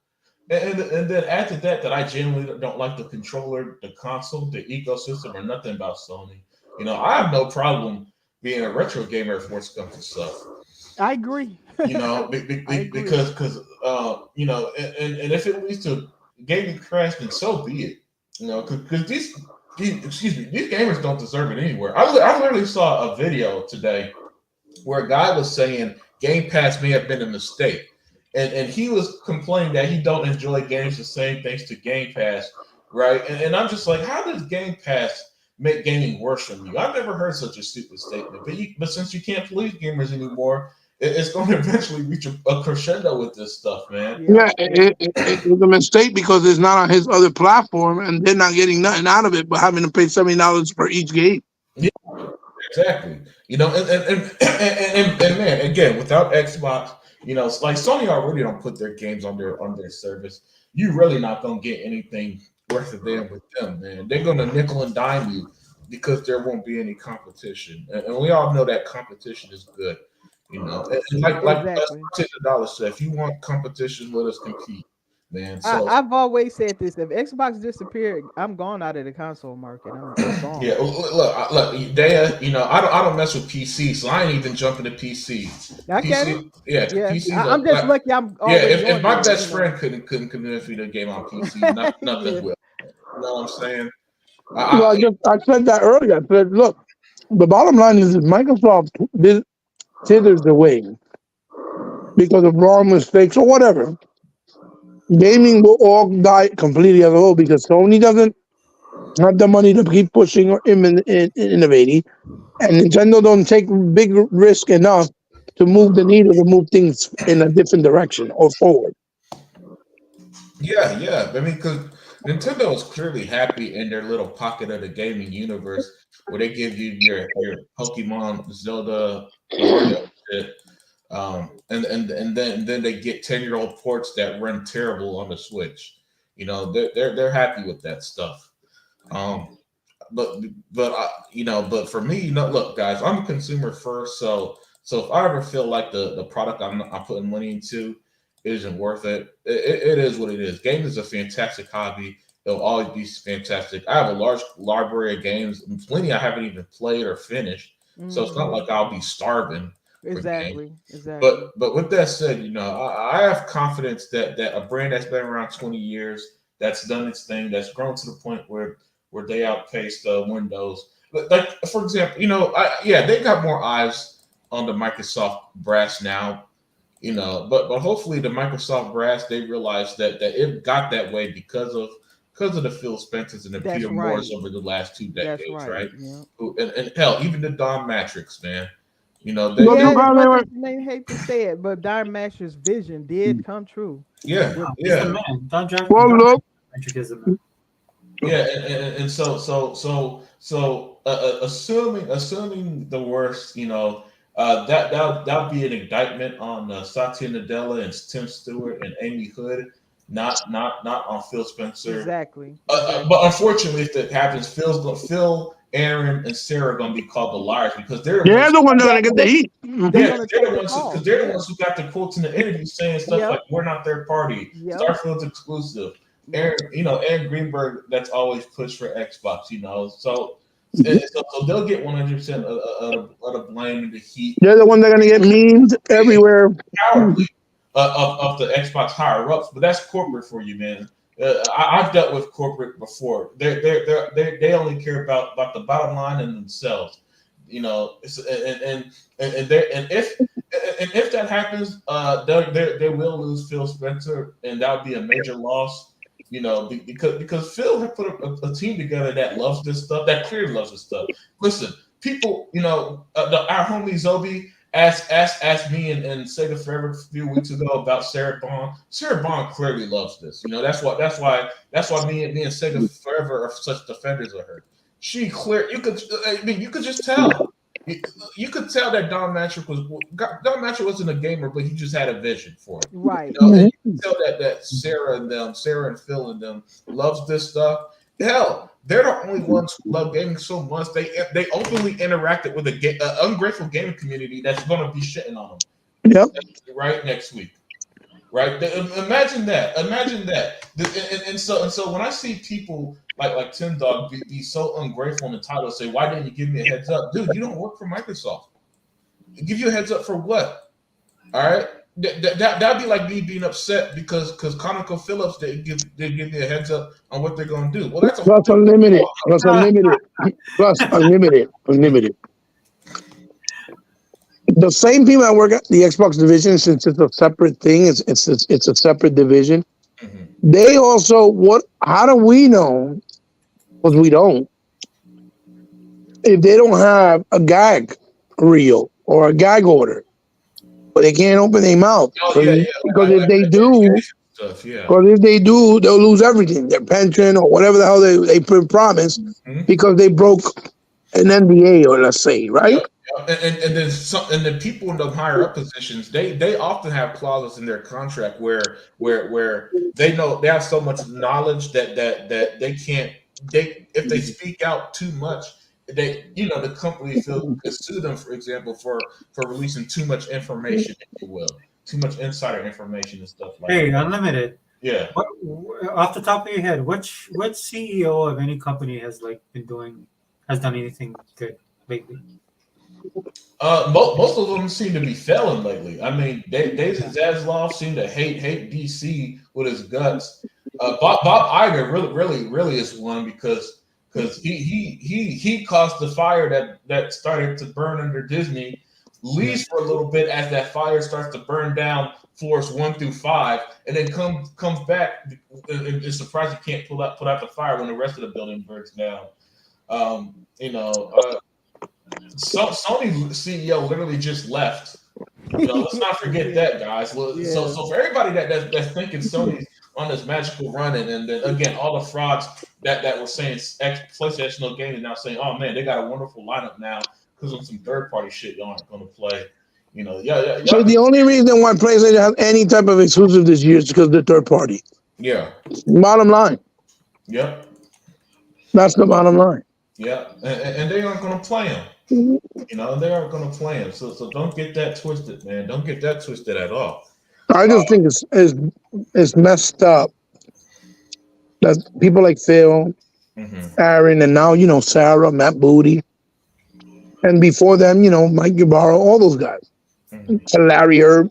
And then add to that I genuinely don't like the controller, the console, the ecosystem, or nothing about Sony. I have no problem being a retro gamer if it comes to stuff. I agree. Because and if it leads to gaming crash, then so be it. Because these gamers don't deserve it anywhere. I literally saw a video today where a guy was saying Game Pass may have been a mistake. And he was complaining that he don't enjoy games the same thanks to Game Pass, right? And I'm just like, how does Game Pass make gaming worse from you? I've never heard such a stupid statement. But since you can't please gamers anymore, it's going to eventually reach a crescendo with this stuff, man. Yeah, it was a mistake because it's not on his other platform, and they're not getting nothing out of it but having to pay $70 for each game. Yeah, exactly. And man, again, without Xbox, like Sony already don't put their games on their service. You really not gonna get anything worth a damn with them, man. They're gonna nickel and dime you because there won't be any competition, and we all know that competition is good. And like Exactly. $10 said, if you want competition, let us compete, man. So I've always said this: if Xbox disappeared, I'm gone out of the console market. I'm gone. yeah, look, Daya, I don't mess with PC, so I ain't even jumping to PC. I get it. PC, yeah, Yeah, PC. I'm just lucky. I'm Yeah, already if on my there, best friend couldn't convince me to game on PC, nothing Yeah. will. You know what I'm saying? Well, I said that earlier. I said, look, the bottom line is if Microsoft tithers away because of wrong mistakes or whatever, gaming will all die completely as a whole because Sony doesn't have the money to keep pushing or innovating, and Nintendo don't take big risk enough to move the needle to move things in a different direction or forward. Yeah. I mean, because Nintendo is clearly happy in their little pocket of the gaming universe where they give you your Pokemon, Zelda, Mario shit, and then they get 10-year-old ports that run terrible on the Switch. They're happy with that stuff. Um, but but for me, look, guys, I'm a consumer first, so if I ever feel like the product I'm putting money into isn't worth it, it is what it is. Games is a fantastic hobby. It'll always be fantastic. I have a large library of games, plenty I haven't even played or finished. So it's not Hmm. like I'll be starving for games. Exactly. But with that said, I have confidence that a brand that's been around 20 years, that's done its thing, that's grown to the point where they outpaced Windows. Like for example, they got more eyes on the Microsoft brass now. But hopefully the Microsoft brass, they realize that it got that way because of the Phil Spencers and the That's Peter Moores right. over the last two That's decades, right. right? Yeah. And hell, even the Don Matrix, man. Look, They Yeah, look as how they much as were. you may hate to say it, but Darren Master's vision did come true. yeah, With He's the yeah. man. Don Draft, Well, Don look. Patrick is the man. Yeah, and assuming the worst, that'll be an indictment on Satya Nadella and Tim Stewart and Amy Hood, not on Phil Spencer. exactly. But Exactly. unfortunately, if that happens, Phil, Aaron, and Sarah are gonna be called the liars because they're the They're ones. the ones that are gonna get the Exactly. heat. They're Mhm. Yeah, gonna they're take the the ones because fall. they're the Yeah. ones who got the quotes in the interview saying stuff like Yep. "We're not their party." Yep. Starfield's exclusive. Yep. Aaron Greenberg, that's always pushed for Xbox. So they'll get 100% of the blame and the heat They're the ones that are gonna get memed and everywhere. cowardly of the Xbox higher ups. But that's corporate for you, man. I've dealt with corporate before. They only care about the bottom line and themselves. And if that happens, they will lose Phil Spencer, and that would be a major loss. Because Phil had put a team together that loves this stuff, that clearly loves this stuff. Listen, people, our homie Zobi asked me and Sega Forever a few weeks ago about Sarah Bond. Sarah Bond clearly loves this. That's why me and Sega Forever are such defenders of her. She clear. You could just tell. You could tell that Don Matrick wasn't a gamer, but he just had a vision for it. Right. And Mhm. you can tell that Sarah and Phil and them loves this stuff. Hell, they're the only ones who love gaming so much. They openly interacted with a ungrateful gaming community that's going to be shitting on Yep. them right next week. Right? Imagine that. Imagine that. And so when I see people like Tim Dog be so ungrateful and entitled, say, "Why didn't you give me a heads up, dude? You don't work for Microsoft. Give you a heads up for what? All right." That'd be like me being upset because ConocoPhillips they give me a heads up on what they're going to do. Well, that's a whole Plus different unlimited. ballgame. Plus unlimited. Plus unlimited. Unlimited. The same people that work at the Xbox division, since it's a separate thing, it's a separate division. Mhm. They also what? How do we know? Because we don't. If they don't have a gag reel or a gag order, but they can't open their mouth Oh because yeah, yeah, because like if they do, litigation stuff. Yeah. because if they do, they'll lose everything, their pension or whatever the hell they promise, Mhm. because they broke an NDA or let's say, right? Yep, yep. And then people in the higher up positions, they often have clauses in their contract where they know they have so much knowledge that they can't if they speak out too much, the company could sue them, for example, for releasing too much information, if you will, too much insider information and stuff like Hey, that. Unlimited. Yeah. What, off the top of your head, which CEO of any company has done anything good lately? Most of them seem to be failing lately. I mean, David Zaslav seemed to hate DC with his guts. Bob Iger really is one because he caused the fire that started to burn under Disney. Leaves for a little bit as that fire starts to burn down floors 1 through 5, and then comes back and is surprised he can't put out the fire when the rest of the building burns down. Um, you know, Sony CEO literally just left Let's not forget that, guys. Well, so for everybody that's thinking Sony's on this magical run, and then again, all the frauds that were saying PlayStation no game, and now saying, oh man, they got a wonderful lineup now because of some third party shit y'all aren't going to play. So the only reason why PlayStation has any type of exclusive this year is because they're third party. Yeah. Bottom line. Yep. That's the bottom line. Yeah, and they aren't going to play them. They aren't going to play them. So don't get that twisted, man. Don't get that twisted at all. I just think it's messed up that people like Phil, Aaron, and now Sarah, Matt Booty, and before them, Mike Ybarra, all those guys, Larry Herb,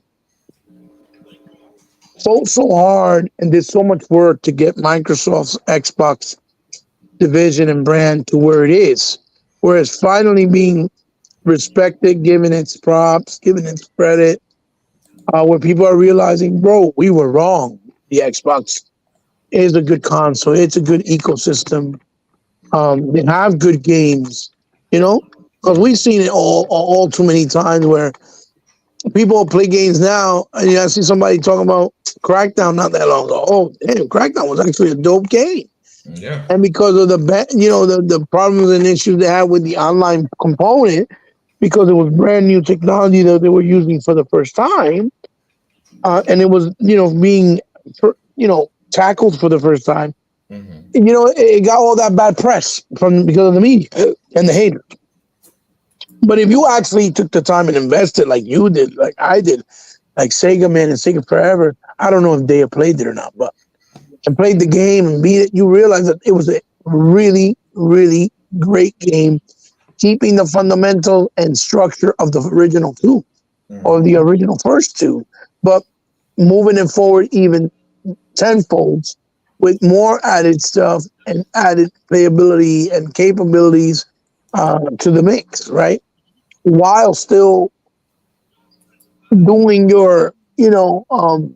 fought so hard and did so much work to get Microsoft's Xbox division and brand to where it is, where it's finally being respected, given its props, given its credit, where people are realizing, bro, we were wrong. The Xbox is a good console. It's a good ecosystem. They have good games, because we've seen it all too many times where people play games now, and I see somebody talking about Crackdown not that long ago. Oh, damn, Crackdown was actually a dope game. Yeah. And because of the problems and issues they had with the online component, because it was brand new technology that they were using for the first time, and it was being tackled for the first time, it got all that bad press because of the media and the haters. But if you actually took the time and invested like you did, like I did, like Sega Man and Sega Forever, I don't know if they have played it or not, but and played the game and beat it, you realize that it was a really, really great game, keeping the fundamental and structure of the original two, or the original first two, but moving it forward even tenfold with more added stuff and added playability and capabilities to the mix, right? While still doing your, the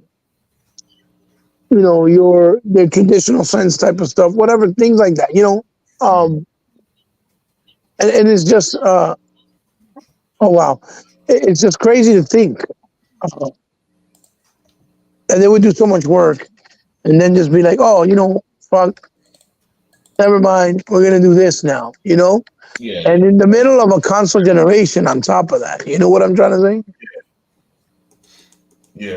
traditional sense type of stuff, whatever, things like that, and it's just, oh wow, it's just crazy to think, and they would do so much work, and then just be like, oh, fuck, never mind, we're gonna do this now, Yeah. And in the middle of a console generation, on top of that, you know what I'm trying to say? Yeah.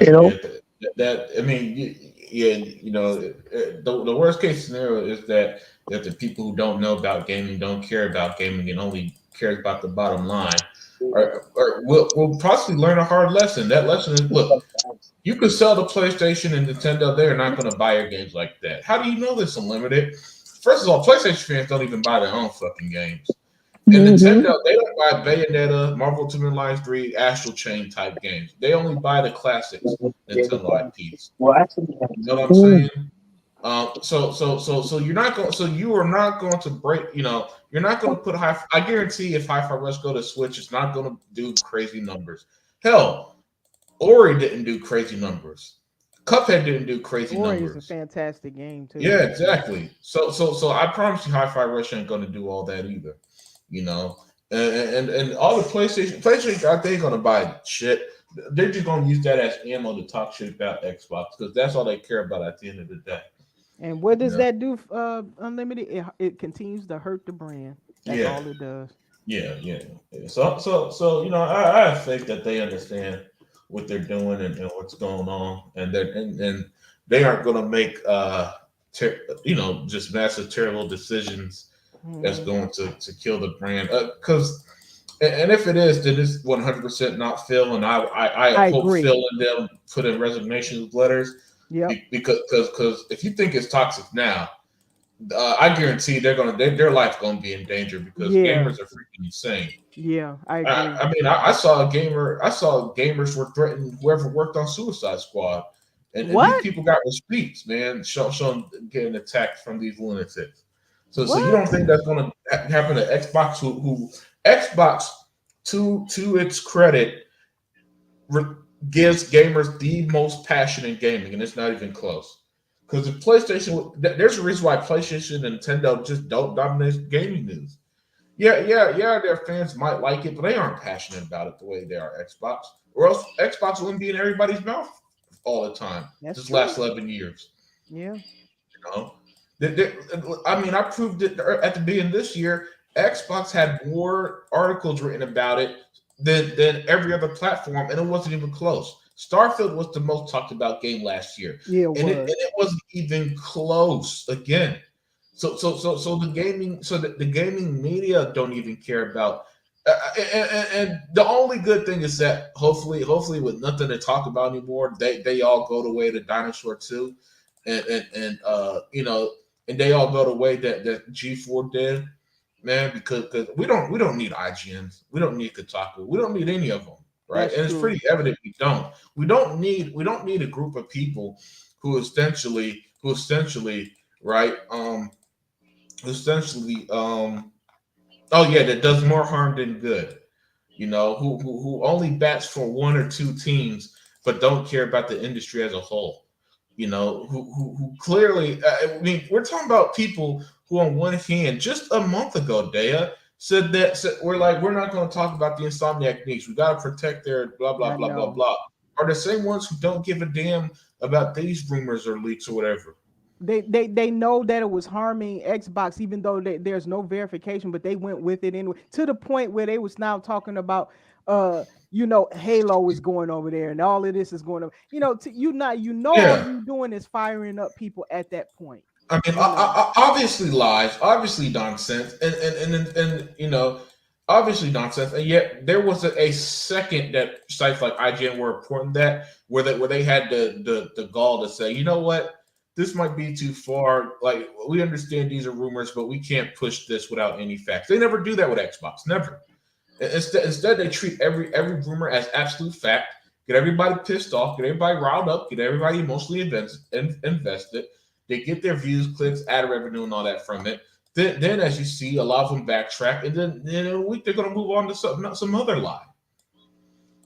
That I mean, the worst case scenario is that the people who don't know about gaming, don't care about gaming, and only cares about the bottom line, will possibly learn a hard lesson. That lesson is, look, you could sell the PlayStation and Nintendo, they're not going to buy your games like that. How do you know this unlimited? First of all, PlayStation fans don't even buy their own fucking games. And Nintendo, they don't buy Bayonetta, Marvel Ultimate Alliance 3, Astral Chain type games. They only buy the classics Nintendo IPs. You know what I'm saying? So you're not going. So you are not going to break. You're not going to put high. I guarantee if Hi-Fi Rush go to Switch, it's not going to do crazy numbers. Hell, Ori didn't do crazy numbers. Cuphead didn't do crazy Ori numbers. is a fantastic game too. Yeah, exactly. So I promise you, Hi-Fi Rush ain't going to do all that either. And all the PlayStation, they ain't going to buy shit. They're just going to use that as ammo to talk shit about Xbox because that's all they care about at the end of the day. And what does that do? Unlimited, it continues to hurt the brand. That's all it does. Yeah. So I have faith that they understand what they're doing and what's going on, and they aren't going to make just massive terrible decisions that's going to kill the brand. Because and if it is, then it's 100% not Phil, and I hope agree. Phil and them put in resignation letters. Yeah. Because if you think it's toxic now, I guarantee their life's gonna be in danger because gamers are freaking insane. Yeah, I agree. I mean, I saw gamers were threatening whoever worked on Suicide Squad, and these people got receipts, man, showing getting attacked from these lunatics. So you don't think that's gonna happen to Xbox? Who Xbox, to its credit, gives gamers the most passion in gaming, and it's not even close. Because if PlayStation, there's a reason why PlayStation and Nintendo just don't dominate gaming news. Yeah, their fans might like it, but they aren't passionate about it the way they are Xbox or else Xbox wouldn't be in everybody's mouth all the time. That's This true. last 11 years, Yeah. you know. I mean, I proved it at the beginning of this year. Xbox had more articles written about it than every other platform, and it wasn't even close. Starfield was the most talked about game last year, Yeah, and it was. it wasn't even close again. So the gaming media don't even care about. And the only good thing is that hopefully with nothing to talk about anymore, they all go the way of Dinosaur 2, and you know, and they all go the way that G4 did, man. Because we don't need IGNs, we don't need Kotaku, we don't need any of them, right? That's And it's true. pretty evident we don't. We don't need a group of people who essentially right essentially oh yeah, that does more harm than good. You know, who only bats for one or two teams, but don't care about the industry as a whole. You know, who clearly, I mean, we're talking about people who, on one hand, just a month ago, Dea said we're not going to talk about the Insomniac Knicks. We got to protect their blah blah I blah blah know. blah. Are the same ones who don't give a damn about these rumors or leaks or whatever. They know that it was harming Xbox, even though there's no verification, but they went with it anyway. To the point where they was now talking about, Halo is going over there, and all of this is going over. All Yeah, you doing is firing up people at that point. I mean, You know, obviously lies, obviously nonsense, and you know, obviously nonsense. And yet there was a second that sites like IGN were reporting that where they had the gall to say, you know what, this might be too far. Like, we understand these are rumors, but we can't push this without any facts. They never do that with Xbox, never. Instead, they treat every rumor as absolute fact. Get everybody pissed off. Get everybody riled up. Get everybody emotionally invested. They get their views, clicks, ad revenue, and all that from it. Then, as you see, a lot of them backtrack, and then in a week they're going to move on to some other lie.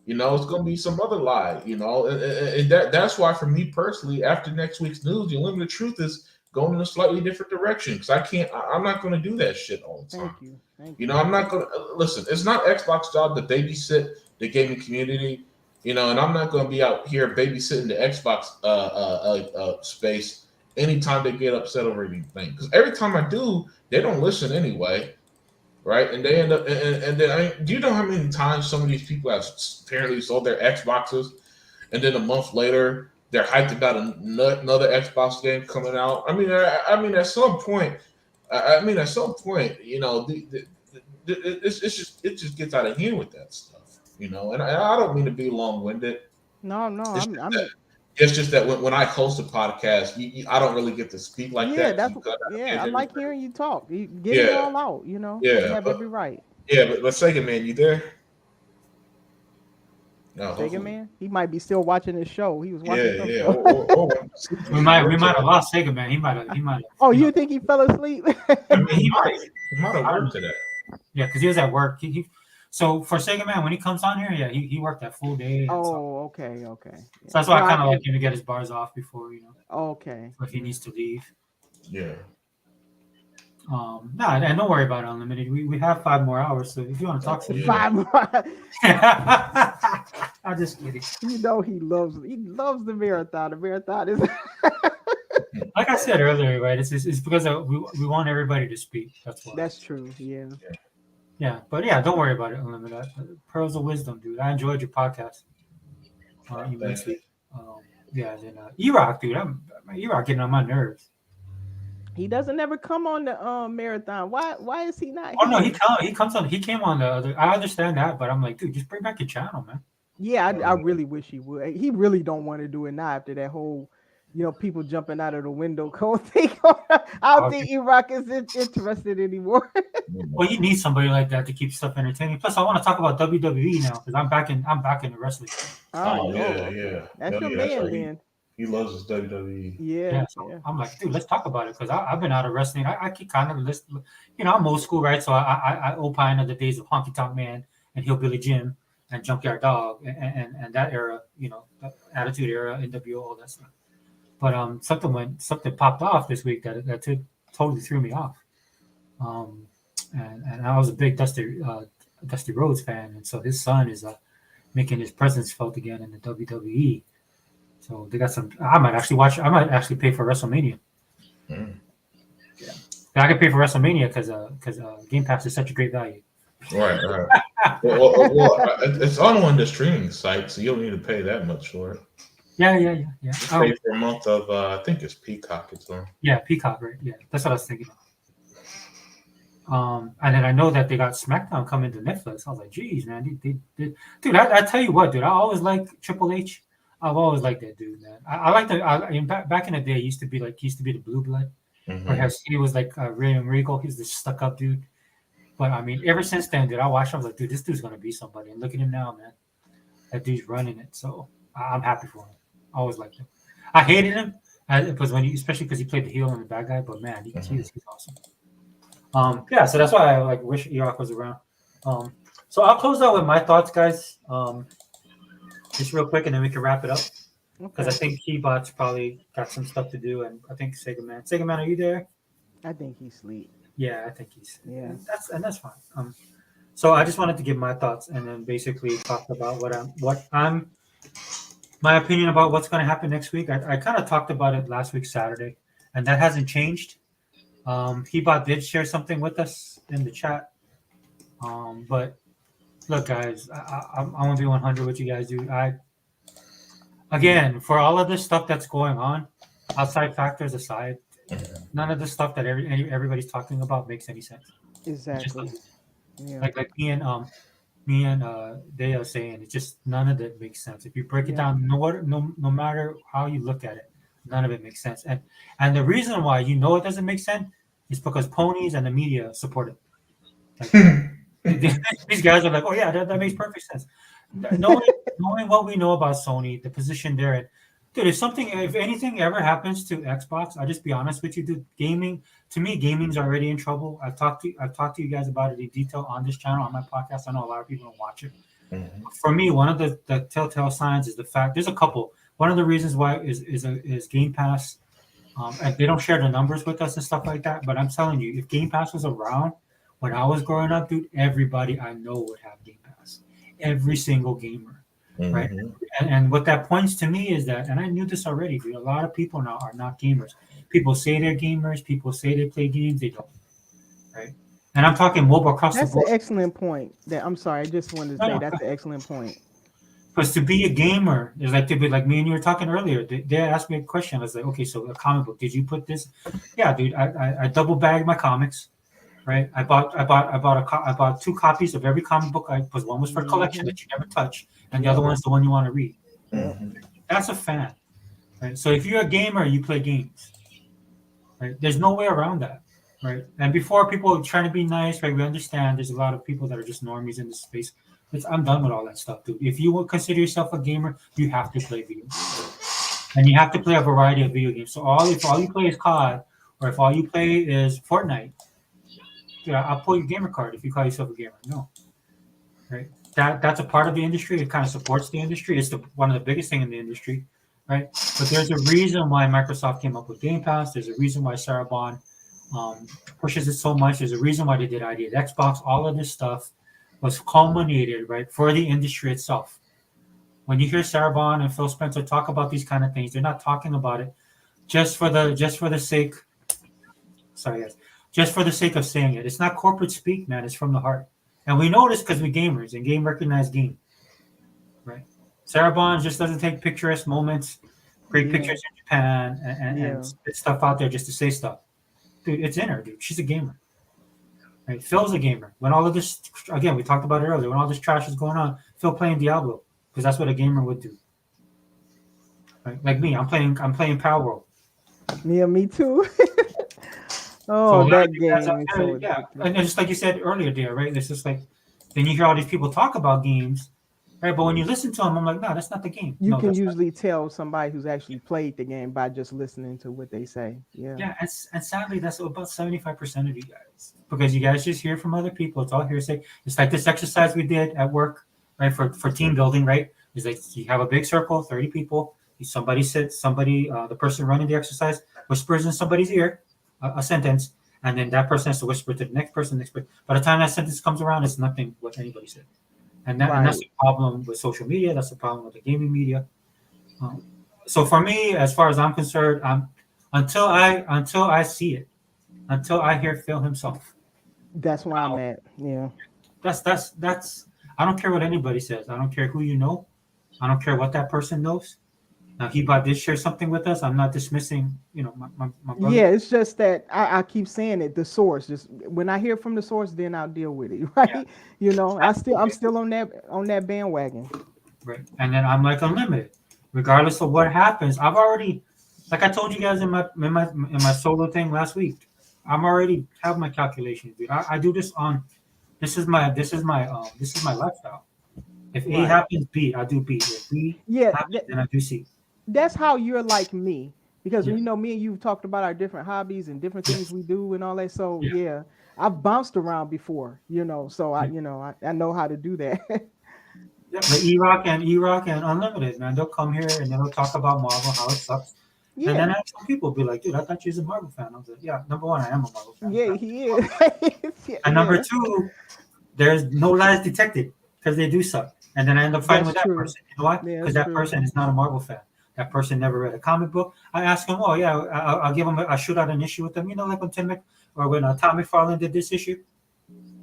You know, it's going to be some other lie. You know, and that's why, for me personally, after next week's news, the unlimited truth is going in a slightly different direction because I'm not going to do that shit all the time. thank You you. know, I'm not going to listen. It's not Xbox job to babysit the gaming community. You know, and I'm not going to be out here babysitting the Xbox space anytime they get upset over anything. Because every time I do, they don't listen anyway, right? And they end up and then do you know how many times some of these people have apparently sold their Xboxes, and then a month later they're hyped about another Xbox game coming out? I mean, at some point, you know, it just gets out of hand with that stuff, you know. And I don't mean to be long winded. No, It's I'm just I'm that, it's just that when I host a podcast, I don't really get to speak like yeah, that because that's you cut out yeah, and I like everything. hearing you talk. You get it Yeah, all out, You yeah, have every right. but Sega man, you there? No, Sega hopefully. man, he might be still watching his show. He was watching Yeah, some yeah. show. Or We sleeping might work have today. lost Sega man. He might have, Oh, you think he fell asleep? I mean, he might. He might have I don't know. worked today. Yeah, because he was at work. So for Sega man, when he comes on here, yeah, he worked that full day. And so Oh, okay, okay. Yeah. that's why I kind of like him to get his bars off before, Okay. if he needs to leave. Yeah. No, and don't worry about Unlimited. We have 5 more hours, so if you want to talk to me, Five more. I'm just kidding. He loves the marathon. The marathon is Like I said earlier, right? It's because we want everybody to speak. That's why. that's true. Yeah. Yeah, but yeah, don't worry about it, Unlimited. Pearls of Wisdom, dude. I enjoyed your podcast immensely. Yeah, and then E-Rock, dude. E-Rock getting on my nerves. He doesn't ever come on the marathon. Why is he not Oh no, here? he comes on. He came on the other. I understand that, but I'm like, dude, just bring back your channel, man. Yeah, I really wish he would. He really don't want to do it now after that whole, people jumping out of the window cold thing. I don't think E-Rock is interested anymore. Well, you need somebody like that to keep stuff entertaining. Plus, I want to talk about WWE now because I'm back in the wrestling. Yeah. That's your That's man, right. then. He loves his WWE. Yeah. So I'm like, dude, let's talk about it because I've been out of wrestling. I keep kind of listen. I'm old school, right? So I opine of the days of Honky Tonk Man and Hillbilly Jim and Junkyard Dog and that era, the Attitude Era, NWO, all that stuff. But something popped off this week that totally threw me off. And I was a big Dusty Rhodes fan, and so his son is making his presence felt again in the WWE. So they got some. I might actually watch. I might actually pay for WrestleMania. Mm. Yeah, I could pay for WrestleMania because Game Pass is such a great value. Right, right. Well, it's on one of the streaming sites, so you don't need to pay that much for it. Yeah. Just pay for a month of, I think it's Peacock. It's on. Yeah, Peacock, right? Yeah, that's what I was thinking of. And then I know that they got SmackDown coming to Netflix. I was like, geez, man, dude. I tell you what, dude. I always liked Triple H. I've always liked that dude, man. I like back in the day. He used to be the blue blood. Perhaps he was like William Regal. He's the stuck up dude. But I mean, ever since then, dude, I watched him. I was like, dude, this dude's gonna be somebody. And look at him now, man. That dude's running it. So I'm happy for him. I always liked him. I hated him because especially because he played the heel and the bad guy. But man, he's awesome. Yeah, so that's why I like wish Erock was around. So I'll close out with my thoughts, guys. Just real quick, and then we can wrap it up because I think Keybot's probably got some stuff to do, and I think Sega Man, are you there? I think he's asleep. Yeah, I think he's. Yeah, that's fine. So I just wanted to give my thoughts, and then basically talk about my opinion about what's going to happen next week. I kind of talked about it last week Saturday, and that hasn't changed. Hebot did share something with us in the chat. But look, guys, I'm gonna be 100 with you guys, dude. Again, for all of this stuff that's going on, outside factors aside, none of the stuff that everybody's talking about makes any sense. exactly. Yeah. Like me and they are saying, it's just none of it makes sense. If you break it down, no matter how you look at it, none of it makes sense. And the reason why it doesn't make sense is because ponies and the media support it. Like, these guys are like, oh yeah, that makes perfect sense. Knowing what we know about Sony, the position they're in, dude. If anything ever happens to Xbox, I'll just be honest with you, dude. Gaming's already in trouble. I've talked to you guys about it in detail on this channel, on my podcast. I know a lot of people don't watch it. For me, one of the telltale signs is the fact there's a couple. One of the reasons why is Game Pass, and they don't share the numbers with us and stuff like that. But I'm telling you, if Game Pass was around when I was growing up, dude, everybody I know would have Game Pass. Every single gamer, right? And what that points to me is that, and I knew this already, dude. A lot of people now are not gamers. People say they're gamers. People say they play games. They don't, right? And I'm talking mobile across the board. That's an excellent point. I'm sorry, I just wanted to say that's an excellent point. Because to be a gamer is like to be like me and you were talking earlier. They asked me a question. I was like, okay, so a comic book. Did you put this? Yeah, dude. I double bagged my comics, right? I bought 2 copies of every comic book. Because one was for collection that you never touch, and the other one's the one you want to read. That's a fan, right? So if you're a gamer, you play games, right? There's no way around that, right? And before people trying to be nice, right? We understand there's a lot of people that are just normies in this space. I'm done with all that stuff, dude. If you would consider yourself a gamer, you have to play video games. And you have to play a variety of video games. So if all you play is COD, or if all you play is Fortnite, dude, I'll pull your gamer card if you call yourself a gamer. No. Right? That's a part of the industry. It kind of supports the industry. It's one of the biggest thing in the industry, right? But there's a reason why Microsoft came up with Game Pass. There's a reason why Sarah Bond pushes it so much. There's a reason why they did ID at Xbox. All of this stuff was culminated, right, for the industry itself. When you hear Sarah Bond and Phil Spencer talk about these kind of things, they're not talking about it just for the sake. Sorry, guys. Just for the sake of saying it. It's not corporate speak, man. It's from the heart. And we know this because we're gamers and game recognized game. Right? Sarah Bond just doesn't take picturesque moments, great pictures in Japan, and spit stuff out there just to say stuff. Dude, it's in her, dude. She's a gamer. Right? Phil's a gamer. When all of this, again, we talked about it earlier, when all this trash is going on, Phil playing Diablo, because that's what a gamer would do. Right? Like me, I'm playing Power World. Yeah, me too. Oh, so that game. Yeah, and just like you said earlier, there, right? It's just like, then you hear all these people talk about games, right? But when you listen to them, I'm like, no, that's not the game. You can usually tell somebody who's actually played the game by just listening to what they say. Yeah. Yeah, and sadly, that's about 75% of you guys, because you guys just hear from other people. It's all hearsay. It's like this exercise we did at work, right? For team building, right? It's like you have a big circle, 30 people. The person running the exercise whispers in somebody's ear a sentence, and then that person has to whisper to the next person. By the time that sentence comes around, it's nothing what anybody said. and that's Right. the problem with social media. That's the problem with the gaming media. Um, so for me, as far as I'm concerned, until I see it, until I hear Phil himself. That's where I'm at. Yeah. That's I don't care what anybody says. I don't care who you know. I don't care what that person knows. Now he about did share something with us. I'm not dismissing, my brother. Yeah, it's just that I keep saying it. The source, just when I hear from the source, then I'll deal with it. Yeah, Right? I'm absolutely. still on that bandwagon. Right. And then I'm like unlimited. Regardless of what happens. I've already, like I told you guys in my solo thing last week, I'm already have my calculations, dude. I do this on this is my lifestyle. If A Right. happens, B, I do B. If B Yeah, happens, then I do C. that's how you're like me. Because Yeah. me and you've talked about our different hobbies and different things Yes. we do and all that. So Yeah. yeah, I've bounced around before, so Yeah. I know how to do that. Yeah. But E-Rock and Unlimited, man, they'll come here and they'll talk about Marvel, how it sucks. And then Yeah, some people be like, dude, I thought you was a Marvel fan. I was like, yeah, number one, I am a Marvel fan. yeah, he is. Yeah, And number yeah, two, there's no lies detected because they do suck. And then I end up fighting that's with that true. person. You know why? Yeah, Because that's that true. person is not a Marvel fan. That person never read a comic book. I ask him, oh yeah, I'll give him. I shoot out an issue with them. Like when Tim or when Tom McFarlane did this issue,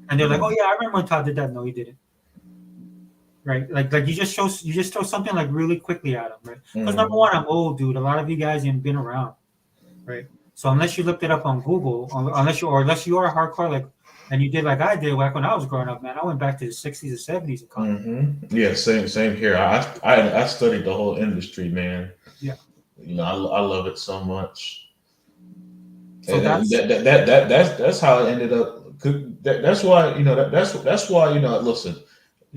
and they're like, oh yeah, I remember when Todd did that. No, he didn't. Right? Like you just throw something like really quickly at him, right? Because number one, I'm old, dude. A lot of you guys ain't been around, right? So unless you looked it up on Google, unless you are hardcore, like, and you did like I did back when I was growing up, man. I went back to the '60s and '70s in comics. Yeah, same here. I studied the whole industry, man. Yeah. I love it so much. So And that's that's how I ended up. That's why that's why listen,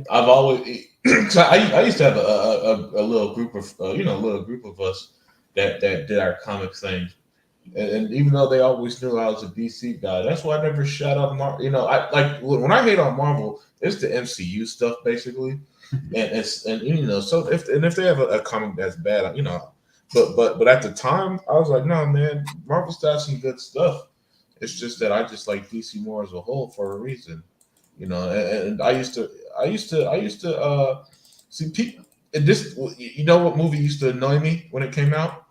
I've always so I used to have a little group of a little group of us that did our comic thing, and even though they always knew I was a DC guy, that's why I never shut up. I like when I hate on Marvel, it's the MCU stuff basically, and so if they have a comic that's bad, but at the time I was like, no man, Marvel's got some good stuff. It's just that I just like DC more as a whole for a reason, and I used to see people. This, what movie used to annoy me when it came out?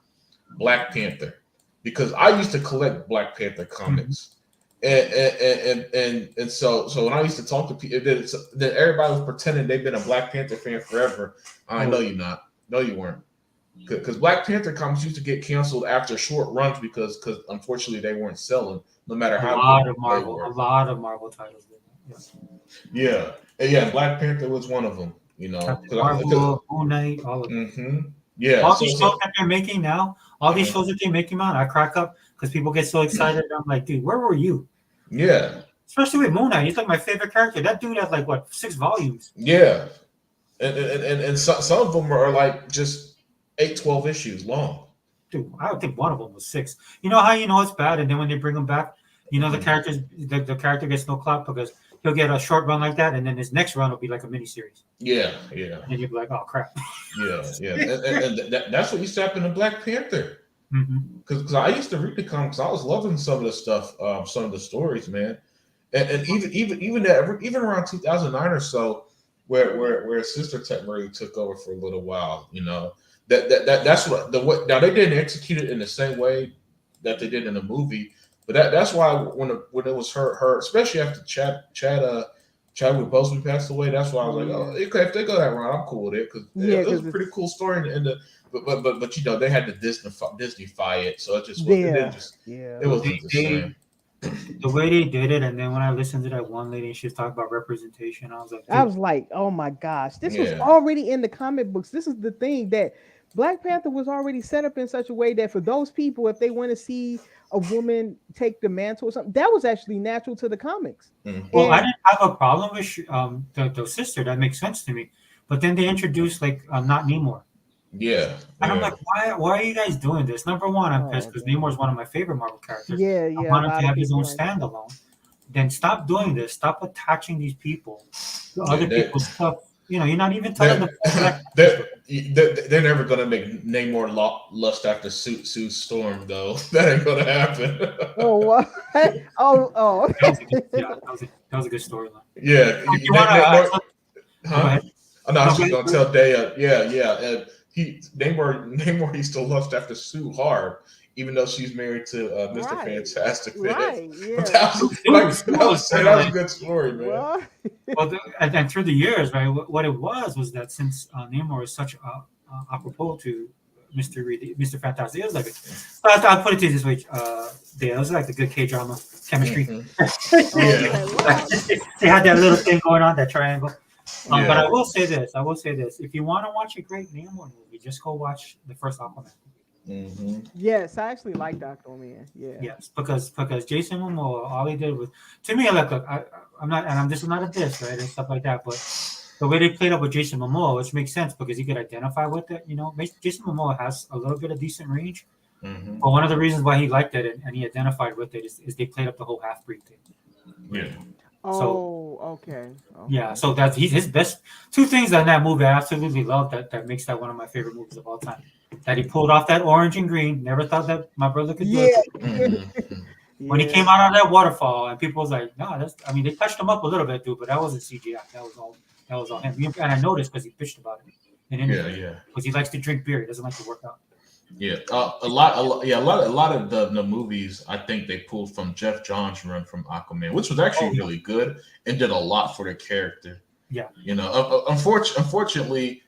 Black Panther, because I used to collect Black Panther comics, and so when I used to talk to people, then everybody was pretending they've been a Black Panther fan forever. I know you're not. No, you weren't. Because Black Panther comics used to get canceled after short runs because unfortunately they weren't selling, no matter a how lot good of they Marvel, a were. lot of Marvel titles. Yes. Yeah, and Black Panther was one of them. Captain Marvel, Moon Knight, all of them. Yeah, All these shows that they're making now, all these shows that they're making now, I crack up because people get so excited. I'm like, dude, where were you? yeah, Especially with Moon Knight, he's like my favorite character. That dude has like what 6 volumes. yeah, and some of them are like just 8, 12 issues long. Dude, I would think one of them was 6. You know how you know it's bad, and then when they bring him back, the character gets no clout because he'll get a short run like that, and then his next run will be like a mini series. Yeah, And you'll be like, oh crap. yeah, and that's what used to happen to Black Panther. Because I used to read the comics, I was loving some of the stuff, some of the stories, man, and even around 2009 or so, where Sister Tech really took over for a little while, that's what now they didn't execute it in the same way that they did in the movie, but that's why when it was her especially after Chadwick Boseman passed away, that's why I was like, oh, okay, if they go that route, I'm cool with it because Yeah, it was because a pretty cool story and but they had to Disneyfy it, so it just yeah, it wasn't the same. The way they did it, and then when I listened to that one lady and she was talking about representation, I was like, I dude, was like, oh my gosh, this was Yeah. already in the comic books. This is the thing that Black Panther was already set up in such a way that for those people, if they want to see a woman take the mantle or something, that was actually natural to the comics. well, I And didn't have a problem with the sister. That makes sense to me. But then they introduced like not Namor. Yeah, And I'm like, why are you guys doing this? Number one, I'm pissed oh because god, Namor is one of my favorite Marvel characters. I yeah, a want him lot to of have his own people like that. standalone. Then stop doing this. Stop attaching these people to yeah other that, people's stuff. You're not even telling them. they're never gonna make Namor lust after Sue Storm though. That ain't gonna happen. Oh what? Oh. That was a good, yeah, that was a good storyline. Yeah, You want to? Go Huh? ahead. Oh, no, I No, was go just ahead. gonna tell Daya. Yeah. Namor used to lust after Sue hard, even though she's married to Mr. Right. Fantastic, man. Right. But Yeah. that was like that was a good story, man. Well, Well, and through the years, right, what it was that since Namor is such apropos to Mr. Fantastic, it was like, I'll put it to you this way, it was like a good K drama chemistry. Yeah. okay. Well, They had that little thing going on, that triangle. But Yeah. I will say this: if you want to watch a great Namor movie, just go watch the first Aquaman. yes, I actually like Aquaman. Yeah. Yes, because Jason Momoa, all he did was, to me, like, look, I'm not, and I'm this is not a diss, right, and stuff like that, but the way they played up with Jason Momoa, which makes sense because he could identify with it. Jason Momoa has a little bit of decent range, but one of the reasons why he liked it and he identified with it is they played up the whole half breed thing. Yeah. Oh, okay. Yeah, so that's his best two things in that movie I absolutely love that makes that one of my favorite movies of all time. That he pulled off that orange and green. Never thought that my brother could do it. When he came out of that waterfall, and people was like, "No, they touched him up a little bit, dude, but that wasn't CGI. That was all him." And I noticed because he bitched about it. Because he likes to drink beer. He doesn't like to work out. Yeah, a lot of the movies I think they pulled from Jeff Johns' run from Aquaman, which was actually really good and did a lot for the character. Yeah, unfortunately,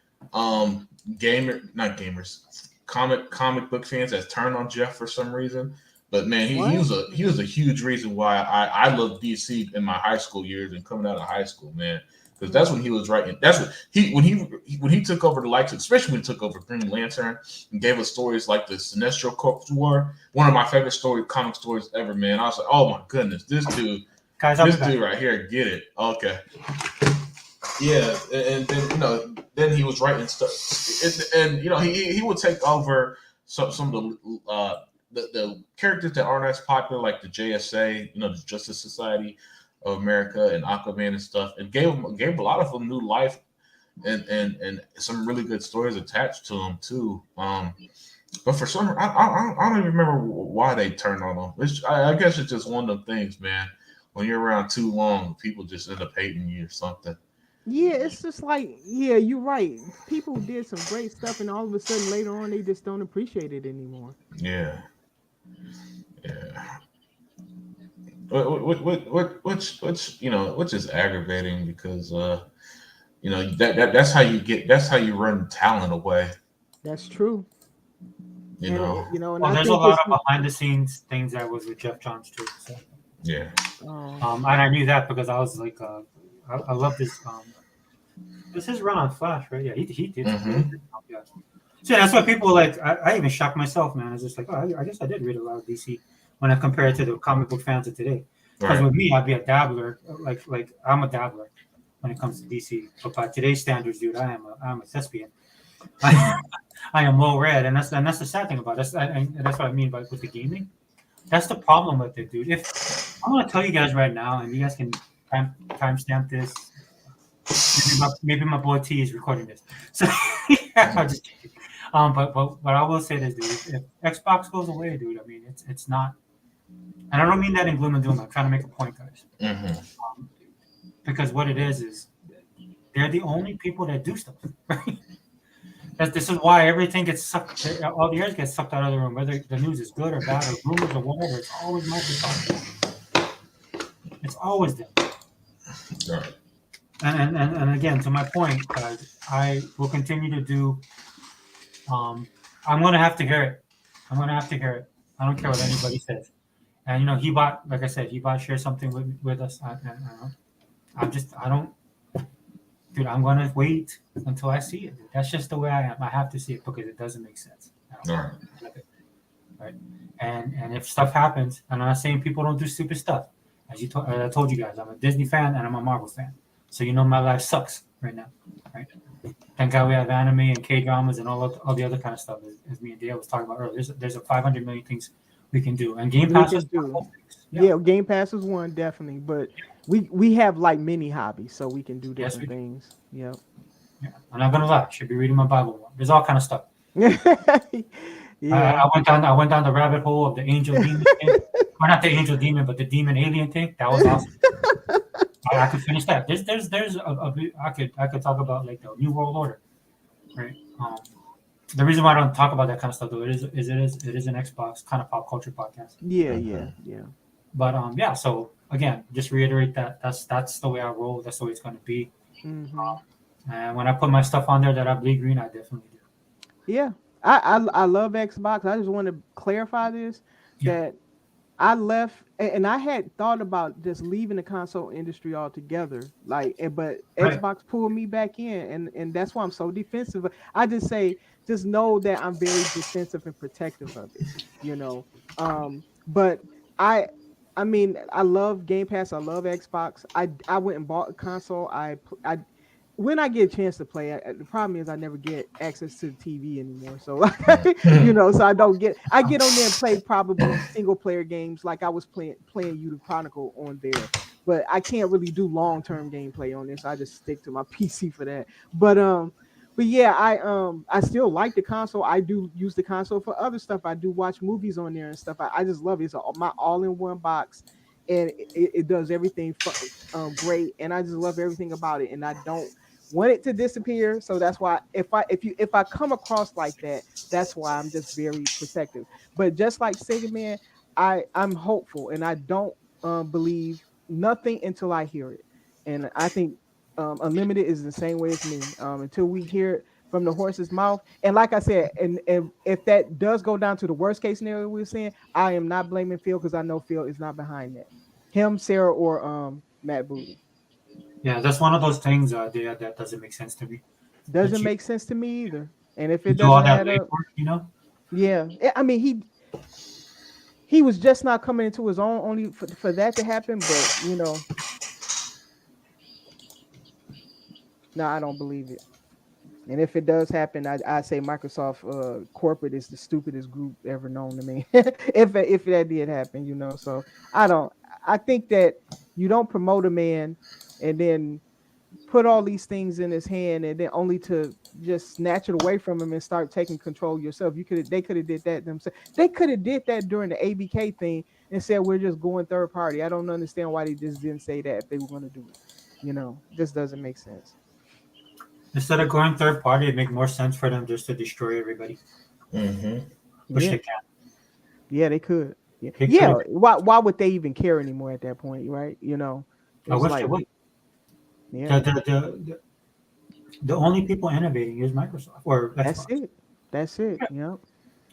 comic book fans has turned on Jeff for some reason. But man, he was a huge reason why I loved DC in my high school years and coming out of high school, man. Because that's when he was writing. That's what when he took over the likes, especially when he took over Green Lantern and gave us stories like the Sinestro Corps War. One of my favorite comic stories ever, man. I was like, oh my goodness, this dude right here, get it. Okay. Yeah, and then then he was writing stuff, and he would take over some of the characters that aren't as popular, like the JSA, the Justice Society of America and Aquaman and stuff, and gave a lot of them new life and some really good stories attached to them too. But for some, I don't even remember why they turned on them. I guess it's just one of them things, man. When you're around too long, people just end up hating you or something. Yeah, it's just like, yeah, you're right. People did some great stuff, and all of a sudden later on, they just don't appreciate it anymore. Yeah. Which is aggravating because that's how you run talent away. That's true. And there's a lot of behind the scenes things that was with Jeff Johns too. So. Yeah. And I knew that because I was like, I love this. This is run on Flash, right? Yeah, he did. Yeah. So that's why people like. I even shocked myself, man. I was just like, oh, I guess I did read a lot of DC when I compare it to the comic book fans of today. Because with me, I'd be a dabbler. Like I'm a dabbler when it comes to DC. But by today's standards, dude, I'm a thespian. I am well read, and that's the sad thing about it. And that's what I mean with the gaming. That's the problem with it, dude. If I'm gonna tell you guys right now, and you guys can timestamp this. Maybe my boy T is recording this. So I'm just kidding. But I will say this, dude. If Xbox goes away, dude, I mean it's not. And I don't mean that in gloom and doom. I'm trying to make a point, guys. Because what it is they're the only people that do stuff. Right? This is why everything gets sucked. All the air gets sucked out of the room, whether the news is good or bad or rumors or whatever. It's always Microsoft. It's always them. Right. And again, to my point, guys, I will continue to do. I'm gonna have to hear it. I don't care what anybody says. And like I said, shared something with us. Dude, I'm gonna wait until I see it. That's just the way I am. I have to see it because it doesn't make sense. Right. And if stuff happens, and I'm not saying people don't do stupid stuff. As I told you guys, I'm a Disney fan and I'm a Marvel fan. So my life sucks right now, right? Thank God we have anime and K-dramas and all the other kind of stuff, as me and Dale was talking about earlier. There's a 500 million things we can do, and Game Pass is one. Yeah, Game Pass is one, definitely. But we have like many hobbies, so we can do different things. Yep. Yeah, I'm not gonna lie. Should be reading my Bible more. There's all kind of stuff. Yeah. I went down the rabbit hole of the angel demon thing. Or not the angel demon, but the demon alien thing. That was awesome. I could finish that. I could talk about like the New World Order, right? The reason why I don't talk about that kind of stuff though it is an Xbox kind of pop culture podcast. Yeah, Mm-hmm. yeah. But yeah, so again, just reiterate that that's the way I roll. That's the way it's going to be. Hmm. And when I put my stuff on there that I bleed green, I definitely do. Yeah. I love Xbox. I just want to clarify this Yeah. that I left and I had thought about just leaving the console industry altogether. But Right. Xbox pulled me back in and that's why I'm so defensive. I just say just know that I'm very defensive and protective of it, you know. But I I mean, I love Game Pass. I love Xbox. I went and bought a console. I when I get a chance to play, the problem is I never get access to the TV anymore. So so I get on there and play probably single player games like I was playing You the Chronicle on there. But I can't really do long term gameplay on this. I just stick to my PC for that. But yeah, I still like the console. I do use the console for other stuff. I do watch movies on there and stuff. I just love it. It's my all in one box, and it does everything great. And I just love everything about it. And I don't want it to disappear. So that's why if I come across like that, that's why I'm just very protective. But just like Sega Man, I'm hopeful, and I don't believe nothing until I hear it. And I think Unlimited is the same way as me. Until we hear it from the horse's mouth, and like I said, and if that does go down to the worst case scenario we're saying, I am not blaming Phil because I know Phil is not behind that. Him, Sarah, or Matt Booty. Yeah, that's one of those things that doesn't make sense to me. That Doesn't make sense to me either. And if you it do all doesn't that add up, legwork, you know. yeah. I mean, he was just not coming into his own only for that to happen. But no, I don't believe it. And if it does happen, I say Microsoft corporate is the stupidest group ever known to me. if that did happen, So I don't. I think that you don't promote a man and then put all these things in his hand and then only to just snatch it away from him and start taking control yourself. They could have did that themselves. They could have did that during the ABK thing and said we're just going third party. I don't understand why they just didn't say that if they were going to do it. Just doesn't make sense. Instead of going third party, it make more sense for them just to destroy everybody, Mm-hmm. which Yeah, they can. yeah, they could. Yeah, They yeah. could. Why would they even care anymore at that point, right? I It's wish they like, would. yeah, The only people innovating is Microsoft or that's Xbox. it. That's it. Yeah.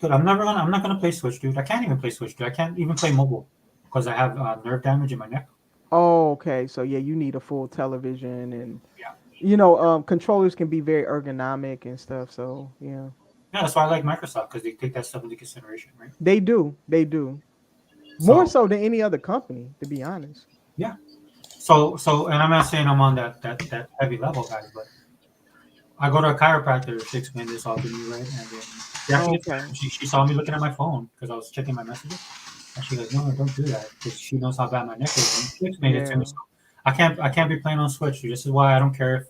But I'm not gonna play Switch, dude. I can't even play Switch, dude. I can't even play mobile because I have nerve damage in my neck. Oh, okay. So yeah, you need a full television and Yeah, controllers can be very ergonomic and stuff. So yeah, yeah. That's why I like Microsoft because they take that stuff into consideration, right? they do. They do more So so than any other company, to be honest. yeah. And I'm not saying I'm on that heavy level, guys, but I go to a chiropractor to explain this all to me, right? And then she Oh, actually okay. she saw me looking at my phone because I was checking my messages, and she goes, "No, don't do that," because she knows how bad my neck is. And she explained it to me. Yeah. So I can't be playing on Switch. This is why I don't care if.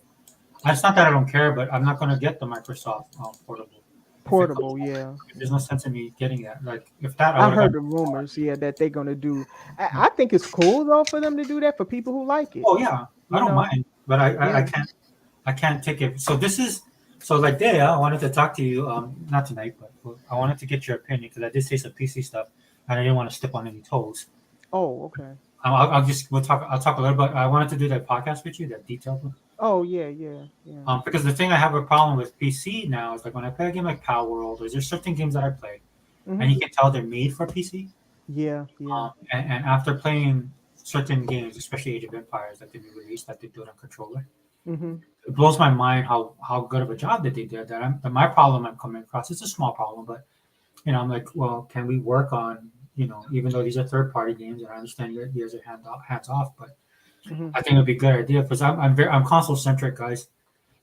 It's not that I don't care, but I'm not going to get the Microsoft portable. If it goes, Portable. Yeah. there's no sense in me getting that. Like if that, I I would have heard got. the rumors. Yeah, that they're gonna do. I think it's cool though for them to do that for people who like it. Oh yeah, I You don't know. mind, but Yeah. I can't take it. So this is so like Dea, I wanted to talk to you. Not tonight, but I wanted to get your opinion because I did say some PC stuff, and I didn't want to step on any toes. Oh, okay. I'll just we'll talk. I'll talk a little bit. I wanted to do that podcast with you, that detailed one. Oh, yeah, yeah, yeah. Because the thing I have a problem with PC now is like when I play a game like Power World, or there's certain games that I play, Hmm. and you can tell they're made for PC. Yeah, yeah. And after playing certain games, especially Age of Empires, that they released, that they do it on controller, Hmm. it blows my mind how good of a job that they did. That my problem I'm coming across, it's a small problem, but I'm like, well, can we work on even though these are third party games, and I understand you guys are hands off, but Hmm. I think it'd be a good idea because I'm console centric, guys.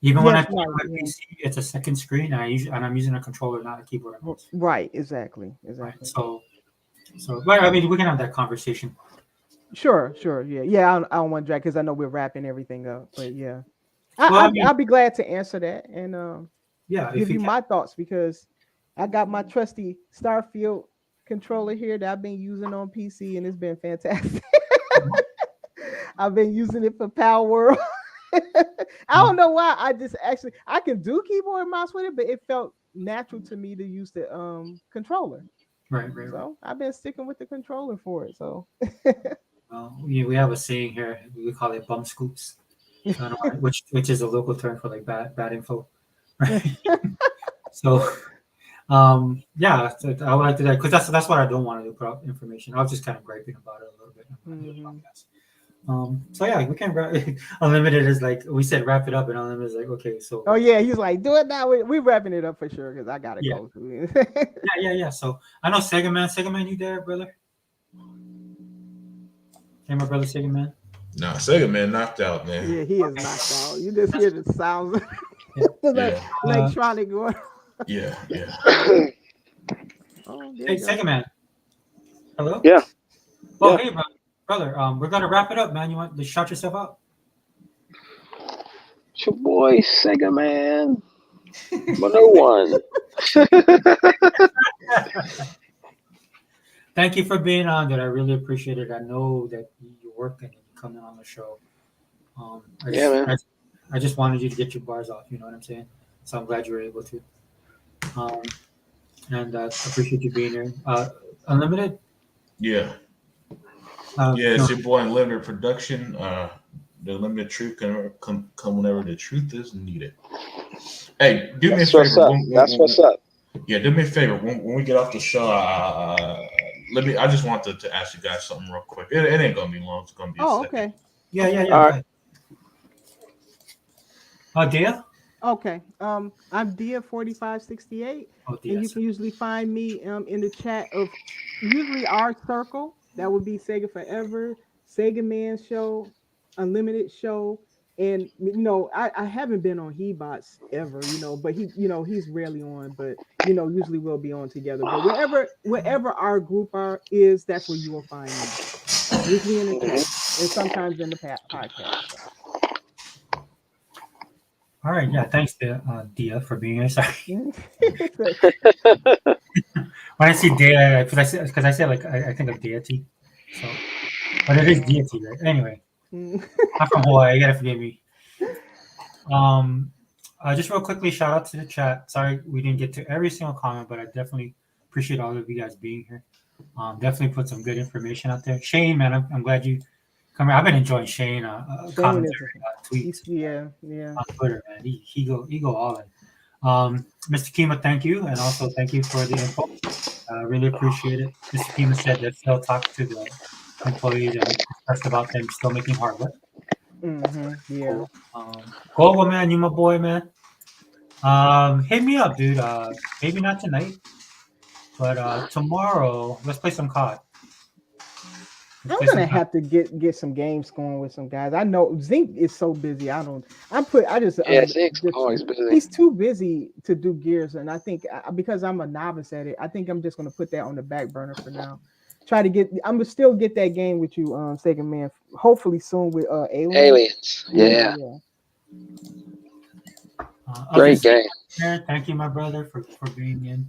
Even when I Yes, play right. on my Yeah. PC, it's a second screen, and I'm using a controller, not a keyboard and mouse. Right. Exactly. Right. Exactly. But I mean, we can have that conversation. Sure. Sure. Yeah. Yeah. I don't want to drag because I know we're wrapping everything up. But yeah, Well, I mean, I'll be glad to answer that and yeah, if give you you can. my thoughts because I got my trusty Starfield controller here that I've been using on PC and it's been fantastic. I've been using it for Power World. I don't know why. I can do keyboard and mouse with it, but it felt natural to me to use the controller. Right. So I've been sticking with the controller for it. So We have a saying here. We call it bum scoops. I don't know why, which is a local term for like bad info. Right. So yeah, so I would like to that because that's what I don't want to do. Put out information. I was just kind of griping about it a little bit on the podcast. So yeah, we can wrap. Unlimited is like we said, wrap it up, and Unlimited is like okay. So oh yeah, he's like, do it now. We wrapping it up for sure because I gotta Yeah. go. yeah. So I know Sega Man, you there, brother? Hey, my brother Sega Man. Nah, Sega Man knocked out, man. Yeah, he is knocked out. You just hear the sounds, Yeah. electronic going. Yeah. Oh, there Hey, you go. Sega Man. Hello. Yeah. Oh, Yeah. hey, brother. We're gonna wrap it up, man. You want to shout yourself out? It's your boy Sega Man. 101. Thank you for being on, dude. I really appreciate it. I know that you work and you come in on the show. Yeah, man. I just wanted you to get your bars off. You know what I'm saying? So I'm glad you were able to. And I appreciate you being here. Unlimited. Yeah. No. It's your boy Unlimited Production. The limited truth can come whenever the truth is needed. Hey, do me a favor. That's what's up. Yeah, do me a favor. When we get off the show, I just wanted to ask you guys something real quick. It ain't gonna be long. It's gonna be. Oh, a second. okay. Yeah. All right. Dia? Okay. I'm Dia4568. Oh, Dia. And you can usually find me in the chat of usually our circle. That would be Sega Forever, Sega Man Show, Unlimited Show. And I haven't been on Hebots ever, but he's rarely on, but usually we'll be on together. But wherever our group is, that's where you will find me. Usually in the chat and sometimes in the podcast. So. All right. Yeah. Thanks, Dia, for being here. Sorry. When I see Dia, because I said like I think of deity, so but it is deity, right? Anyway, I'm from Hawaii. You gotta forgive me. Just real quickly, shout out to the chat. Sorry we didn't get to every single comment, but I definitely appreciate all of you guys being here. Definitely put some good information out there. Shane, man, I'm glad you come here. I've been enjoying Shane commentary tweets. Yeah. On Twitter, man. He go all in. Mr. Kima, thank you, and also thank you for the info. Really appreciate it. Mr. Kima said that he'll talk to the employees and expressed about them still making hardware. Yeah. Global man, you my boy, man. Hit me up, dude. Maybe not tonight, but tomorrow let's play some COD. I'm gonna have to get some games going with some guys. I know Zink is so busy. Zink's always busy. He's too busy to do Gears, and I think because I'm a novice at it, I think I'm just gonna put that on the back burner for now. I'm gonna still get that game with you, Sega Man. Hopefully soon with Aliens. Yeah. Great game. Thank you, my brother, for being in.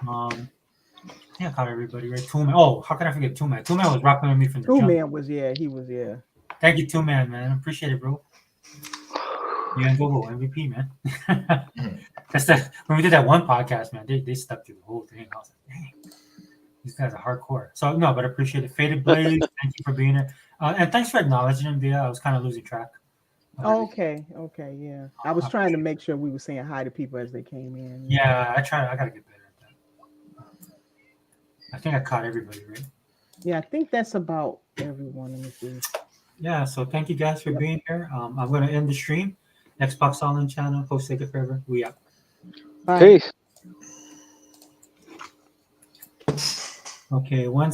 I think I caught everybody right. Two Man. Oh, how can I forget Two Man? Two Man was rocking with me from the jump. Two Man was Thank you, Two Man, man. Appreciate it, bro. Yeah, go MVP, man. That's when we did that one podcast, man. They stuck through the whole thing. I was like, dang, these guys are hardcore. So no, but I appreciate it. Faded Blaze, thank you for being here, and thanks for acknowledging him, Dia. I was kind of losing track. Okay, yeah. I was trying to make sure we were saying hi to people as they came in. Yeah, I gotta get better at that. I think I caught everybody, right? Yeah, I think that's about everyone in the stream. Yeah, so thank you guys for being here. I'm going to end the stream. Xbox Online channel, host Sega Forever. We out. Peace. Okay, one